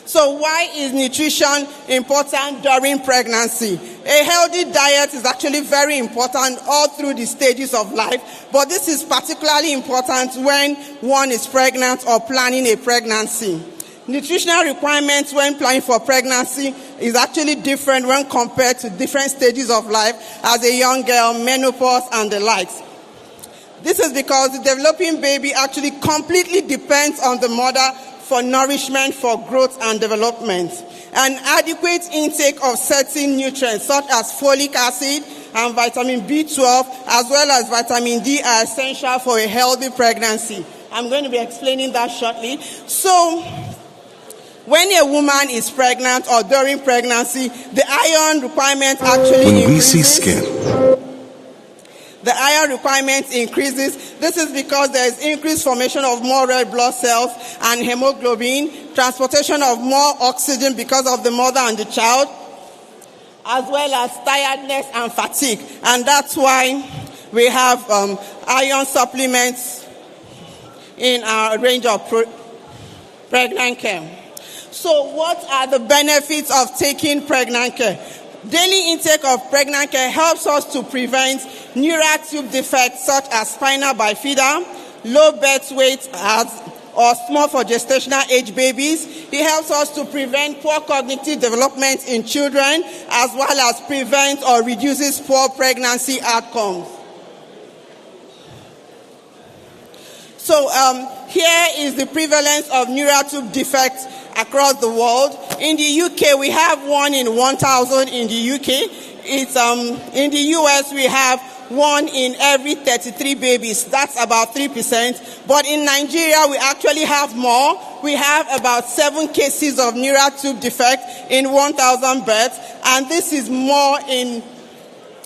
So why is nutrition important during pregnancy? A healthy diet is actually very important all through the stages of life, but this is particularly important when one is pregnant or planning a pregnancy. Nutritional requirements when planning for pregnancy is actually different when compared to different stages of life as a young girl, menopause, and the likes. This is because the developing baby actually completely depends on the mother for nourishment, for growth and development. An adequate intake of certain nutrients such as folic acid and vitamin B12 as well as vitamin D are essential for a healthy pregnancy. I'm going to be explaining that shortly. So, when a woman is pregnant or during pregnancy, the iron requirement actually increases. When we see skin, the iron requirement increases. This is because there is increased formation of more red blood cells and hemoglobin, transportation of more oxygen because of the mother and the child, as well as tiredness and fatigue. And that's why we have iron supplements in our range of pregnant care. So what are the benefits of taking Pregnant Care? Daily intake of Pregnant Care helps us to prevent neural tube defects such as spina bifida, low birth weight or small for gestational age babies. It helps us to prevent poor cognitive development in children as well as prevent or reduces poor pregnancy outcomes. So here is the prevalence of neural tube defects across the world. In the UK, we have 1 in 1,000 in the UK. In the US, we have 1 in every 33 babies. That's about 3%. But in Nigeria, we actually have more. We have about 7 cases of neural tube defect in 1,000 births. And this is more in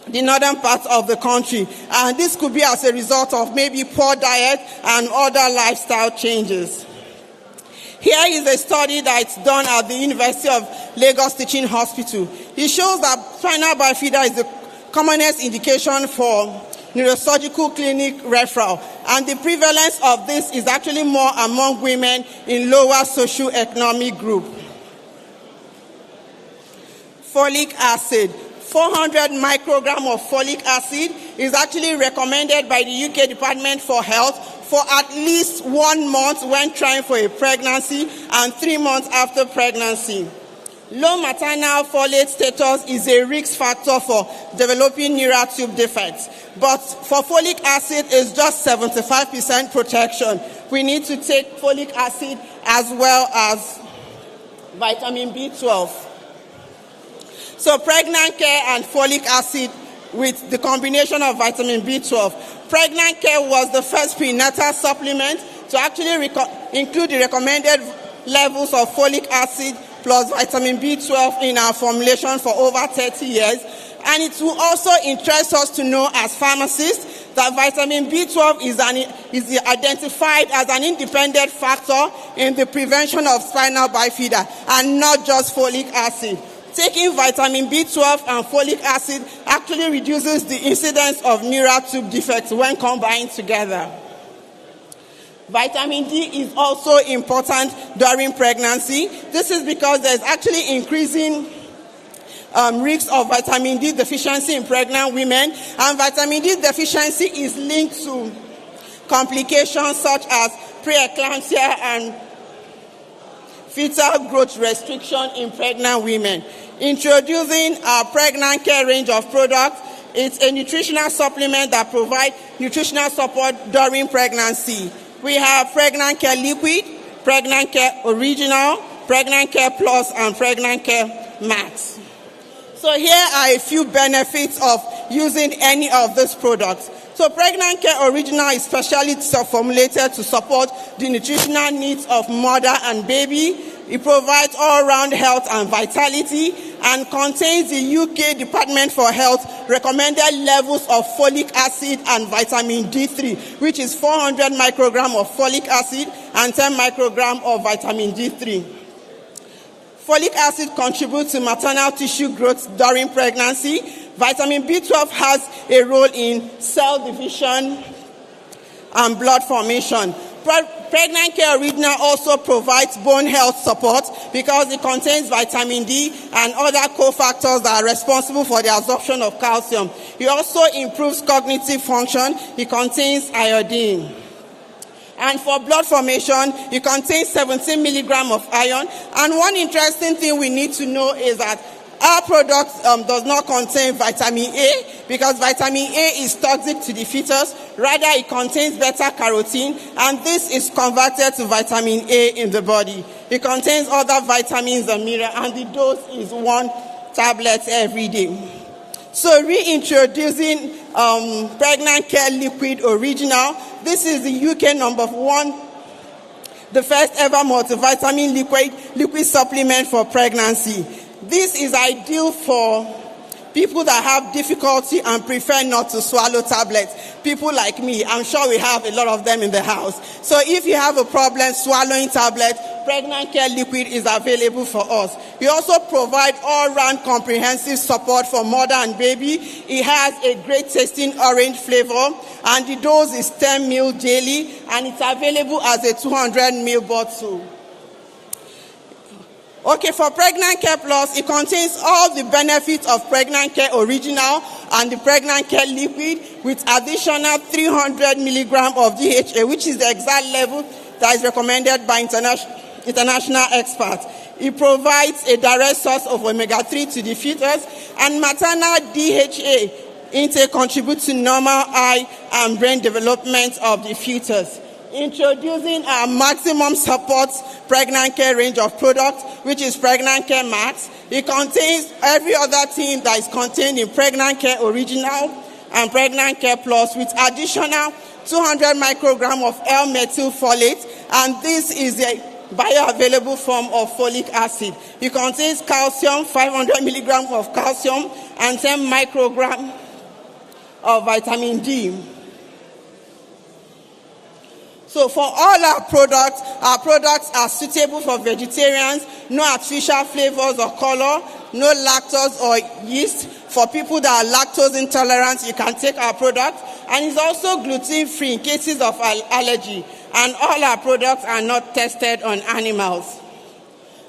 the northern parts of the country. And this could be as a result of maybe poor diet and other lifestyle changes. Here is a study that's done at the University of Lagos Teaching Hospital. It shows that spina bifida is the commonest indication for neurosurgical clinic referral. And the prevalence of this is actually more among women in lower socioeconomic group. Folic acid. 400 microgram of folic acid is actually recommended by the UK Department for Health for at least 1 month when trying for a pregnancy and 3 months after pregnancy. Low maternal folate status is a risk factor for developing neural tube defects. But for folic acid, it's just 75% protection. We need to take folic acid as well as vitamin B12. So pregnant care and folic acid with the combination of vitamin B12. Pregnant care was the first prenatal supplement to actually include the recommended levels of folic acid plus vitamin B12 in our formulation for over 30 years. And it will also interest us to know as pharmacists that vitamin B12 is identified as an independent factor in the prevention of spinal bifida and not just folic acid. Taking vitamin B12 and folic acid actually reduces the incidence of neural tube defects when combined together. Vitamin D is also important during pregnancy. This is because there's actually increasing risk of vitamin D deficiency in pregnant women, and vitamin D deficiency is linked to complications such as preeclampsia and fetal growth restriction in pregnant women. Introducing our pregnant care range of products, it's a nutritional supplement that provides nutritional support during pregnancy. We have Pregnant Care Liquid, Pregnant Care Original, Pregnant Care Plus, and Pregnant Care Max. So here are a few benefits of using any of these products. So Pregnant Care Original is specially formulated to support the nutritional needs of mother and baby. It provides all-round health and vitality and contains the UK Department for Health recommended levels of folic acid and vitamin D3, which is 400 micrograms of folic acid and 10 micrograms of vitamin D3. Folic acid contributes to maternal tissue growth during pregnancy. Vitamin B12 has a role in cell division and blood formation. Pregnant Care Original also provides bone health support because it contains vitamin D and other cofactors that are responsible for the absorption of calcium. It also improves cognitive function. It contains iodine. And for blood formation, it contains 17 milligrams of iron. And one interesting thing we need to know is that our product does not contain vitamin A because vitamin A is toxic to the fetus. Rather, it contains beta-carotene, and this is converted to vitamin A in the body. It contains other vitamins and minerals, and the dose is 1 tablet every day. So reintroducing Pregnant Care Liquid Original. This is the UK #1, the first ever multivitamin liquid supplement for pregnancy. This is ideal for people that have difficulty and prefer not to swallow tablets. People like me, I'm sure we have a lot of them in the house. So if you have a problem swallowing tablets, Pregnant Care Liquid is available for us. We also provide all-round comprehensive support for mother and baby. It has a great tasting orange flavor, and the dose is 10 ml daily, and it's available as a 200 ml bottle. Okay, for Pregnant Care Plus, it contains all the benefits of Pregnant Care Original and the Pregnant Care Liquid with additional 300 milligrams of DHA, which is the exact level that is recommended by international experts. It provides a direct source of omega-3 to the fetus, and maternal DHA intake contributes to normal eye and brain development of the fetus. Introducing our maximum support pregnant care range of products, which is Pregnant Care Max. It contains every other thing that is contained in Pregnant Care Original and Pregnant Care Plus with additional 200 micrograms of L-methylfolate, and this is a bioavailable form of folic acid. It contains calcium, 500 milligrams of calcium, and 10 micrograms of vitamin D. So for all our products are suitable for vegetarians, no artificial flavors or color, no lactose or yeast. For people that are lactose intolerant, you can take our product. And it's also gluten-free in cases of allergy. And all our products are not tested on animals.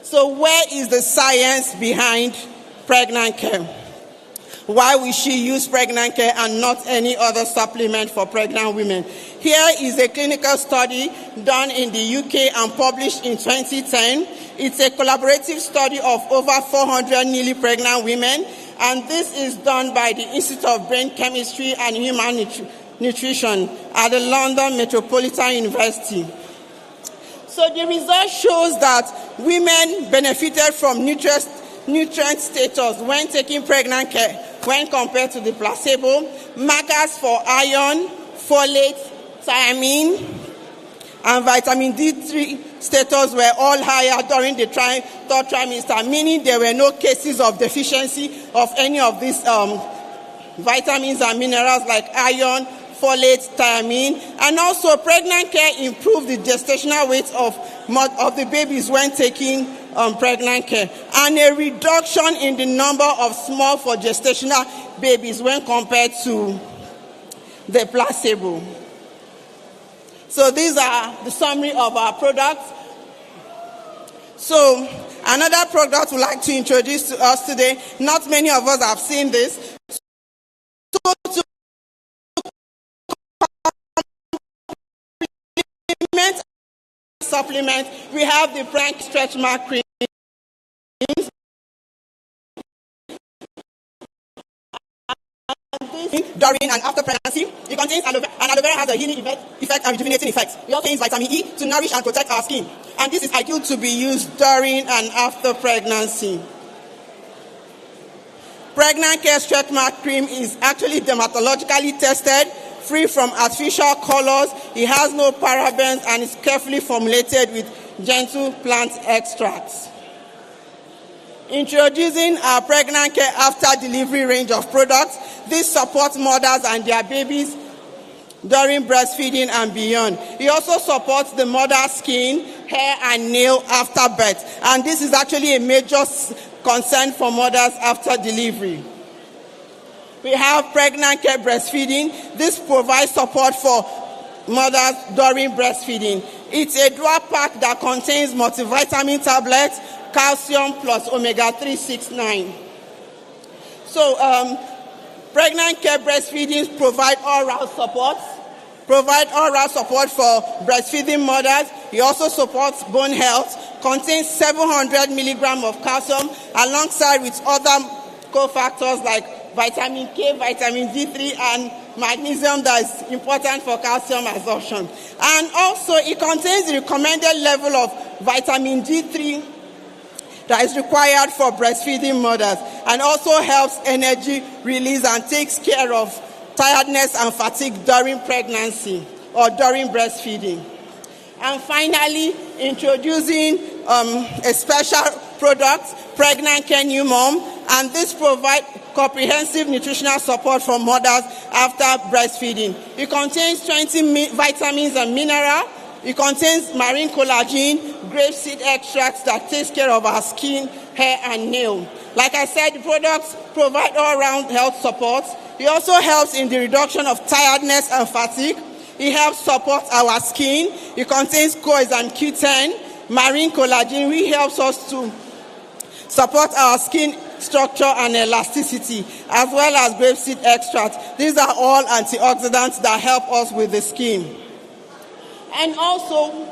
So where is the science behind pregnant care? why we should use pregnant care and not any other supplement for pregnant women. Here is a clinical study done in the UK and published in 2010. It's a collaborative study of over 400 newly pregnant women, and this is done by the Institute of Brain Chemistry and Human Nutrition at the London Metropolitan University. So the result shows that women benefited from nutrient status when taking pregnant care when compared to the placebo. Markers for iron, folate, thiamine, and vitamin D3 status were all higher during the third trimester, meaning there were no cases of deficiency of any of these vitamins and minerals like iron, folate, thiamine. And also pregnant care improved the gestational weight of the babies when taking pregnant care, and a reduction in the number of small for gestational babies when compared to the placebo. So these are the summary of our products. So another product we'd like to introduce to us today, not many of us have seen this. So to supplement, we have the Frank Stretch Mark cream. During and after pregnancy, it contains aloe vera, and aloe vera has a healing effect and rejuvenating effect. It also contains vitamin E to nourish and protect our skin, and this is ideal to be used during and after pregnancy. Pregnant Care Stretch Mark cream is actually dermatologically tested, free from artificial colors. It has no parabens and is carefully formulated with gentle plant extracts. Introducing our Pregnant Care After Delivery range of products. This supports mothers and their babies during breastfeeding and beyond. It also supports the mother's skin, hair, and nail after birth. And this is actually a major concern for mothers after delivery. We have Pregnant Care Breastfeeding. This provides support for mothers during breastfeeding. It's a dual pack that contains multivitamin tablets, calcium plus omega-3, 6, 9. So Pregnant Care Breastfeeding provide all-round support for breastfeeding mothers. It also supports bone health, contains 700 milligrams of calcium alongside with other cofactors like vitamin K, vitamin D3, and magnesium that is important for calcium absorption. And also it contains the recommended level of vitamin D3 that is required for breastfeeding mothers, and also helps energy release and takes care of tiredness and fatigue during pregnancy or during breastfeeding. And finally, introducing a special product, Pregnant Care New Mom, and this provides comprehensive nutritional support for mothers after breastfeeding. It contains 20 vitamins and minerals. It contains marine collagen, grapeseed extracts that takes care of our skin, hair, and nail. Like I said, the products provide all-round health support. It also helps in the reduction of tiredness and fatigue. It helps support our skin. It contains coenzyme Q10, marine collagen, which helps us to support our skin structure and elasticity, as well as grapeseed extract. These are all antioxidants that help us with the skin. And also,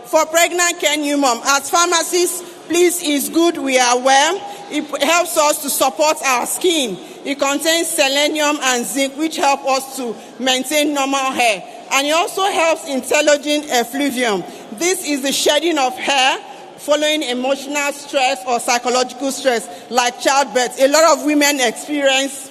for Pregnant Care New Mom, as pharmacists, please, it's good we are aware. It helps us to support our skin. It contains selenium and zinc, which help us to maintain normal hair. And it also helps in telogen effluvium. This is the shedding of hair following emotional stress or psychological stress, like childbirth. A lot of women experience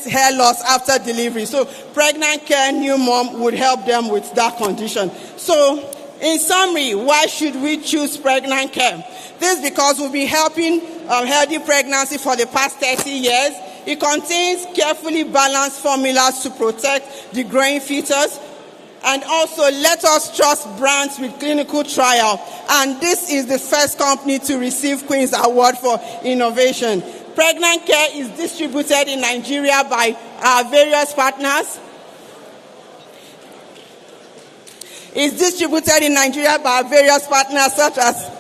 hair loss after delivery. So Pregnant Care New Mom would help them with that condition. So in summary, why should we choose pregnant care? This is because we've been helping healthy pregnancy for the past 30 years. It contains carefully balanced formulas to protect the growing fetus. And also, let us trust brands with clinical trial. And this is the first company to receive Queen's Award for Innovation. Pregnant Care is distributed in Nigeria by our various partners. It's distributed in Nigeria by various partners such as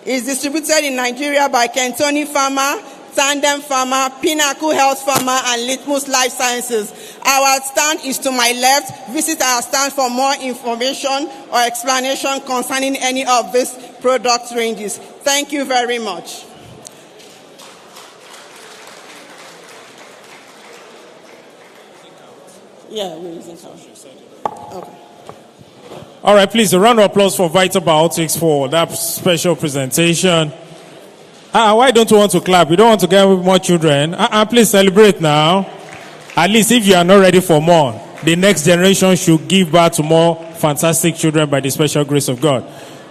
It's distributed in Nigeria by Kentoni Pharma, Tandem Pharma, Pinnacle Health Pharma, and Litmus Life Sciences. Our stand is to my left. Visit our stand for more information or explanation concerning any of these product ranges. Thank you very much. Yeah, we're using count. Okay. All right, please, a round of applause for Vitabiotics for that special presentation. Why don't you want to clap? You don't want to get more children? Please celebrate now. At least if you are not ready for more, the next generation should give birth to more fantastic children by the special grace of God.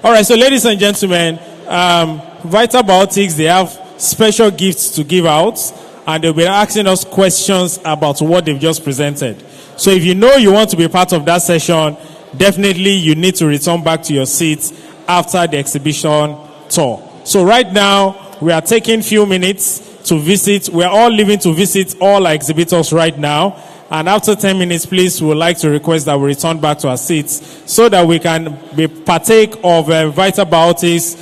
All right, so ladies and gentlemen, Vitabiotics, they have special gifts to give out, and they'll be asking us questions about what they've just presented. So if you know you want to be part of that session, definitely you need to return back to your seats after the exhibition tour. So right now, we are taking few minutes to visit. We are all leaving to visit all our exhibitors right now. And after 10 minutes, please, we would like to request that we return back to our seats so that we can partake of Vitabiotics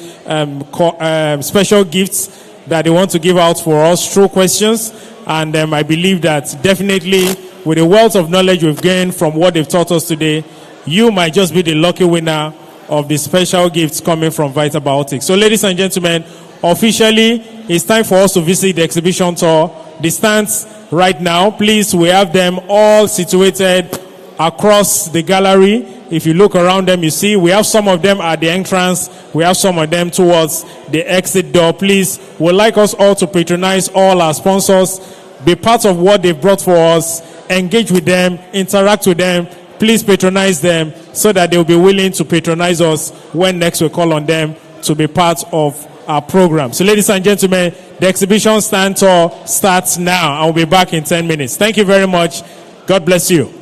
special gifts that they want to give out for us through questions. And I believe that definitely with the wealth of knowledge we've gained from what they've taught us today, you might just be the lucky winner of the special gifts coming from Vitabiotics. So ladies and gentlemen, officially, it's time for us to visit the exhibition tour. The stands right now, please, we have them all situated across the gallery. If you look around them, you see we have some of them at the entrance. We have some of them towards the exit door. Please, we'd like us all to patronize all our sponsors, be part of what they've brought for us, engage with them, interact with them. Please patronize them so that they'll be willing to patronize us when next we call on them to be part of our program. So ladies and gentlemen, the exhibition stand tour starts now. I'll be back in 10 minutes. Thank you very much. God bless you.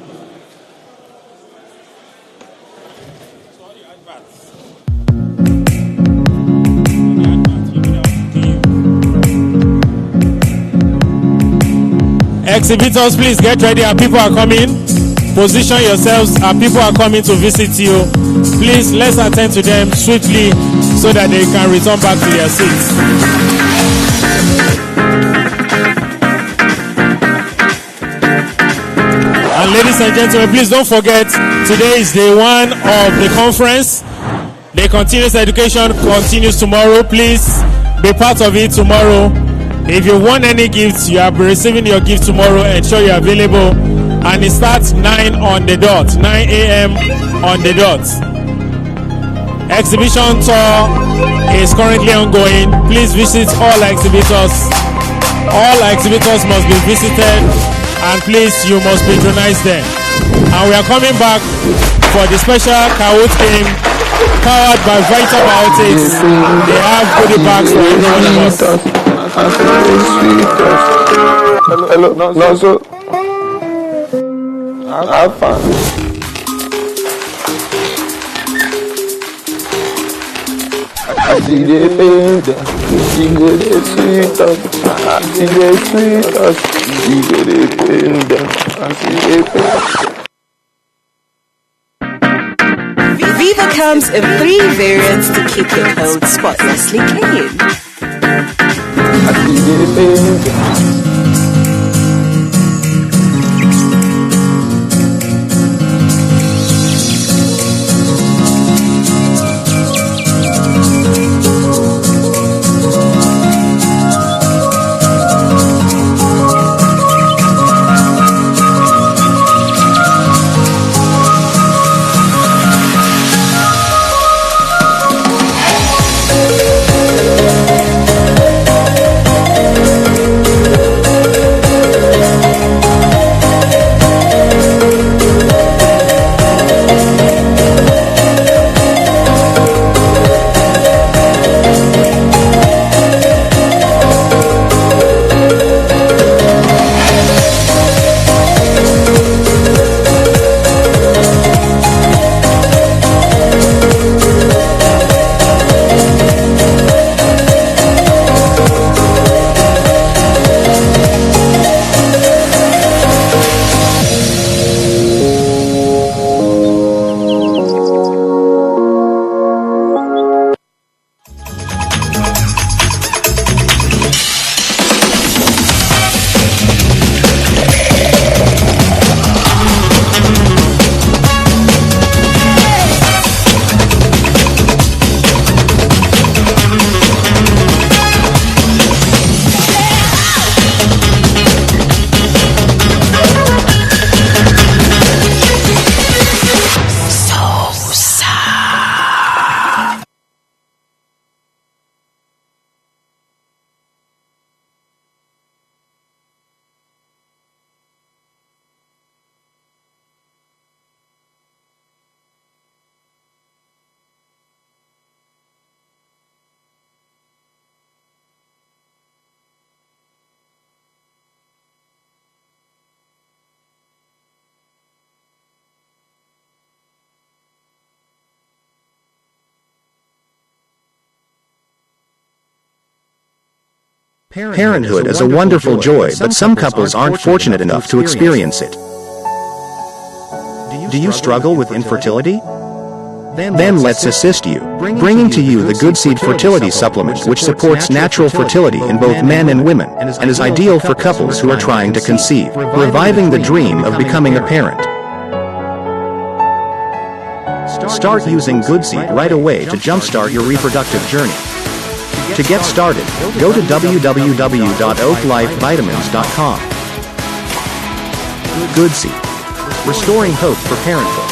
Exhibitors, please get ready. Our people are coming. Position yourselves. Our people are coming to visit you. Please, let's attend to them swiftly so that they can return back to their seats. And ladies and gentlemen, please don't forget, today is day one of the conference. The continuous education continues tomorrow. Please be part of it tomorrow. If you want any gifts, you will be receiving your gift tomorrow. Ensure you're available. And it starts 9 on the dot, 9 a.m. on the dot. Exhibition tour is currently ongoing. Please visit all exhibitors. All exhibitors must be visited, and please, you must patronize them. And we are coming back for the special Kahoot game powered by Vitabiotics. They have goodie bags for each one of us. Hello, no, so have fun. I see the pain, she go the sweet us. I see the sweet us, she go the pain, I see the pain. Viva comes in 3 variants to keep your clothes spotlessly clean. I see the pain. Parenthood is a wonderful joy, but some couples aren't fortunate enough to experience it. Do you struggle with infertility? Then let's assist you, bringing to you the Good Seed Fertility Supplement, which supports natural fertility in both men and women, and is ideal for couples who are trying to conceive, reviving the dream of becoming a parent. Start using Good Seed right away to jumpstart your reproductive journey. To get started, go to www.oaklifevitamins.com. Good Seed, restoring hope for parenthood.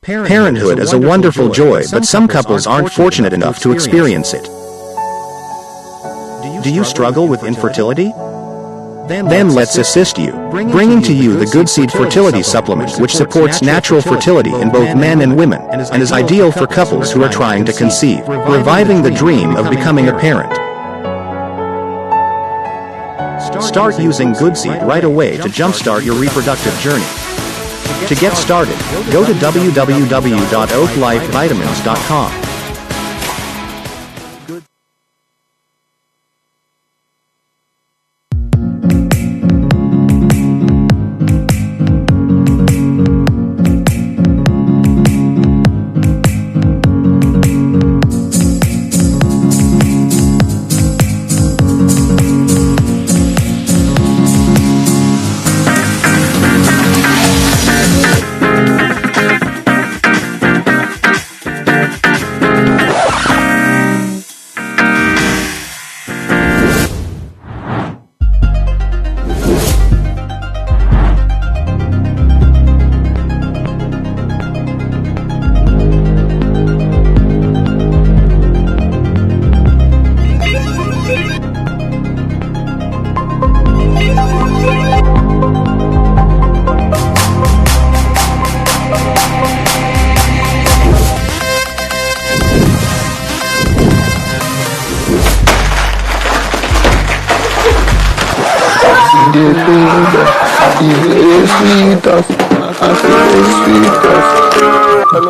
Parenthood is a wonderful joy, but some couples aren't fortunate enough to experience it. Do you struggle with infertility? Then let's assist you, bringing to you the Good Seed Fertility Supplement, which supports natural fertility in both men and women, and is ideal for couples who are trying to conceive, reviving the dream of becoming a parent. Start using Good Seed right away to jumpstart your reproductive journey. To get started, go to www.oaklifevitamins.com.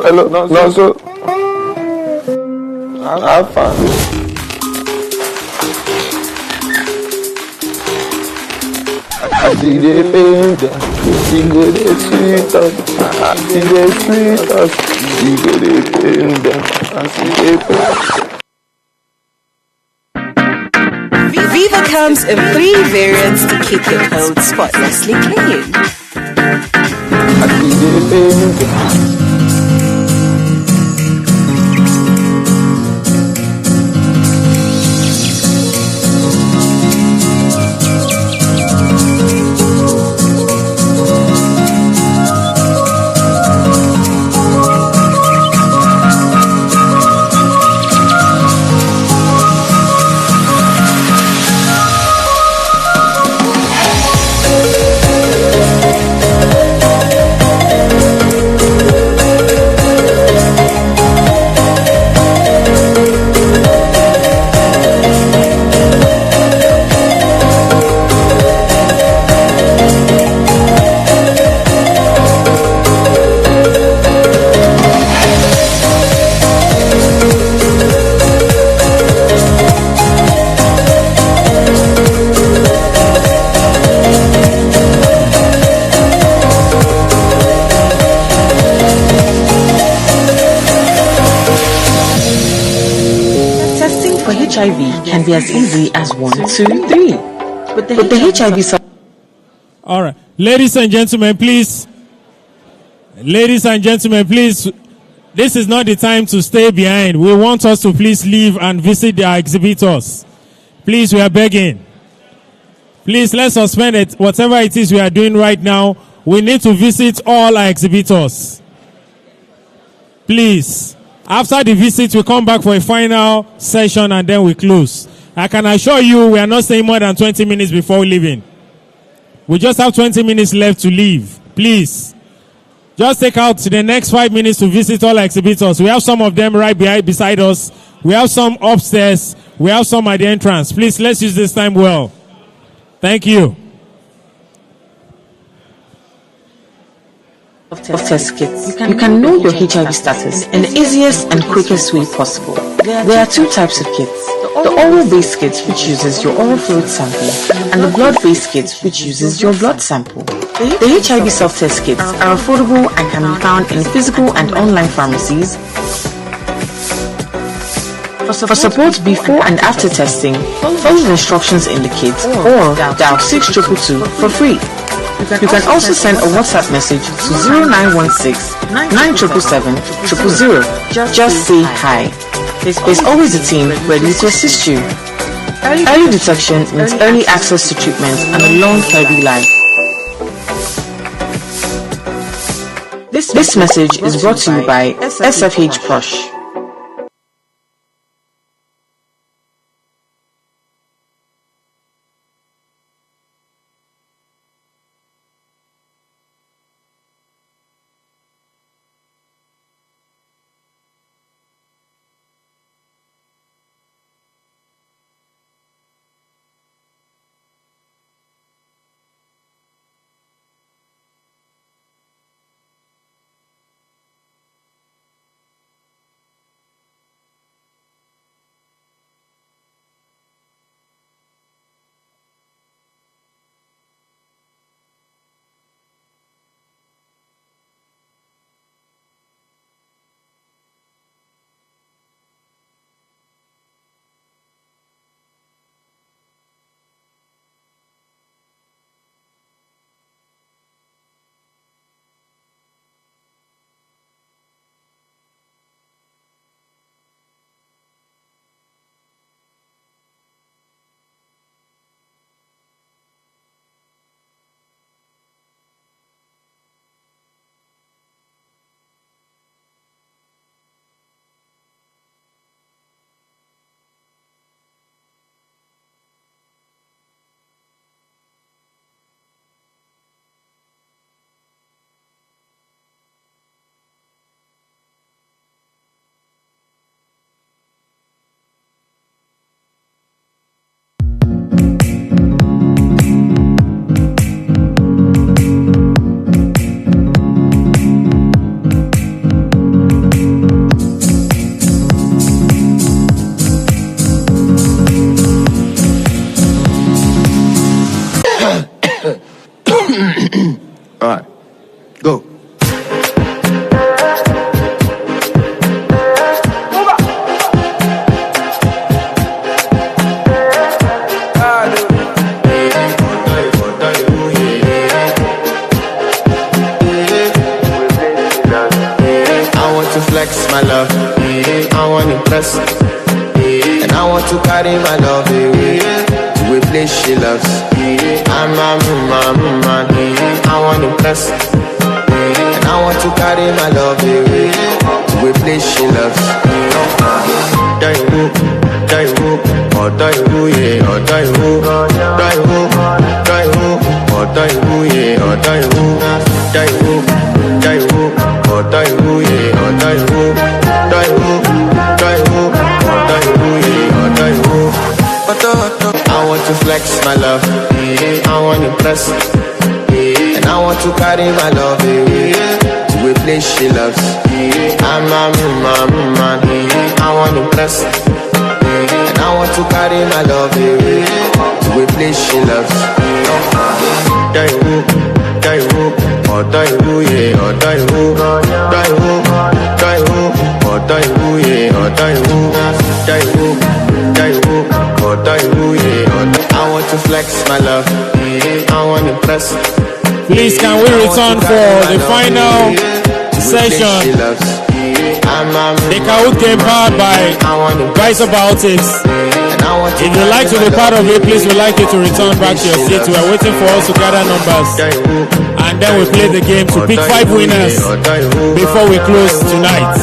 Hello, no, so I'm fine. I see the pain, you go the sweet us. I see the sweet us, you go the pain, I see the pain. Viva comes in 3 variants to keep your clothes spotlessly clean. I see the pain. HIV can be as easy as 1, 2, 3. But the HIV All right. Ladies and gentlemen, please. Ladies and gentlemen, please. This is not the time to stay behind. We want us to please leave and visit our exhibitors. Please, we are begging. Please, let's suspend it. Whatever it is we are doing right now, we need to visit all our exhibitors. Please. After the visit, we come back for a final session and then we close. I can assure you we are not staying more than 20 minutes before leaving. We just have 20 minutes left to leave. Please. Just take out the next 5 minutes to visit all our exhibitors. We have some of them right beside us. We have some upstairs. We have some at the entrance. Please, let's use this time well. Thank you. Self-test kits. You can know your HIV status in the easiest and quickest way possible. There are two types of kits. The oral-based kit, which uses your oral fluid sample, and the blood-based kit, which uses your blood sample. The HIV self-test kits are affordable and can be found in physical and online pharmacies. For support before and after testing, follow the instructions in the kit or dial 6222 for free. You can also send a WhatsApp message to 0916 977 000. Just say hi. There's always a team ready to assist you. Early detection means early access to treatment and a long, healthy life. This message is brought to you by SFH Plush. Alright, go. I want to flex my love, I want to impress, and I want to carry my love away to a place she loves. I'm a man, I want to impress, and I want to carry my love away to a place she loves. Die-woo, oh die-woo, yeah, oh die-woo, die-woo, oh die-woo, yeah, oh die-woo, die-woo, oh die-woo, yeah, oh die-woo, die-woo, oh die-woo, yeah, oh die-woo. I want to flex my love, I want to impress, and I want to carry my love away to a place she loves. I'm a man, I want to impress, and I want to carry my love away to a place she loves. Die-woo, oh die-woo, yeah, oh die-woo, die-woo, oh die-woo, yeah, oh die-woo, die-woo, oh die-woo, yeah, oh. I want to flex my love, I want to impress. Please, can we return for the final session? The Kahoot game powered by Viceaboutics. If you'd like to be part of it, please, we'd like you to return back to your seats. We are waiting for us to gather numbers. And then we play the game to pick 5 winners before we close tonight.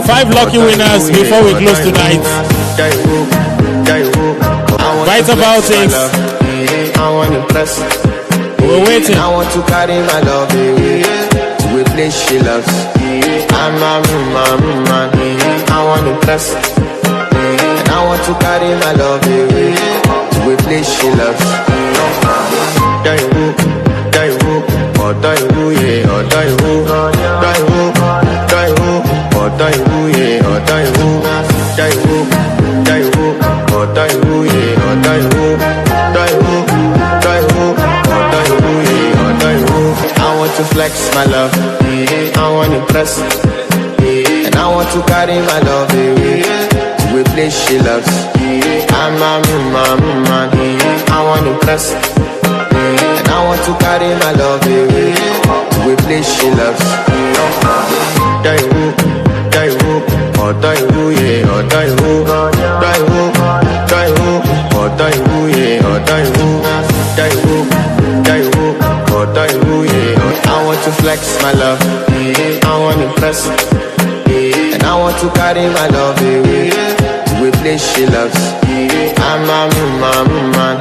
5 lucky winners before we close tonight. Viceaboutics. We're waiting. I want to carry my love away to a place she loves. I'm a man, I want to impress, and I want to carry my love away to a place she loves. Die-woo, Otaihu, yeah, Otaihu, Otaihu, Otaihu, Otaihu, yeah, Otaihu, Otaihu, Otaihu, Otaihu, yeah, Otaihu, Otaihu, Otaihu, Otaihu, yeah, Otaihu. I want to flex my love, I want to impress, and I want to carry my love away to a place she loves. I'm a man, I want to impress, and I want to carry my love away to a place she loves. Otaihu, Otaihu, Otaihu, yeah, Otaihu, Otaihu, Otaihu, Otaihu, yeah, Otaihu, Otaihu, Otaihu, Otaihu, yeah. I want to flex my love, I want to impress, and I want to carry my love away to a place she loves. I'm a man,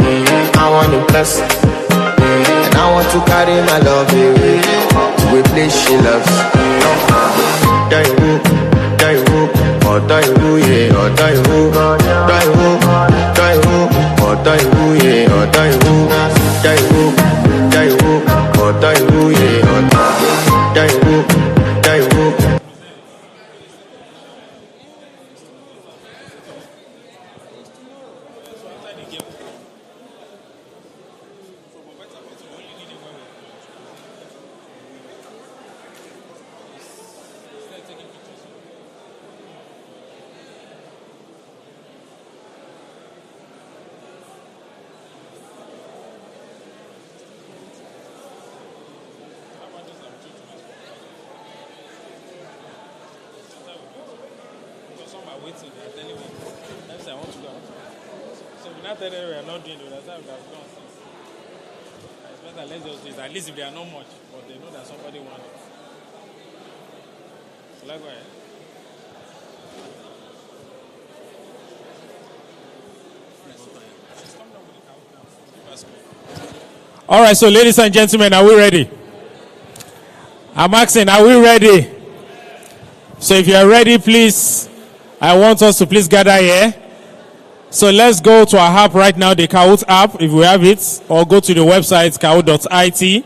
I want to impress, and I want to carry my love away to a place she loves. Otaihu, Otaihu, Otaihu, yeah, Otaihu, Otaihu, Otaihu, Otaihu, yeah, Otaihu, Otaihu, Otaihu, Otaihu, yeah, Otaihu, Otaihu. At least if they are not much, but they know that somebody wants it. So let's go ahead. All right, so ladies and gentlemen, are we ready? I'm asking, are we ready? So if you are ready, please, I want us to please gather here. So let's go to our app right now, the Kahoot app, if we have it, or go to the website, kahoot.it,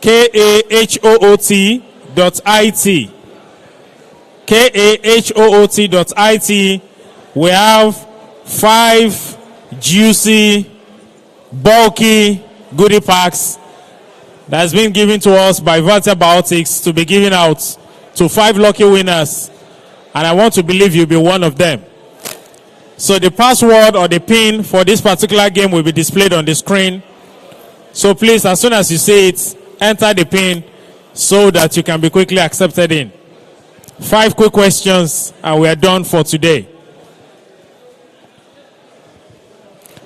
kahoot.it, kahoot.it. We have 5 juicy, bulky goodie packs that's been given to us by Vertebiotics to be given out to 5 lucky winners. And I want to believe you'll be one of them. So the password or the pin for this particular game will be displayed on the screen. So please, as soon as you see it, enter the pin so that you can be quickly accepted in. 5 quick questions and we are done for today.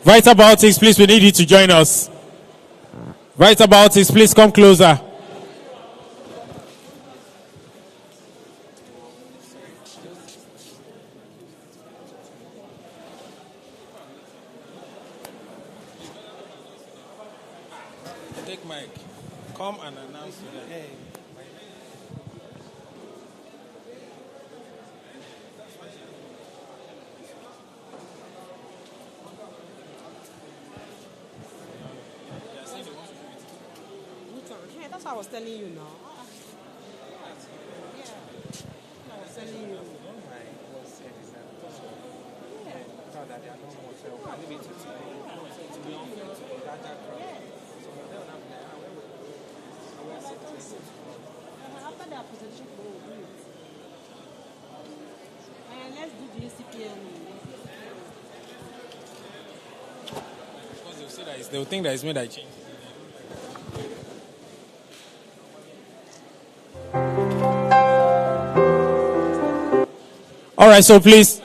Vertebiotics, please, we need you to join us. Vertebiotics, please come closer. Take mic. Come and announce to them. Hey. Yeah, that's what I was telling you now. Yeah. I was telling you. After their presentation, we'll do it. Let's do the Acpn. Because they'll say that they'll think that it's me that changed. All right, so please.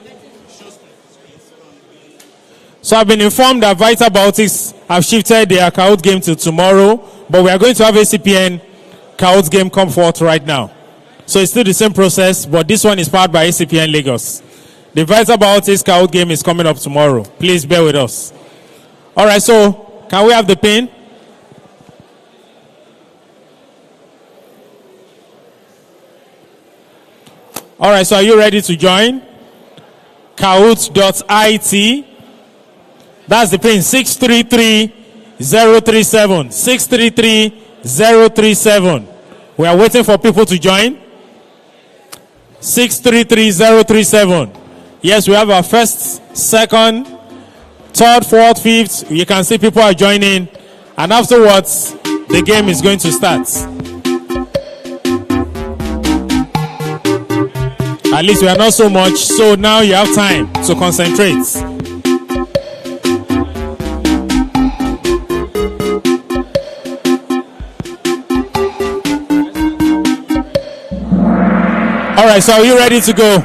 So I've been informed that Vertebiotics have shifted their Kahoot game to tomorrow, but we are going to have Acpn Kahoot game come forth right now. So it's still the same process, but this one is powered by Acpn Lagos. The Vertebiotics Kahoot game is coming up tomorrow. Please bear with us. All right, so can we have the pin? All right, so are you ready to join? Kahoot.it. That's the pin, 633-037. 037. We are waiting for people to join. 633037. Yes, we have our first, second, third, fourth, fifth. You can see people are joining. And afterwards, the game is going to start. At least we are not so much, so now you have time to concentrate. All right, so are you ready to go?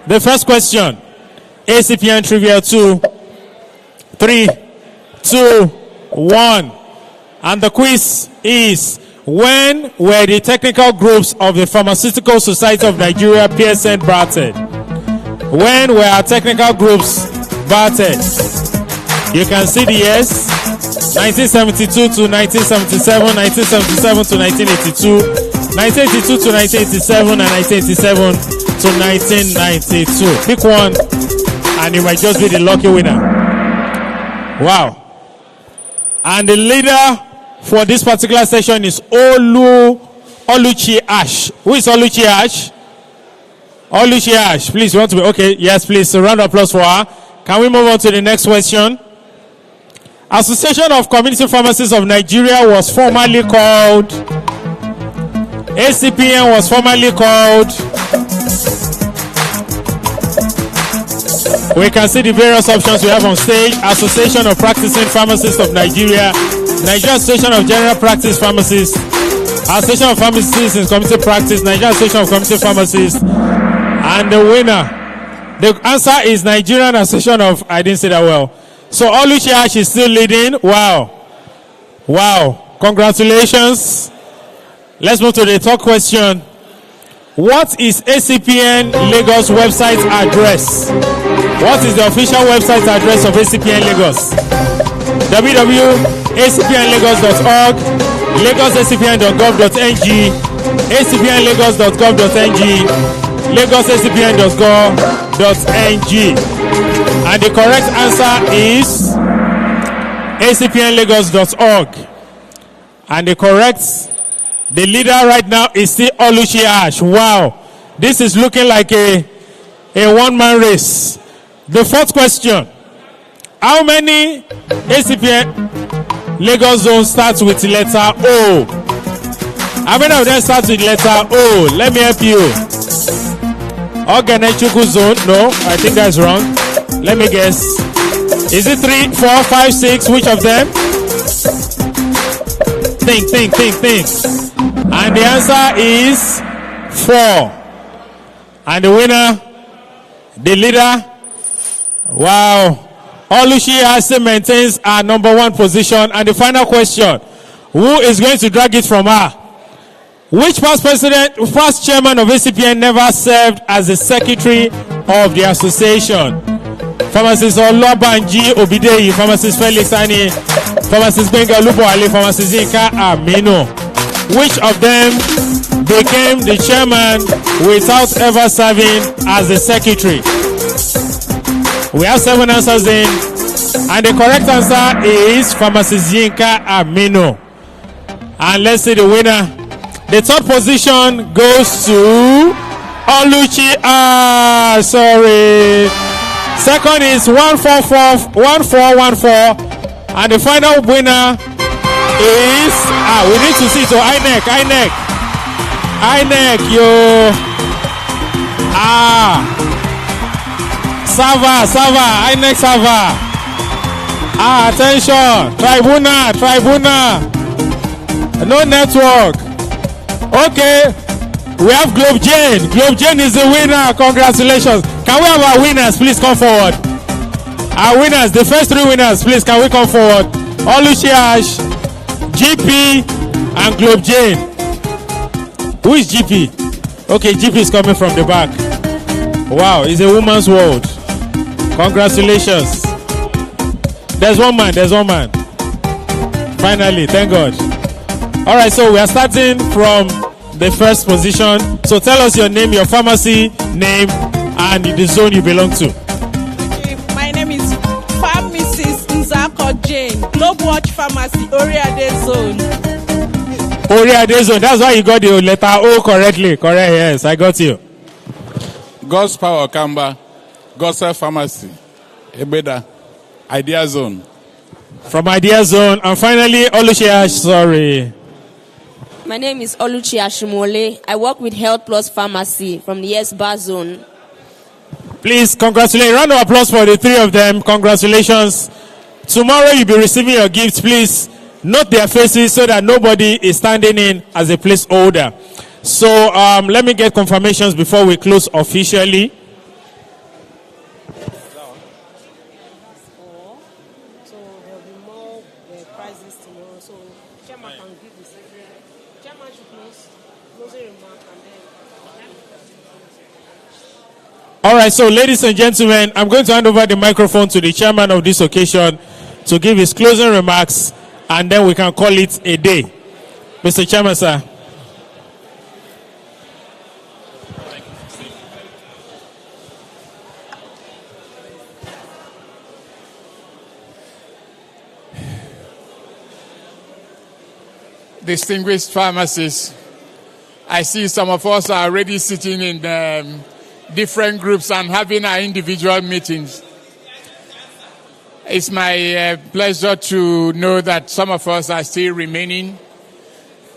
The first question, Acpn Trivia 2, 3, 2, 1. And the quiz is, when were the technical groups of the Pharmaceutical Society of Nigeria PSN batted? When were our technical groups batted? You can see the years: 1972 to 1977, 1977 to 1982, 1982 to 1987, and 1987 to 1992. Pick one, and you might just be the lucky winner. Wow. And the leader for this particular session is Oluchi Ash. Who is Oluchi Ash? Oluchi Ash. Please, you want to be okay? Yes, please. So round of applause for her. Can we move on to the next question? Association of Community Pharmacists of Nigeria was formerly called Acpn, was formerly called. We can see the various options we have on stage. Association of Practicing Pharmacists of Nigeria, Nigeria Association of General Practice Pharmacists, Association of Pharmacists in Community Practice, Nigeria Association of Community Pharmacists, and the winner, the answer is Nigerian Association of, I didn't say that well. So Oluchi Ash is still leading. Wow. Wow. Congratulations. Let's move to the third question. What is Acpn Lagos website address? What is the official website address of Acpn Lagos? www.acpnlagos.org, lagosacpn.gov.ng, acpnlagos.gov.ng, lagosacpn.gov.ng. And the correct answer is acpnlagos.org. And the leader right now is still Oluchi Ash. Wow. This is looking like a one-man race. The fourth question. How many Acpn Lagos zones starts with the letter O? How many of them starts with the letter O? Let me help you. Oregun zone. No, I think that's wrong. Let me guess. Is it 3, 4, 5, 6? Which of them? Think. And the answer is 4. And the winner, the leader, wow, Oluchi Ash maintains our number 1 position. And the final question, who is going to drag it from her? Which past chairman of Acpn never served as the secretary of the association? Pharmacist Olobanji Obideyi, Pharmacist Felix Ani, Pharmacist Benga Oluboale, Pharmacist Zinka Amino. Which of them became the chairman without ever serving as the secretary? We have 7 answers in, and the correct answer is Pharmacist Zinka Amino. And let's see the winner. The third position goes to Oluchi Ash. Sorry. Second is 1414, and the final winner is we need to see it. So INEC, yo. Sava, INEC Sava. Attention, Tribuna. No network. Okay, we have Globe Jane. Globe Jane is the winner. Congratulations. Can we have our winners? Please come forward. Our winners, the first 3 winners, please, can we come forward? Oluchi Ash, GP, and Globe Jane. Who is GP? Okay, GP is coming from the back. Wow, it's a woman's world. Congratulations. There's one man. Finally, thank God. All right, so we are starting from the first position. So tell us your name, your pharmacy name, and the zone you belong to. Okay, my name is Pharmacist Nzako Jane, Globe Watch Pharmacy, Oriade Zone. Oregun zone. That's why you got the letter O correctly. Correct, yes, I got you. God's Power Kamba, God's Pharmacy, Ebeda, Idea Zone. From Idea Zone. And finally, Oluchia, sorry. My name is Oluchi Ashimole. I work with Health Plus Pharmacy from the S-Bar Zone. Please congratulate. Round of applause for the three of them. Congratulations. Tomorrow you'll be receiving your gifts. Please note their faces so that nobody is standing in as a placeholder. So let me get confirmations before we close officially. All right, so ladies and gentlemen, I'm going to hand over the microphone to the chairman of this occasion to give his closing remarks, and then we can call it a day. Mr. Chairman, sir. Distinguished pharmacists, I see some of us are already sitting in different groups and having our individual meetings. It's my pleasure to know that some of us are still remaining,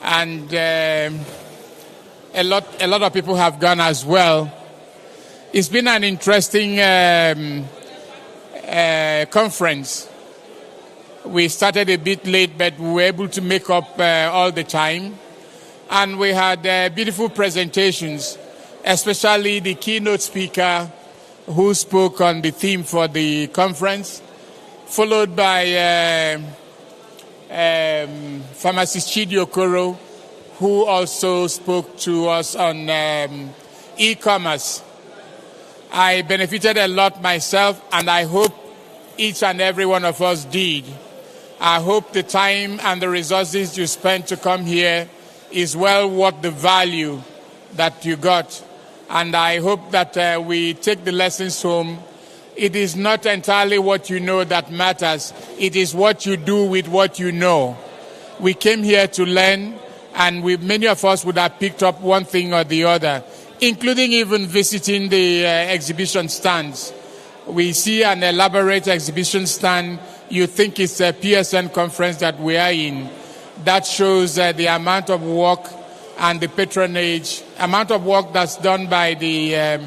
and a lot of people have gone as well. It's been an interesting conference. We started a bit late, but we were able to make up all the time. And we had beautiful presentations, especially the keynote speaker who spoke on the theme for the conference, followed by pharmacist Chidi Okoro, who also spoke to us on e-commerce. I benefited a lot myself, and I hope each and every one of us did. I hope the time and the resources you spent to come here is well worth the value that you got. And I hope that we take the lessons home. It is not entirely what you know that matters. It is what you do with what you know. We came here to learn, and many of us would have picked up one thing or the other, including even visiting the exhibition stands. We see an elaborate exhibition stand. You think it's a PSN conference that we are in. That shows the amount of work and the patronage, amount of work that's done by the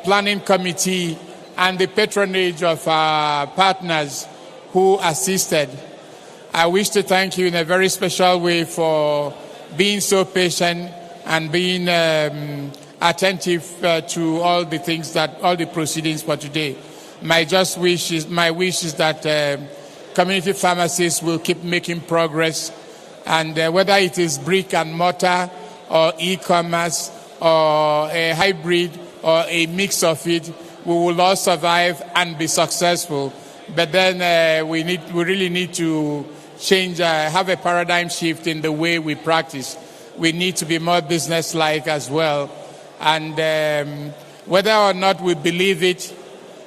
planning committee and the patronage of our partners who assisted. I wish to thank you in a very special way for being so patient and being attentive to all the things all the proceedings for today. My wish is that community pharmacists will keep making progress, and whether it is brick and mortar or e-commerce or a hybrid or a mix of it, we will all survive and be successful. But then we really need to change, have a paradigm shift in the way we practice. We need to be more business-like as well. And whether or not we believe it,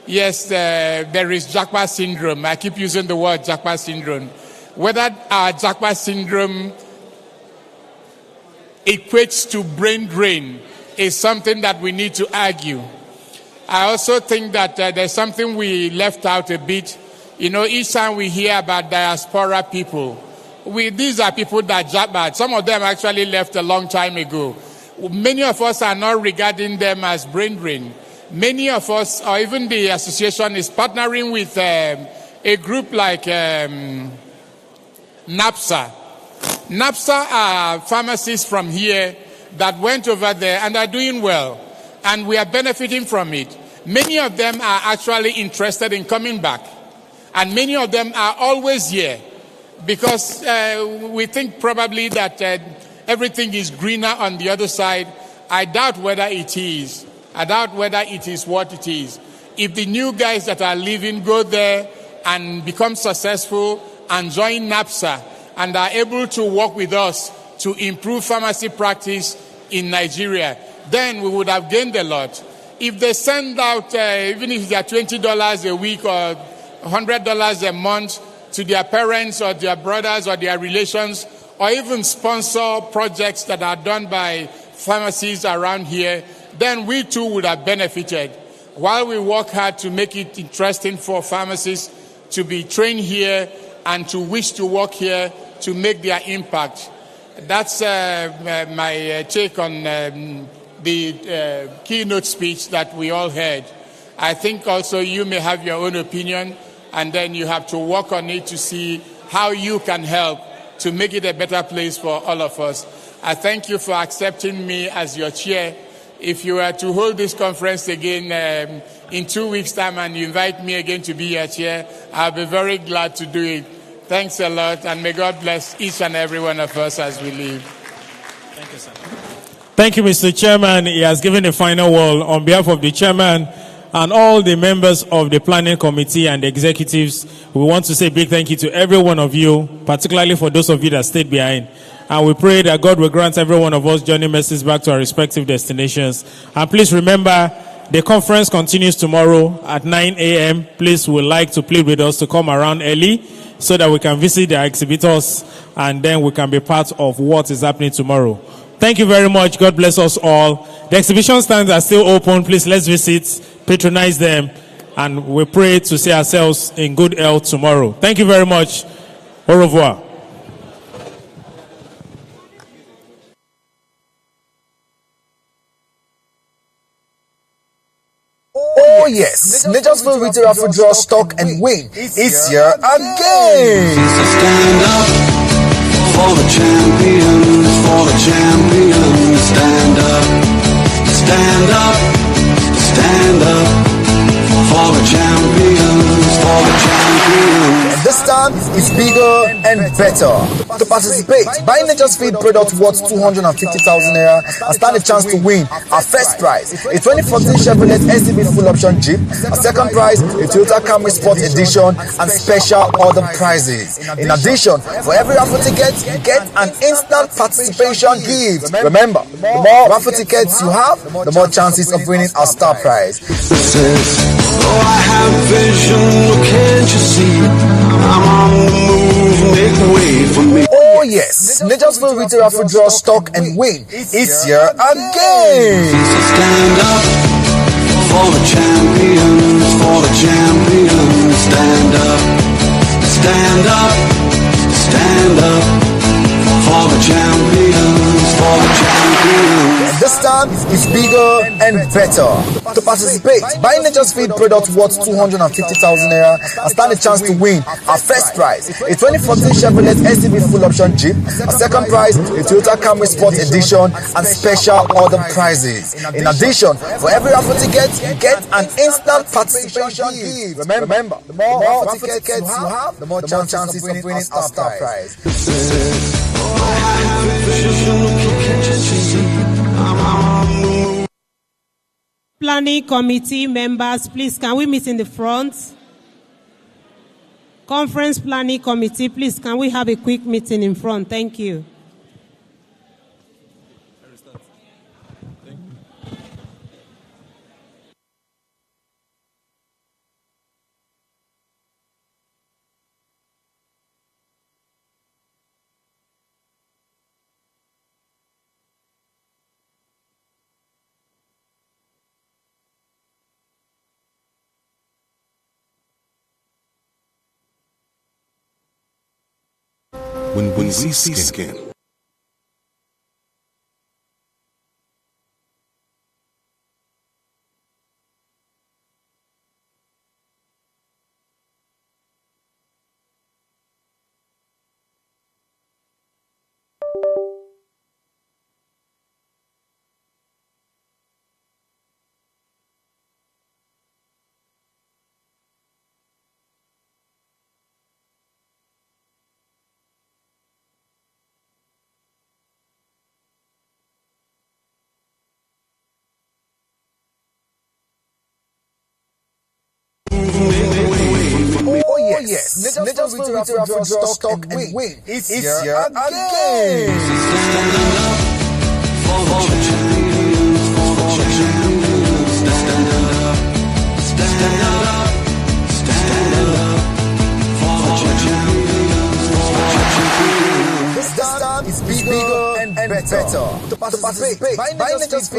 yes, there is Jacques syndrome. I keep using the word Jacques syndrome. Whether our Jacques syndrome equates to brain drain is something that we need to argue. I also think that there's something we left out a bit. You know, each time we hear about diaspora people, these are people that Jacques, some of them actually left a long time ago. Many of us are not regarding them as brain drain. Many of us, or even the association, is partnering with a group like NAPSA. NAPSA are pharmacists from here that went over there and are doing well, and we are benefiting from it. Many of them are actually interested in coming back, and many of them are always here because we think probably that everything is greener on the other side. I doubt whether it is. I doubt whether it is what it is. If the new guys that are leaving go there and become successful and join NAPSA and are able to work with us to improve pharmacy practice in Nigeria, then we would have gained a lot. If they send out, even if they are $20 a week or $100 a month to their parents or their brothers or their relations or even sponsor projects that are done by pharmacies around here, then we too would have benefited. While we work hard to make it interesting for pharmacists to be trained here and to wish to work here to make their impact. That's my take on the keynote speech that we all heard. I think also you may have your own opinion, and then you have to work on it to see how you can help to make it a better place for all of us. I thank you for accepting me as your chair. If you were to hold this conference again in 2 weeks' time and you invite me again to be your chair, I'll be very glad to do it. Thanks a lot, and may God bless each and every one of us as we leave. Thank you, sir. Thank you, Mr. Chairman. He has given a final word on behalf of the chairman and all the members of the planning committee and the executives. We want to say a big thank you to every one of you, particularly for those of you that stayed behind. And we pray that God will grant every one of us journey messages back to our respective destinations. And please remember, the conference continues tomorrow at 9 a.m. Please, we would like to plead with us to come around early so that we can visit the exhibitors and then we can be part of what is happening tomorrow. Thank you very much. God bless us all. The exhibition stands are still open. Please, let's visit, patronize them, and we pray to see ourselves in good health tomorrow. Thank you very much. Au revoir. Oh yes, Nature'sville Retail Raffle Draw Stock and Win is here again. Stand up for the champions, stand up, stand up, stand up for the champions, And this time is bigger and better. To participate, buy Nature's Feed product worth 250,000 naira and stand a chance to win our first prize, a 2014 Chevrolet SUV full option Jeep, a second prize, a Toyota Camry Sport Edition, and special other prizes. In addition, for every raffle ticket, you get an instant participation gift. Remember, the more raffle tickets you have, the more chances of winning our star prize. Oh, I have vision, can't you see? I'm on the move, make way for me. Oh yes, Nature'sville Retail Raffle Draw Stock and Win is here again. Stand up for the champions, stand up, stand up, stand up for the champions, And this time is bigger and better. To participate, buy Nature's Feed product worth 250,000 naira and stand a chance to win our first prize, a 2014 Chevrolet SUV full option Jeep, a second prize, a Toyota Camry Sport Edition, and special other prizes. In addition, for every raffle ticket, you get an instant participation gift. Remember, the more raffle tickets you have, the more chances of winning our star prize. Planning committee members, please, can we meet in the front? Conference planning committee, please, can we have a quick meeting in front? Thank you. When we see skin. Oh yes, Nature'sville Retail Raffle Draw Stock and Win is here again. This time participate, buy Nature's